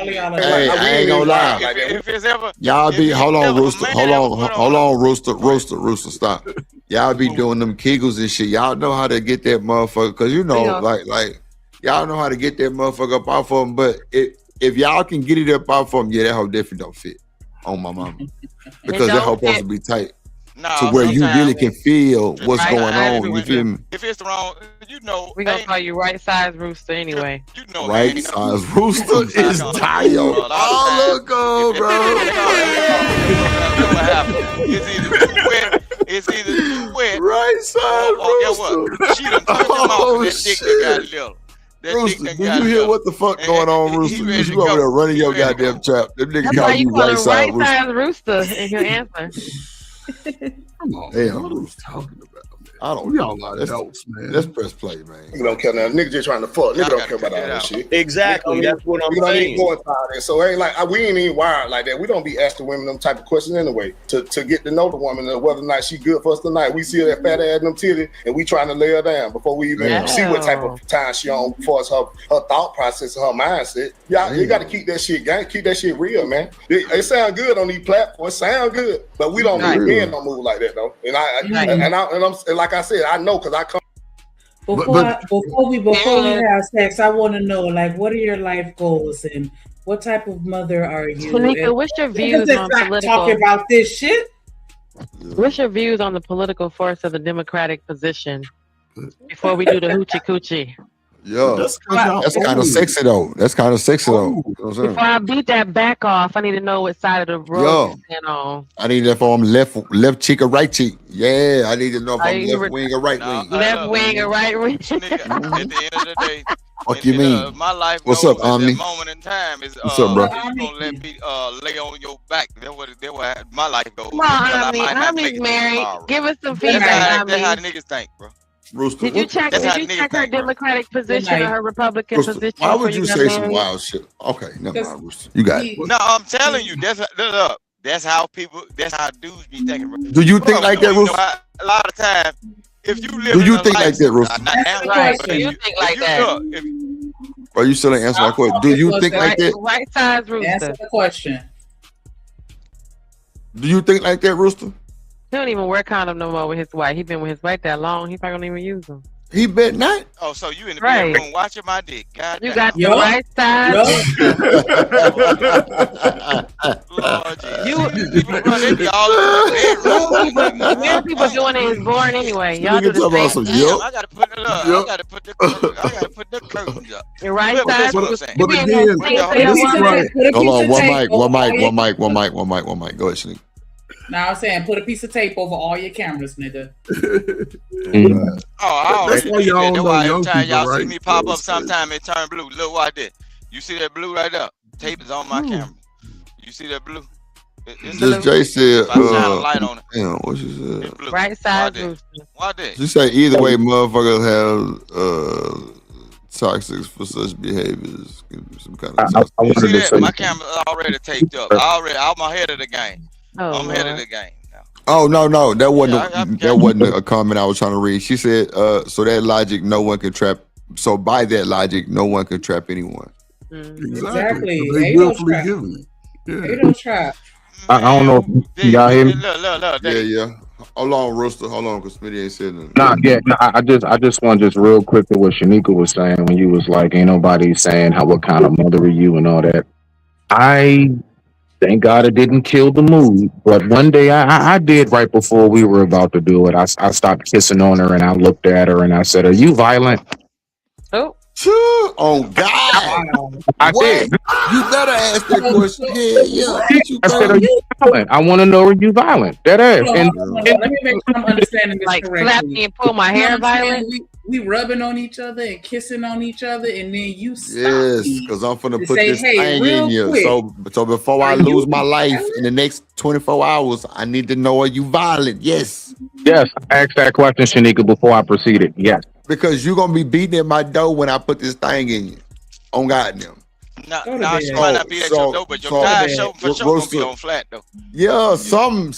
Hey, I ain't gonna lie. If it's ever, y'all be hold on, Rooster, stop. Y'all be doing them Kegels and shit. Y'all know how to get that motherfucker, cause you know, like y'all know how to get that motherfucker up off of him. But if y'all can get it up off of him, yeah, that hoe definitely don't fit on my mama, because that hoe supposed to be tight. To where you really can feel what's going on. You feel me? If it's wrong, you know. We're gonna call you right size rooster anyway. You know, right size rooster is tired. Oh, look, bro. What happened? It's either too wet. Right side rooster. What? She done took him off. That dick that got little. Rooster, do you hear what the fuck going on, Rooster? You over there running your goddamn trap. Them niggas got you right side rooster in your answer. Come on, damn, what are we talking about? I don't y'all like adults, man. Let's press play, man. Nigga don't care now. Nigga just trying to fuck. Nigga don't care about all that shit. Exactly. That's what I'm saying. So it ain't like we ain't even wired like that. We don't be asking women them type of questions anyway to get to know the woman and whether or not she good for us tonight. We see her that fat ass and them titties and we trying to lay her down before we even see what type of time she on for us, her thought process and her mindset. Yeah, you got to keep that shit gang, keep that shit real, man. It sound good on these platforms, sound good, but we don't don't move like that though. And I'm like I said, I know because I come. Before we have sex, I want to know, like, what are your life goals and what type of mother are you? Tanika, what's your views on political? Talking about this shit. What's your views on the political force of the Democratic position before we do the hoochie coochie? Yeah, that's kind of sexy though. Before I beat that back off, I need to know what side of the road you stand on. I need to know if I'm left cheek or right cheek. Yeah, I need to know if I'm left wing or right wing. Left wing or right wing. At the end of the day, what you mean? My life. What's up, Omni? Moment in time is what's up, bro? You gonna let me lay on your back? That's what my life goes. Come on, Omni's married. Give us some feedback. That's how niggas think, bro. Rooster, did you check her Democratic position or her Republican Rooster, position? Why would you say some wild shit? Okay, never mind, Rooster. You got it. No, I'm telling you, that's how dudes be thinking. Bro. Do you think like that, Rooster? A lot of times, if you live, do you think like that, Rooster? Do you think like that? Or you still ain't answer my question? Do you think like that? Right size Rooster. Answer the question. Do you think like that, Rooster? He don't even wear condom no more with his wife. He been with his wife that long. He probably don't even use them. He bet not. Oh, so you in the Right. bedroom watching my dick? God You damn. got the right side. Lord Jesus. You People, bro, they be all up in the bedroom. married people doing it is boring anyway. Y'all Nigga do the talking about same. some Damn, yup. I gotta put the I gotta put the curtains up. The right But side. that's what I'm saying. But again, this is right. Hold on, one mic. Go ahead, Shanique. Now I'm saying put a piece of tape over all your cameras, nigga. I That's already why did y'all that. don't That's know why young every time people, y'all see right? me pop Yeah, up, sometime it turn blue. Look what I did. You see that blue right there? Tape is on my camera. You see that blue? It's Just Jay said, if I shine a light on it, damn, what she said? it's blue. Right side. Why did? She said either way, motherfuckers have toxics for such behaviors. Some kind of toxic. You see that? My camera already taped up. I'm ahead of the game. I'm ahead of the game now. Oh no, that wasn't a comment I was trying to read. She said, so that logic, no one can trap. So by that logic, no one can trap anyone. Exactly. They willfully giving it. They don't trap. I don't know if y'all hear me. Look, Yeah. Hold on, Rooster. Hold on, because Smitty ain't said nothing. I just want just real quick to what Shanika was saying when you was like, ain't nobody saying what kind of mother are you and all that. I thank God it didn't kill the mood, but one day I did right before we were about to do it. I stopped kissing on her and I looked at her and I said, "Are you violent?" Oh God! I did. You better ask that question. Yeah. I said, "Are you violent? I want to know, are you violent?" That ass. Hold on. Let me make sure I'm understanding this Like correctly. slap me and pull my hair violent. We rubbing on each other and kissing on each other, and then you stop Yes, me because I'm finna to put say, this hey, thing real in you. quick, So before I are lose you my life in the next 24 hours, I need to know, are you violent? Yes. Yes, ask that question, Shanika, before I proceeded. Yes. Because you're gonna be beating at my door when I put this thing in you. On goddamn. Nah, she might not be at your door, but your tire for sure gonna be on flat though. Yeah, some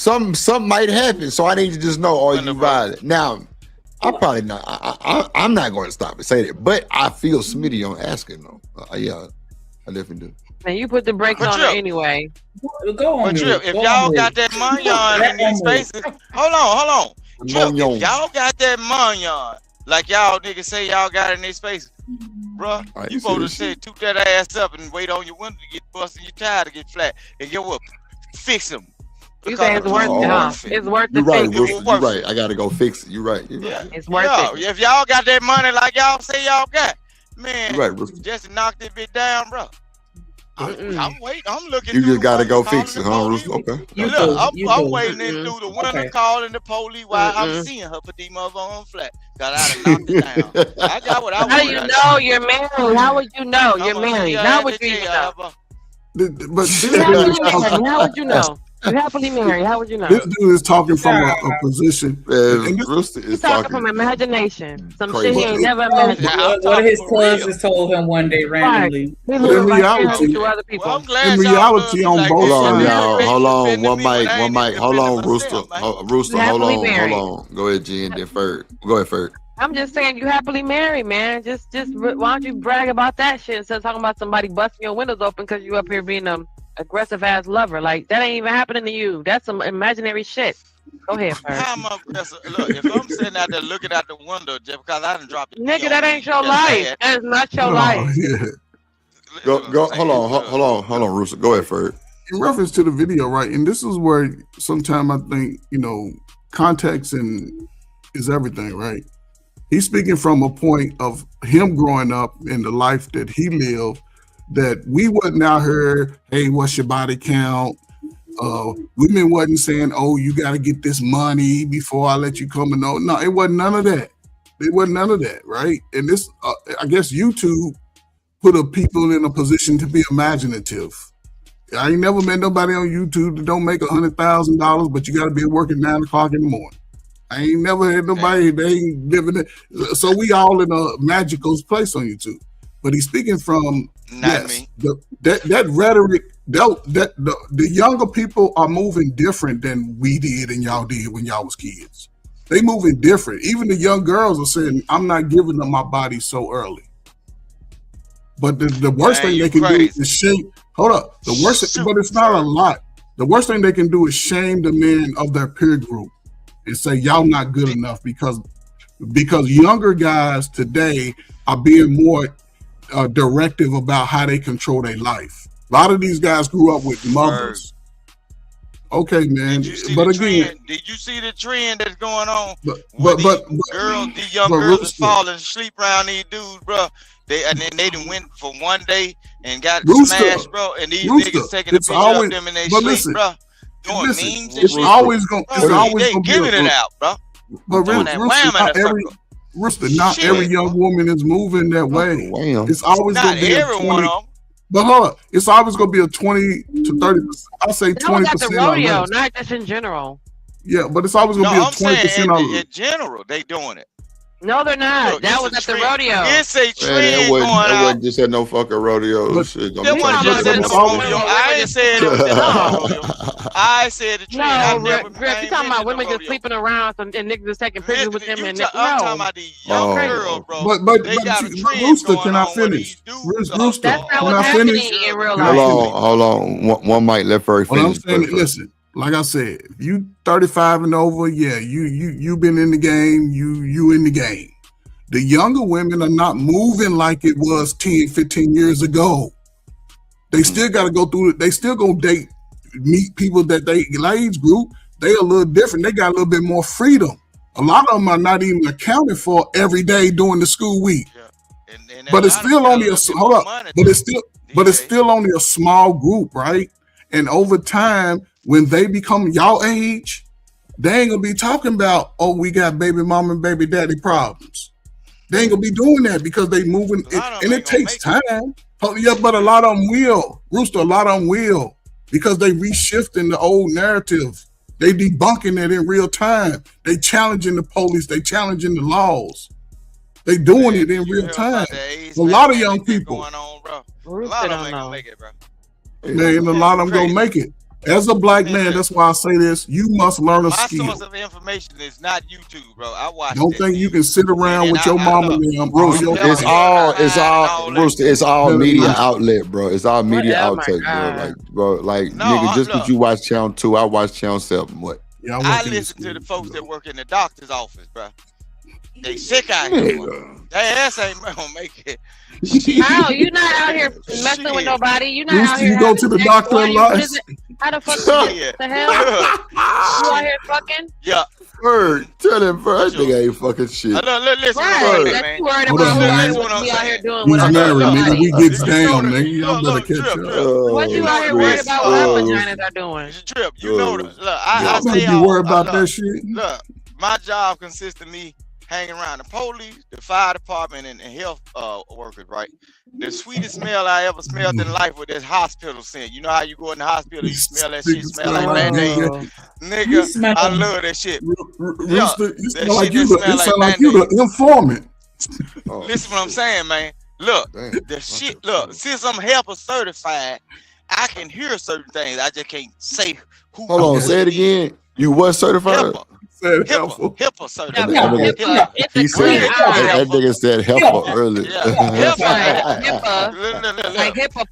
might happen. So I need to just know, are you violent? Now, I'm probably not. I'm not going to stop and say that, but I feel Smitty on asking though. Yeah, I definitely do. And you put the brakes on her anyway. Go on. But Trip, if y'all got that mignon in these spaces, hold on. Trip, if y'all got that mignon, like y'all niggas say y'all got in these spaces, bruh, you supposed to say toot that ass up and wait on your window to get busted, your tire to get flat, and get what? Fix them. You say it's worth it, huh? It's worth the You're right, fix. Rooster, you're right. I gotta go fix it. You're right. It's worth it. If y'all got that money like y'all say y'all got, man, You're right, Rooster. just knock that bitch down, bro. I'm waiting. I'm looking. You just gotta go fix it, huh, Rooster? Okay. I'm waiting in through the window, calling the police while I'm seeing her put these motherfuckers on flat. Cause I done knocked it down. I got what I How wanted. you know you're married? How would you know you're married? How would you even know? But You happily married. How would you know? You happily married. How would you know? This dude is talking from a position. Rooster is He's talking from imagination. Some Crazy. shit he ain't never imagined. One of his cousins told him one day randomly. He living vicariously through other people. In reality, on both Hold on, sides. y'all. Hold on. One mic. Hold on, Rooster. Rooster, hold on. Go ahead, G, and then Ferg. Go ahead, Ferg. I'm just saying you happily married, man. Just why don't you brag about that shit instead of talking about somebody busting your windows open because you up here being aggressive ass lover? Like that ain't even happening to you. That's some imaginary shit. Go ahead, Ferg. I'm aggressive. Look, if I'm sitting out there looking out the window just because I done dropped it. Nigga, that ain't your life. That is not your life. Yeah. Go. Hold on, Rooster. Go ahead, Ferg. In reference to the video, right? And this is where sometimes I think, context is everything, right? He's speaking from a point of him growing up in the life that he lived, that we wasn't out here, hey, what's your body count? Women wasn't saying, oh, you got to get this money before I let you come and know. No, it wasn't none of that. It wasn't none of that, right? And this, I guess YouTube put people in a position to be imaginative. I ain't never met nobody on YouTube that don't make $100,000, but you got to be working 9 o'clock in the morning. I ain't never had nobody, they ain't living it. So we all in a magical place on YouTube. But he's speaking from, that rhetoric, the younger people are moving different than we did and y'all did when y'all was kids. They moving different. Even the young girls are saying, I'm not giving them my body so early. But the worst thing they can do is shame. Hold up. The worst, but it's not a lot. The worst thing they can do is shame the men of their peer group and say, y'all not good enough because because younger guys today are being more directive about how they control their life. A lot of these guys grew up with mothers. Okay, man. Did you see But the again, trend? Did you see the trend that's going on? but These young girls is falling asleep around these dudes, bro. And then they done went for one day and got smashed, bro. And these niggas taking a picture of them in their sleep, bro. Doing memes and it's shit. always gonna be giving it out, bro. But Rooster, not every young woman is moving that way. It's always not gonna be every a 20. one of them. But hold up, it's always gonna be a 20 to 30%. I'll say 20%. That was at the rodeo, not just in general. Yeah, but it's always gonna be a 20%. In general, they doing it. No, they're not. That was at the rodeo. It's a trend going out. It wasn't just at no fucking rodeo. Shit, That wasn't just at the rodeo. I ain't said it was at the rodeo. I said the trend. No, Rick, you talking about women just sleeping around and niggas just taking pictures with them and I'm talking about these young girls, bro. But they got a trend Rooster, going can I on where finish? these Rooster, that's not can what's I happening finish? in real life. Hold on. One mic, let Furry What I'm finish. saying, listen, like I said, if you 35 and over, yeah, you been in the game, you in the game. The younger women are not moving like it was 10, 15 years ago. They still got to go through it. They still go meet people that they age group. They a little different. They got a little bit more freedom. A lot of them are not even accounted for every day during the school week. And but it's still only it's still only a small group, right? And over time, when they become y'all age, they ain't gonna be talking about, oh, we got baby mama and baby daddy problems. They ain't gonna be doing that because they moving, and it takes time. Yeah, but a lot of them will. Rooster, a lot of them will, because they reshifting the old narrative. They debunking it in real time. They challenging the police. They challenging the laws. They doing it in real time. A lot of young people. A lot of them ain't gonna make it, bro. Man, a lot of them gonna make it. As a black man, that's why I say this: you must learn a skill. My source of information is not YouTube, bro. I watch. Don't think you can sit around with your mama and it's all media outlet, bro. It's all media outlet, bro. Like nigga, just because you watch Channel 2, I watch Channel 7. What? Yeah, I listen to the folks that work in the doctor's office, bro. They sick out here. Their ass ain't gonna make it. How you not out here messing with nobody? You not out here. You go to the doctor and lie. How the fuck? The hell? You out here fucking? Yeah. Bird, tell him, bro. That nigga ain't fucking shit. Listen, right. You worried about what we out here doing? He's married, nigga. We gets down, nigga. Y'all better catch up. What you out here worried about what our vaginas are doing? Trip, you know that. Look, I say you worried about that shit. Look, my job consists of me hanging around the police, the fire department, and health workers, right? The sweetest smell I ever smelled in life was this hospital scent. You know how you go in the hospital, you smell that shit, smell like Band-Aid. Nigga, I love that shit. Rooster, you smell like you the informant. Listen what I'm saying, man. Look, the shit, look, since I'm HEPA certified, I can hear certain things. I just can't say who. Hold on, say it again. You was certified? HEPA certified. He said that nigga said HEPA earlier. Like HEPA.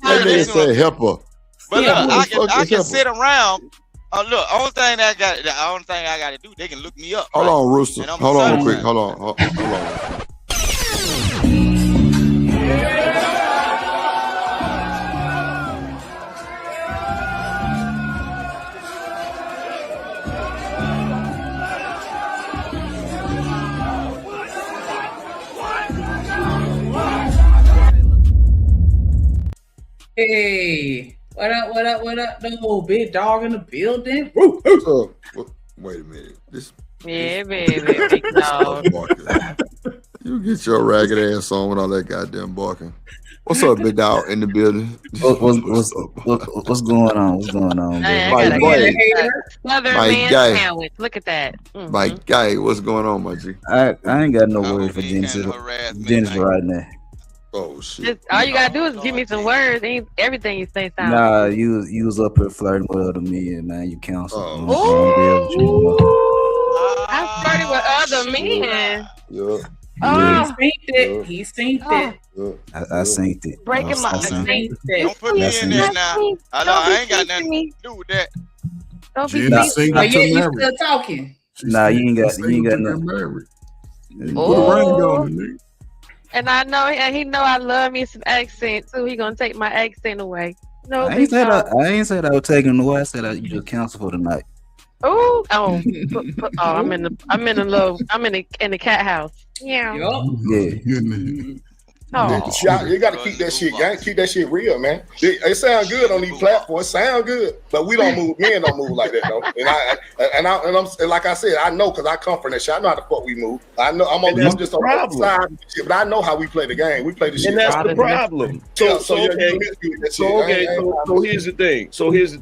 That nigga said HEPA. But look, I can sit around. Look, the only thing I got to do, they can look me up. Hold on, Rooster. Hold on real quick. Hold on. Hey, what up? No, big dog in the building. Wait a minute. Yeah, baby. Big dog. You get your ragged ass on with all that goddamn barking. What's up, big dog in the building? What's going on? What's going on, Southern man sandwich. Look at that. My guy, what's going on, my G? I ain't got no word for Jennifer right now. Oh shit! Just, all you gotta do is give me some words. Everything you say sounds. Nah, you was up here flirting with other men, man. You counsel. I flirted with other men. He synced it. I synced it. Breaking my Don't put me in there now. I ain't got nothing to do with that. Don't be you still talking. Nah, you ain't got nothing. Put a ring on it, nigga. And I know, and he know I love me some accent too. He gonna take my accent away. No, I ain't said I was taking away. I said I you just cancel for the night. Oh, I'm in the cat house. Yeah. Yeah. You got to keep that shit. Keep that shit real, man. It sound good on these platforms. Sound good, but we don't move. Men don't move like that though. And I'm like I said, I know because I come from that shit. I know how the fuck we move. I know I'm just on the side, but I know how we play the game. We play the shit. And that's the problem. So here's the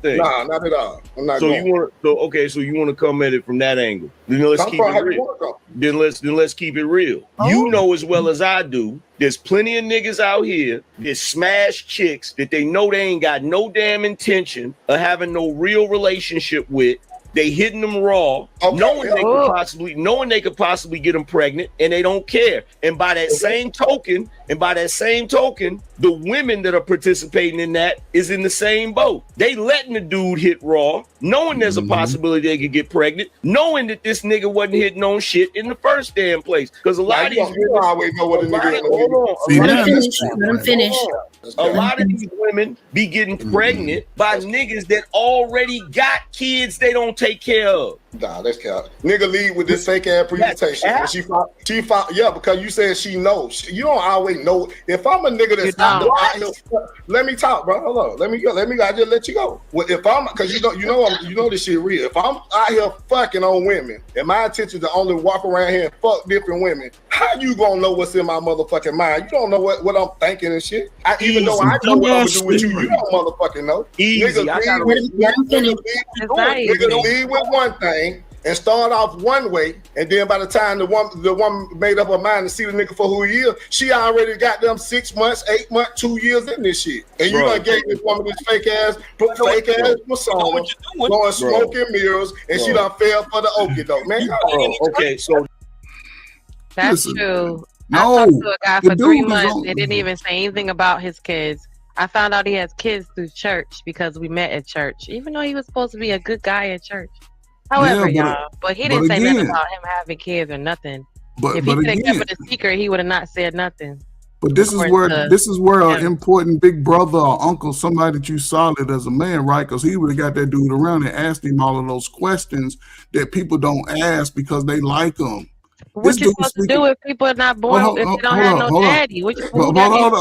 thing. Nah, not at all. I'm not. So you want to come at it from that angle? Then let's keep it real. Then let's keep it real. You know as well as I do. There's plenty of niggas out here that smash chicks that they know they ain't got no damn intention of having no real relationship with. They hitting them raw, knowing they could possibly get them pregnant, and they don't care. And by that same token, the women that are participating in that is in the same boat. They letting the dude hit raw, knowing there's a possibility they could get pregnant, knowing that this nigga wasn't hitting on shit in the first damn place. Because a lot of these women always know what a nigga. Let him finish. A lot of these women be getting pregnant by niggas that already got kids they don't take care of. Nah, that's cap. Nigga lead with this fake ass presentation. She found, yeah, because you said she knows. You don't always know. If I'm a nigga that's out here, let me talk, bro. Hold on. Let me go. I just let you go. Well, if I'm, because you know this shit real. If I'm out here fucking on women, and my intention to only walk around here and fuck different women, how you gonna know what's in my motherfucking mind? You don't know what I'm thinking and shit. Even though I know what I'm gonna do with you, you don't motherfucking know. Niggas lead with one thing and start off one way, and then by the time the woman made up her mind to see the nigga for who he is, she already got them 6 months, 8 months, 2 years in this shit. And you done gave this woman this fake ass persona, going smoking mirrors, and she done fell for the okie doke, man. Okay, so that's true. I talked to a guy for 3 months. They didn't even say anything about his kids. I found out he has kids through church because we met at church, even though he was supposed to be a good guy at church. However, he didn't say nothing about him having kids or nothing. If he could have kept it a secret, he would have not said nothing. But this is where an important big brother or uncle, somebody that you solid as a man, right? Because he would have got that dude around and asked him all of those questions that people don't ask because they like him. What you supposed to do if people are not born if they don't have no daddy?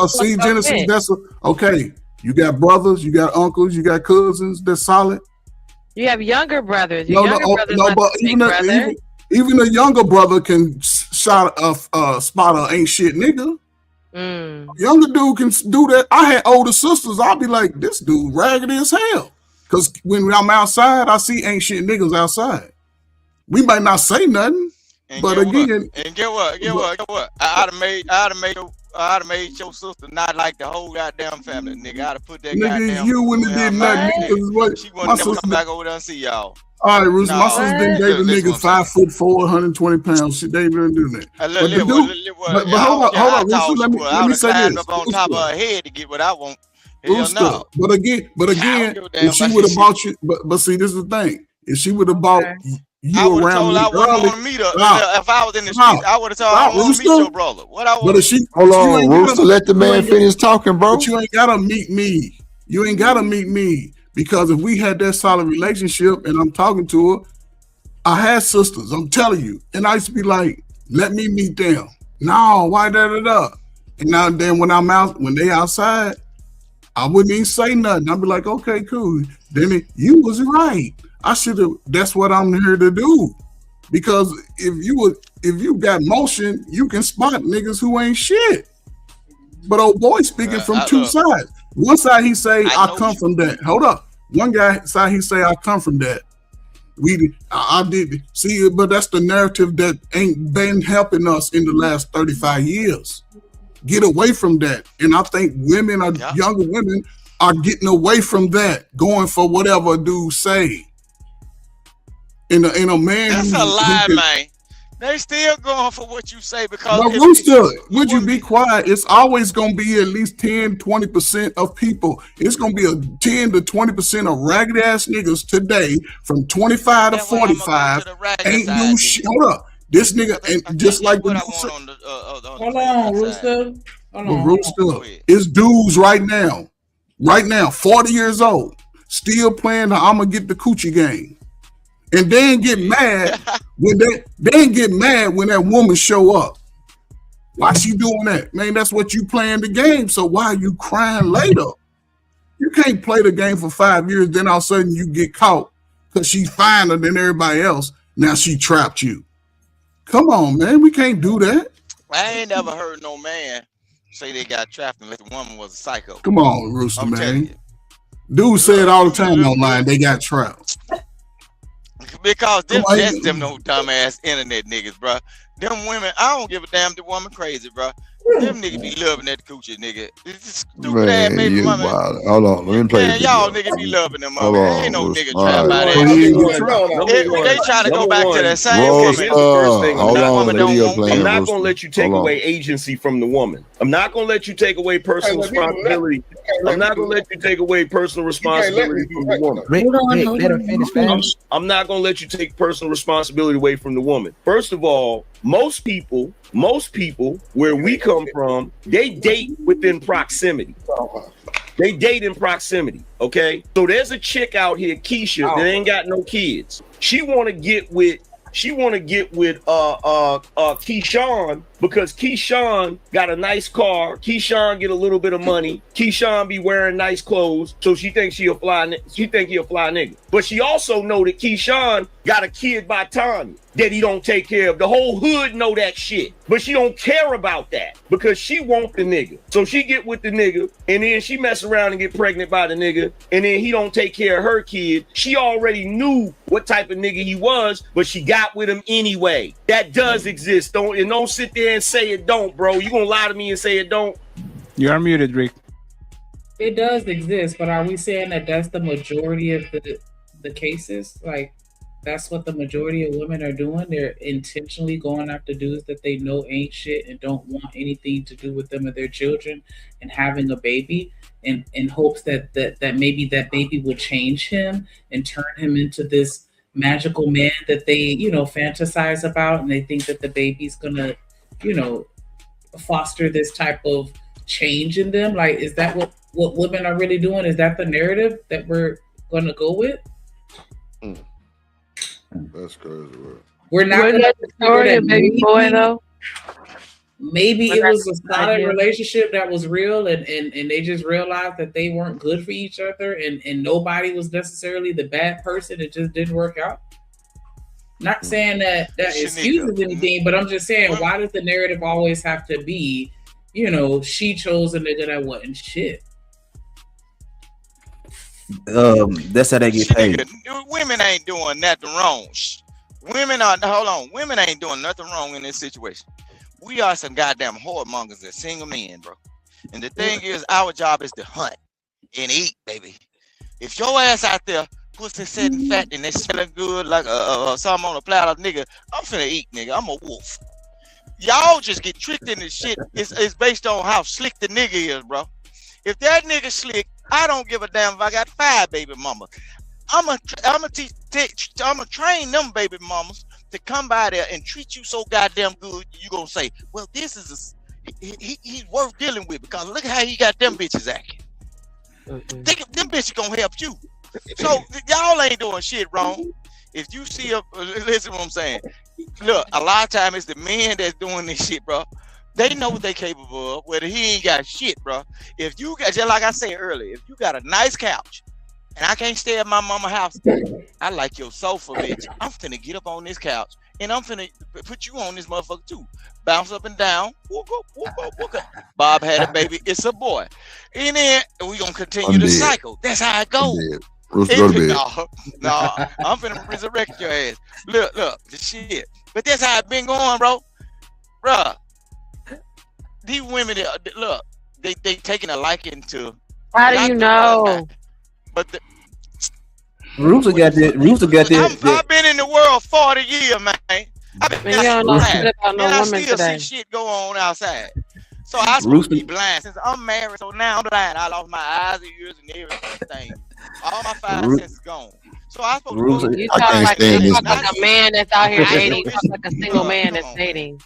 See, Genesis, that's okay. You got brothers, you got uncles, you got cousins. That's solid. You have younger brothers. Even a younger brother can spot a ain't shit nigga. Younger dude can do that. I had older sisters. I'll be like, this dude raggedy as hell. Because when I'm outside, I see ain't shit niggas outside. We might not say nothing, but again, and get what? I'd have made your sister not like the whole goddamn family, nigga. I'd have put that goddamn. You wouldn't have did nothing. She wouldn't never come back over there and see y'all. All right, Bruce. My sister didn't date a nigga 5'4", 120 pounds. She didn't even do that. But hold on, Bruce. Let me say this. Up on top of her head to get what I want. No. But again, if she would have bought you, but see, this is the thing. If she would have bought you around me early, if I was in the street, I would have told her I want to meet your brother. What I want. But hold on, Rooster, let the man finish talking, bro. But you ain't gotta meet me. You ain't gotta meet me. Because if we had that solid relationship and I'm talking to her, I had sisters, I'm telling you. And I used to be like, let me meet them. No, why da-da-da? And now then when they outside, I wouldn't even say nothing. I'd be like, okay, cool. Then you was right. I should have, that's what I'm here to do. Because if you got motion, you can spot niggas who ain't shit. But old boy speaking from two sides. One side he say, I come from that. Hold up. One guy side he say, I come from that. I did see, but that's the narrative that ain't been helping us in the last 35 years. Get away from that. And I think women are younger women are getting away from that, going for whatever a dude say. In a man, that's a lie, man. They still going for what you say because. But Rooster, would you be quiet? It's always going to be at least 10-20% of people. It's going to be a 10 to 20% of ragged ass niggas today from 25 to 45 ain't do shit. Hold up. This nigga, and just like the Hold on, Rooster. but Rooster, it's dudes right now, 40 years old, still playing the I'ma get the coochie game. And they ain't get mad when they ain't get mad when that woman show up. Why she doing that? Man, that's what you playing the game. So why are you crying later? You can't play the game for 5 years, then all of a sudden you get caught because she's finer than everybody else. Now she trapped you. Come on, man. We can't do that. I ain't never heard no man say they got trapped unless the woman was a psycho. Come on, Rooster, man. Dudes say it all the time online. They got trapped. Because that's them no dumbass internet niggas, bro. Them women, I don't give a damn the woman crazy, bro. Them niggas be loving that coochie, nigga. This stupid ass baby woman. Hold on, let me play Man, this y'all video. niggas be loving them. Hold on, Ain't no Rooster. nigga trapped by that. They try to go back to that same woman. Here's the first thing. Hold on, the video playing. I'm not gonna let you take away agency from the woman. I'm not gonna let you take away personal responsibility. I'm not gonna let you take away personal responsibility from the woman. Let her finish. I'm not gonna let you take personal responsibility away from the woman. First of all, most people where we come from, they date within proximity. They date in proximity, okay? So there's a chick out here, Keisha, that ain't got no kids. She wanna get with Keyshawn because Keyshawn got a nice car. Keyshawn get a little bit of money. Keyshawn be wearing nice clothes, so she thinks he a fly nigga. But she also know that Keyshawn got a kid by Tanya that he don't take care of. The whole hood know that shit, but she don't care about that because she want the nigga. So she get with the nigga, and then she mess around and get pregnant by the nigga, and then he don't take care of her kid. She already knew what type of nigga he was, but she got with him anyway. That does exist. Don't sit there and say it don't, bro. You gonna lie to me and say it don't? You are muted, Rick. It does exist, but are we saying that that's the majority of the cases? Like, that's what the majority of women are doing? They're intentionally going after dudes that they know ain't shit and don't want anything to do with them or their children and having a baby in hopes that maybe that baby will change him and turn him into this magical man that they, fantasize about, and they think that the baby's gonna, foster this type of change in them. Like, is that what women are really doing? Is that the narrative that we're gonna go with? That's crazy. We're not Wasn't that the story of baby boy though? Maybe it was a solid relationship that was real, and they just realized that they weren't good for each other, and nobody was necessarily the bad person. It just didn't work out. Not saying that excuses anything, but I'm just saying, why does the narrative always have to be, she chose a nigga that wasn't shit? That's how they get paid. Women ain't doing nothing wrong. Women ain't doing nothing wrong in this situation. We are some goddamn whoremongers that single men, bro. And the thing is, our job is to hunt and eat, baby. If your ass out there pussy sitting fat and they smelling good like something on a platter, nigga, I'm finna eat, nigga. I'm a wolf. Y'all just get tricked in this shit. It's based on how slick the nigga is, bro. If that nigga slick, I don't give a damn if I got 5 baby mamas. I'ma train them baby mamas to come by there and treat you so goddamn good. You gonna say, well, this is he's worth dealing with because look how he got them bitches acting. Them bitches gonna help you. So y'all ain't doing shit wrong. If you see listen what I'm saying. Look, a lot of time it's the men that's doing this shit, bro. They know what they capable of, whether he ain't got shit, bro. If you got, just like I said earlier, if you got a nice couch and I can't stay at my mama's house, I like your sofa, bitch. I'm finna get up on this couch and I'm finna put you on this motherfucker too. Bounce up and down. Whoop, whoop, whoop, whoop, whoop. Bob had a baby. It's a boy. And then we gonna continue the cycle. That's how it goes. No, I'm finna resurrect your ass. Look, the shit. But that's how it been going, bro. Bruh. These women, look, they taking a liking to. How do you know? But Rooster got that. I've been in the world 40 years, man. I've been and I still see shit go on outside. So I supposed to be blind since I'm married. So now I'm blind. I lost my eyes, ears, and everything. All my 5 senses gone. So I supposed to go. You I talk can't like stand this. a man that's out here I ain't dating. no You talk like a single man that's dating.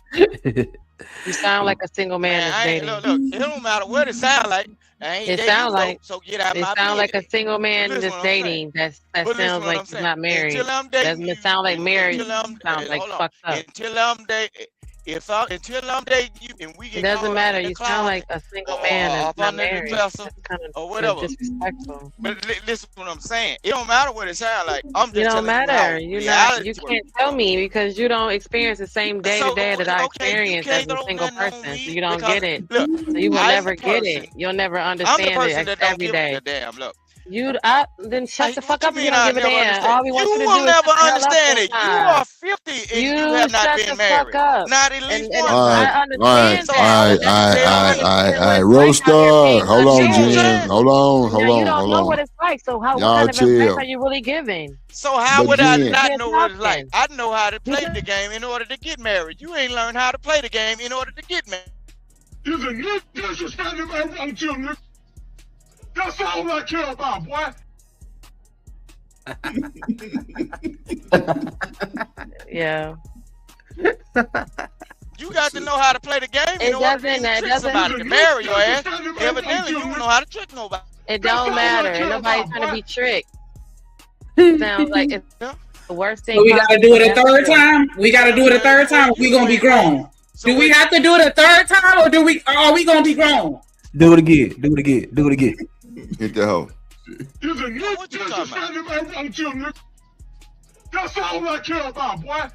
You sound like a single man that's dating. Look, it don't matter what it sound like. I ain't It dating sound you, like so get out it my sound like bed. a single man Listen that's what I'm saying. dating. That But listen sounds what like I'm he's saying. not married. Until I'm dating Doesn't you, it sound like married? until I'm Sounds like hold on. fucked up. Until I'm dating, until I'm dating you and we It get doesn't caught matter. in the You sound like closet a single man or that's up not under the married. dresser That's kind or of whatever. disrespectful. But listen what I'm saying. It don't matter what it sound like. I'm You just don't telling you how matter. You reality can't tell me because you don't experience the same day to So day that I okay, you experience as can't a throw single nothing on person. So me you don't because get it. look, So you will I'm the never get person. it. You'll never I'm the understand person it that don't every give day. a damn. Look. Then shut the What fuck you up if you mean don't I give a never damn. understand? All we You want you to will do is never shut the hell up understand it. You are sometimes. 50 and you You have not shut been the fuck married. up. Not at least And once. All right, I all right, understand So that. how I would would you never say I don't don't understand? understand what it's like out here Roaster. being Hold on, You know what I'm unmarried. Jim. saying? Now you don't know what Hold on. it's like. So what Y'all kind of advice are chill. you really giving? So how But would I Jen, Because not you're know what it's like? talking. I know how to play the game in order to get married. You ain't learned how to play the game in order to get married. You a nigga disrespecting my right to nigga. That's all I care about, boy. Yeah. You got to know how to play the game in order to even trick somebody to marry your ass. Evidently, you don't know how to trick nobody. It don't matter. Ain't nobody trying to be tricked. Sounds like it's the worst thing. So we gotta do it a third time. We gotta do it a third time. Or we gonna be grown. Do we have to do it a third time, or are we gonna be grown? Do it again. Do it again. Do it again. Hit the hoe. You a nigga disrespecting my right to nigga. That's all I care about, boy.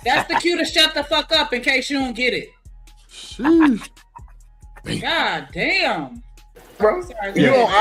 That's the cue to shut the fuck up in case you don't get it. God damn. Bro, sorry, you don't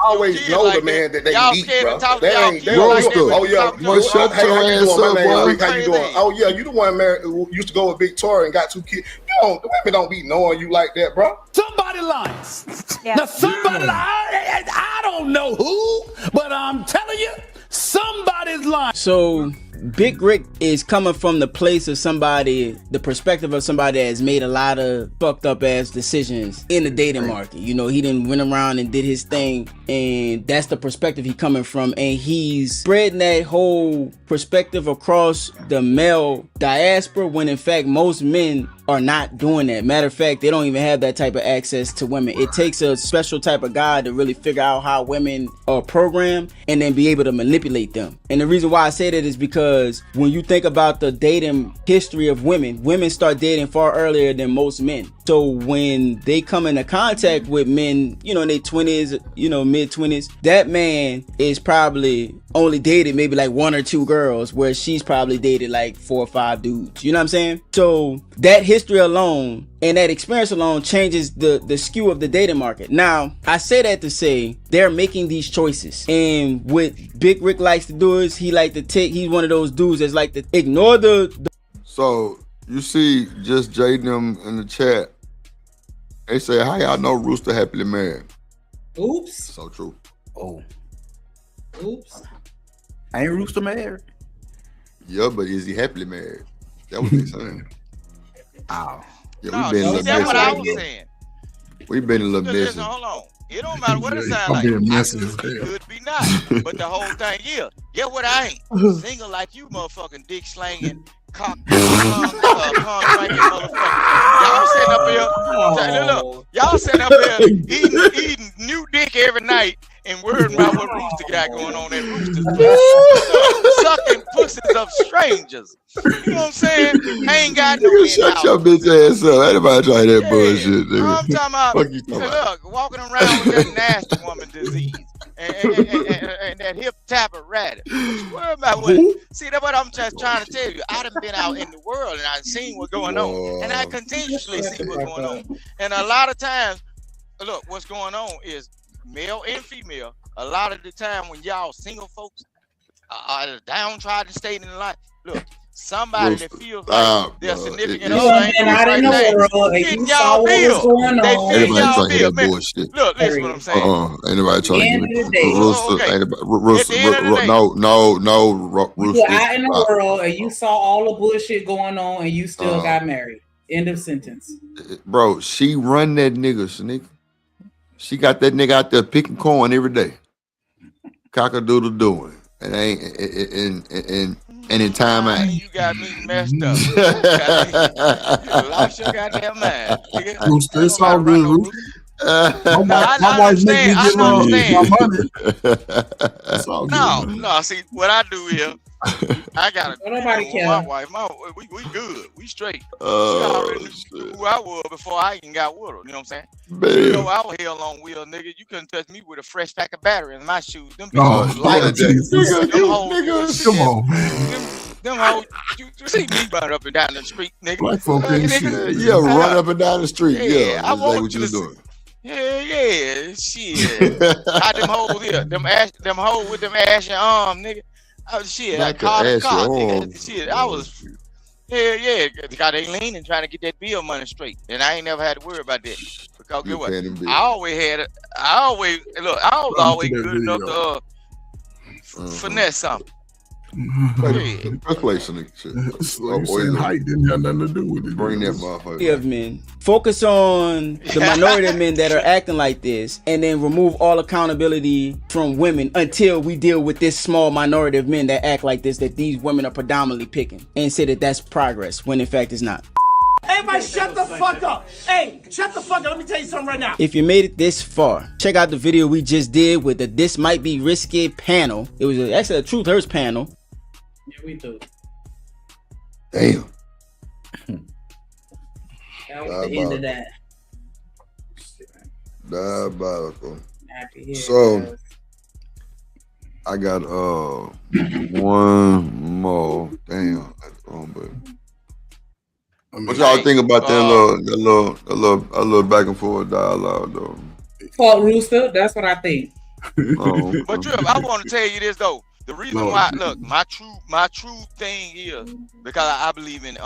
always know like the man that they y'all meet, scared bro. to talk They to y'all ain't. kids They like don't. that when Oh you yeah, talk to you, them. shut hey, your how you ass doing, my up, man? boy. Rick, how you doing? Oh yeah, you the one married who used to go with Victoria and got 2 kids. You don't. The women don't be knowing you like that, bro. Somebody lies. Now somebody I don't know who, but I'm telling you, somebody's lying. So Big Rick is coming from the place of somebody, the perspective of somebody that has made a lot of fucked up ass decisions in the dating market. You know, he didn't went around and did his thing, and that's the perspective he coming from, and he's spreading that whole perspective across the male diaspora when in fact most men are not doing that. Matter of fact, they don't even have that type of access to women. It takes a special type of guy to really figure out how women are programmed and then be able to manipulate them. And the reason why I say that is because when you think about the dating history of women, women start dating far earlier than most men. So when they come into contact with men, you know, in their 20s, you know, mid 20s, that man is probably only dated maybe like 1 or 2 girls, where she's probably dated like 4 or 5 dudes. You know what I'm saying? So that history alone and that experience alone changes the skew of the dating market. Now, I say that to say they're making these choices. And what Big Rick likes to do is he's one of those dudes that's like to ignore the So you see just Jaden them in the chat. They say, how y'all know Rooster happily married? Oops. So true. Oh. Oops. Ain't Rooster married? Yeah, but is he happily married? That was they saying. Ow. Yeah, we been a little that's what I was messy. saying. We been a little Listen, messy. hold on. It don't matter what it sound I'm like. being I messy could as be hell. good, be not. But the whole thing, yeah. Get what I ain't. Single like you, motherfucking dick slanging, cock drinking motherfucker. Y'all sitting up here. Look, y'all sitting up here eating new dick every night and worrying about what Rooster got going on at Rooster's place. Sucking pussies of strangers. You know what I'm saying? I ain't got no Shut your bitch ass up. Ain't nobody trying that bullshit, nigga. I'm talking about, Fuck you talking about? look, walking around with that nasty woman disease and that hip tap of rat. What you worry about? See, that's what I'm just trying to tell you. I done been out in the world and I've seen what's going on. And I continuously see what's going on. And a lot of times, look, what's going on is male and female. A lot of the time when y'all single folks are downtrodden state in life, look, somebody that feels like they're significant other ain't doing the right thing. Getting y'all bill. They feel y'all bill. Man, look, listen what I'm saying. Ain't nobody trying to give me Rooster. Okay. Ain't nobody, Rooster. At the end of the day, No, you Rooster. were out in the world and you saw all the bullshit going on and you still got married. End of sentence. Bro, she run that nigga, Sneak. She got that nigga out there picking corn every day. cock-a-doodle doing. It ain't and in time out. You got me messed up. You lost your goddamn mind. Rooster, it's all good, Rooster. My wife make me get my money. It's all good. No. See, what I do here, I got nobody care. My wife. We good. We straight. She already knew who I was before I even got with her. You know what I'm saying? You know, I was hell on wheel, nigga. You couldn't touch me with a fresh pack of battery in my shoes. Them bitches come on. Them hoes, you see me run up and down the street, nigga. Black folk ain't shit. Yeah, run up and down the street. Yeah, I want what you was doing. Yeah, shit. How them hoes here? Them hoes with them ashy arm, nigga. Shit, I called the car, nigga. Shit, I was, yeah. Got they leaning trying to get that bill money straight, and I ain't never had to worry about that. Because get what? I always good enough to finesse something. Let's play some shit. Height didn't have nothing to do with it. Bring that motherfucker. Of men. Focus on the minority of men that are acting like this, and then remove all accountability from women until we deal with this small minority of men that act like this, that these women are predominantly picking, and say that that's progress when in fact it's not. Everybody shut the fuck up. Hey, shut the fuck up. Let me tell you something right now. If you made it this far, check out the video we just did with the This Might Be Risky panel. It was actually a Truth Hurts panel. Yeah, we do. Damn. That was the end of that. Diabolical. So I got one more. Damn, that's wrong, but what y'all think about that little back and forth dialogue though? Fuck Rooster, that's what I think. But Trip, I want to tell you this though. The reason why, look, my true thing is because I believe in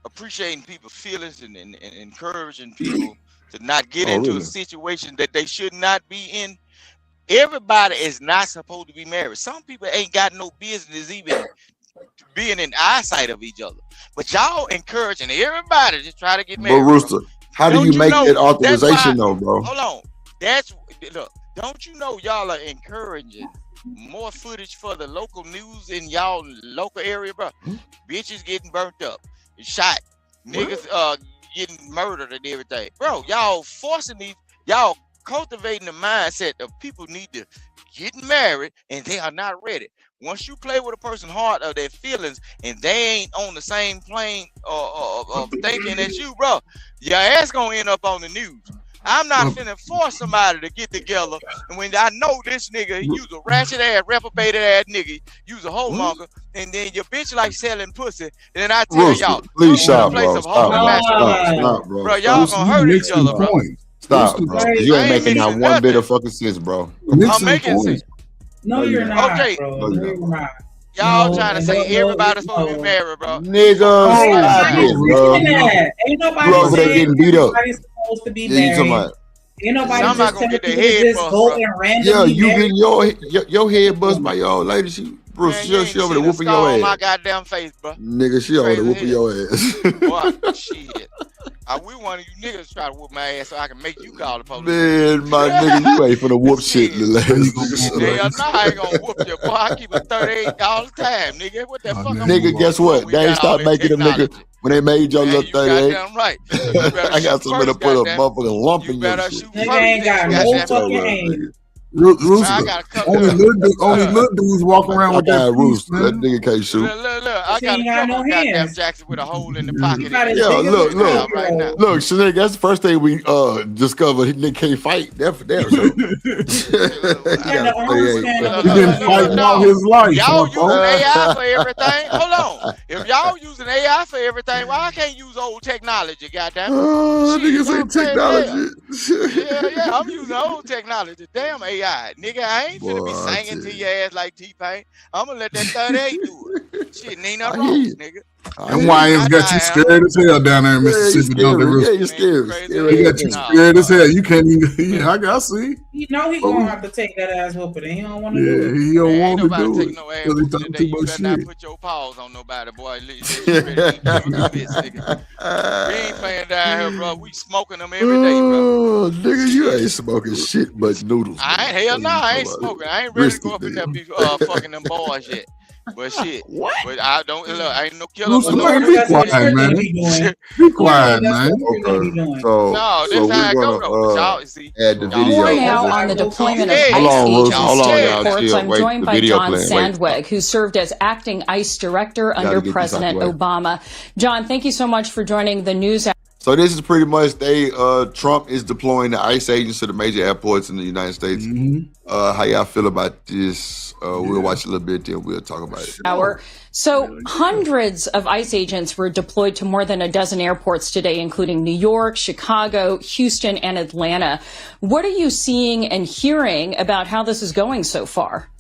appreciating people's feelings and encouraging people to not get into a situation that they should not be in. Everybody is not supposed to be married. Some people ain't got no business even being in eyesight of each other. But y'all encouraging everybody to try to get married. But Rooster, how do you make that authorization though, bro? Hold on. Look. Don't you know y'all are encouraging more footage for the local news in y'all local area, bro? Bitches getting burnt up, shot, niggas getting murdered and everything, bro. Y'all forcing y'all cultivating the mindset of people need to get married and they are not ready. Once you play with a person's heart or their feelings and they ain't on the same plane of thinking as you, bro, your ass gonna end up on the news. I'm not finna force somebody to get together, and when I know this nigga, he use a ratchet ass, reprobated ass nigga, use a homemonger, and then your bitch like selling pussy, and then I tell y'all, please stop, bro. Stop, bro. Bro, y'all gonna hurt each other, bro. Stop, bro. You ain't making not one bit of fucking sense, bro. I'm making sense. No, you're not, okay, bro. No, you're not. Y'all trying to say everybody's supposed to be married, bro. Nigga, stop it, bro. Ain't nobody getting beat up. Supposed to be married. Ain't nobody just gonna get their head bust, go and randomly. Yeah, you getting your head bust by your old lady. She over there whooping your ass. My goddamn face, bro. Nigga, she over there whooping your ass. What? Shit. We one of you niggas try to whoop my ass so I can make you call the police. Man, my nigga, you ain't finna whoop shit the last nigga. No, I ain't gonna whoop you, boy. I keep a 38 all the time, nigga. What the fuck? Nigga, guess what? They ain't stop making them nigga when they made your little 38. Goddamn right. I got somebody to put a motherfucking lump in your shit. Nigga ain't got no fucking aim. Rooster. Only little dudes walk around with that Rooster. That nigga can't shoot. Look, I got a couple goddamn Jackson with a hole in the pocket. Yeah, look. Right now. Look, Shanique, that's the first thing we discovered. He can't fight. That's for damn sure. He been fighting all his life. Y'all using AI for everything? Hold on. If y'all using AI for everything, why I can't use old technology, goddamn? Niggas ain't technology. Yeah, I'm using old technology. Damn AI. Nigga, I ain't finna be singing to your ass like T-Pain. I'm gonna let that 38 do it. Shit, ain't nothing wrong, nigga. And YM's got you scared as hell down there in Mississippi, don't they, Rooster? Yeah, you're scared. He got you scared as hell. You can't even. Yeah, I see. You know he gonna have to take that ass whooping, and he don't want to do it. He don't want to do it. No ass whooping today. You better not put your paws on nobody, boy. We ain't playing down here, bro. We smoking them every day, bro. Nigga, you ain't smoking shit but noodles. Hell no, I ain't smoking. I ain't ready to go up in there be fucking them boys yet. But shit, what? But I don't look. I ain't no killer. Bruce, man, be quiet, man. Be quiet, man. Okay. So, no, so this how I go we're though. Y'all see, add the video. More now on the deployment of Hold ICE on, Ruth. agents Hold on, to y'all. airports. Chill. I'm Wait, joined the by video John playing. Sandweg, who served as acting ICE director under get this out President the way. Obama. John, thank you so much for joining the news. So this is pretty much Trump is deploying the ICE agents to the major airports in the United States. How y'all feel about this? We'll watch a little bit, then we'll talk about it. So hundreds of ICE agents were deployed to more than a dozen airports today, including New York, Chicago, Houston, and Atlanta. What are you seeing and hearing about how this is going so far?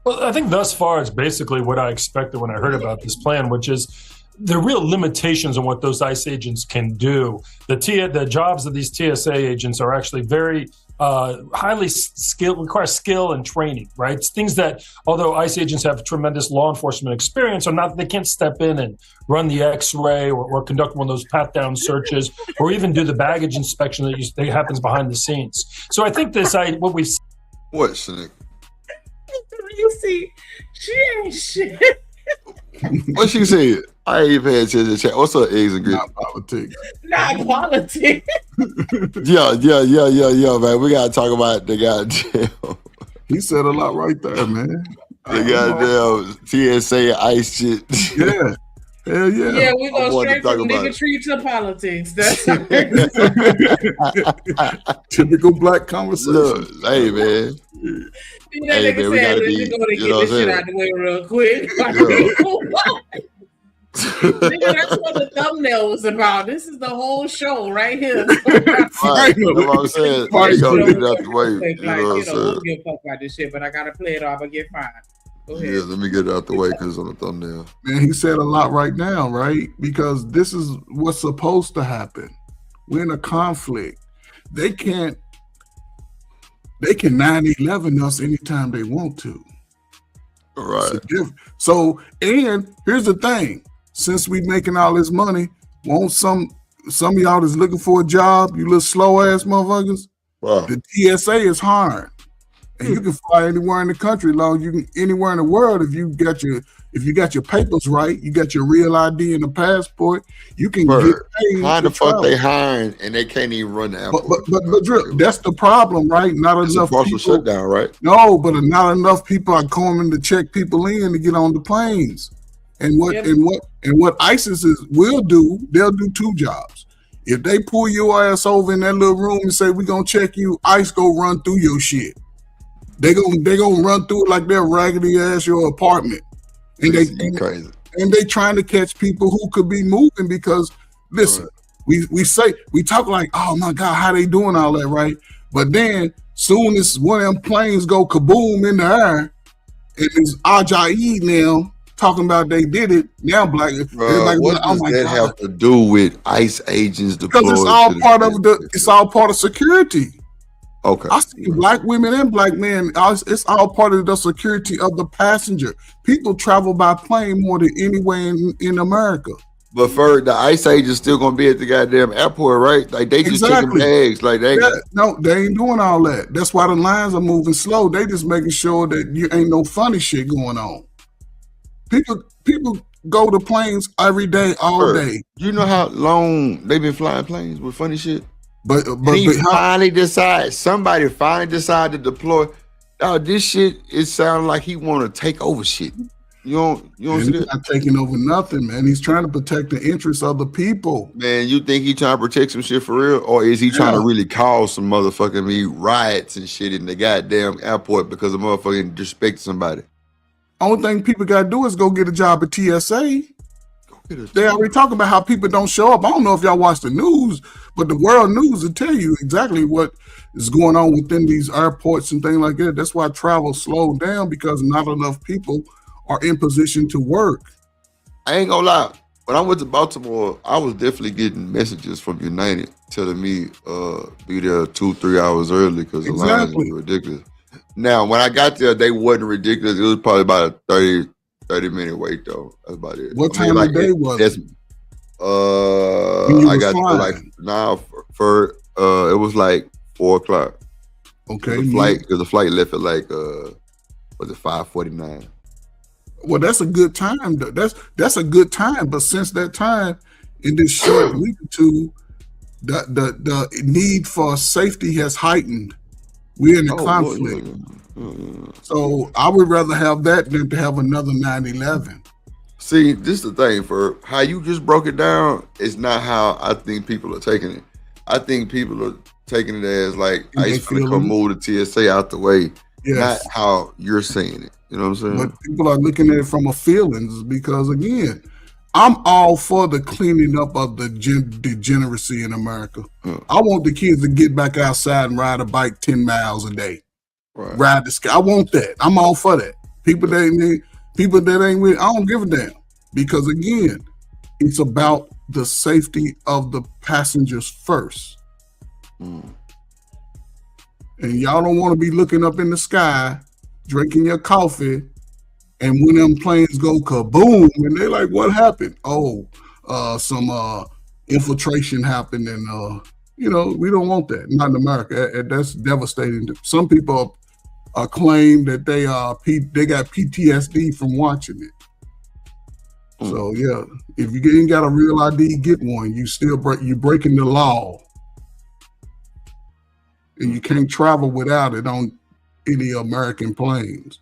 Well, I think thus far it's basically what I expected when I heard about this plan, which is the real limitations on what those ICE agents can do. The jobs of these TSA agents are actually very highly skilled, require skill and training, right? It's things that, although ICE agents have tremendous law enforcement experience, they can't step in and run the X-ray or conduct one of those pat-down searches or even do the baggage inspection that happens behind the scenes. So I think what we've what, Sonic? You see, she ain't shit. What she said? I ain't even had to chat. What's up, eggs and grits? Not politics. Not politics. Yeah, man. We gotta talk about the goddamn. He said a lot right there, man. The goddamn TSA ICE shit. Yeah. Hell yeah. Yeah, we go straight from niggatry to politics. That's typical black conversation. Look, hey, man. Hey, man, we gotta be, go to get this shit out the way real quick. Nigga, that's what the thumbnail was about. This is the whole show right here. Right, that's what I'm saying. Right, go get it out the way. We'll give a fuck about this shit, but I gotta play it off and get fined. Go ahead. Yeah, let me get it out the way because it's on the thumbnail. Man, he said a lot right now, right? Because this is what's supposed to happen. We're in a conflict. They can 9/11 us anytime they want to. All right. So, and here's the thing. Since we making all this money, won't some of y'all that's looking for a job, you little slow ass motherfuckers? Wow. The TSA is hiring. And you can fly anywhere in the country, long you can anywhere in the world if you got your papers right, you got your real ID and a passport, you can get paid. How the fuck they hiring and they can't even run the airport? But Drip, that's the problem, right? Not enough people shutdown, right? No, but not enough people are coming to check people in to get on the planes. And what ISIS will do, they'll do two jobs. If they pull your ass over in that little room and say we're gonna check you, ICE go run through your shit. They gonna run through it like they're raggedy ass your apartment, and they trying to catch people who could be moving because listen, we talk like, oh my God, how they doing all that, right? But then soon as one of them planes go kaboom in the air, and it's Ajaid now talking about they did it now, black. What does that have to do with ICE agents deployed? Because it's all part of security. Okay. I see black women and black men. It's all part of the security of the passenger. people travel by plane more than anywhere in America. But for the ICE agents still gonna be at the goddamn airport, right? Like they just checking bags, like they no, they ain't doing all that. That's why the lines are moving slow. They just making sure that you ain't no funny shit going on. People go to planes every day, all day. You know how long they've been flying planes with funny shit? But somebody finally decided to deploy. Oh, this shit, it sounds like he want to take over shit. You don't see that? He's not taking over nothing, man. He's trying to protect the interests of the people. Man, you think he trying to protect some shit for real? Or is he trying to really cause some motherfucking riots and shit in the goddamn airport because a motherfucking disrespect somebody? Only thing people got to do is go get a job at TSA. They already talk about how people don't show up. I don't know if y'all watch the news, but the world news will tell you exactly what is going on within these airports and things like that. That's why travel slowed down, because not enough people are in position to work. I ain't gonna lie. When I went to Baltimore, I was definitely getting messages from United telling me be there 2-3 hours early because the lines were ridiculous. Now, when I got there, they wasn't ridiculous. It was probably about a 30-minute wait though. That's about it. What time of day was it? I got to like now for it was like 4 o'clock. Okay. The flight left at like was it 5:49? Well, that's a good time. That's a good time. But since that time, in this short week or two, the need for safety has heightened. We're in a conflict. So I would rather have that than to have another 9/11. See, this is the thing. For how you just broke it down, is not how I think people are taking it. I think people are taking it as like ICE gonna come move the TSA out the way. Yes. Not how you're saying it. You know what I'm saying? But people are looking at it from a feelings because, again, I'm all for the cleaning up of the degeneracy in America. I want the kids to get back outside and ride a bike 10 miles a day. Right. Ride the sky. I want that. I'm all for that. People that ain't with, I don't give a damn. Because, again, it's about the safety of the passengers first. And y'all don't want to be looking up in the sky, drinking your coffee, and when them planes go kaboom, and they're like, what happened? Oh, some infiltration happened, and we don't want that. Not in America. That's devastating. Some people claim that they got PTSD from watching it. So yeah, if you ain't got a real ID, get one. You're breaking the law. And you can't travel without it on any American planes.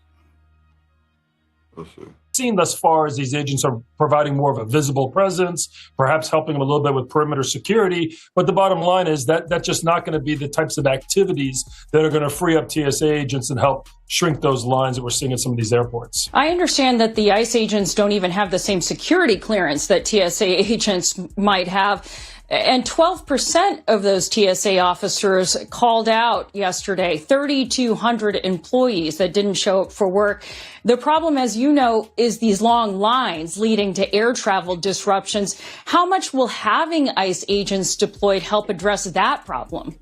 Seen thus far as these agents are providing more of a visible presence, perhaps helping them a little bit with perimeter security. But the bottom line is that that's just not going to be the types of activities that are going to free up TSA agents and help shrink those lines that we're seeing at some of these airports. I understand that the ICE agents don't even have the same security clearance that TSA agents might have. And 12% of those TSA officers called out yesterday, 3,200 employees that didn't show up for work. The problem, as you know, is these long lines leading to air travel disruptions. How much will having ICE agents deployed help address that problem?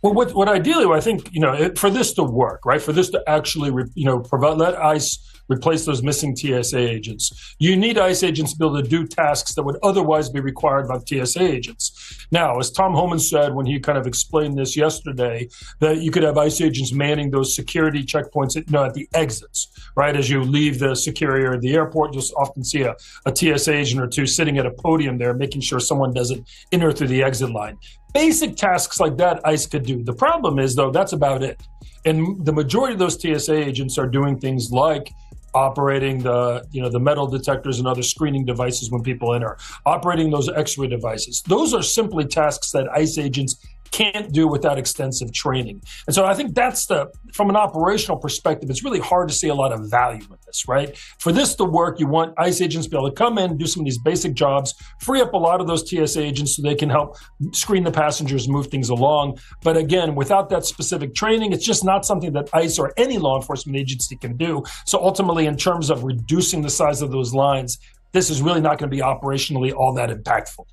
Well, what ideally, I think, for this to work, right, for this to actually, let ICE replace those missing TSA agents, you need ICE agents to be able to do tasks that would otherwise be required by TSA agents. Now, as Tom Homan said when he kind of explained this yesterday, that you could have ICE agents manning those security checkpoints at the exits, right? As you leave the security or the airport, you'll often see a TSA agent or two sitting at a podium there, making sure someone doesn't enter through the exit line. Basic tasks like that ICE could do. The problem is, though, that's about it. And the majority of those TSA agents are doing things like operating the metal detectors and other screening devices when people enter, operating those X-ray devices. Those are simply tasks that ICE agents can't do without extensive training. And so I think that's from an operational perspective, it's really hard to see a lot of value in this, right? For this to work, you want ICE agents to be able to come in and do some of these basic jobs, free up a lot of those TSA agents so they can help screen the passengers, move things along. But again, without that specific training, it's just not something that ICE or any law enforcement agency can do. So ultimately, in terms of reducing the size of those lines, this is really not going to be operationally all that impactful.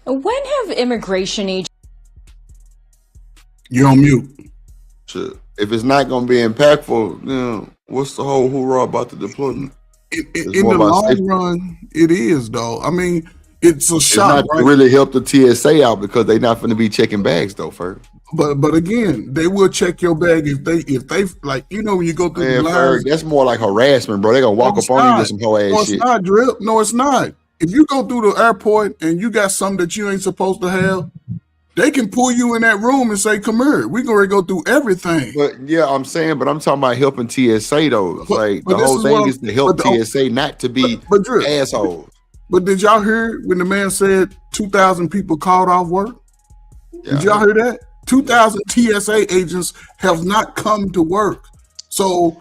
When have immigration agents... You're on mute. Shit. If it's not going to be impactful, what's the whole hoorah about the deployment? In the long run, it is, though. I mean, it's a shot. It's not to really help the TSA out because they're not going to be checking bags, though, first. But again, they will check your bag if they like, when you go through the lines. That's more like harassment, bro. They're going to walk up on you with some whole ass shit. No, it's not, Drip. No, it's not. If you go through the airport and you got something that you ain't supposed to have, they can pull you in that room and say, come here. We're going to go through everything. But I'm talking about helping TSA, though. The whole thing is to help TSA, not to be assholes. But did y'all hear when the man said 2,000 people called off work? Yeah. Did y'all hear that? 2,000 TSA agents have not come to work. So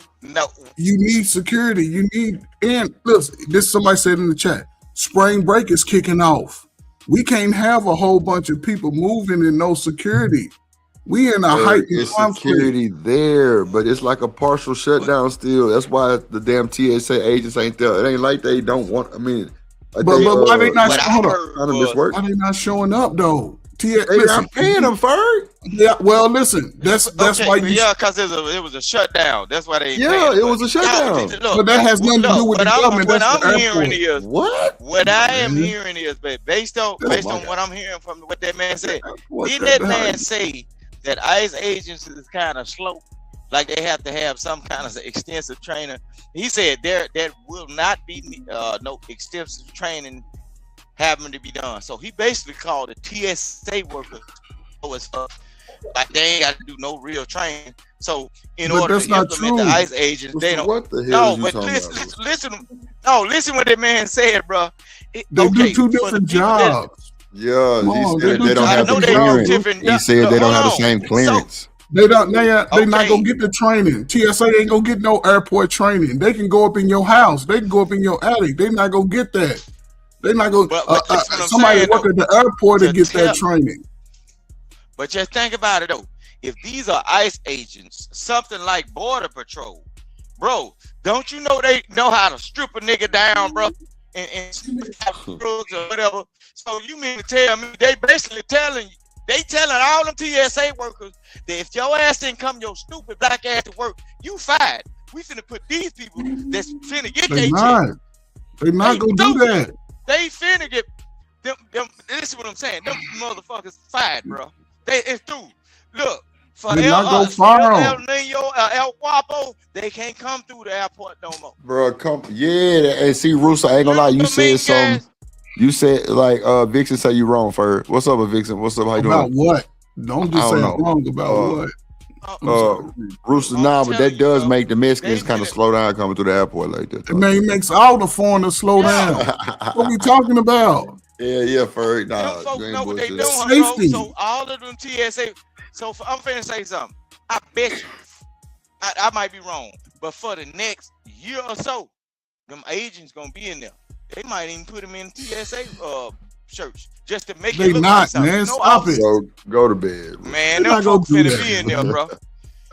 you need security. And listen, this somebody said in the chat, spring break is kicking off. We can't have a whole bunch of people moving and no security. We in a heightened conflict. Security there, but it's like a partial shutdown still. That's why the damn TSA agents ain't there. It ain't like they don't want. I mean, but why they not showing up? Why they not showing up though? I'm paying them for it. Yeah, well, listen, that's Okay, why you. yeah, because it was a shutdown. That's why they. Yeah, it was a shutdown. But that has nothing to do with the government. What That's the I'm hearing airport. is What I am hearing is, but based on what I'm hearing from what that man said, didn't that man say that ICE agents is kind of slow, like they have to have some kind of extensive training? He said there will not be no extensive training having to be done. So he basically called the TSA workers like they ain't got to do no real training. So in order to implement the ICE agents, they don't. What the hell? No, but listen what that man said, bro. They do two different jobs. Yeah, he said they don't have the clearance. He said they don't have the same clearance. They don't. They not gonna get the training. TSA ain't gonna get no airport training. They can go up in your house. They can go up in your attic. They not gonna get that. They not gonna. Somebody work at the airport to get that training. But just think about it though. If these are ICE agents, something like Border Patrol, bro, don't you know they know how to strip a nigga down, bro, and drugs or whatever? So you mean to tell me they basically telling all them TSA workers that if your ass didn't come your stupid black ass to work, you fired. We finna put these people that's finna get their check. They not gonna do that. They finna get them. This is what I'm saying. Them motherfuckers fired, bro. It's through. Look, for El Guapo, they can't come through the airport no more. Bro, and see, Russo, I ain't gonna lie, you said something. You said like Vixen say you wrong first. What's up with Vixen? What's up? How you doing? About what? Don't just say I'm wrong about what. Russo, but that does make the Mexicans kind of slow down coming through the airport like that. Man, he makes all the foreigners slow down. What we talking about? Yeah, Furry. Them folks know what they doing. Safety. So all of them TSA. So I'm finna say something. I bet you, I might be wrong, but for the next year or so, them agents gonna be in there. They might even put them in TSA shirts just to make it look like something. Man, stop it. Go to bed. Man, them folks finna be in there, bro.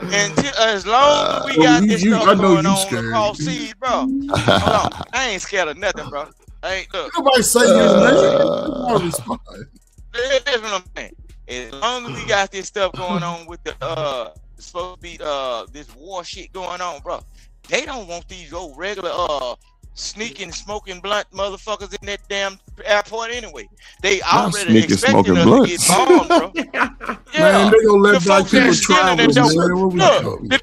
And as long as we got this stuff going on across seas, bro. Hold on, I ain't scared of nothing, bro. Look. Nobody say his name. That's what I'm saying. As long as we got this stuff going on with the supposed to be this war shit going on, bro. They don't want these old regular sneaking, smoking blunt motherfuckers in that damn airport anyway. They already expecting us to get bombed, bro. Yeah, man, they gonna let black people travel. Look, the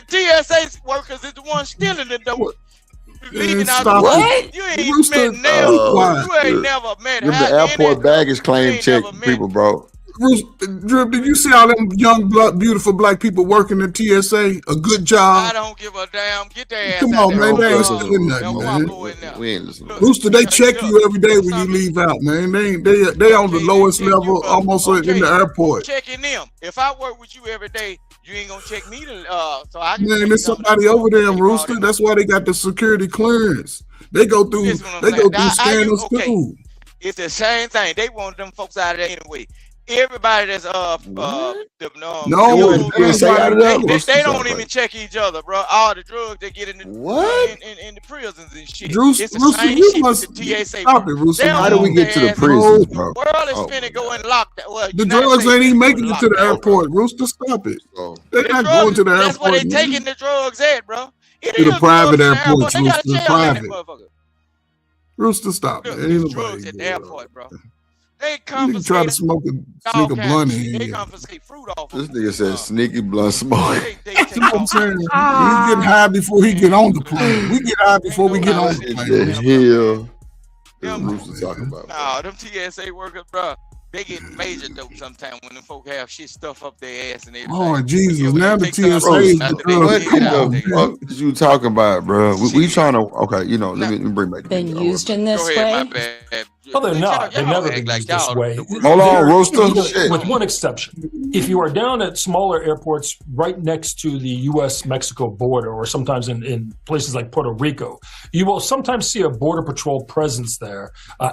TSA workers is the ones stealing the dope. Leaving out the what? You ain't met never. You ain't never met. The airport baggage claim check people, bro. Drip, did you see all them young, beautiful black people working at TSA? A good job. I don't give a damn. Get their ass Come out on, there. man. They ain't stealing nothing, man. We ain't listening. Rooster, they check you every day when you leave out, man. They on the lowest level, almost in the airport. Checking them. If I work with you every day, you ain't gonna check me to so I can. Man, there's somebody over there, Rooster. That's why they got the security clearance. They go through scanners too. It's the same thing. They want them folks out of there anyway. Everybody that's they don't even check each other, bro. All the drugs they get in the in the prisons and shit. It's the same shit with the TSA. How do we get to the prisons, bro? The world is finna go in lockdown. Well, the drugs ain't even making it to the airport. Rooster, stop it. They're not going to the airport. That's where they taking the drugs at, bro. To the private airports, Rooster. Private. Rooster, stop it. Ain't drugs at the airport, bro. They try to sneak a blunt in here. They confiscate fruit off. This nigga said sneaky blunt smoke. That's what I'm saying. He's getting high before he get on the plane. We get high before we get on the plane. That's what Rooster talking about. Nah, them TSA workers, bro, they get major dope sometimes when them folk have shit stuff up their ass and everything. Oh, Jesus. Now the TSA is what the fuck is you talking about, bro? We trying to, okay, you know, let me bring back the been used in this way. Well, they're not. They've never been used this way. Hold on, Rooster. With one exception. If you are down at smaller airports right next to the U.S.-Mexico border, or sometimes in places like Puerto Rico, you will sometimes see a Border Patrol presence there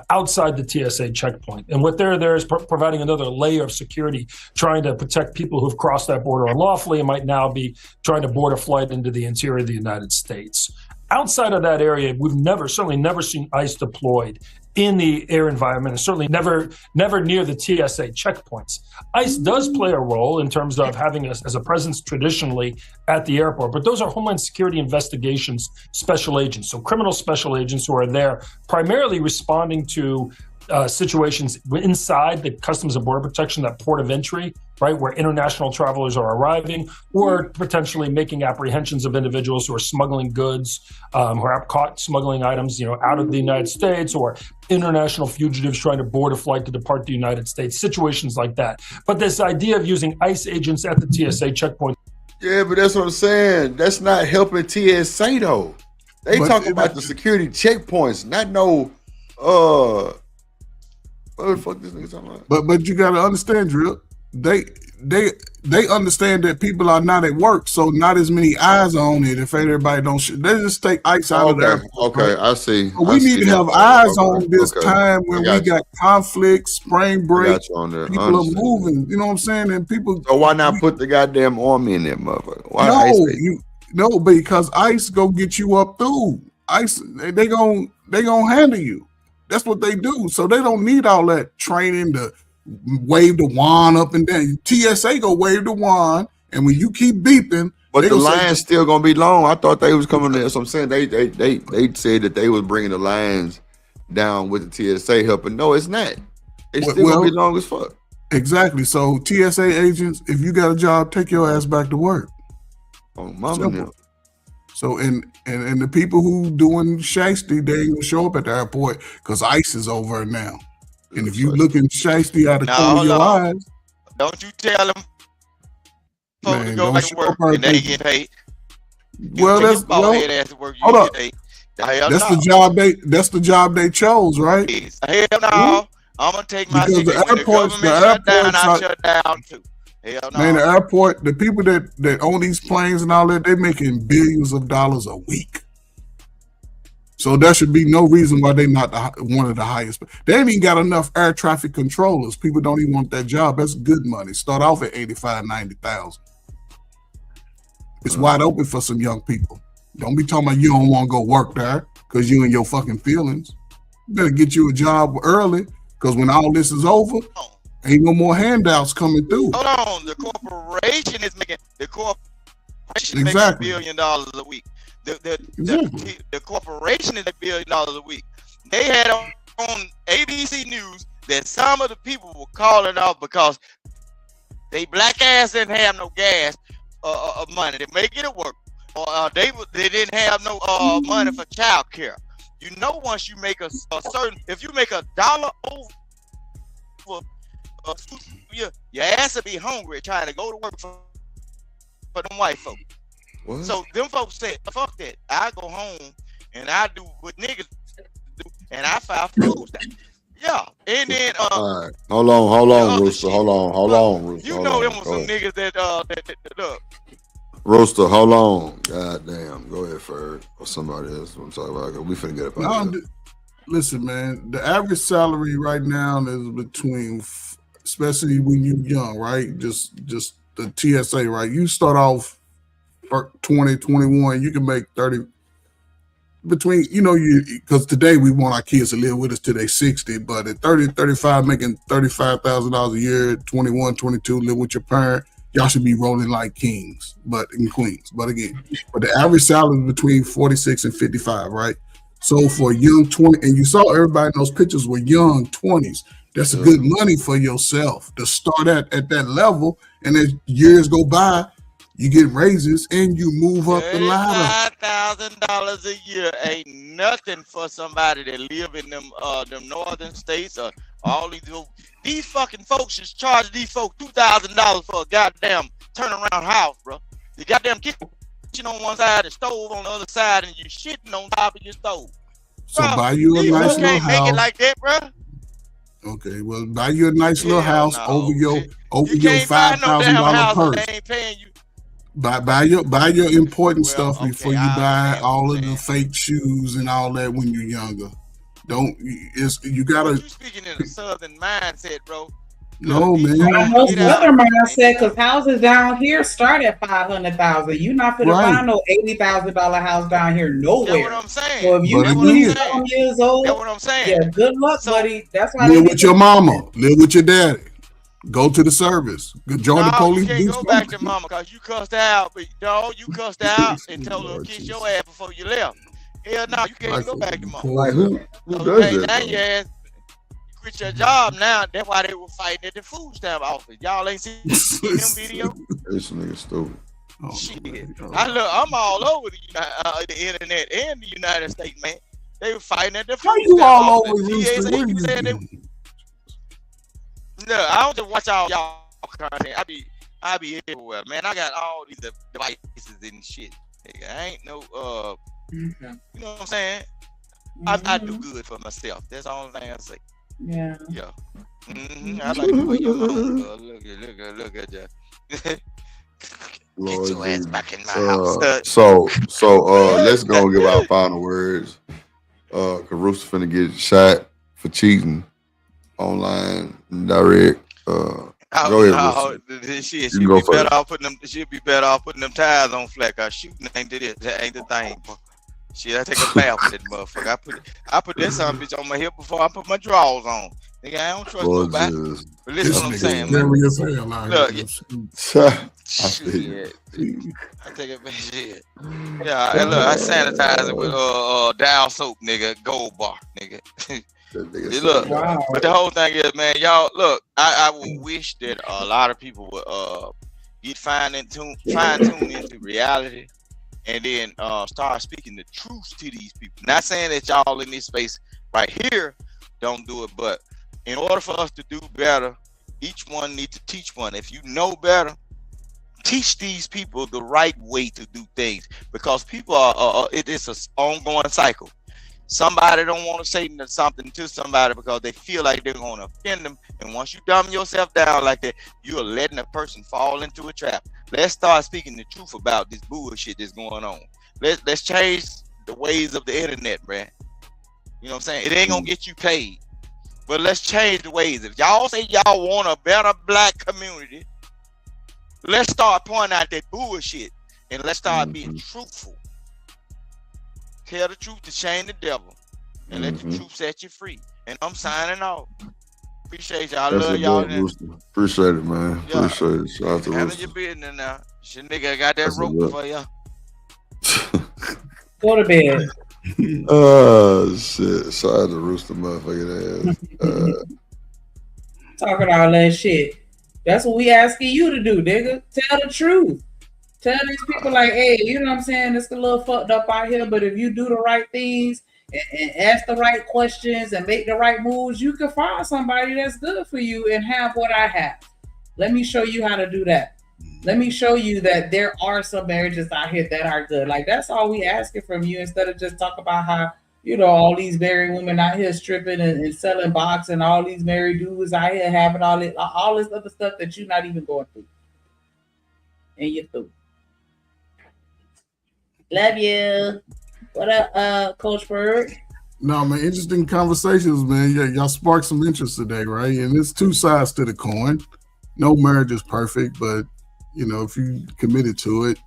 outside the TSA checkpoint. And what they're there is providing another layer of security, trying to protect people who've crossed that border unlawfully and might now be trying to board a flight into the interior of the United States. Outside of that area, we've certainly never seen ICE deployed in the air environment, and certainly never near the TSA checkpoints. ICE does play a role in terms of having us as a presence traditionally at the airport, but those are Homeland Security investigations special agents, so criminal special agents who are there primarily responding to situations inside the Customs and Border Protection, that port of entry, right, where international travelers are arriving, or potentially making apprehensions of individuals who are smuggling goods, who are caught smuggling items, out of the United States, or international fugitives trying to board a flight to depart the United States, situations like that. But this idea of using ICE agents at the TSA checkpoint. Yeah, but that's what I'm saying. That's not helping TSA though. They talk about the security checkpoints, not no what the fuck this nigga talking about? But you gotta understand, Drill. They understand that people are not at work, so not as many eyes on it. If everybody don't, they just take ICE out of there. Okay, I see. So we need to have eyes on this time when we got conflict, spring break. People are moving. You know what I'm saying? And people. So why not put the goddamn army in there, motherfucker? Why no, because ICE go get you up through. ICE, they gonna handle you. That's what they do. So they don't need all that training to wave the wand up and down. TSA go wave the wand, and when you keep beeping, but the line's still gonna be long. I thought they was coming there. So I'm saying they said that they was bringing the lines down with the TSA helping. No, it's not. It's still gonna be long as fuck. Exactly. So TSA agents, if you got a job, take your ass back to work. Oh, mama now. So and the people who doing shiesty, they ain't gonna show up at the airport because ICE is over now. And if you looking shiesty out of the corner of your eyes, don't you tell them folks to go back to work and they get paid. Well, that's hold up. That's the job they chose, right? Hell no. I'm gonna take my because the airports shut down too. Hell no. Man, the airport, the people that own these planes and all that, they're making billions of dollars a week. So there should be no reason why they're not one of the highest. They ain't even got enough air traffic controllers. People don't even want that job. That's good money. Start off at 85, 90,000. It's wide open for some young people. Don't be talking about you don't want to go work there because you in your fucking feelings. You better get you a job early because when all this is over, ain't no more handouts coming through. Hold on, the corporation is making making $1 billion a week. The corporation is $1 billion a week. They had on ABC News that some of the people were calling off because they black ass didn't have no gas money to make it work, or they didn't have no money for child care. You know, once you make a certain, if you make $1 over, your ass will be hungry trying to go to work for them white folks. What? So them folks said, fuck that. I go home and I do what niggas do and I file for food stamps. Yeah. And then all right. Hold on, Rooster. Hold on, Rooster. You know them were some niggas that look. Rooster, hold on. God damn. Go ahead, Ferg. Or somebody else. I'm talking about. We finna get up out of here. Listen, man, the average salary right now is between, especially when you're young, right? Just the TSA, right? You start off 20, 21, you can make 30 between, because today we want our kids to live with us till they're 60, but at 30, 35, making $35,000 a year, 21, 22, live with your parent, y'all should be rolling like kings, and queens. But again, the average salary is between 46 and 55, right? So for young 20, and you saw everybody in those pictures were young 20s. That's good money for yourself to start at that level. And as years go by, you get raises and you move up the ladder. $5,000 a year ain't nothing for somebody that live in them northern states or all these fucking folks just charge these folks $2,000 for a goddamn turnaround house, bro. The goddamn kitchen on one side, the stove on the other side, and you shitting on top of your stove. So bro, buy you a nice little house. Make it like that, bro. Okay, well, buy you a nice little house over your $5,000 purse. They ain't paying you. Buy your important stuff before you buy all of the fake shoes and all that when you're younger. You gotta. You speaking in a southern mindset, bro. No, man. No Southern mindset, because houses down here start at $500,000. You're not gonna find no $80,000 house down here nowhere. That's what I'm saying. So if you 20-something years old, that's what I'm saying. Yeah, good luck, buddy. That's why live with your mama, live with your daddy, go to the service, join the police. You can't go back to mama because you cussed her out, but you cussed her out and told her to kiss your ass before you left. Hell no, you can't go back to mama. Like who does that? Now your ass, you quit your job now. That's why they were fighting at the food stamp office. Y'all ain't seen him video? This nigga stupid. Shit. I'm all over the internet and the United States, man. They were fighting at the food stamp office. Look, I don't just watch all y'all content. I be everywhere, man. I got all these devices and shit. Nigga, I ain't no you know what I'm saying? I do good for myself. That's the only thing I say. Yeah. Yeah. I like the way your mama look at you. Get your ass back in my house. So let's go and give our final words. Caruso finna get shot for cheating online direct. Go ahead. She'd be better off putting them tires on flat. Cause shooting ain't the thing. Shit, I take a bath with that motherfucker. I put that son bitch on my hip before I put my drawers on. Nigga, I don't trust nobody. But listen what I'm saying, man. Look, shit. I take it back. Shit. Yeah, and look, I sanitize it with Dow soap, nigga, Gold Bar, nigga. Look, but the whole thing is, man, y'all look. I would wish that a lot of people would get fine-tuned into reality, and then start speaking the truth to these people. Not saying that y'all in this space right here don't do it, but in order for us to do better, each one needs to teach one. If you know better, teach these people the right way to do things, because people are it is an ongoing cycle. Somebody don't want to say something to somebody because they feel like they're going to offend them, and once you dumb yourself down like that, you're letting a person fall into a trap. Let's start speaking the truth about this bullshit that's going on. Let's change the ways of the internet, man. You know what I'm saying? It ain't gonna get you paid, but let's change the ways. If y'all say y'all want a better black community, let's start pointing out that bullshit, and let's start being truthful. Tell the truth to shame the devil, and let the truth set you free. And I'm signing off. Appreciate y'all. Love y'all. Appreciate it, man. Yeah. Appreciate it. Shout out to handle your business now. Your nigga got that rope for you. Go to bed. Oh shit! Shout out to Rooster, motherfucking ass. Talking all that shit. That's what we asking you to do, nigga. Tell the truth. Tell these people like, hey, you know what I'm saying? It's a little fucked up out here, but if you do the right things and ask the right questions and make the right moves, you can find somebody that's good for you and have what I have. Let me show you how to do that. Let me show you that there are some marriages out here that are good. Like, that's all we asking from you, instead of just talk about how, you know, all these married women out here stripping and selling box, and all these married dudes out here having all this other stuff that you're not even going through. And you're through. Love you. What up, Coach Bird? No, man, interesting conversations, man. Yeah, y'all sparked some interest today, right? And there's two sides to the coin. No marriage is perfect, but, you know, if you committed to it,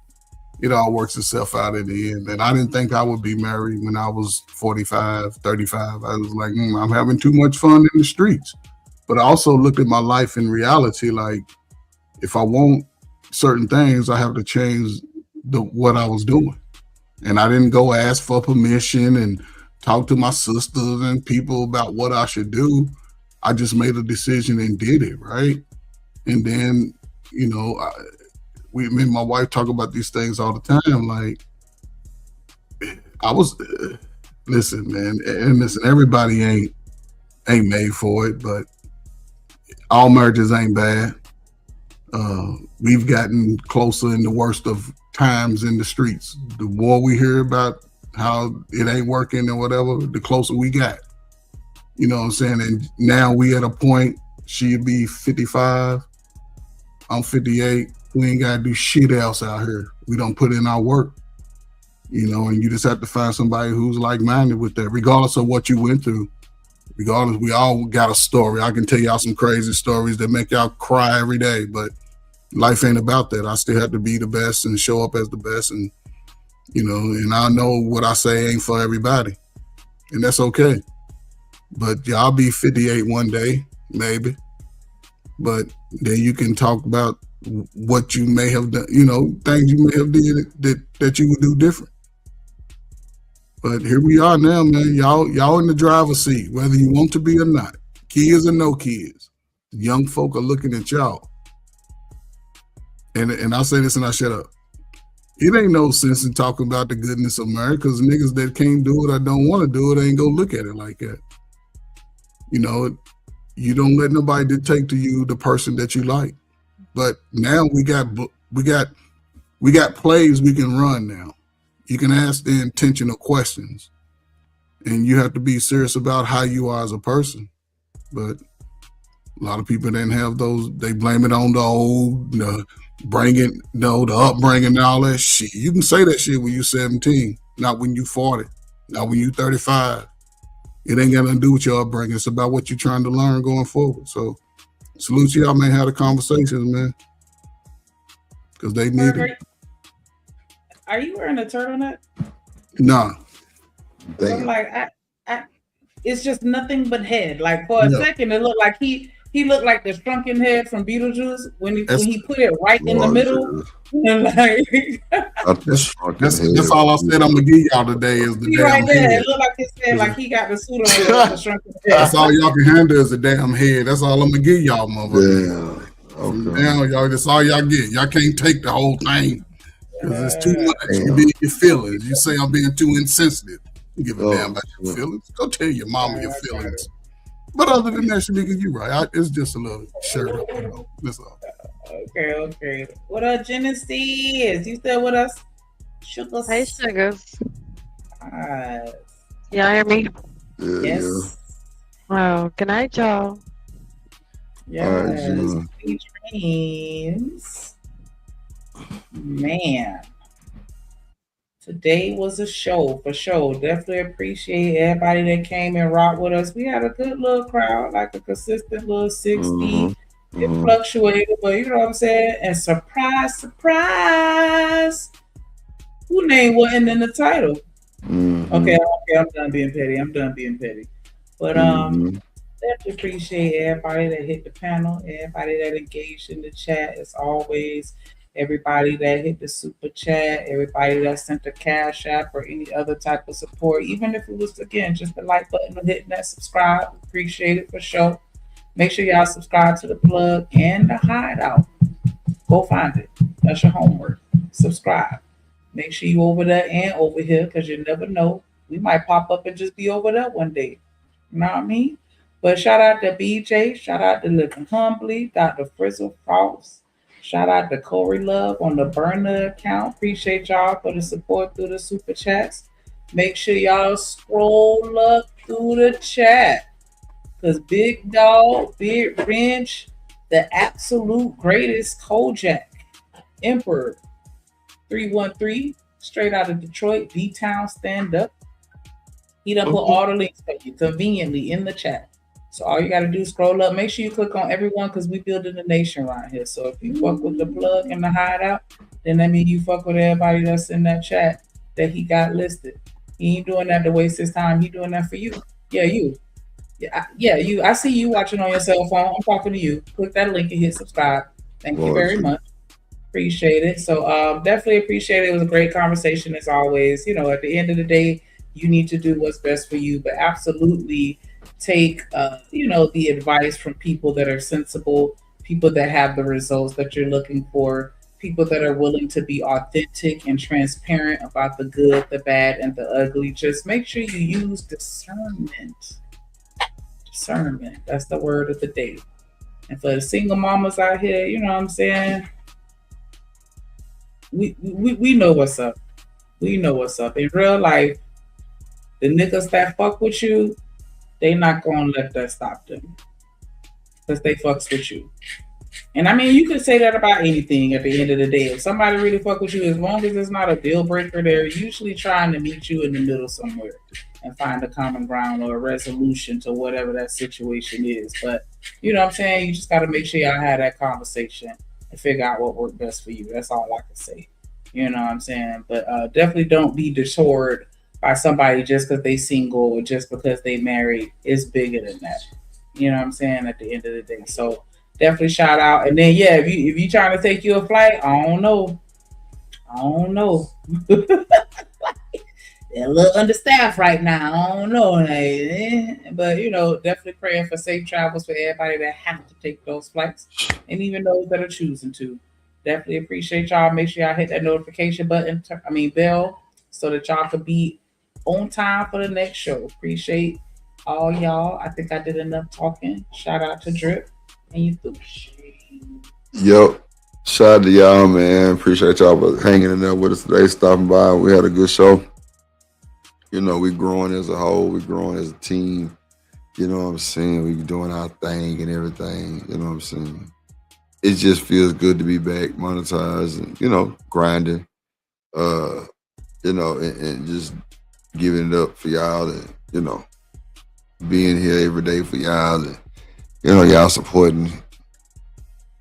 it all works itself out in the end. And I didn't think I would be married when I was 45, 35. I was like, I'm having too much fun in the streets. But I also looked at my life in reality, like, if I want certain things, I have to change what I was doing. And I didn't go ask for permission and talk to my sisters and people about what I should do. I just made a decision and did it, right? And then, you know, me and my wife talk about these things all the time. Like, listen, man, and listen, everybody ain't made for it, but all marriages ain't bad. We've gotten closer in the worst of times in the streets. The more we hear about how it ain't working or whatever, the closer we got. You know what I'm saying? And now we at a point, she'd be 55, I'm 58. We ain't gotta do shit else out here. We don't put in our work, you know, and you just have to find somebody who's like-minded with that, regardless of what you went through. Regardless, we all got a story. I can tell y'all some crazy stories that make y'all cry every day, but life ain't about that. I still have to be the best and show up as the best, and and I know what I say ain't for everybody, and that's okay. But y'all be 58 one day, maybe. But then you can talk about what you may have done, things you may have did that you would do different. But here we are now, man. Y'all in the driver's seat, whether you want to be or not. Kids or no kids. Young folk are looking at y'all. And I'll say this and I shut up. It ain't no sense in talking about the goodness of America, because niggas that can't do it or don't want to do it ain't gonna look at it like that. You don't let nobody dictate to you the person that you like. But now we got plays we can run now. You can ask the intentional questions, and you have to be serious about how you are as a person. But a lot of people didn't have those. They blame it on the upbringing and all that shit. You can say that shit when you're 17, not when you're 40, not when you're 35. It ain't got nothing to do with your upbringing. It's about what you're trying to learn going forward. So, salute to y'all, man. Have the conversations, man, because they need it. Are you wearing a turtleneck? Nah. I'm like, it's just nothing but head. Like for a second, it looked like he looked like the shrunken head from Beetlejuice when he put it right in the middle. And like, that's all I said. I'm gonna give y'all today is the damn right there. head. It looked like his head, like he got the suit on the shrunken head. That's all y'all can handle is the damn head. That's all I'm gonna give y'all, motherfuckers. Yeah. Okay. Now, y'all, that's all y'all get. Y'all can't take the whole thing because it's too much. You be in your feelings. You say I'm being too insensitive. You give a damn about your feelings. Go tell your mama your feelings. But other than that, Shanika, you right. It's just a little shirt up. That's all. Okay. What up, Genesis? You still with us? Sugars. Hey, Sugars. Y'all hear me? Yes. Wow. Good night, y'all. Yes. Sweet dreams. Man. Today was a show for sure. Definitely appreciate everybody that came and rocked with us. We had a good little crowd, like a consistent little 60. It fluctuated, but you know what I'm saying? And surprise, who name wasn't in the title? Okay, I'm done being petty. But definitely appreciate everybody that hit the panel, everybody that engaged in the chat as always. Everybody that hit the super chat, everybody that sent the cash app or any other type of support, even if it was, again, just the like button or hitting that subscribe, appreciate it for sure. Make sure y'all subscribe to the plug and the hideout. Go find it. That's your homework. Subscribe. Make sure you over there and over here, because you never know. We might pop up and just be over there one day. You know what I mean? But shout out to BJ. Shout out to Living Humbly, Dr. Frizzle Frost. Shout out to Corey Love on the burner account. Appreciate y'all for the support through the super chats. Make sure y'all scroll up through the chat, because Big Dog, Big Wrench, the absolute greatest Kojak, Emperor 313, straight out of Detroit, D-Town stand up. He done put all the links for you conveniently in the chat. So all you got to do is scroll up. Make sure you click on everyone, because we building the nation around here. So if you fuck with the plug and the hideout, then that means you fuck with everybody that's in that chat that he got listed. He ain't doing that to waste his time. He doing that for you. Yeah, you. Yeah, you. I see you watching on your cell phone. I'm talking to you. Click that link and hit subscribe. Thank you very much. Appreciate it. So definitely appreciate it. It was a great conversation as always. At the end of the day, you need to do what's best for you, but absolutely take the advice from people that are sensible, people that have the results that you're looking for, people that are willing to be authentic and transparent about the good, the bad, and the ugly. Just make sure you use discernment. Discernment. That's the word of the day. And for the single mamas out here, you know what I'm saying? We know what's up. We know what's up. In real life, the niggas that fuck with you, they not gonna let that stop them, because they fucks with you. And I mean, you could say that about anything at the end of the day. If somebody really fuck with you, as long as it's not a deal breaker, they're usually trying to meet you in the middle somewhere. and find a common ground or a resolution to whatever that situation is. But you know what I'm saying? You just got to make sure y'all have that conversation and figure out what worked best for you. That's all I can say. You know what I'm saying? But definitely don't be detoured by somebody just because they single or just because they married. It's bigger than that. You know what I'm saying? At the end of the day. So definitely shout out. And then yeah, if you trying to take you a flight, I don't know. They're a little understaffed right now. I don't know. But you know, definitely praying for safe travels for everybody that have to take those flights and even those that are choosing to. Definitely appreciate y'all. Make sure y'all hit that notification button, bell, so that y'all could be on time for the next show. Appreciate all y'all. I think I did enough talking. Shout out to Drip and you through. Yep. Shout out to y'all, man. Appreciate y'all for hanging in there with us today, stopping by. We had a good show. You know, we growing as a whole. We growing as a team. You know what I'm saying? We doing our thing and everything. You know what I'm saying? It just feels good to be back, monetized, and, you know, grinding. You know, and just giving it up for y'all and, you know, being here every day for y'all and, you know, y'all supporting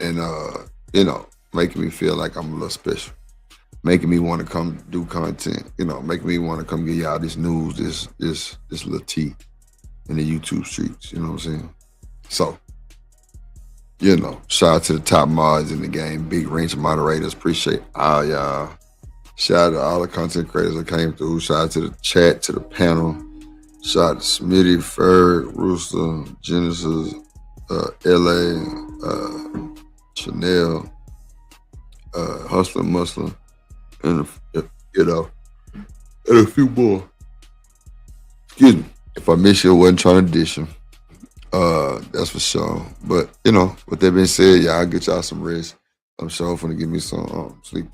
and, you know, making me feel like I'm a little special. Making me want to come do content, you know, making me want to come give y'all this news, this little tea in the YouTube streets, you know what I'm saying? So, you know, shout out to the top mods in the game, big range moderators, appreciate all y'all. Shout out to all the content creators that came through. Shout out to the chat, to the panel. Shout out to Smitty, Ferg, Rooster, Genesis, LA, Chanel, Hustler Muslim, and you know, and a few more. Excuse me. If I miss you, I wasn't trying to dish you. That's for sure. But you know, with that being said, y'all get y'all some rest. I'm sure finna give me some sleep.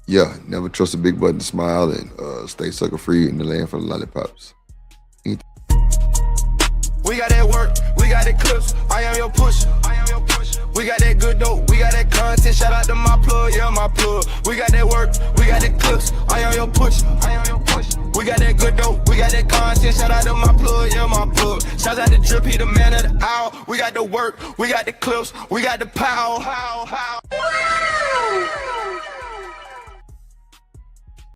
Yeah, never trust a big button to smile and stay sucker free in the land for the lollipops. We got that work, we got that clips. I am your pusher. We got that good dope, we got that content. Shout out to my plug, yeah, my plug. We got that work, we got that clips. I am your pusher. We got that good dope, we got that content. Shout out to my plug, yeah, my plug. Shout out to Drip, he the man of the hour. We got the work, we got the clips, we got the power.